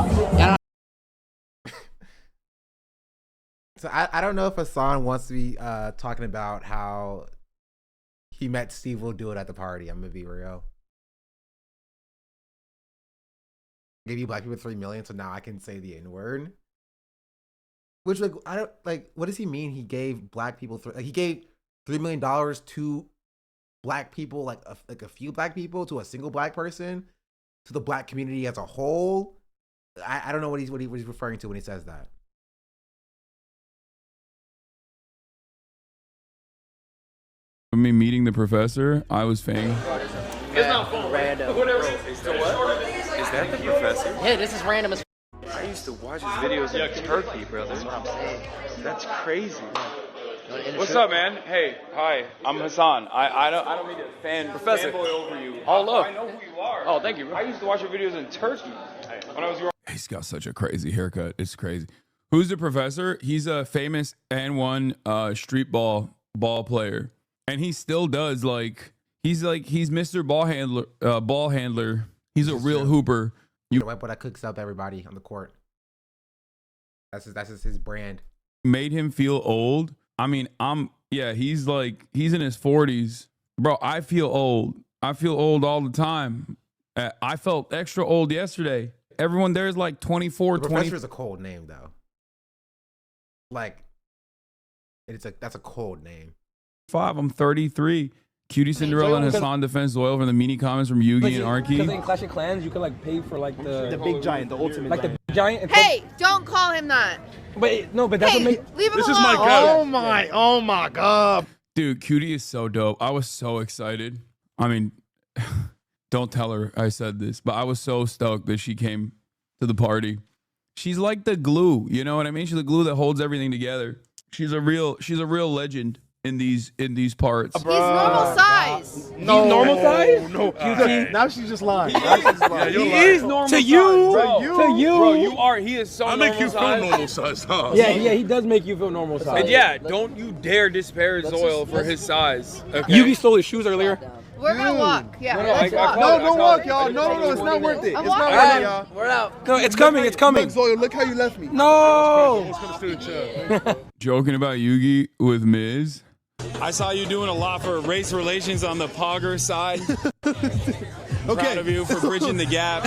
So I don't know if Hasan wants to be talking about how he met Steve will do it at the party. I'm gonna be real. Give you black people 3 million, so now I can say the N-word. Which like I don't like. What does he mean? He gave black people he gave $3 million to black people, like a few black people, to a single black person, to the black community as a whole. I don't know what he's referring to when he says that.
Me meeting the professor, I was fang.
It's not full.
Random.
Whatever.
Is that the professor?
Yeah, this is random as
I used to watch his videos in Turkey, brother.
That's what I'm saying.
That's crazy.
What's up, man? Hey, hi. I'm Hasan. I don't mean to fanboy over you.
Oh, look.
I know who you are.
Oh, thank you, bro.
I used to watch your videos in Turkey when I was your.
He's got such a crazy haircut. It's crazy. Who's the professor? He's a famous N1 street ball player. And he still does he's Mr. Ball handler. He's a real hooper.
The white boy that cooks up everybody on the court. That's his brand.
Made him feel old. I mean, he's in his 40s. Bro, I feel old. I feel old all the time. I felt extra old yesterday. Everyone there is like 24,
the
20.
Professor is a cold name though. That's a cold name.
I'm 33. Cutie Cinderella and Hasan defends Zoil from the mini comments from Yugi and Arky.
Because in Clash of Clans, you can pay for the
big giant, the ultimate
giant. The big giant.
Hey, don't call him that.
But that's what makes.
Leave him
This
alone.
is my guy. Oh my god.
Dude, Cutie is so dope. I was so excited. I mean, don't tell her I said this, but I was so stoked that she came to the party. She's like the glue, you know what I mean? She's the glue that holds everything together. She's a real legend in these parts.
He's normal size.
No,
He's normal size?
No, now she's just lying.
He is normal to you.
Bro,
to you.
Bro, you are. He is so
I
normal
make you feel normal size, huh?
Yeah, he does make you feel normal size.
And yeah, don't you dare disparage Zoil for his size. Okay?
Yugi stole his shoes earlier.
We're gonna walk. Yeah,
No,
let's walk.
Don't walk, y'all. No, it's not worth it.
I'm
It's not
walking.
worth it, y'all.
We're out.
No, it's coming. It's coming.
Look, Zoil, look how you left me.
No.
Let's come to the chair.
Joking about Yugi with Miz.
I saw you doing a lot for race relations on the Pogger side. Proud of you for bridging the gap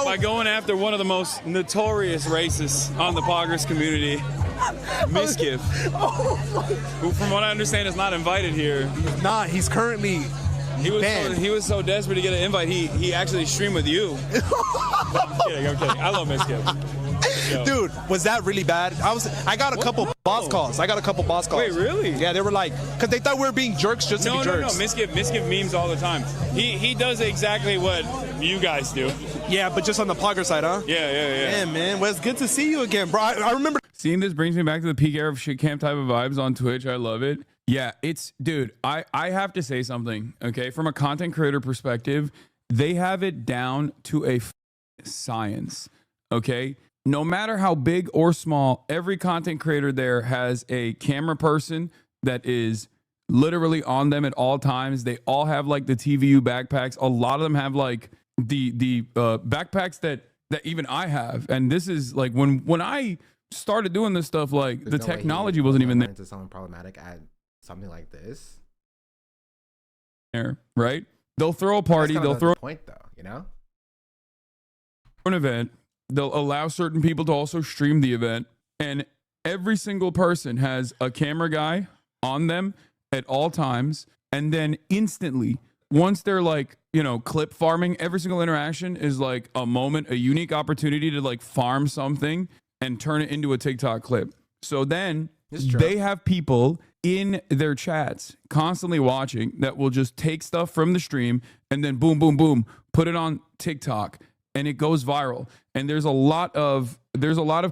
by going after one of the most notorious racists on the Poggers community, Miskiff, who from what I understand is not invited here.
Nah, he's currently banned.
He was so desperate to get an invite, he actually streamed with you. I'm kidding. I love Miskiff. Yo.
Dude, was that really bad? I got a couple boss calls.
Wait, really?
Yeah, they were like, because they thought we were being jerks just to be jerks.
No. Miskiff memes all the time. He does exactly what you guys do.
Yeah, but just on the Pogger side, huh?
Yeah.
Yeah, man. Well, it's good to see you again, bro. I remember.
Seeing this brings me back to the peak era of shit camp type of vibes on Twitch. I love it. Yeah, dude, I have to say something, okay? From a content creator perspective, they have it down to a science, okay? No matter how big or small, every content creator there has a camera person that is literally on them at all times. They all have like the TVU backpacks. A lot of them have like the backpacks that even I have. And this is like when I started doing this stuff, like the technology wasn't even there.
Into someone problematic at something like this.
there, right? They'll throw a party.
That's
They'll
kind of
throw
the point, though. You know.
an event. They'll allow certain people to also stream the event, and every single person has a camera guy on them at all times. And then instantly, once they're like, you know, clip farming, every single interaction is like a moment, a unique opportunity to like farm something and turn it into a TikTok clip. So then they have people in their chats constantly watching that will just take stuff from the stream and then boom, boom, boom, put it on TikTok, and it goes viral. And there's a lot of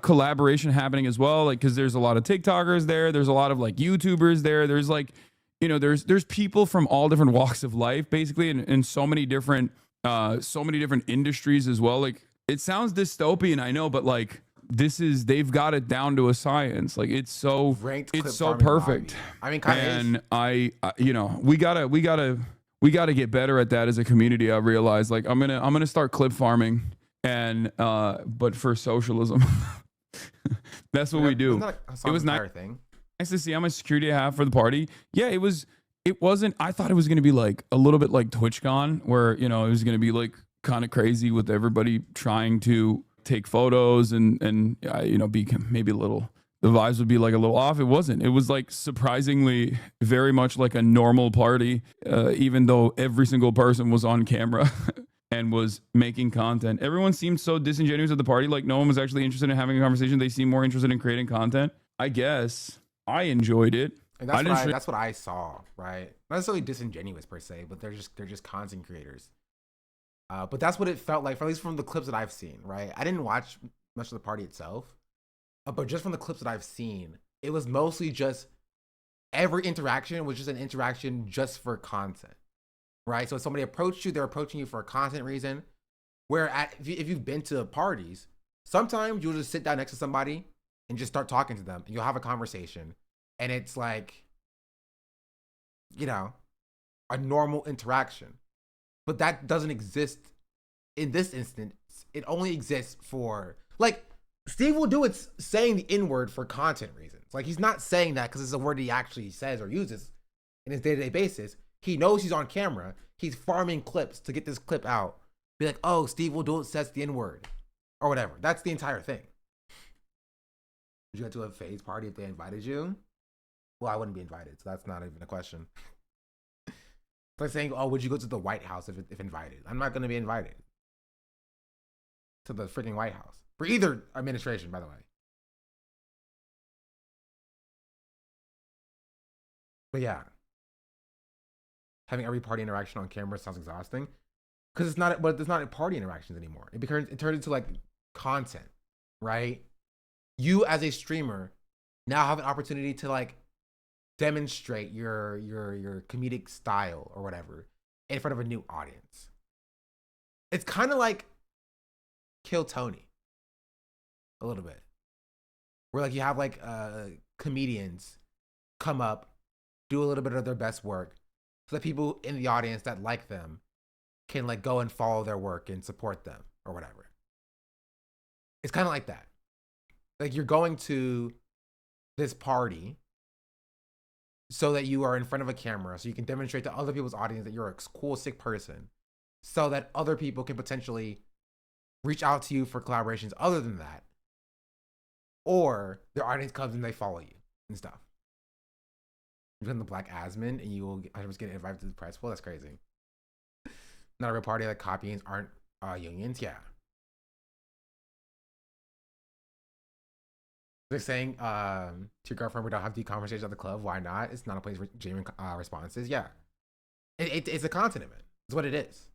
collaboration happening as well, like because there's a lot of TikTokers there, there's a lot of like YouTubers there, there's like, you know, there's people from all different walks of life, basically, and so many different industries as well. Like, it sounds dystopian, I know, but like they've got it down to a science. Like, it's so perfect.
I mean, kind of.
And you know, we gotta get better at that as a community. I realize, like, I'm gonna start clip farming, and but for socialism. That's what we do. It was nice. Nice to see how much security I have for the party. Yeah, it wasn't, I thought it was going to be like a little bit like TwitchCon, where, you know, it was going to be like kind of crazy with everybody trying to take photos and you know, be maybe a little, the vibes would be like a little off. It wasn't. It was like surprisingly very much like a normal party, even though every single person was on camera and was making content. Everyone seemed so disingenuous at the party. Like, no one was actually interested in having a conversation. They seemed more interested in creating content. I guess I enjoyed it.
And that's what I saw, right? Not necessarily disingenuous per se, but they're just content creators. But that's what it felt like, at least from the clips that I've seen, right? I didn't watch much of the party itself, but just from the clips that I've seen, it was mostly just every interaction was just an interaction just for content, right? So if somebody approached you, they're approaching you for a content reason. Where if you've been to parties, sometimes you'll just sit down next to somebody and just start talking to them, and you'll have a conversation, and it's like, you know, a normal interaction. But that doesn't exist in this instance. It only exists for, like, Steve will do it saying the N-word for content reasons. Like, he's not saying that because it's a word he actually says or uses in his day-to-day basis. He knows he's on camera. He's farming clips to get this clip out. Be like, oh, Steve will do it says the N-word or whatever. That's the entire thing. Would you go to a phase party if they invited you? Well, I wouldn't be invited, so that's not even a question. It's like saying, oh, would you go to the White House if invited? I'm not going to be invited to the freaking White House. For either administration, by the way. But yeah. Having every party interaction on camera sounds exhausting. Because it's not party interactions anymore. It turned into like content, right? You as a streamer now have an opportunity to like demonstrate your comedic style or whatever in front of a new audience. It's kind of like Kill Tony a little bit, where like you have like comedians come up, do a little bit of their best work, so that people in the audience that like them can like go and follow their work and support them or whatever. It's kind of like that. Like, you're going to this party so that you are in front of a camera, so you can demonstrate to other people's audience that you're a cool, sick person, so that other people can potentially reach out to you for collaborations other than that. Or their audience comes and they follow you and stuff. You become the Black Asman and you will just get invited to the press. Well, that's crazy. Not a real party, like copyings aren't unions. Yeah. They're saying to your girlfriend, we don't have deep conversations at the club. Why not? It's not a place for genuine responses. Yeah. It's a content event. It's what it is.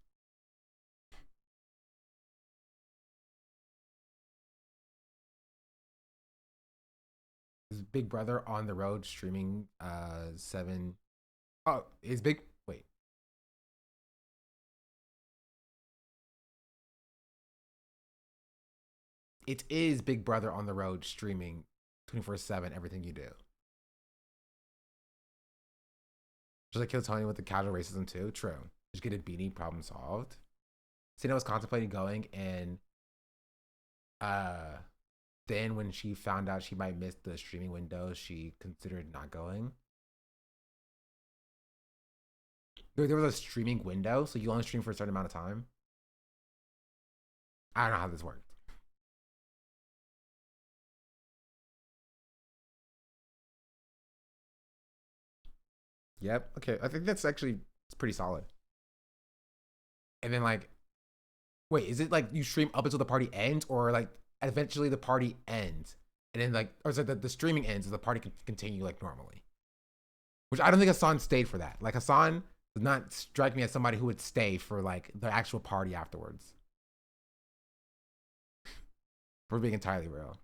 Is Big Brother on the road streaming 7? Oh, is Big... Wait. It is Big Brother on the road streaming 24/7 everything you do. Just like Kill Tony with the casual racism too. True. Just get a beanie, problem solved. Cena was contemplating going, and then when she found out she might miss the streaming window, she considered not going. there was a streaming window, so you only stream for a certain amount of time. I don't know how this worked. Yep. Okay. I think that's actually it's pretty solid. And then like, wait, is it like you stream up until the party ends, or like eventually the party ends, and then like, or is it the streaming ends and the party can continue like normally? Which I don't think Hasan stayed for that. Like Hasan does not strike me as somebody who would stay for like the actual party afterwards. For being entirely real.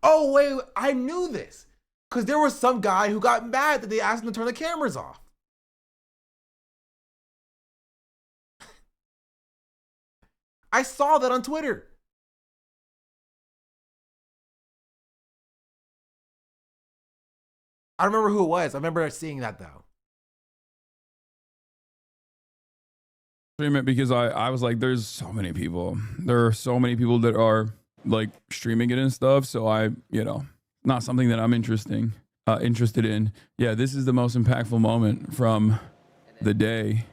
Oh wait, I knew this. Because there was some guy who got mad that they asked him to turn the cameras off. I saw that on Twitter. I don't remember who it was. I remember seeing that though.
Stream it because I was like, there's so many people. There are so many people that are like streaming it and stuff. So I, you know, not something that I'm interested in. Yeah, this is the most impactful moment from the day.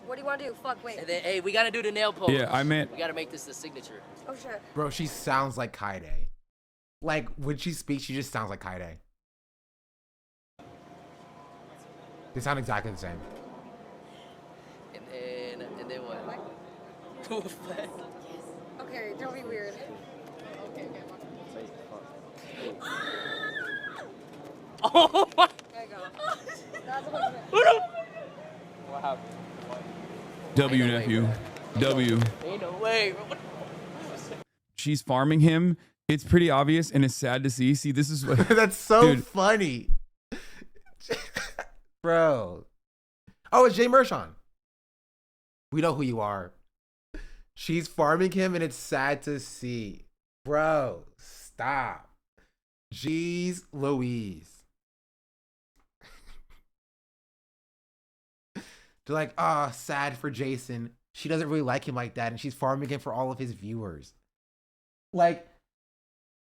What do you want to do? Fuck, wait.
And then, hey, we gotta do the nail pose.
Yeah, I meant.
We gotta make this the signature.
Oh shit.
Bro, she sounds like Kaide. Like when she speaks, she just sounds like Kaide. They sound exactly the same.
And then what?
Okay, don't be weird.
Oh my.
There you go. That's what
What happened?
W, nephew. W.
Ain't no way.
She's farming him. It's pretty obvious and it's sad to see. See, this is what.
That's so
Dude.
funny. Bro. Oh, it's Jay Mershon. We know who you are. She's farming him and it's sad to see. Bro, stop. Jeez Louise. They're like, ah, sad for Jason. She doesn't really like him like that, and she's farming him for all of his viewers. Like,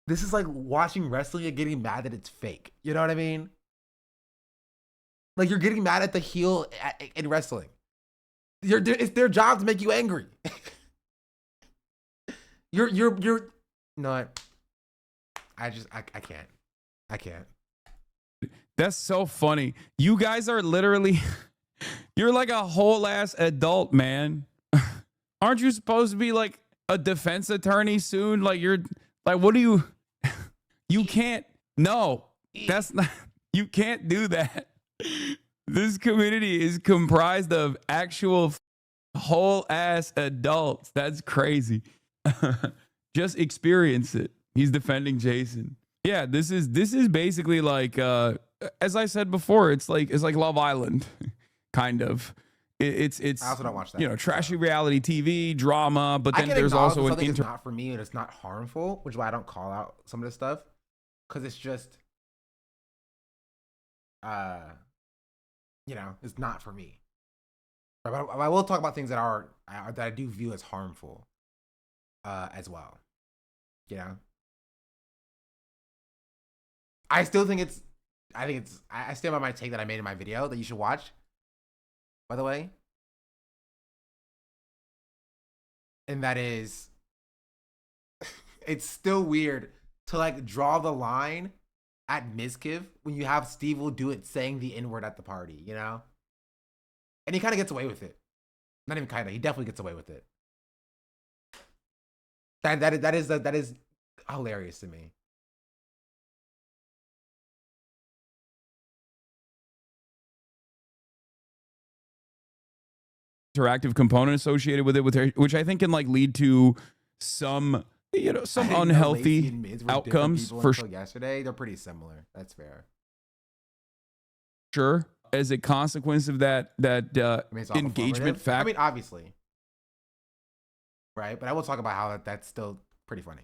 this is like watching wrestling and getting mad that it's fake. You know what I mean? Like, you're getting mad at the heel in wrestling. It's their job to make you angry. You're no, I can't. I can't.
That's so funny. You guys are literally, you're like a whole ass adult, man. Aren't you supposed to be like a defense attorney soon? Like you're like, what do you can't, no, that's not, you can't do that. This community is comprised of actual whole ass adults. That's crazy. Just experience it. He's defending Jason. Yeah, this is basically like as I said before, it's like Love Island, kind of. It's
I also don't watch that.
You know, trashy reality TV drama, but then there's also an
it's not for me and it's not harmful, which is why I don't call out some of this stuff, because it's just you know, it's not for me. But I will talk about things that I do view as harmful as well. You know, I stand by my take that I made in my video that you should watch, by the way. And that is, it's still weird to like draw the line at Mizkiv when you have Steve will do it saying the N-word at the party, you know? And he kind of gets away with it. Not even kind of, he definitely gets away with it. That is hilarious to me.
Interactive component associated with it, which I think can like lead to some, you know, some unhealthy outcomes for sure.
Yesterday, they're pretty similar. That's fair.
Sure, as a consequence of that engagement factor.
I mean, obviously, right? But I will talk about how that's still pretty funny.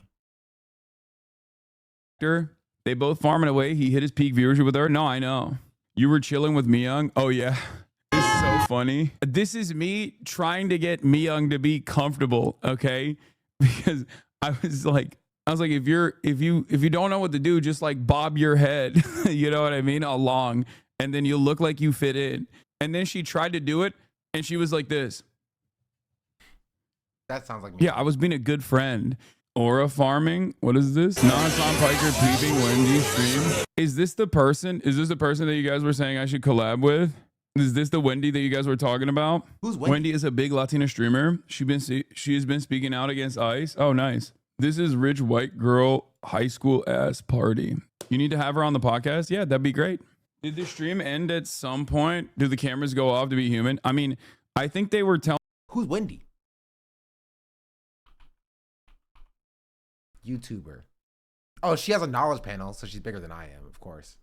They both farming away. He hit his peak viewership with her. No, I know. You were chilling with Myung. Oh yeah. This is so funny. This is me trying to get Myung to be comfortable, okay? Because I was like, if you don't know what to do, just like bob your head, you know what I mean, along, and then you'll look like you fit in. And then she tried to do it, and she was like this.
That sounds like me.
Yeah, I was being a good friend. Aura farming. What is this? Non-Tom Piker peeping Wendy stream. Is this the person? Is this the person that you guys were saying I should collab with? Is this the Wendy that you guys were talking about?
Who's Wendy?
Wendy is a big Latina streamer. She's been speaking out against ICE. Oh, nice. This is rich white girl high school ass party. You need to have her on the podcast? Yeah, that'd be great. Did the stream end at some point? Do the cameras go off to be human? I mean, I think they were telling...
Who's Wendy? YouTuber. Oh, she has a knowledge panel, so she's bigger than I am, of course.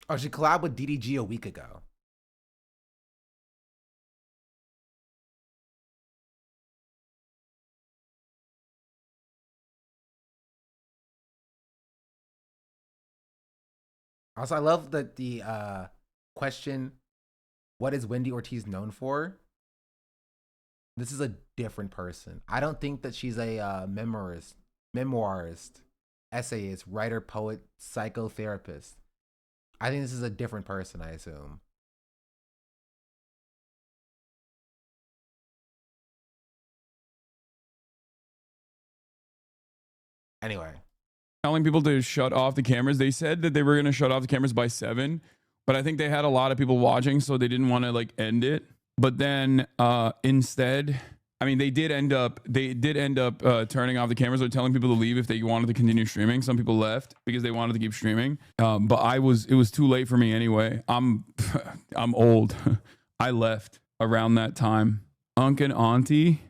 Oh, she collabed with DDG a week ago. Also, I love that the question, what is Wendy Ortiz known for? This is a different person. I don't think that she's a memoirist, essayist, writer, poet, psychotherapist. I think this is a different person, I assume. Anyway.
Telling people to shut off the cameras. They said that they were going to shut off the cameras by 7, but I think they had a lot of people watching, so they didn't want to like end it. But then instead, I mean, they did end up turning off the cameras or telling people to leave if they wanted to continue streaming. Some people left because they wanted to keep streaming. But it was too late for me anyway. I'm old. I left around that time. Unc and Auntie.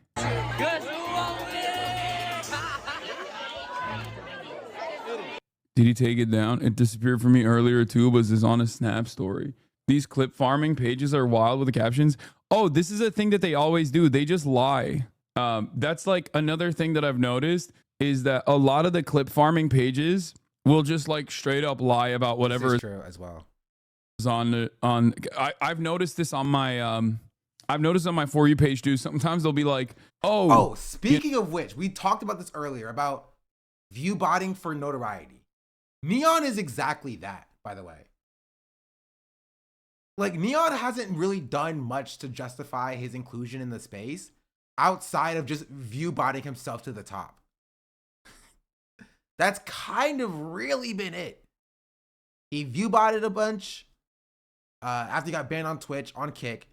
Did he take it down? It disappeared from me earlier too. Was this on a Snap story? These clip farming pages are wild with the captions. Oh, this is a thing that they always do. They just lie. That's like another thing that I've noticed is that a lot of the clip farming pages will just like straight up lie about whatever
This is true as well.
is on. I've noticed this on my I've noticed on my For You page too. Sometimes they'll be like, oh,
speaking of which, we talked about this earlier about view botting for notoriety. Neon is exactly that, by the way. Like, Neon hasn't really done much to justify his inclusion in the space outside of just view botting himself to the top. That's kind of really been it. He view botted a bunch after he got banned on Twitch, on Kick,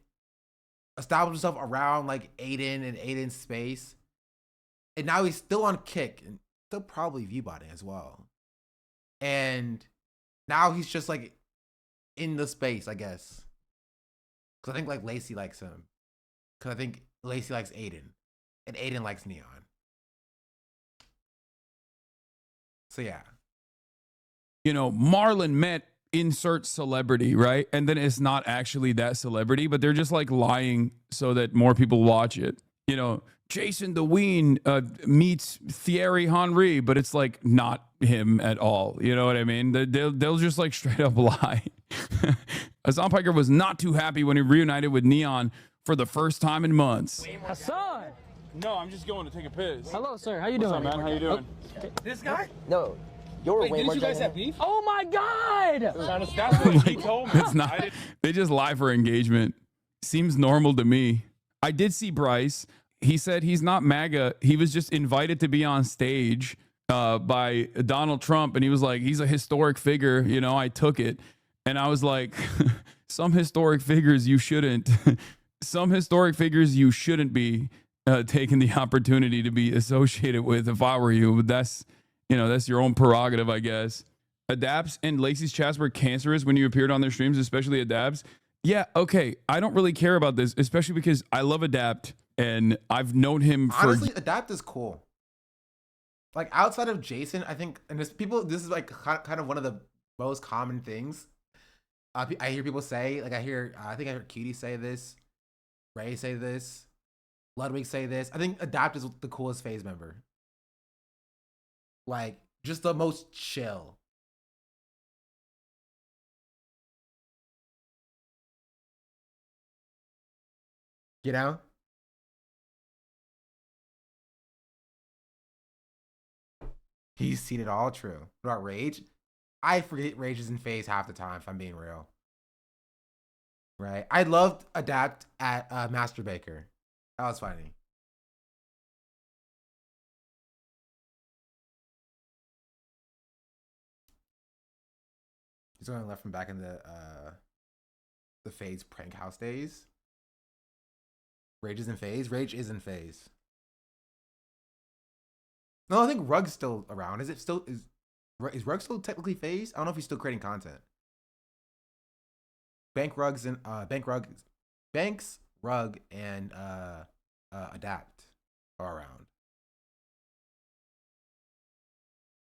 established himself around like Aiden and Aiden's space. And now he's still on Kick and still probably view botting as well. And now he's just like in the space, I guess. Because I think like Lacey likes him. Because I think Lacey likes Aiden. And Aiden likes Neon. So yeah.
You know, Marlon met insert celebrity, right? And then it's not actually that celebrity, but they're just like lying so that more people watch it. You know, Jason the Ween meets Thierry Henry, but it's like not him at all. You know what I mean? They'll just like straight up lie. Hasan Piker was not too happy when he reunited with Neon for the first time in months.
Hasan!
No, I'm just going to take a piss.
Hello, sir. How you
What's
doing?
up, man? How you doing?
This guy?
No. You're
Wait, didn't you guys have beef? Oh my God!
That's what he told me.
It's not. They just lie for engagement. Seems normal to me. I did see Bryce. He said he's not MAGA. He was just invited to be on stage by Donald Trump. And he was like, he's a historic figure. You know, I took it. And I was like, some historic figures you shouldn't. Some historic figures you shouldn't be taking the opportunity to be associated with if I were you. But that's, you know, that's your own prerogative, I guess. Adapts and Lacey's chats were cancerous when you appeared on their streams, especially Adapts. Yeah, okay. I don't really care about this, especially because I love Adapt. And I've known him for...
Honestly, Adapt is cool. Like, outside of Jason, I think, and this is like kind of one of the most common things I hear people say. Like, I think I heard Cutie say this, Ray say this, Ludwig say this. I think Adapt is the coolest phase member. Like, just the most chill. You know? He's seen it all. True. What about Rage? I forget Rage is in phase half the time, if I'm being real. Right? I loved Adapt at Master Baker. That was funny. He's going left from back in the phase prank house days. Rage is in phase. Rage is in phase. No, I think Rug's still around. Is it still is Rug still technically phase? I don't know if he's still creating content. Banks, Rug, and Adapt are around.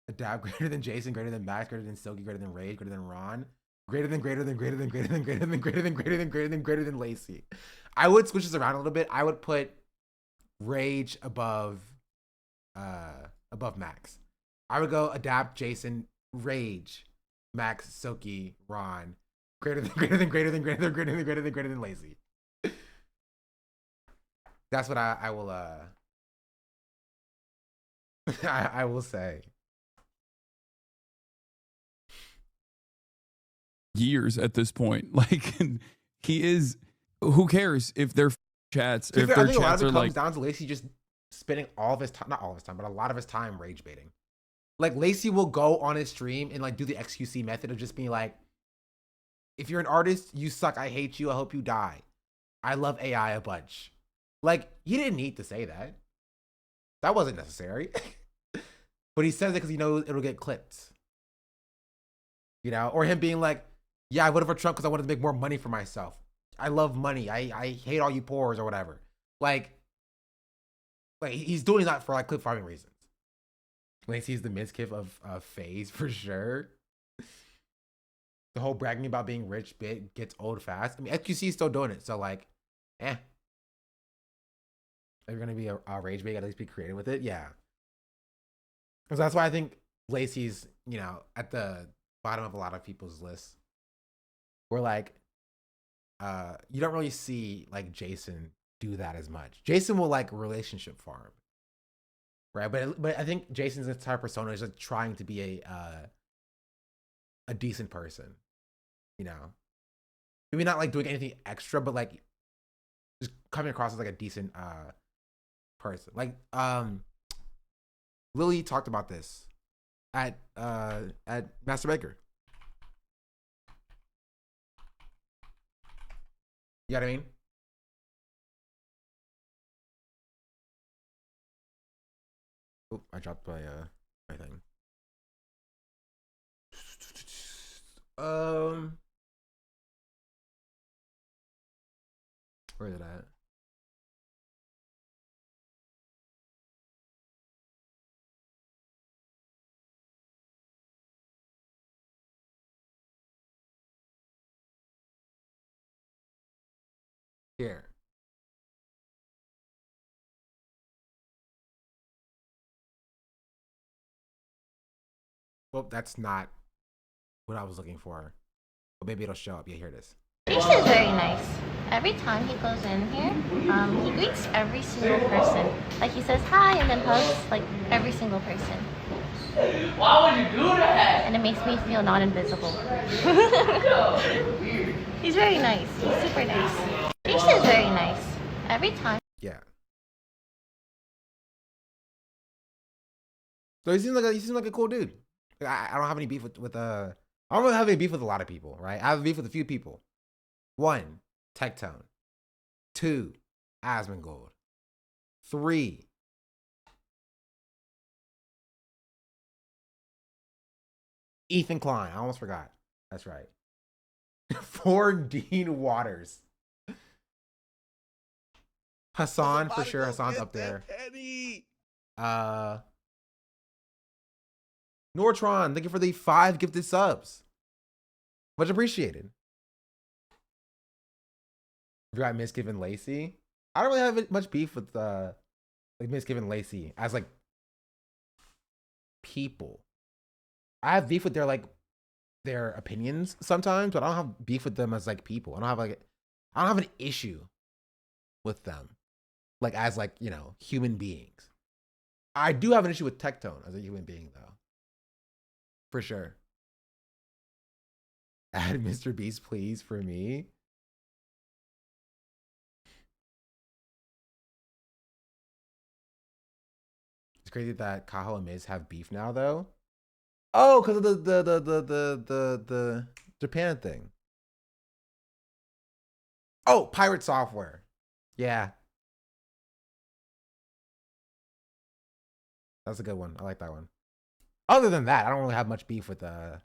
Adapt greater than Jason, greater than Max, greater than Silky, greater than Rage, greater than Ron, greater than Lacey. I would switch this around a little bit. I would put Rage above Max. I would go Adapt, Jason, Rage, Max, Silky, Ron, greater than Lacey. That's what I will I will say.
Years at this point. Like he is, who cares if their chats, if their chats are like,
comes down to Lacey just spending all of his time, not all of his time, but a lot of his time rage baiting. Like Lacey will go on his stream and like do the XQC method of just being like, if you're an artist, you suck, I hate you, I hope you die. I love AI a bunch. Like, he didn't need to say that. That wasn't necessary. But he says it because he knows it'll get clipped. You know? Or him being like, yeah, I voted for Trump because I wanted to make more money for myself. I love money. I hate all you poors or whatever. Like he's doing that for like clip farming reasons. Lacey's the Mizkif of phase for sure. The whole bragging about being rich bit gets old fast. I mean, XQC is still doing it, so like, If you're gonna be a rage bait, at least be creative with it, yeah. Because that's why I think Lacey's, you know, at the bottom of a lot of people's lists. Where like, you don't really see like Jason do that as much. Jason will like relationship farm, right? But I think Jason's entire persona is like trying to be a decent person, you know. Maybe not like doing anything extra, but like just coming across as like a decent person. Like Lily talked about this at Master Baker. You know what I mean? Oh, I dropped my thing. Where is it at? Here. Well, that's not what I was looking for. But maybe it'll show up. Yeah, here it is.
Trish is very nice. Every time he goes in here, he greets every single person. Like he says hi and then hugs like every single person.
Why would you do that?
And it makes me feel not invisible. He's very nice. He's super nice. Trish is very nice. Every time.
Yeah. So he seems like a cool dude. I don't have any beef with I don't really have any beef with a lot of people, right? I have a beef with a few people. 1, Tectone. 2, Asmongold. 3, Ethan Klein. I almost forgot. That's right. 4, Dean Waters. Hasan for sure. Hasan's up there. Nortron, thank you for the 5 gifted subs. Much appreciated. You got Mizkif and Lacey. I don't really have much beef with like Mizkif and Lacey as like people. I have beef with their opinions sometimes, but I don't have beef with them as like people. I don't have an issue with them like as like, you know, human beings. I do have an issue with Tectone as a human being, though. For sure. Add Mr. Beast, please, for me. It's crazy that Kaho and Miz have beef now, though. Oh, because of the Japan thing. Oh, Pirate Software. Yeah. That's a good one. I like that one. Other than that, I don't really have much beef with why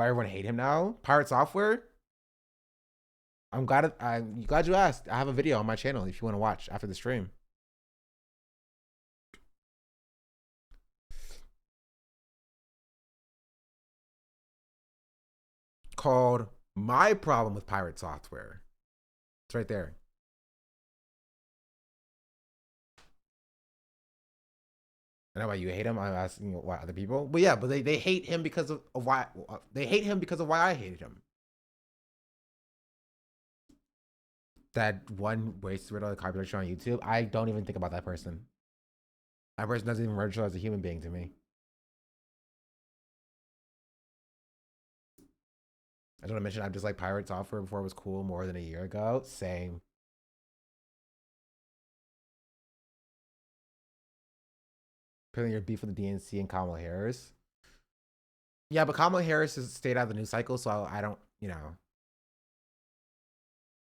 everyone hate him now. Pirate Software. I'm glad you asked. I have a video on my channel if you want to watch after the stream. Called My Problem with Pirate Software. It's right there. I know why you hate him. I'm asking why other people. But yeah, but they hate him because of why they hate him because of why I hated him. That one wasted rid of the copyright on YouTube. I don't even think about that person. That person doesn't even register as a human being to me. I just want to mention I've just like Pirate Software before it was cool more than a year ago. Same. Putting your beef with the DNC and Kamala Harris. Yeah, but Kamala Harris has stayed out of the news cycle, so I don't, you know.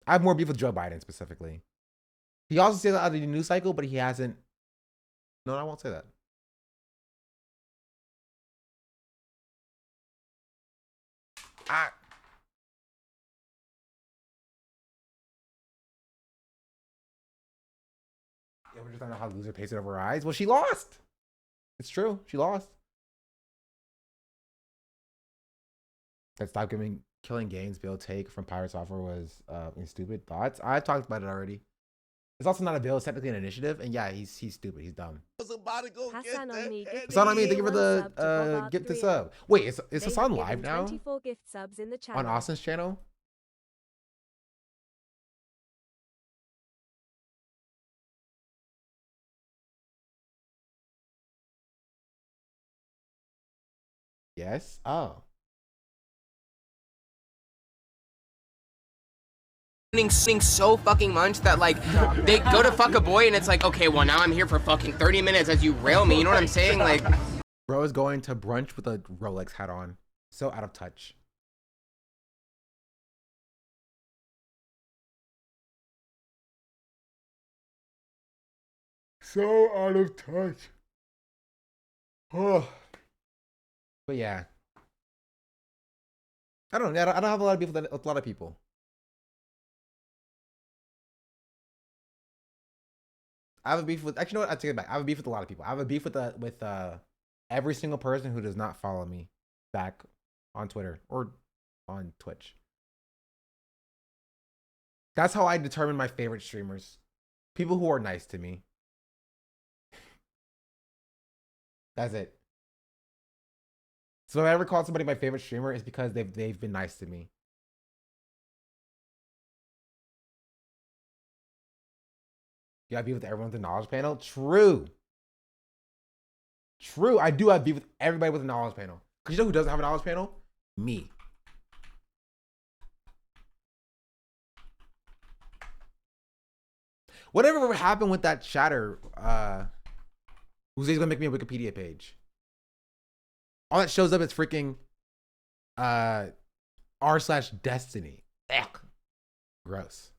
I have more beef with Joe Biden specifically. He also stayed out of the news cycle, but he hasn't. No, I won't say that. Yeah, we're just talking about how the loser pays it over her eyes. Well, she lost. It's true. She lost. That stop killing games Bill take from Pirate Software was stupid thoughts. I talked about it already. It's also not a bill. It's technically an initiative. And yeah, he's stupid. He's dumb.
Hasan on me.
Hasan on me. Thank you for the gift to sub. Wait, is Hasan live now?
24 gift subs in the channel.
On Austin's channel? Yes. Oh.
So fucking much that like they go to fuck a boy and it's like, okay, well now I'm here for fucking 30 minutes as you rail me, you know what I'm saying? Like,
bro is going to brunch with a Rolex hat on. So out of touch. So out of touch. Oh. But yeah. I don't know. I don't have a lot of beef with a lot of people. I have a beef with, actually, you know what? I take it back. I have a beef with a lot of people. I have a beef with every single person who does not follow me back on Twitter or on Twitch. That's how I determine my favorite streamers. People who are nice to me. That's it. So if I ever call somebody my favorite streamer, it's because they've been nice to me. You have beef with everyone with the knowledge panel? True. True. I do have beef with everybody with a knowledge panel. Because you know who doesn't have a knowledge panel? Me. Whatever happened with that chatter, who's gonna make me a Wikipedia page? All that shows up is freaking r/destiny. Ugh. Gross.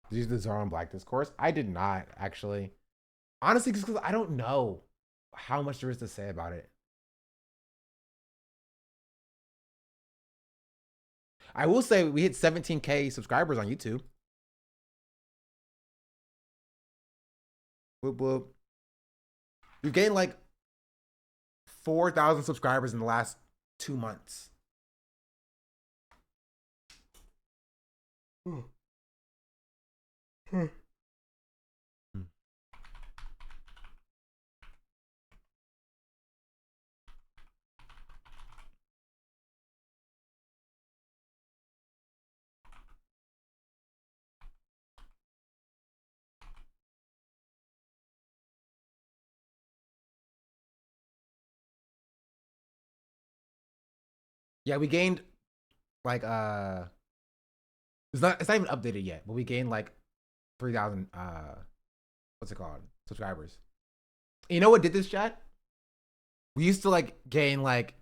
Did you use the Zara on Black discourse? I did not, actually. Honestly, just because I don't know how much there is to say about it. I will say we hit 17K subscribers on YouTube. Whoop whoop. We've gained like 4,000 subscribers in the last 2 months. Yeah, we gained like it's not even updated yet, but we gained like 3,000 what's it called? Subscribers. And you know what did this, chat? We used to like gain like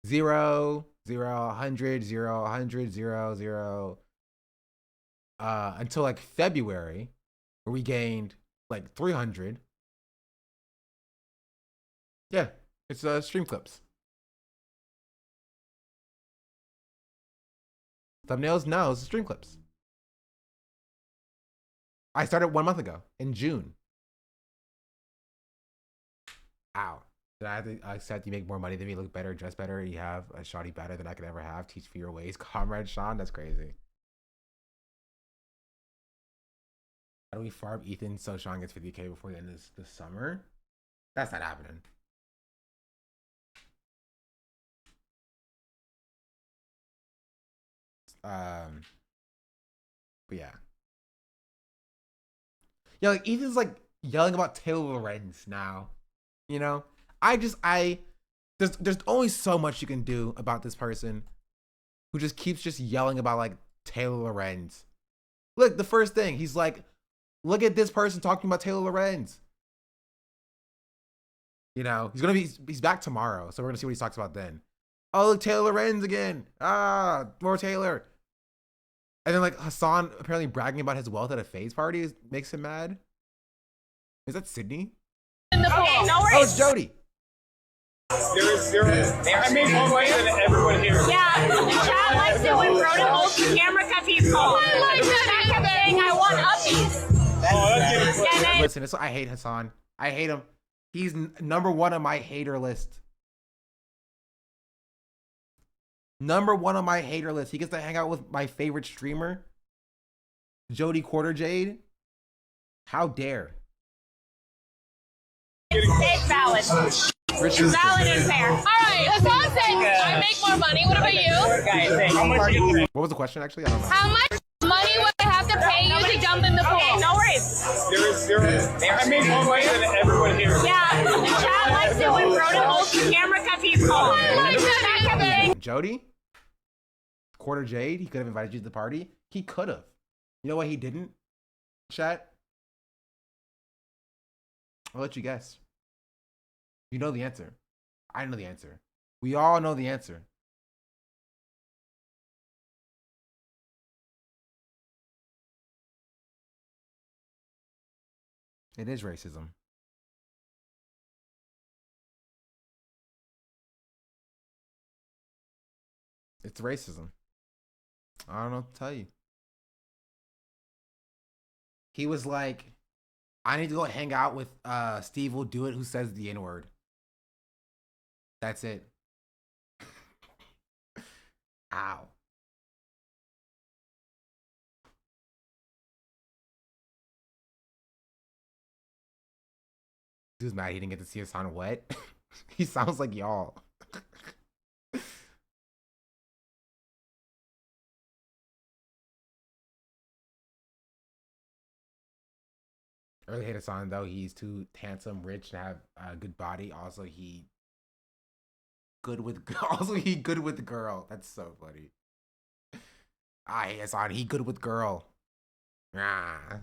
0, 0, 100, 0, 100, 0, 0 until like February, where we gained like 300. Yeah, it's stream clips. Thumbnails? No, it's stream clips. I started 1 month ago in June. Ow. Did I have to accept you make more money than me, look better, dress better, you have a shoddy better than I could ever have, teach for your ways, comrade Sean? That's crazy. How do we farm Ethan so Sean gets 50K before the end of the summer? That's not happening. But yeah. Yeah, like Ethan's like yelling about Taylor Lorenz now. You know? There's only so much you can do about this person who just keeps just yelling about like Taylor Lorenz. Look, the first thing, he's like, look at this person talking about Taylor Lorenz. You know, he's back tomorrow, so we're gonna see what he talks about then. Oh, look, Taylor Lorenz again. Ah, more Taylor. And then like Hasan apparently bragging about his wealth at a phase party makes him mad. Is that Sydney?
In the pool. Okay, no worries.
Oh, it's Jody.
I made more money than everyone here. Yeah, Chad likes it when Broden holds the camera because he's cold. I like that. I kept saying I want uppies.
Oh, that's listen, I hate Hasan. I hate him. He's number one on my hater list. Number one on my hater list. He gets to hang out with my favorite streamer, Jody Quarterjade. How dare?
It's valid. It's valid and fair. All right, Hasan said I make more money. What about you?
What was the question actually? I don't know.
How much money would I have to pay you to jump in the pool? Okay, no worries. I made more money than everyone here. Yeah, Chad likes it when Broden holds the camera because he's cold. I like that. I kept saying.
Jody? Quarterjade? He could have invited you to the party. He could have. You know why he didn't? Chat? I'll let you guess. You know the answer. I know the answer. We all know the answer. It is racism. It's racism. I don't know what to tell you. He was like, I need to go hang out with Steve will do it who says the N-word. That's it. Ow. Dude's mad he didn't get to see Hasan wet. He sounds like y'all. I really hate Hasan though. He's too handsome, rich, and have a good body. Also, he good with girl. That's so funny. I hate Hasan. He good with girl. Ah.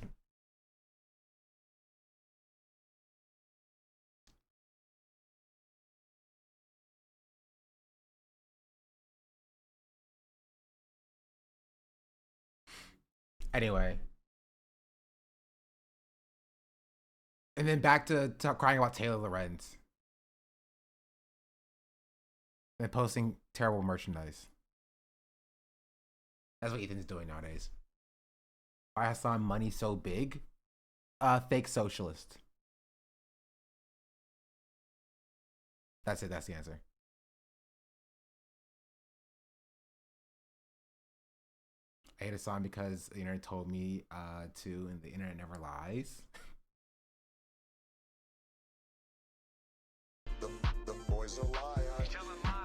Anyway. And then back to crying about Taylor Lorenz. And posting terrible merchandise. That's what Ethan's doing nowadays. Why Hasan money so big? Fake socialist. That's it. That's the answer. I hate Hasan because the internet told me to, and the internet never lies.
The boys are liars.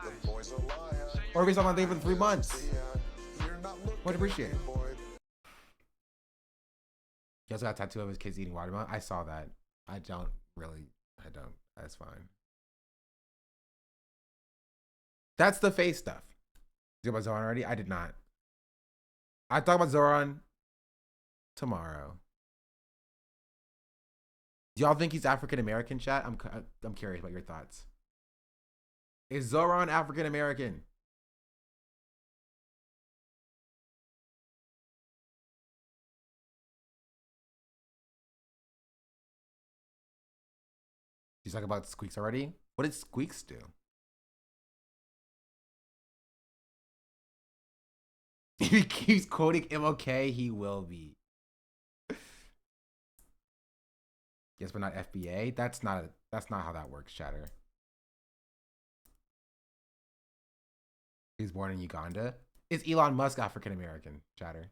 The boys are liars.
Or we saw my day for 3 months. Much appreciated. He also got a tattoo of his kids eating watermelon. I saw that. I don't. That's fine. That's the face stuff. You talk about Zoran already? I did not. I talk about Zoran tomorrow. Do y'all think he's African American, chat? I'm curious about your thoughts. Is Zoran African American? You talk about Squeaks already? What did Squeaks do? If he keeps quoting MLK, he will be. Yes, but not FBA. That's not how that works, chatter. He's born in Uganda. Is Elon Musk African American, chatter?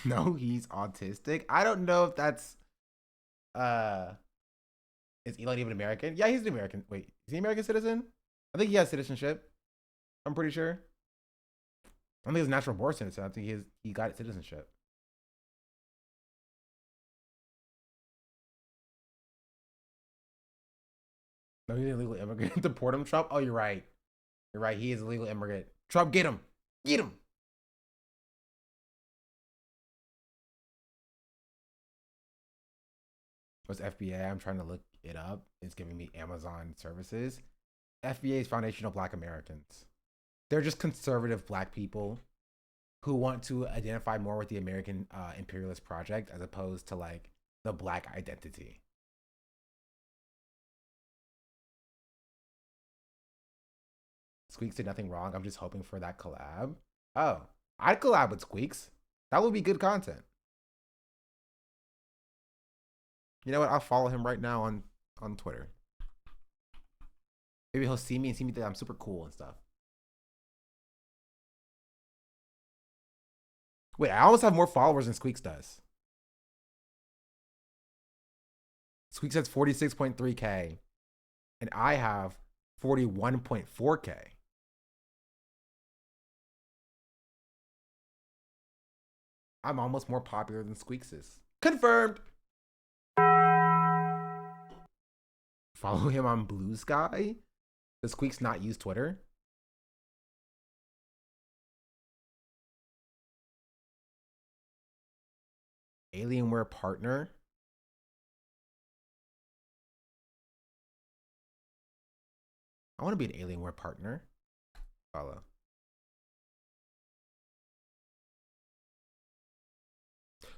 No, he's autistic. I don't know if that's is Elon even American? Yeah, he's an American. Wait, is he an American citizen? I think he has citizenship. I'm pretty sure. I don't think he's a natural born citizen. I think he got citizenship. No, he's an illegal immigrant. Deport him, Trump. Oh, you're right. You're right. He is a legal immigrant. Trump, get him. Get him. What's FBA? I'm trying to look it up. It's giving me Amazon services. FBA is Foundational Black Americans. They're just conservative Black people who want to identify more with the American imperialist project as opposed to like the Black identity. Squeaks did nothing wrong. I'm just hoping for that collab. Oh, I'd collab with Squeaks. That would be good content. You know what? I'll follow him right now on Twitter. Maybe he'll see me and see me that I'm super cool and stuff. Wait, I almost have more followers than Squeaks does. Squeaks has 46.3K. And I have 41.4K. I'm almost more popular than Squeaks is. Confirmed. Follow him on Blue Sky. Does Squeaks not use Twitter? Alienware partner. I want to be an Alienware partner. Follow.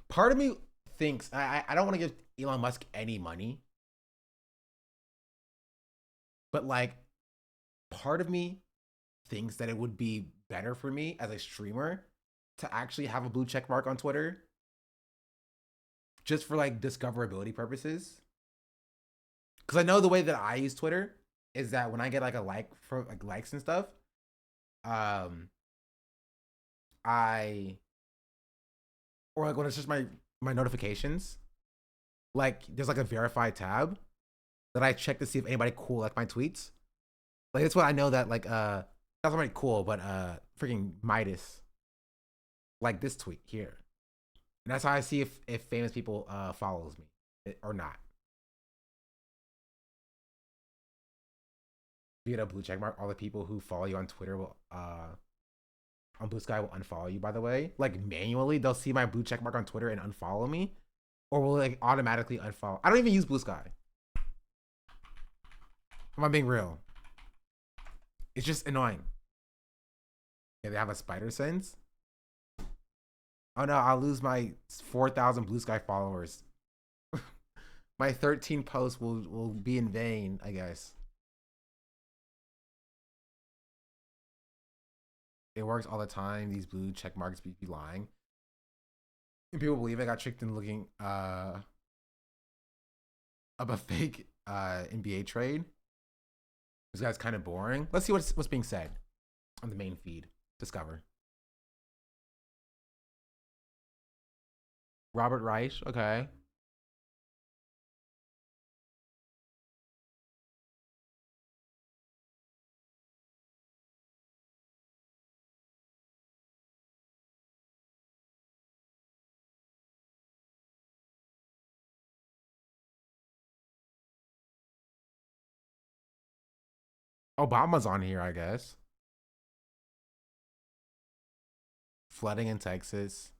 Part of me thinks I don't want to give Elon Musk any money. But like part of me thinks that it would be better for me as a streamer to actually have a blue check mark on Twitter. Just for like discoverability purposes. Because I know the way that I use Twitter is that when I get like a like for like likes and stuff, or like when it's just my notifications, like there's like a verified tab that I check to see if anybody cool like my tweets. Like that's what I know that like not somebody cool, but freaking Midas like this tweet here. And that's how I see if famous people follows me or not. If you get a blue check mark, all the people who follow you on Twitter will on Blue Sky will unfollow you, by the way. Like manually, they'll see my blue check mark on Twitter and unfollow me. Or will like automatically unfollow. I don't even use Blue Sky. If I'm being real. It's just annoying. Yeah, they have a spider sense. Oh no, I'll lose my 4,000 Blue Sky followers. My 13 posts will be in vain, I guess. It works all the time. These blue check marks be lying. And people believe I got tricked in looking up a fake NBA trade. This guy's kind of boring. Let's see what's being said on the main feed. Discover. Robert Reich, okay. Obama's on here, I guess. Flooding in Texas.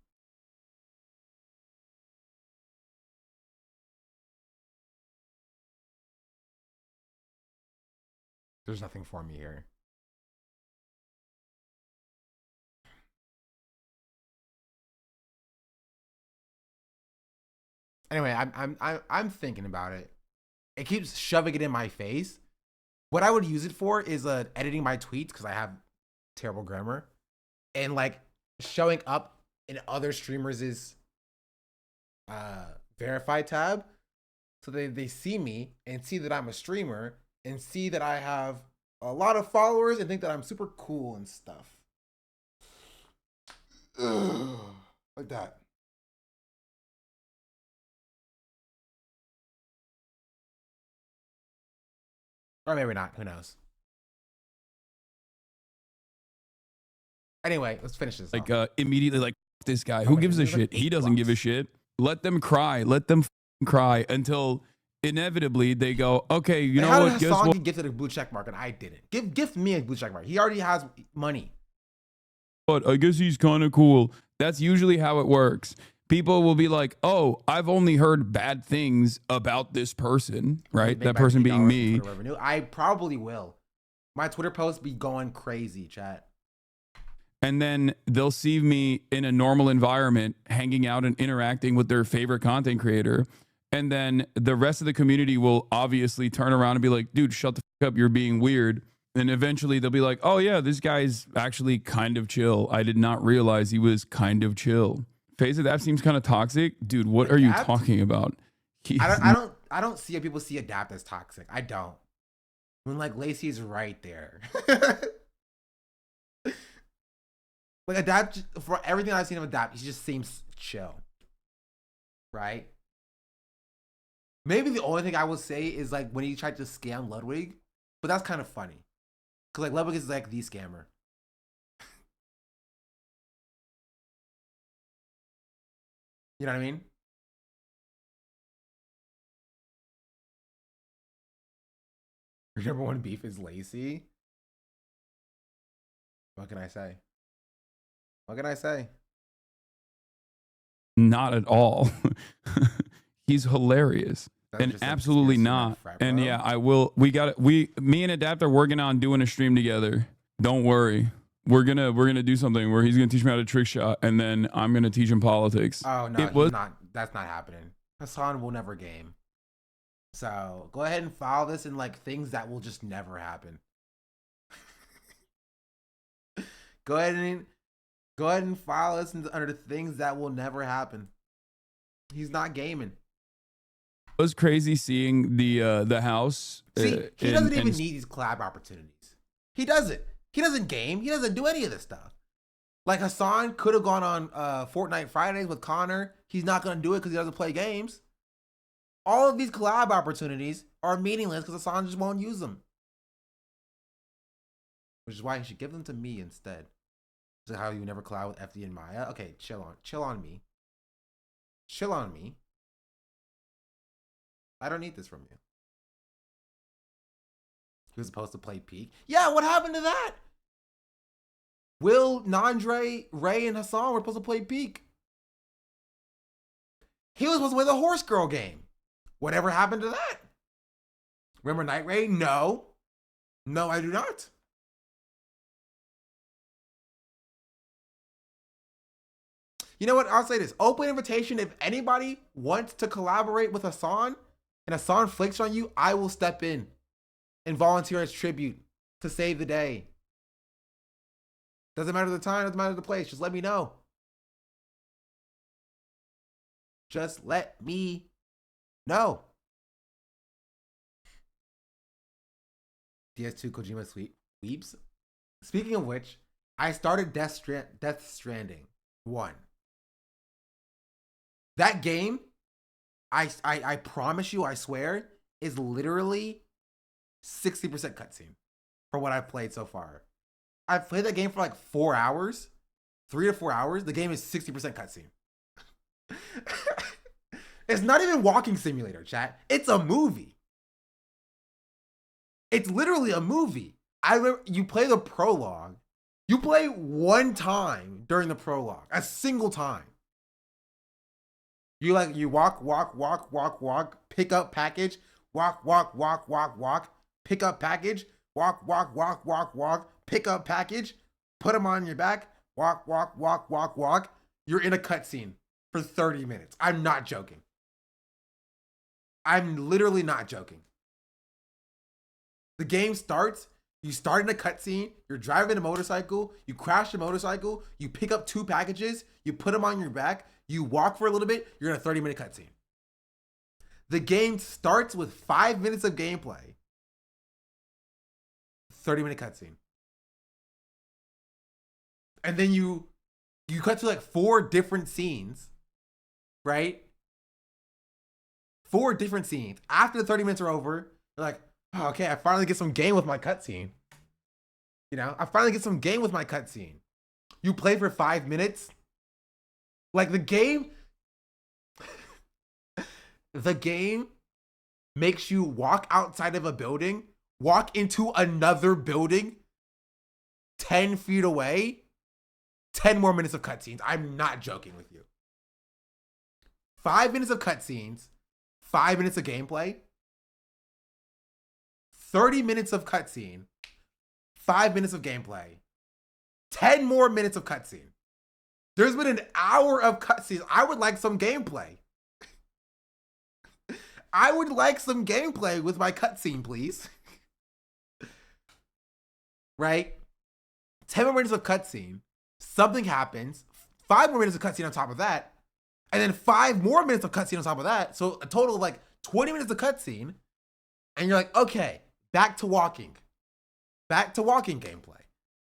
There's nothing for me here. Anyway, I'm thinking about it. It keeps shoving it in my face. What I would use it for is editing my tweets because I have terrible grammar, and like showing up in other streamers' verified tab, so they see me and see that I'm a streamer and see that I have a lot of followers and think that I'm super cool and stuff. Ugh, like that. Or maybe not. Who knows? Anyway, let's finish this.
Like immediately, like this guy. Who gives a shit? He doesn't give a shit. Let them cry. Let them cry until inevitably they go, okay, you know what?
Guess what? He gifted a blue check mark and I didn't. Gift me a blue check mark. He already has money.
But I guess he's kind of cool. That's usually how it works. People will be like, oh, I've only heard bad things about this person, right? That person being me.
I probably will. My Twitter posts be going crazy, chat.
And then they'll see me in a normal environment, hanging out and interacting with their favorite content creator. And then the rest of the community will obviously turn around and be like, dude, shut the fuck up. You're being weird. And eventually they'll be like, oh yeah, this guy's actually kind of chill. I did not realize he was kind of chill. Phase of that seems kind of toxic. Dude, what are you talking about?
I don't see how people see Adapt as toxic. I don't. When like Lacey's right there. Like Adapt, for everything I've seen of Adapt, he just seems chill. Right? Maybe the only thing I will say is like when he tried to scam Ludwig, but that's kind of funny. Cause like Ludwig is like the scammer. You know what I mean? Your number one beef is Lacey. What can I say? What can I say?
Not at all. He's hilarious. And absolutely not. And yeah, I will. Me and Adapt are working on doing a stream together. Don't worry. We're gonna do something where he's gonna teach me how to trick shot, and then I'm gonna teach him politics.
Oh no, that's not happening. Hasan will never game. So go ahead and follow this in like things that will just never happen. Go ahead and follow us under the things that will never happen. He's not gaming.
It was crazy seeing the house.
See, he doesn't even need these collab opportunities. He doesn't. He doesn't game. He doesn't do any of this stuff. Like Hasan could have gone on Fortnite Fridays with Connor. He's not going to do it because he doesn't play games. All of these collab opportunities are meaningless because Hasan just won't use them. Which is why he should give them to me instead. So how you never collab with FD and Maya? Okay, chill on me. Chill on me. I don't need this from you. He was supposed to play Peak. Yeah, what happened to that? Will, Nandre, Ray, and Hasan were supposed to play Peak. He was supposed to play the Horse Girl game. Whatever happened to that? Remember Night Ray? No. No, I do not. You know what? I'll say this. Open invitation. If anybody wants to collaborate with Hasan and Hasan flicks on you, I will step in and volunteer as tribute to save the day. Doesn't matter the time, doesn't matter the place. Just let me know. Just let me know. DS2 Kojima sweeps. Speaking of which, I started Death Stranding 1. That game, I promise you, I swear, is literally 60% cutscene for what I've played so far. I've played that game for like 4 hours, 3 to 4 hours. The game is 60% cutscene. It's not even walking simulator, chat. It's a movie. It's literally a movie. I remember you play the prologue. You play one time during the prologue, a single time. You walk, pick up package, walk, pick up package, walk, pick up package, put them on your back, walk. You're in a cutscene for 30 minutes. I'm not joking. I'm literally not joking. The game starts, you start in a cutscene, you're driving a motorcycle, you crash the motorcycle, you pick up 2 packages, you put them on your back, you walk for a little bit, you're in a 30-minute cutscene. The game starts with 5 minutes of gameplay. 30-minute cutscene. And then you cut to like 4 different scenes, right? 4 different scenes. After the 30 minutes are over, you're like, oh, okay, I finally get some game with my cutscene. You know, I finally get some game with my cutscene. You play for 5 minutes. Like the game makes you walk outside of a building, walk into another building 10 feet away, 10 more minutes of cutscenes. I'm not joking with you. 5 minutes of cutscenes, 5 minutes of gameplay, 30 minutes of cutscene, 5 minutes of gameplay, 10 more minutes of cutscene. There's been an hour of cutscenes. I would like some gameplay. I would like some gameplay with my cutscene, please. Right? 10 more minutes of cutscene. Something happens. 5 more minutes of cutscene on top of that. And then 5 more minutes of cutscene on top of that. So a total of like 20 minutes of cutscene. And you're like, okay, back to walking. Back to walking gameplay.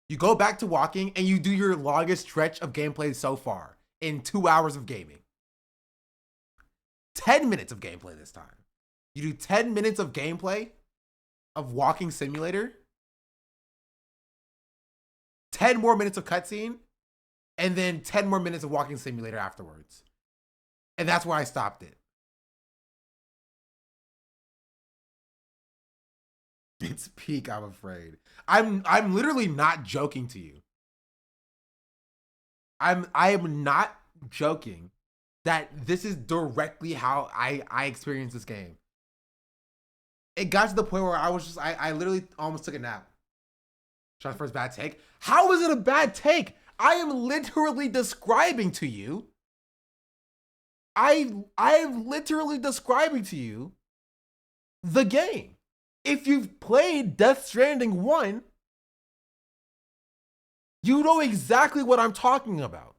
You go back to walking and you do your longest stretch of gameplay so far in 2 hours of gaming. 10 minutes of gameplay this time. You do 10 minutes of gameplay of walking simulator. 10 more minutes of cutscene. And then 10 more minutes of walking simulator afterwards. And that's where I stopped it. It's peak, I'm afraid. I'm literally not joking to you. I am not joking that this is directly how I experienced this game. It got to the point where I literally almost took a nap. Sean's first bad take. How is it a bad take? I am literally describing to you. I am literally describing to you the game. If you've played Death Stranding 1, you know exactly what I'm talking about.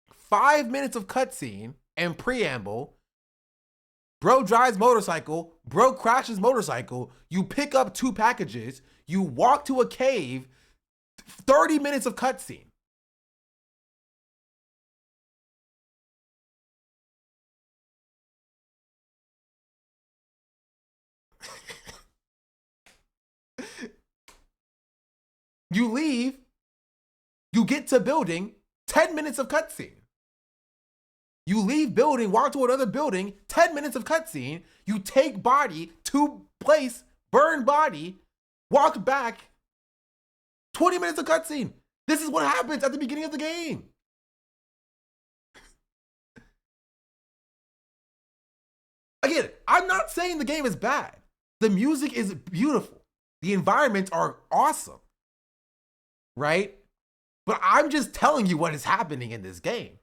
5 minutes of cutscene and preamble. Bro drives motorcycle. Bro crashes motorcycle. You pick up 2 packages. You walk to a cave. 30 minutes of cutscene. You leave, you get to building, 10 minutes of cutscene. You leave building, walk to another building, 10 minutes of cutscene. You take body to place, burn body, walk back, 20 minutes of cutscene. This is what happens at the beginning of the game. Again, I'm not saying the game is bad. The music is beautiful. The environments are awesome. Right? But I'm just telling you what is happening in this game.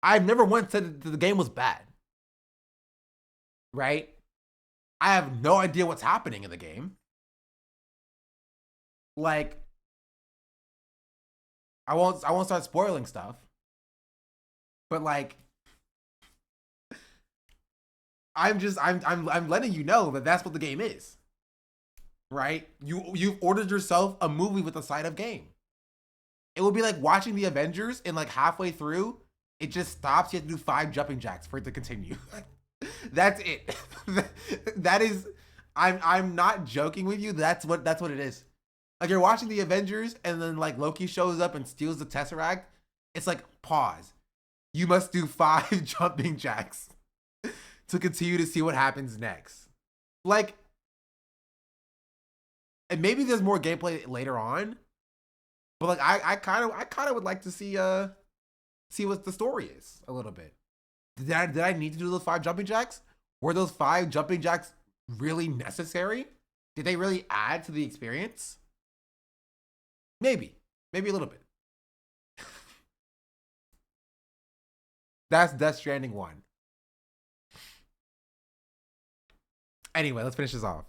I've never once said that the game was bad. Right? I have no idea what's happening in the game. Like, I won't start spoiling stuff. But like, I'm letting you know that that's what the game is. Right? You've ordered yourself a movie with a side of game. It would be like watching the Avengers and like halfway through, it just stops. You have to do 5 jumping jacks for it to continue. That's it. That is, I'm not joking with you. That's what it is. Like you're watching the Avengers and then like Loki shows up and steals the Tesseract. It's like, pause. You must do 5 jumping jacks to continue to see what happens next. Like, And maybe there's more gameplay later on. But like I kind of would like to see what the story is a little bit. Did I need to do those 5 jumping jacks? Were those 5 jumping jacks really necessary? Did they really add to the experience? Maybe a little bit. That's Death Stranding 1. Anyway, let's finish this off.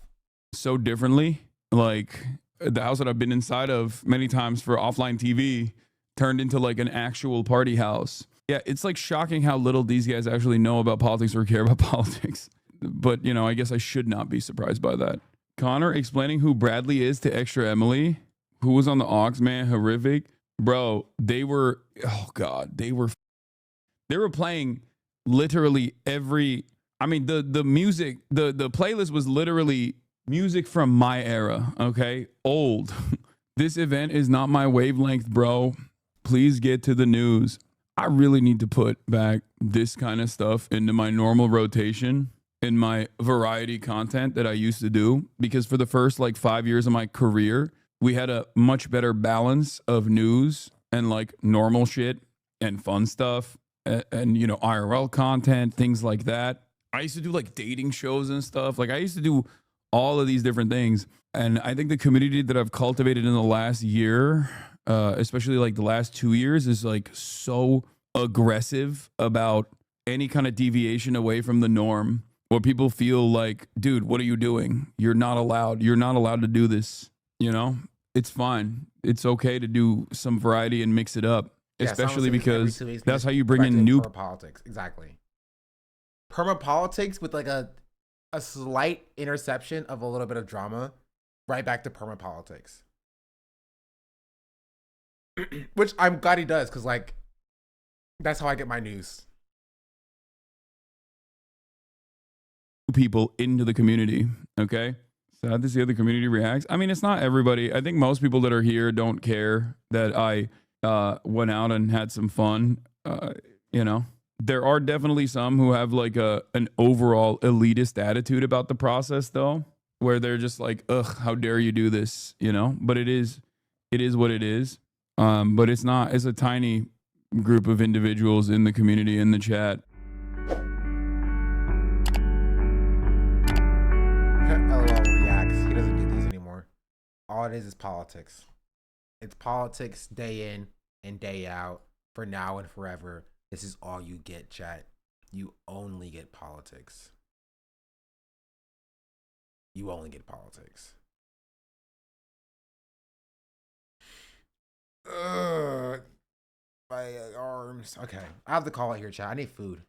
So differently, like the house that I've been inside of many times for offline TV turned into like an actual party house. Yeah, it's like shocking how little these guys actually know about politics or care about politics. But, you know, I guess I should not be surprised by that. Connor explaining who Bradley is to Extra Emily, who was on the Aux, man, horrific. Bro, they were, oh God, they were playing literally every, I mean, the music, the playlist was literally music from my era, okay? Old. This event is not my wavelength, bro. Please get to the news. I really need to put back this kind of stuff into my normal rotation in my variety content that I used to do, because for the first like 5 years of my career, we had a much better balance of news and like normal shit and fun stuff and you know, IRL content, things like that. I used to do like dating shows and stuff. Like I used to do all of these different things. And I think the community that I've cultivated in the last year, especially like the last 2 years, is like so aggressive about any kind of deviation away from the norm, where people feel like, dude, what are you doing? You're not allowed to do this. You know, it's fine. It's okay to do some variety and mix it up,
Yeah,
especially because that's how you bring in new
politics. Exactly. Perma-politics with like a slight interception of a little bit of drama, right back to perma-politics. Which I'm glad he does, because like that's how I get my news.
people into the community. Okay. Sad to see how the community reacts. I mean, it's not everybody. I think most people that are here don't care that I went out and had some fun. You know, there are definitely some who have like an overall elitist attitude about the process, though, where they're just like, ugh, how dare you do this? You know, but it is what it is. But it's not, it's a tiny group of individuals in the community, in the chat.
LOL reacts. He doesn't do these anymore. All it is politics. It's politics day in and day out, for now and forever. This is all you get, chat. You only get politics. You only get politics. Ugh. My arms. Okay, I have to call it here, chat. I need food.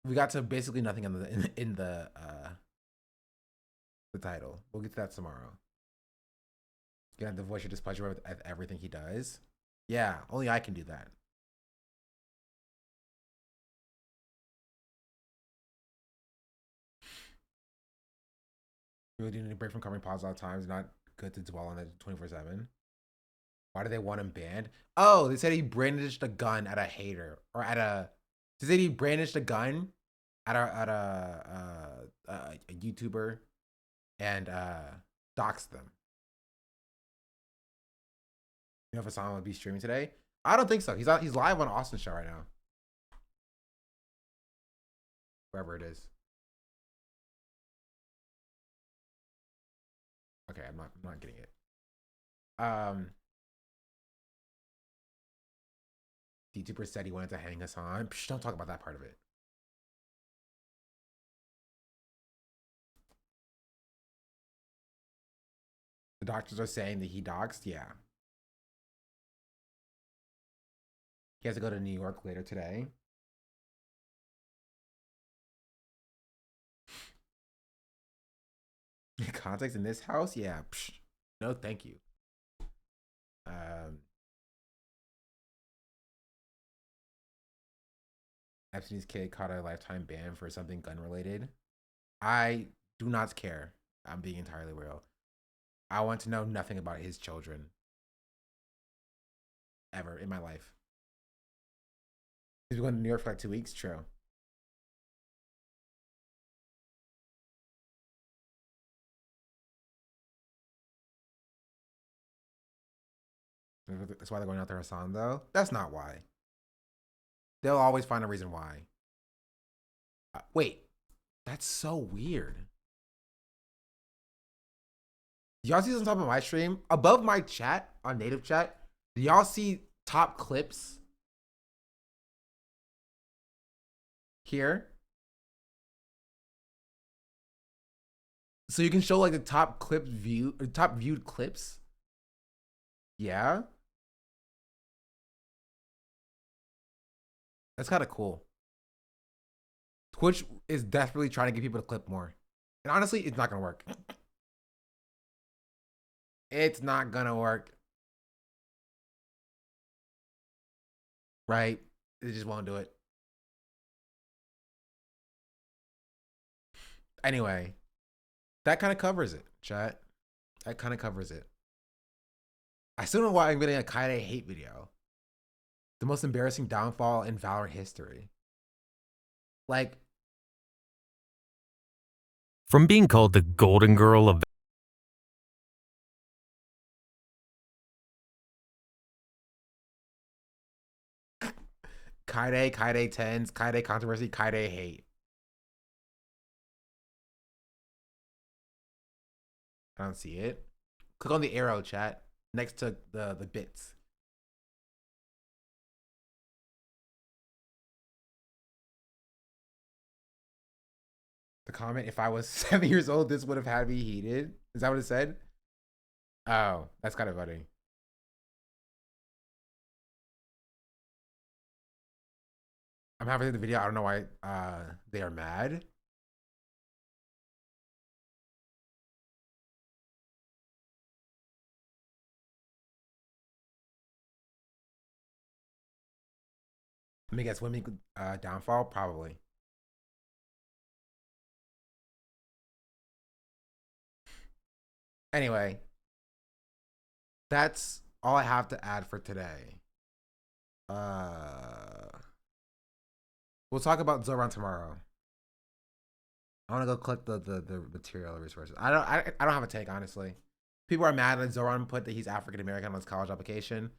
We got to basically nothing in the title. We'll get to that tomorrow. Gonna have to voice your displeasure with everything he does. Yeah, only I can do that. You really need a break from covering pause all the time. It's not good to dwell on it 24/7. Why do they want him banned? Oh, they said he brandished a gun at a hater, or at a. They said he brandished a gun at a YouTuber and doxed them. You know if Hasan will be streaming today? I don't think so. He's live on Austin's show right now. Wherever it is. Okay, I'm not getting it. YouTuber said he wanted to hang Hasan. Psh, don't talk about that part of it. The doctors are saying that he doxed. Yeah. He has to go to New York later today. Context in this house? Yeah. Psh, no, thank you. Epstein's kid caught a lifetime ban for something gun related. I do not care. I'm being entirely real. I want to know nothing about his children. Ever in my life. He's going to New York for like 2 weeks? True. That's why they're going after Hasan, though. That's not why. They'll always find a reason why. Wait, that's so weird. Y'all see this on top of my stream? Above my chat, on native chat, do y'all see top clips? Here? So you can show like the top clip view, or top viewed clips. Yeah. That's kind of cool. Twitch is desperately trying to get people to clip more. And honestly, it's not going to work. It's not going to work. Right? It just won't do it. Anyway, that kind of covers it, chat. That kind of covers it. I still don't know why I'm getting a Kaide hate video. The most embarrassing downfall in Valorant history. Like,
from being called the golden girl of
Kaide 10s, Kaide controversy, Kaide hate. I don't see it. Click on the arrow, chat, next to the bits. The comment, if I was 7 years old, this would have had me heated. Is that what it said? Oh, that's kind of funny. I'm happy with the video. I don't know why they are mad. Let me guess, women downfall? Probably. Anyway, that's all I have to add for today. We'll talk about Zoran tomorrow. I want to go click the material resources. I don't have a take, honestly. People are mad that Zoran put that he's African American on his college application.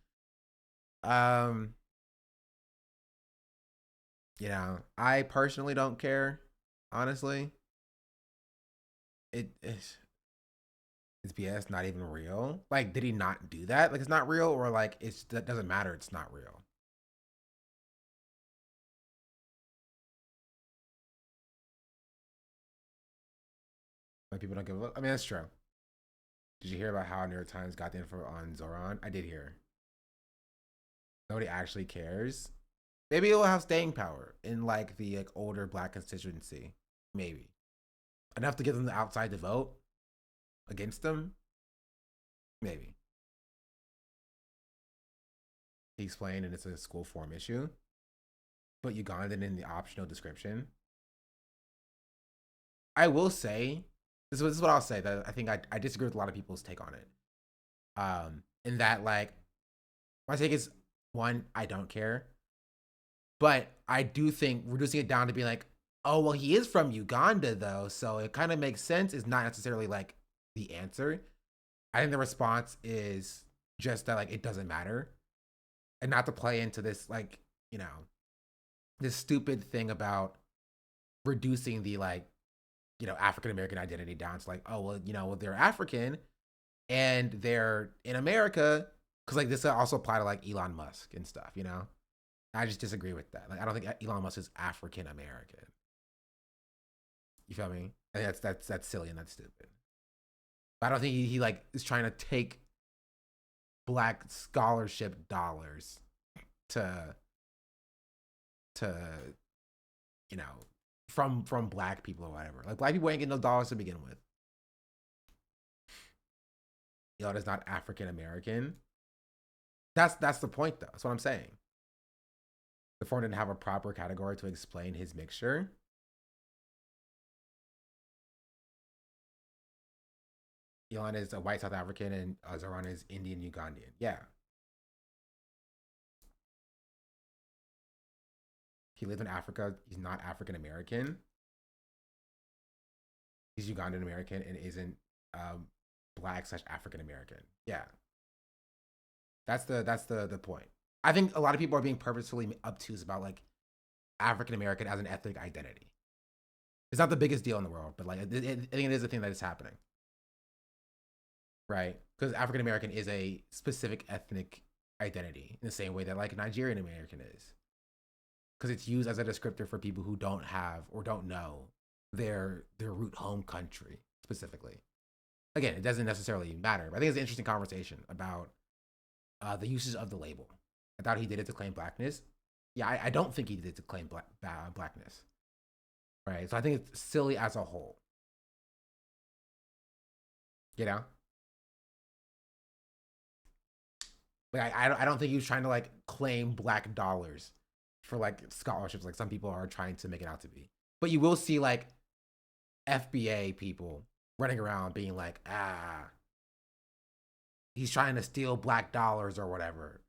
You know, I personally don't care, honestly. It's BS, not even real. Like, did he not do that? Like, it's not real, or like that doesn't matter, it's not real. Like, people don't give a look. I mean, that's true. Did you hear about how New York Times got the info on Zoran? I did hear. Nobody actually cares. Maybe it will have staying power in like the older black constituency. Maybe enough to get them outside to vote against them. Maybe. He explained, and it's a school form issue. But Ugandan in the optional description. I will say, this is what I'll say, that I think I disagree with a lot of people's take on it. In that, like, my take is, one, I don't care. But I do think reducing it down to being like, oh, well, he is from Uganda, though, so it kind of makes sense, is not necessarily like the answer. I think the response is just that, like, it doesn't matter. And not to play into this, like, you know, this stupid thing about reducing the, like, you know, African American identity down to like, oh, well, you know, well, they're African and they're in America, because like this also apply to like Elon Musk and stuff, you know. I just disagree with that. Like, I don't think Elon Musk is African American. You feel me? I think that's silly and that's stupid. But I don't think he like is trying to take black scholarship dollars to you know, from black people or whatever. Like, black people ain't getting those dollars to begin with. You know, it's not African American. That's the point, though. That's what I'm saying. The form didn't have a proper category to explain his mixture. Elon is a white South African and Zoran is Indian Ugandan. Yeah. He lived in Africa. He's not African American. He's Ugandan American and isn't black / African American. Yeah. That's the point. I think a lot of people are being purposefully obtuse about like African American as an ethnic identity. It's not the biggest deal in the world, but like I think it is a thing that is happening, right? Because African American is a specific ethnic identity in the same way that like Nigerian American is, because it's used as a descriptor for people who don't have or don't know their root home country specifically. Again, it doesn't necessarily matter, but I think it's an interesting conversation about the uses of the label. I thought he did it to claim blackness. Yeah, I don't think he did it to claim blackness. Right, so I think it's silly as a whole. You know, like I don't think he was trying to like claim black dollars for like scholarships, like some people are trying to make it out to be. But you will see like FBA people running around being like, he's trying to steal black dollars or whatever.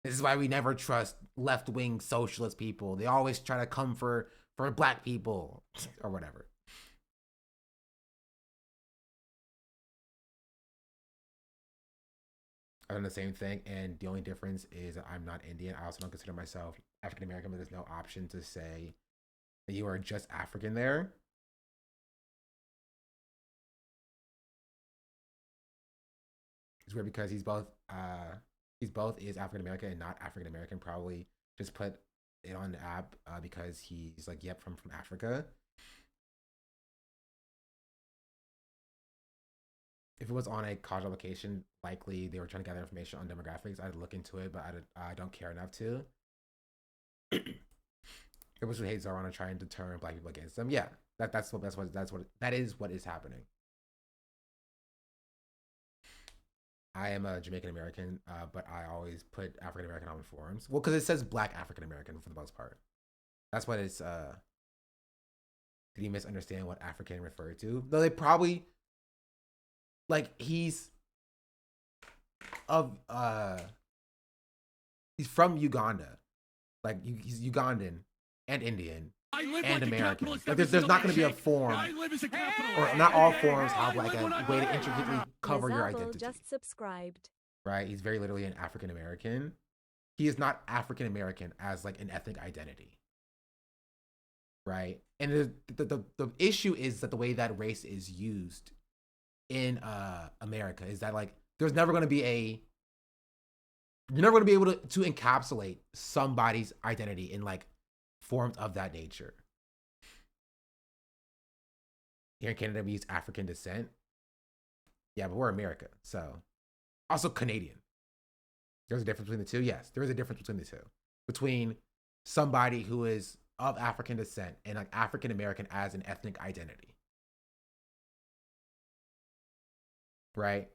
This is why we never trust left-wing socialist people. They always try to come for black people or whatever. I've done the same thing, and the only difference is I'm not Indian. I also don't consider myself African American, but there's no option to say that you are just African there. It's weird because he's both is African American and not African American. Probably just put it on the app because he's like, yep, from Africa. If it was on a college application, likely they were trying to gather information on demographics. I'd look into it, but I don't care enough to. It was who hates Zoran to try and deter black people against them. Yeah, that is what is happening. I am a Jamaican American, but I always put African American on forums. Well, because it says Black African American for the most part. That's what it's. Did he misunderstand what African referred to? No, they probably like he's from Uganda, like he's Ugandan and Indian and American. Like there's not going to be a form, or not all forms have like a way to intricately cover your identity.
Just subscribed.
Right, he's very literally an African American. He is not African American as like an ethnic identity. Right, and the issue is that the way that race is used in America is that like there's never going to be you're never going to be able to encapsulate somebody's identity in like forms of that nature. Here in Canada, we use African descent. Yeah, but we're America, so also Canadian. There's a difference between the two. Yes, there is a difference between the two. Between somebody who is of African descent and like African American as an ethnic identity. Right?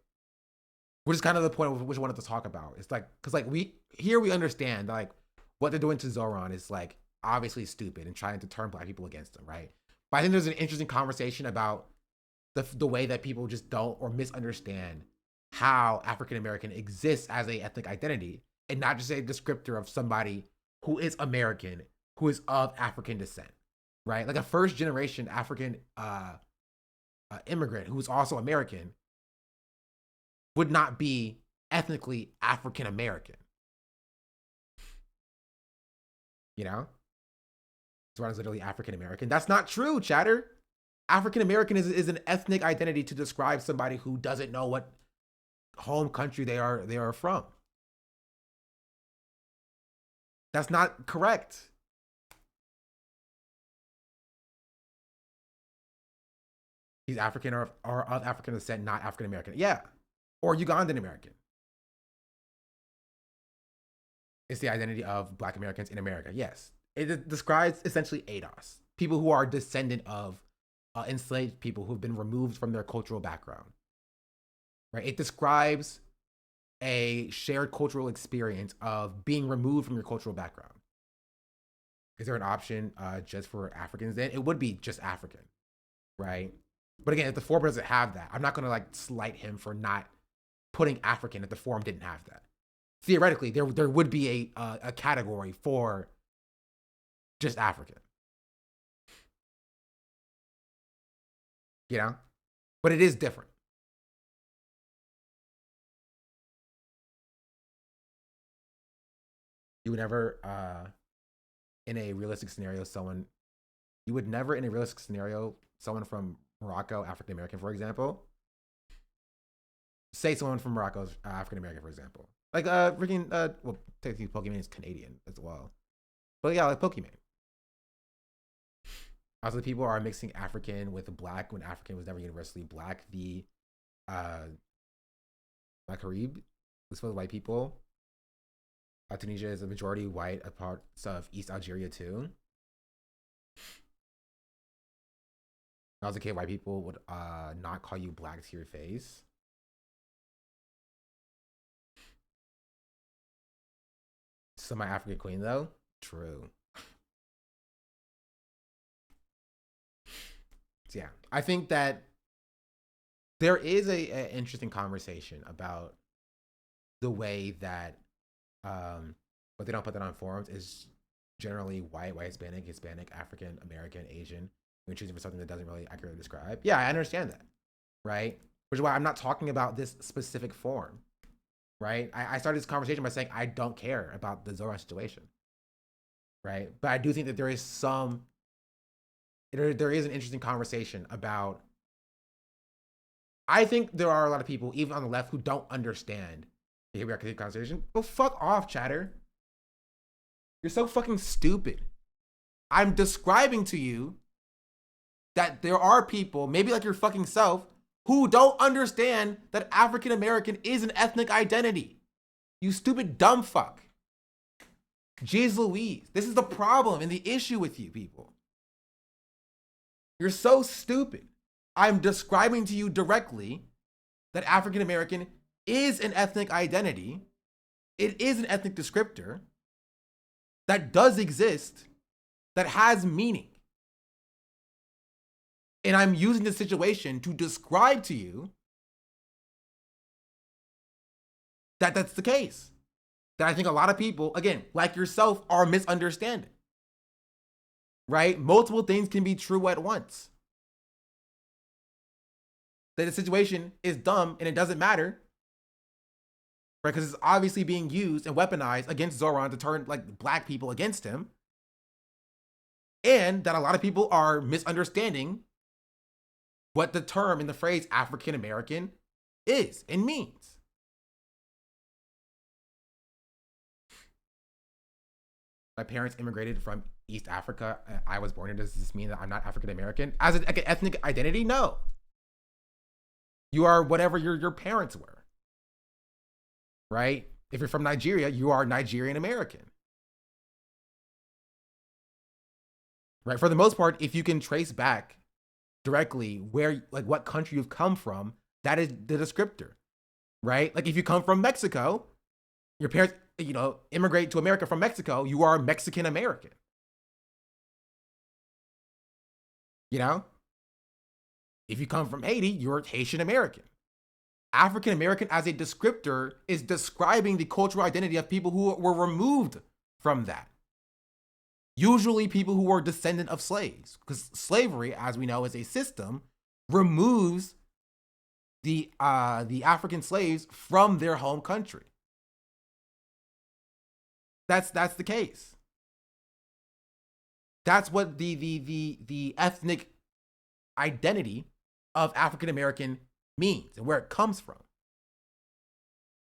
Which is kind of the point which I wanted to talk about. It's like, because like we understand like what they're doing to Zoran is like obviously stupid and trying to turn black people against him, right? But I think there's an interesting conversation about the way that people just don't or misunderstand how African American exists as a ethnic identity and not just a descriptor of somebody who is American, who is of African descent, right? Like a first generation African immigrant who is also American would not be ethnically African American. You know? Zoran is literally African American. That's not true, chatter. African American is an ethnic identity to describe somebody who doesn't know what home country they are from. That's not correct. He's African or of African descent, not African American. Yeah. Or Ugandan American. It's the identity of Black Americans in America. Yes. It describes essentially ADOS, people who are descendant of enslaved people who've been removed from their cultural background. Right? It describes a shared cultural experience of being removed from your cultural background. Is there an option just for Africans then? It would be just African, right? But again, if the form doesn't have that, I'm not going to like slight him for not putting African if the form didn't have that. Theoretically, there would be a category for just African. You know? But it is different. you would never, in a realistic scenario, someone from Morocco, African American, for example, say someone from Morocco is African American, for example, like freaking well, technically Pokemon is Canadian as well, but yeah, like Pokemon. Also, people are mixing African with black when African was never universally black. The Maghreb was full of white people. Tunisia is a majority white, a parts of East Algeria too. When I was a kid, white people would not call you black to your face. So my African queen though, true. So yeah, I think that there is a interesting conversation about the way that but they don't put that on forums is generally white, Hispanic, African, American, Asian. We're choosing for something that doesn't really accurately describe. Yeah, I understand that, right? Which is why I'm not talking about this specific form, right? I started this conversation by saying I don't care about the Zoran situation, right? But I do think that there is there is an interesting conversation about, I think there are a lot of people, even on the left, who don't understand the Hispanic conversation. Go fuck off, chatter. You're so fucking stupid. I'm describing to you that there are people, maybe like your fucking self, who don't understand that African American is an ethnic identity. You stupid dumb fuck. Jeez Louise. This is the problem and the issue with you people. You're so stupid. I'm describing to you directly that African American is an ethnic identity. It is an ethnic descriptor that does exist, that has meaning. And I'm using this situation to describe to you that that's the case. That I think a lot of people, again, like yourself, are misunderstanding. Right? Multiple things can be true at once. That the situation is dumb and it doesn't matter. Right? Because it's obviously being used and weaponized against Zoran to turn like black people against him. And that a lot of people are misunderstanding what the term in the phrase African American is and means. My parents immigrated from East Africa. I was born here. Does this mean that I'm not African American? As an ethnic identity, no. You are whatever your parents were. Right? If you're from Nigeria, you are Nigerian American. Right? For the most part, if you can trace back directly where, like, what country you've come from, that is the descriptor. Right? Like if you come from Mexico, your parents, immigrate to America from Mexico, you are Mexican American. If you come from Haiti, you're Haitian American. African American as a descriptor is describing the cultural identity of people who were removed from that. Usually people who are descendant of slaves, because slavery, as we know, is a system, removes the African slaves from their home country. That's the case. That's what the ethnic identity of African American means and where it comes from.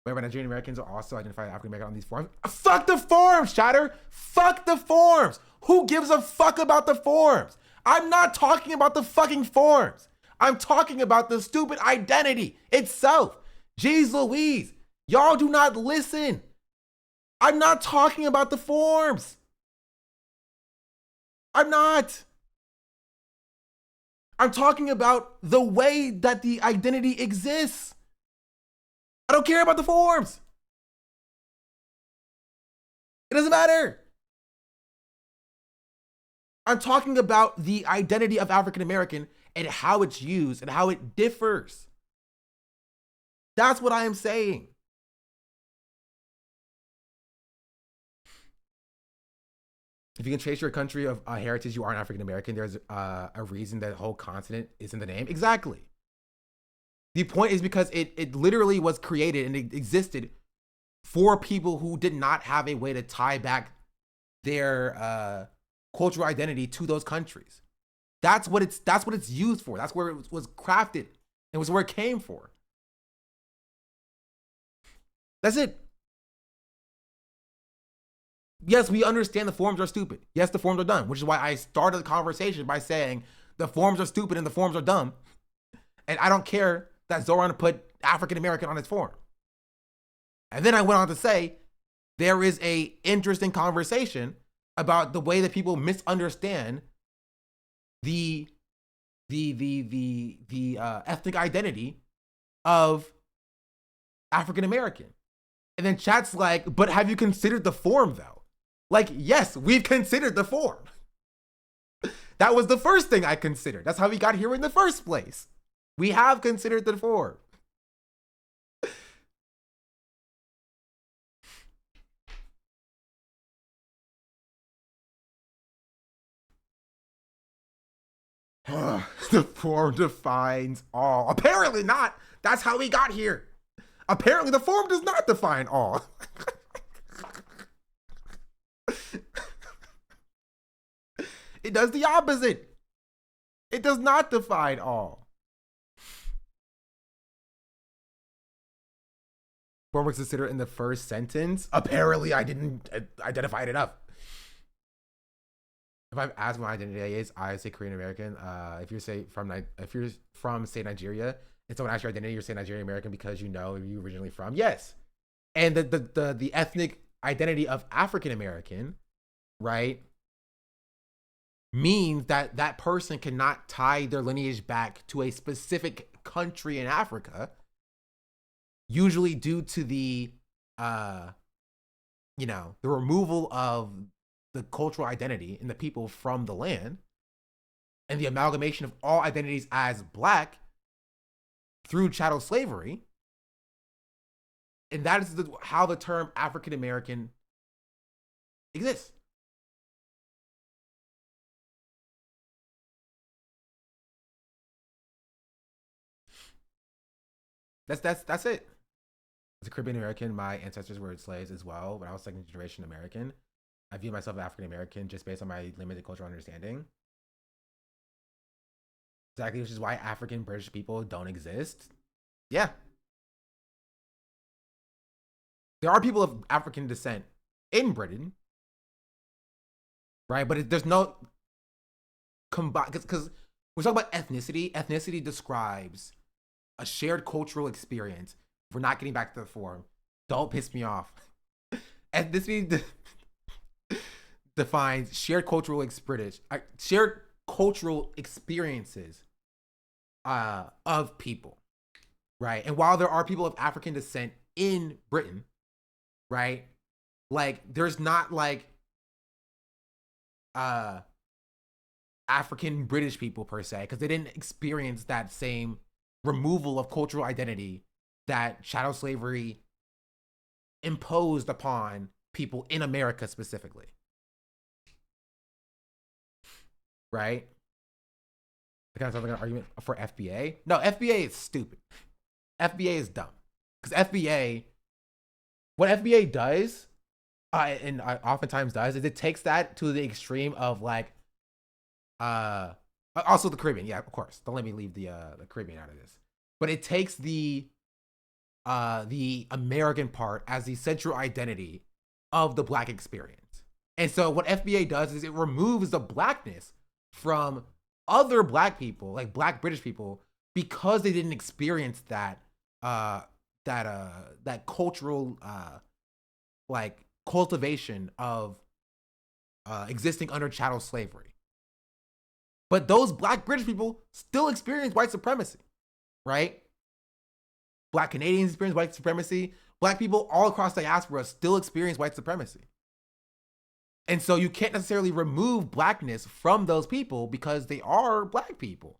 Wherever Nigerian Americans are also identified as African American on these forms. Fuck the forms, chatter. Fuck the forms. Who gives a fuck about the forms? I'm not talking about the fucking forms. I'm talking about the stupid identity itself. Jeez Louise. Y'all do not listen. I'm not talking about the forms. I'm not. I'm talking about the way that the identity exists. I don't care about the forms. It doesn't matter. I'm talking about the identity of African American and how it's used and how it differs. That's what I am saying. If you can trace your country of heritage, you are an African American. There's a reason that whole continent is in the name. Exactly. The point is because it literally was created and it existed for people who did not have a way to tie back their cultural identity to those countries. That's what it's used for. That's where it was crafted. It was where it came for. That's it. Yes, we understand the forms are stupid. Yes, the forms are dumb, which is why I started the conversation by saying the forms are stupid and the forms are dumb. And I don't care that Zoran put African American on his form. And then I went on to say there is a interesting conversation about the way that people misunderstand the ethnic identity of African American. And then chat's like, but have you considered the form though? Like, yes, we've considered the form. That was the first thing I considered. That's how we got here in the first place. We have considered the form. The form defines all. Apparently not. That's how we got here. Apparently the form does not define all. It does the opposite. It does not define all. Form was considered in the first sentence. Apparently I didn't identify it enough. If I'm asked what my identity is, I say Korean American. If you're from say Nigeria and someone asks your identity, you're saying Nigerian American because you know where you're originally from. Yes. And the ethnic identity of African American, right, means that that person cannot tie their lineage back to a specific country in Africa, usually due to the removal of the cultural identity and the people from the land and the amalgamation of all identities as Black through chattel slavery. And that is how the term African American exists. That's it. As a Caribbean American, my ancestors were slaves as well, but I was second generation American. I view myself as African American just based on my limited cultural understanding. Exactly, which is why African British people don't exist. Yeah. There are people of African descent in Britain, right? But there's no combine, because we're talking about ethnicity. Ethnicity describes a shared cultural experience. If we're not getting back to the form, don't piss me off. Ethnicity defines shared cultural experiences of people, right? And while there are people of African descent in Britain, right, like there's not like African British people per se, because they didn't experience that same removal of cultural identity that chattel slavery imposed upon people in America specifically. Right? Kind of sounds like an argument for FBA. No, FBA is stupid. FBA is dumb. Because what FBA does, and oftentimes does, is it takes that to the extreme of like, also the Caribbean. Yeah, of course. Don't let me leave the Caribbean out of this. But it takes the American part as the central identity of the Black experience. And so what FBA does is it removes the Blackness from other Black people, like Black British people, because they didn't experience that cultural like cultivation of existing under chattel slavery. But those Black British people still experience white supremacy, right? Black Canadians experience white supremacy. Black people all across the diaspora still experience white supremacy. And so you can't necessarily remove Blackness from those people because they are Black people,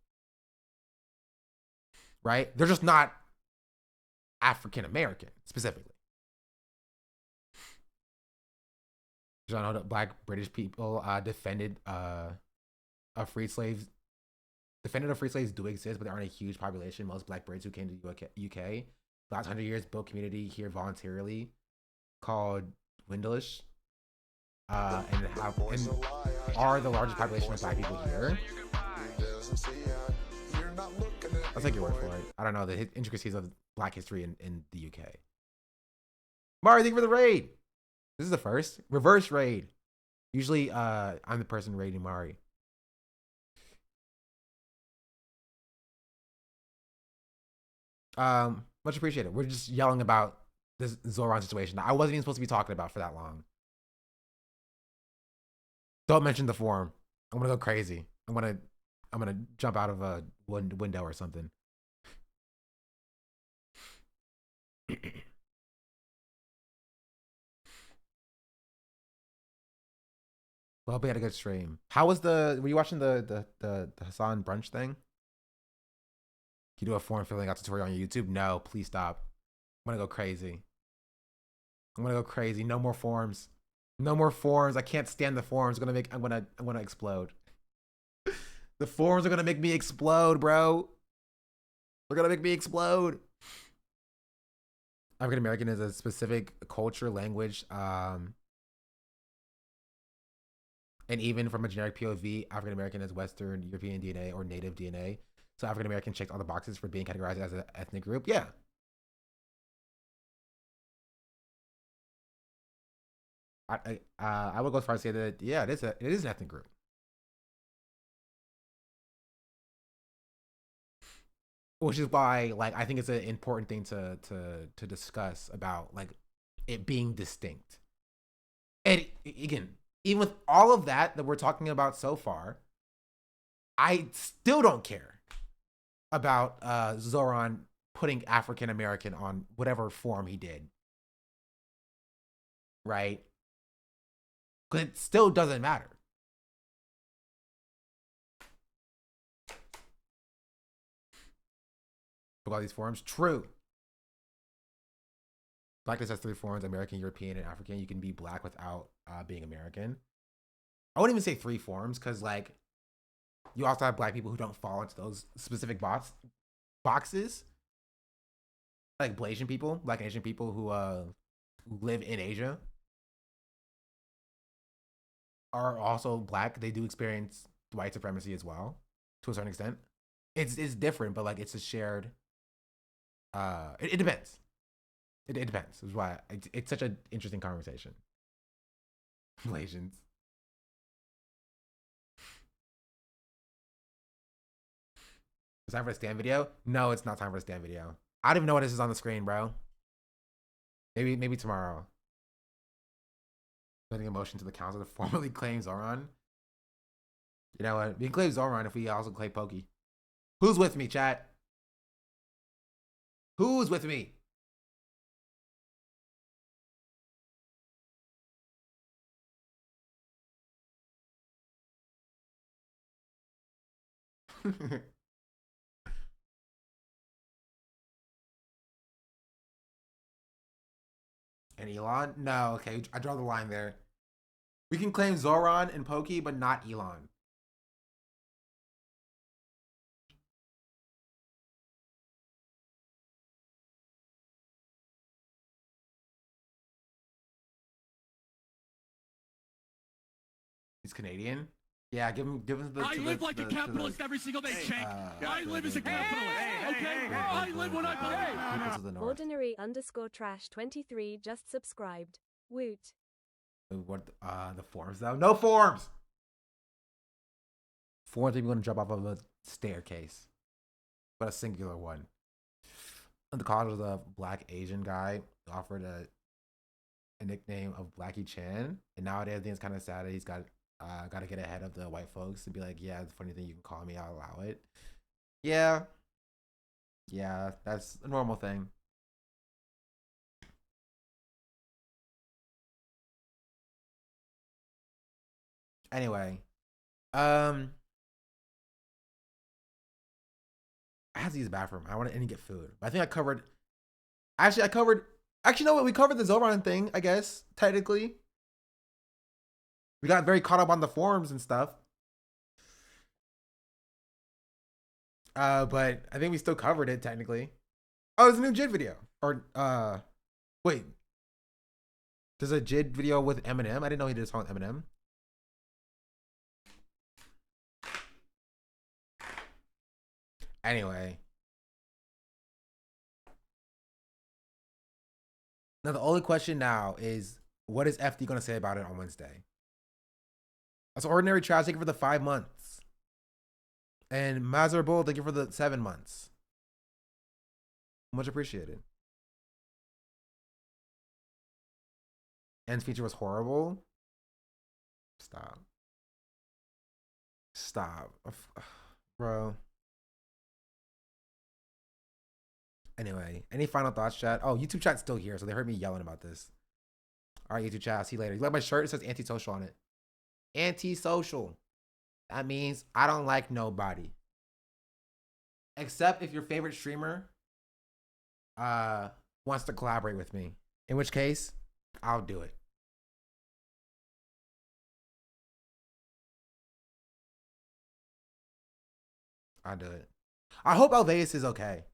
right? They're just not African American specifically. I know that Black British people defended free slaves. Defended of free slaves do exist, but they aren't a huge population. Most Black Brits who came to UK the last 100 years built community here voluntarily. called Windlish, and are the largest population of black people here. I'll take your word for it. I don't know the intricacies of black history in the UK. Mari, thank you for the raid. This is the first reverse raid. Usually, I'm the person raiding Mari. Much appreciated. We're just yelling about this Zoran situation that I wasn't even supposed to be talking about for that long. Don't mention the forum. I'm gonna go crazy. I'm gonna jump out of a window or something. Well, hope we had a good stream. How was were you watching the Hasan brunch thing? You do a form filling out tutorial on your YouTube? No, please stop. I'm gonna go crazy. I'm gonna go crazy. No more forms. No more forms. I can't stand the forms. I'm gonna explode. The forms are gonna make me explode, bro. They're gonna make me explode. African American is a specific culture, language, and even from a generic POV, African American is Western European DNA or native DNA. So African American checked all the boxes for being categorized as an ethnic group. Yeah. I would go as far as to say that, yeah, it is an ethnic group. Which is why, like, I think it's an important thing to discuss about, like, it being distinct. And again, even with all of that we're talking about so far, I still don't care about Zoran putting African American on whatever form he did. Right? Because it still doesn't matter. Look at all these forms. True. Blackness has 3 forms: American, European, and African. You can be black without being American. I wouldn't even say 3 forms, because, like, you also have black people who don't fall into those specific boxes. Like Blasian people, Black and Asian people who live in Asia are also black. They do experience white supremacy as well, to a certain extent. It's different, but, like, it's a shared. It depends. It depends. Which is why it's such an interesting conversation. Blasians. It's time for the stand video? No, it's not time for the stand video. I don't even know what this is on the screen, bro. Maybe tomorrow. Sending a motion to the council to formally claim Zoran. You know what? We can claim Zoran if we also claim Pokey. Who's with me, chat? Who's with me? And Elon? No, okay, I draw the line there. We can claim Zoran and Pokey, but not Elon. He's Canadian? Yeah, give him the.
I live like a capitalist every single day, Shank. I live as a capitalist. Okay? I live when I believe.
Ordinary_trash 23 just subscribed. Woot.
What the forms though? No forms. Forms are going to jump off of a staircase, but a singular one. And the college was a Black Asian guy offered a nickname of Blackie Chan, and nowadays I think it's kind of sad that he's got to get ahead of the white folks and be like, yeah, it's a funny thing, you can call me, I'll allow it. Yeah, that's a normal thing. Anyway, I have to use the bathroom. I want to get food. But I think I covered. Actually, you know what? We covered the Zoran thing, I guess, technically. We got very caught up on the forums and stuff. But I think we still covered it, technically. Oh, it's a new JIT video. Or, wait. There's a Jid video with Eminem. I didn't know he did a song with Eminem. Anyway. Now the only question now is, what is FD gonna say about it on Wednesday? That's Ordinary Trash. Thank you for the 5 months. And Mazur Bull, thank you for the 7 months. Much appreciated. End's feature was horrible. Stop. Stop. Bro. Anyway, any final thoughts, chat? Oh, YouTube chat's still here, so they heard me yelling about this. All right, YouTube chat, I'll see you later. You like my shirt? It says antisocial on it. Antisocial. That means I don't like nobody. Except if your favorite streamer wants to collaborate with me. In which case, I'll do it. I'll do it. I hope Alveus is okay.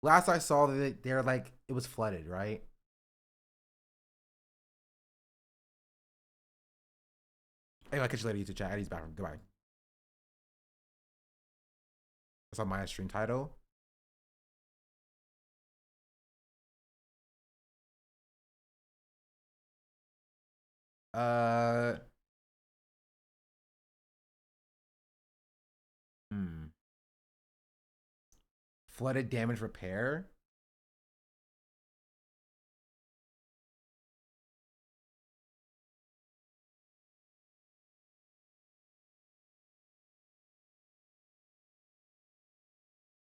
Last I saw, they're like, it was flooded, right? Anyway, I'll catch you later, YouTube chat. Eddie's back. Goodbye. That's on my stream title. Flooded damage repair.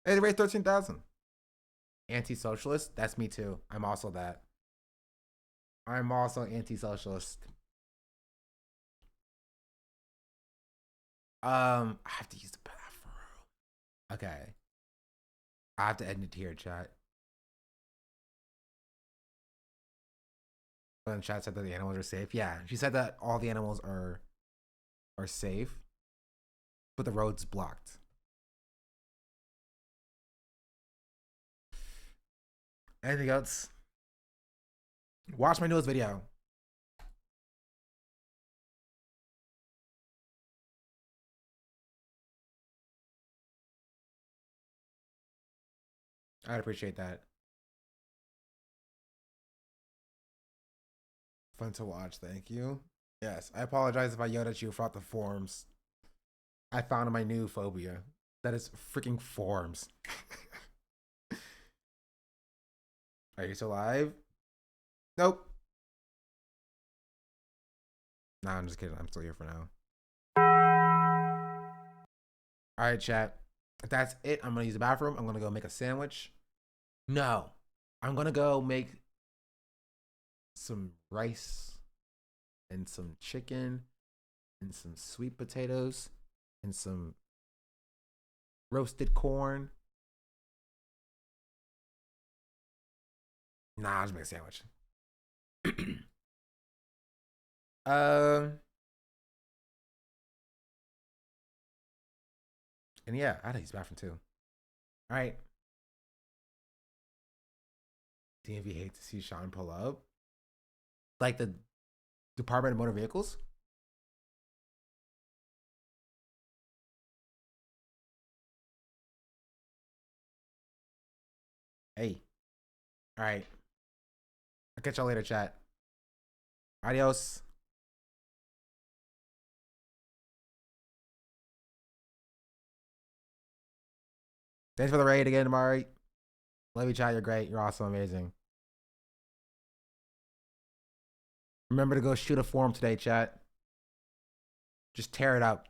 Hey, they raised 13,000. Anti-socialist? That's me too. I'm also that. I'm also anti-socialist. I have to use the bathroom. Okay. I have to end it here, chat. But chat said that the animals are safe. Yeah, she said that all the animals are safe, but the road's blocked. Anything else? Watch my newest video. I'd appreciate that. Fun to watch, thank you. Yes, I apologize if I yelled at you about the forms. I found my new phobia. That is freaking forms. Are you still alive? Nope. Nah, I'm just kidding. I'm still here for now. All right, chat. If that's it, I'm going to use the bathroom. I'm going to go make a sandwich. No. I'm going to go make some rice and some chicken and some sweet potatoes and some roasted corn. Nah, I'll just make a sandwich. And yeah, I had to use the bathroom too. All right. DMV hate to see Sean pull up. Like the Department of Motor Vehicles? Hey. All right. I'll catch y'all later, chat. Adios. Thanks for the raid again, Mari. Love you, chat. You're great. You're awesome. Amazing. Remember to go shoot a form today, chat. Just tear it up.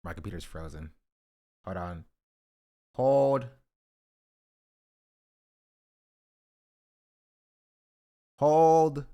My computer's frozen. Hold on. Hold. Hold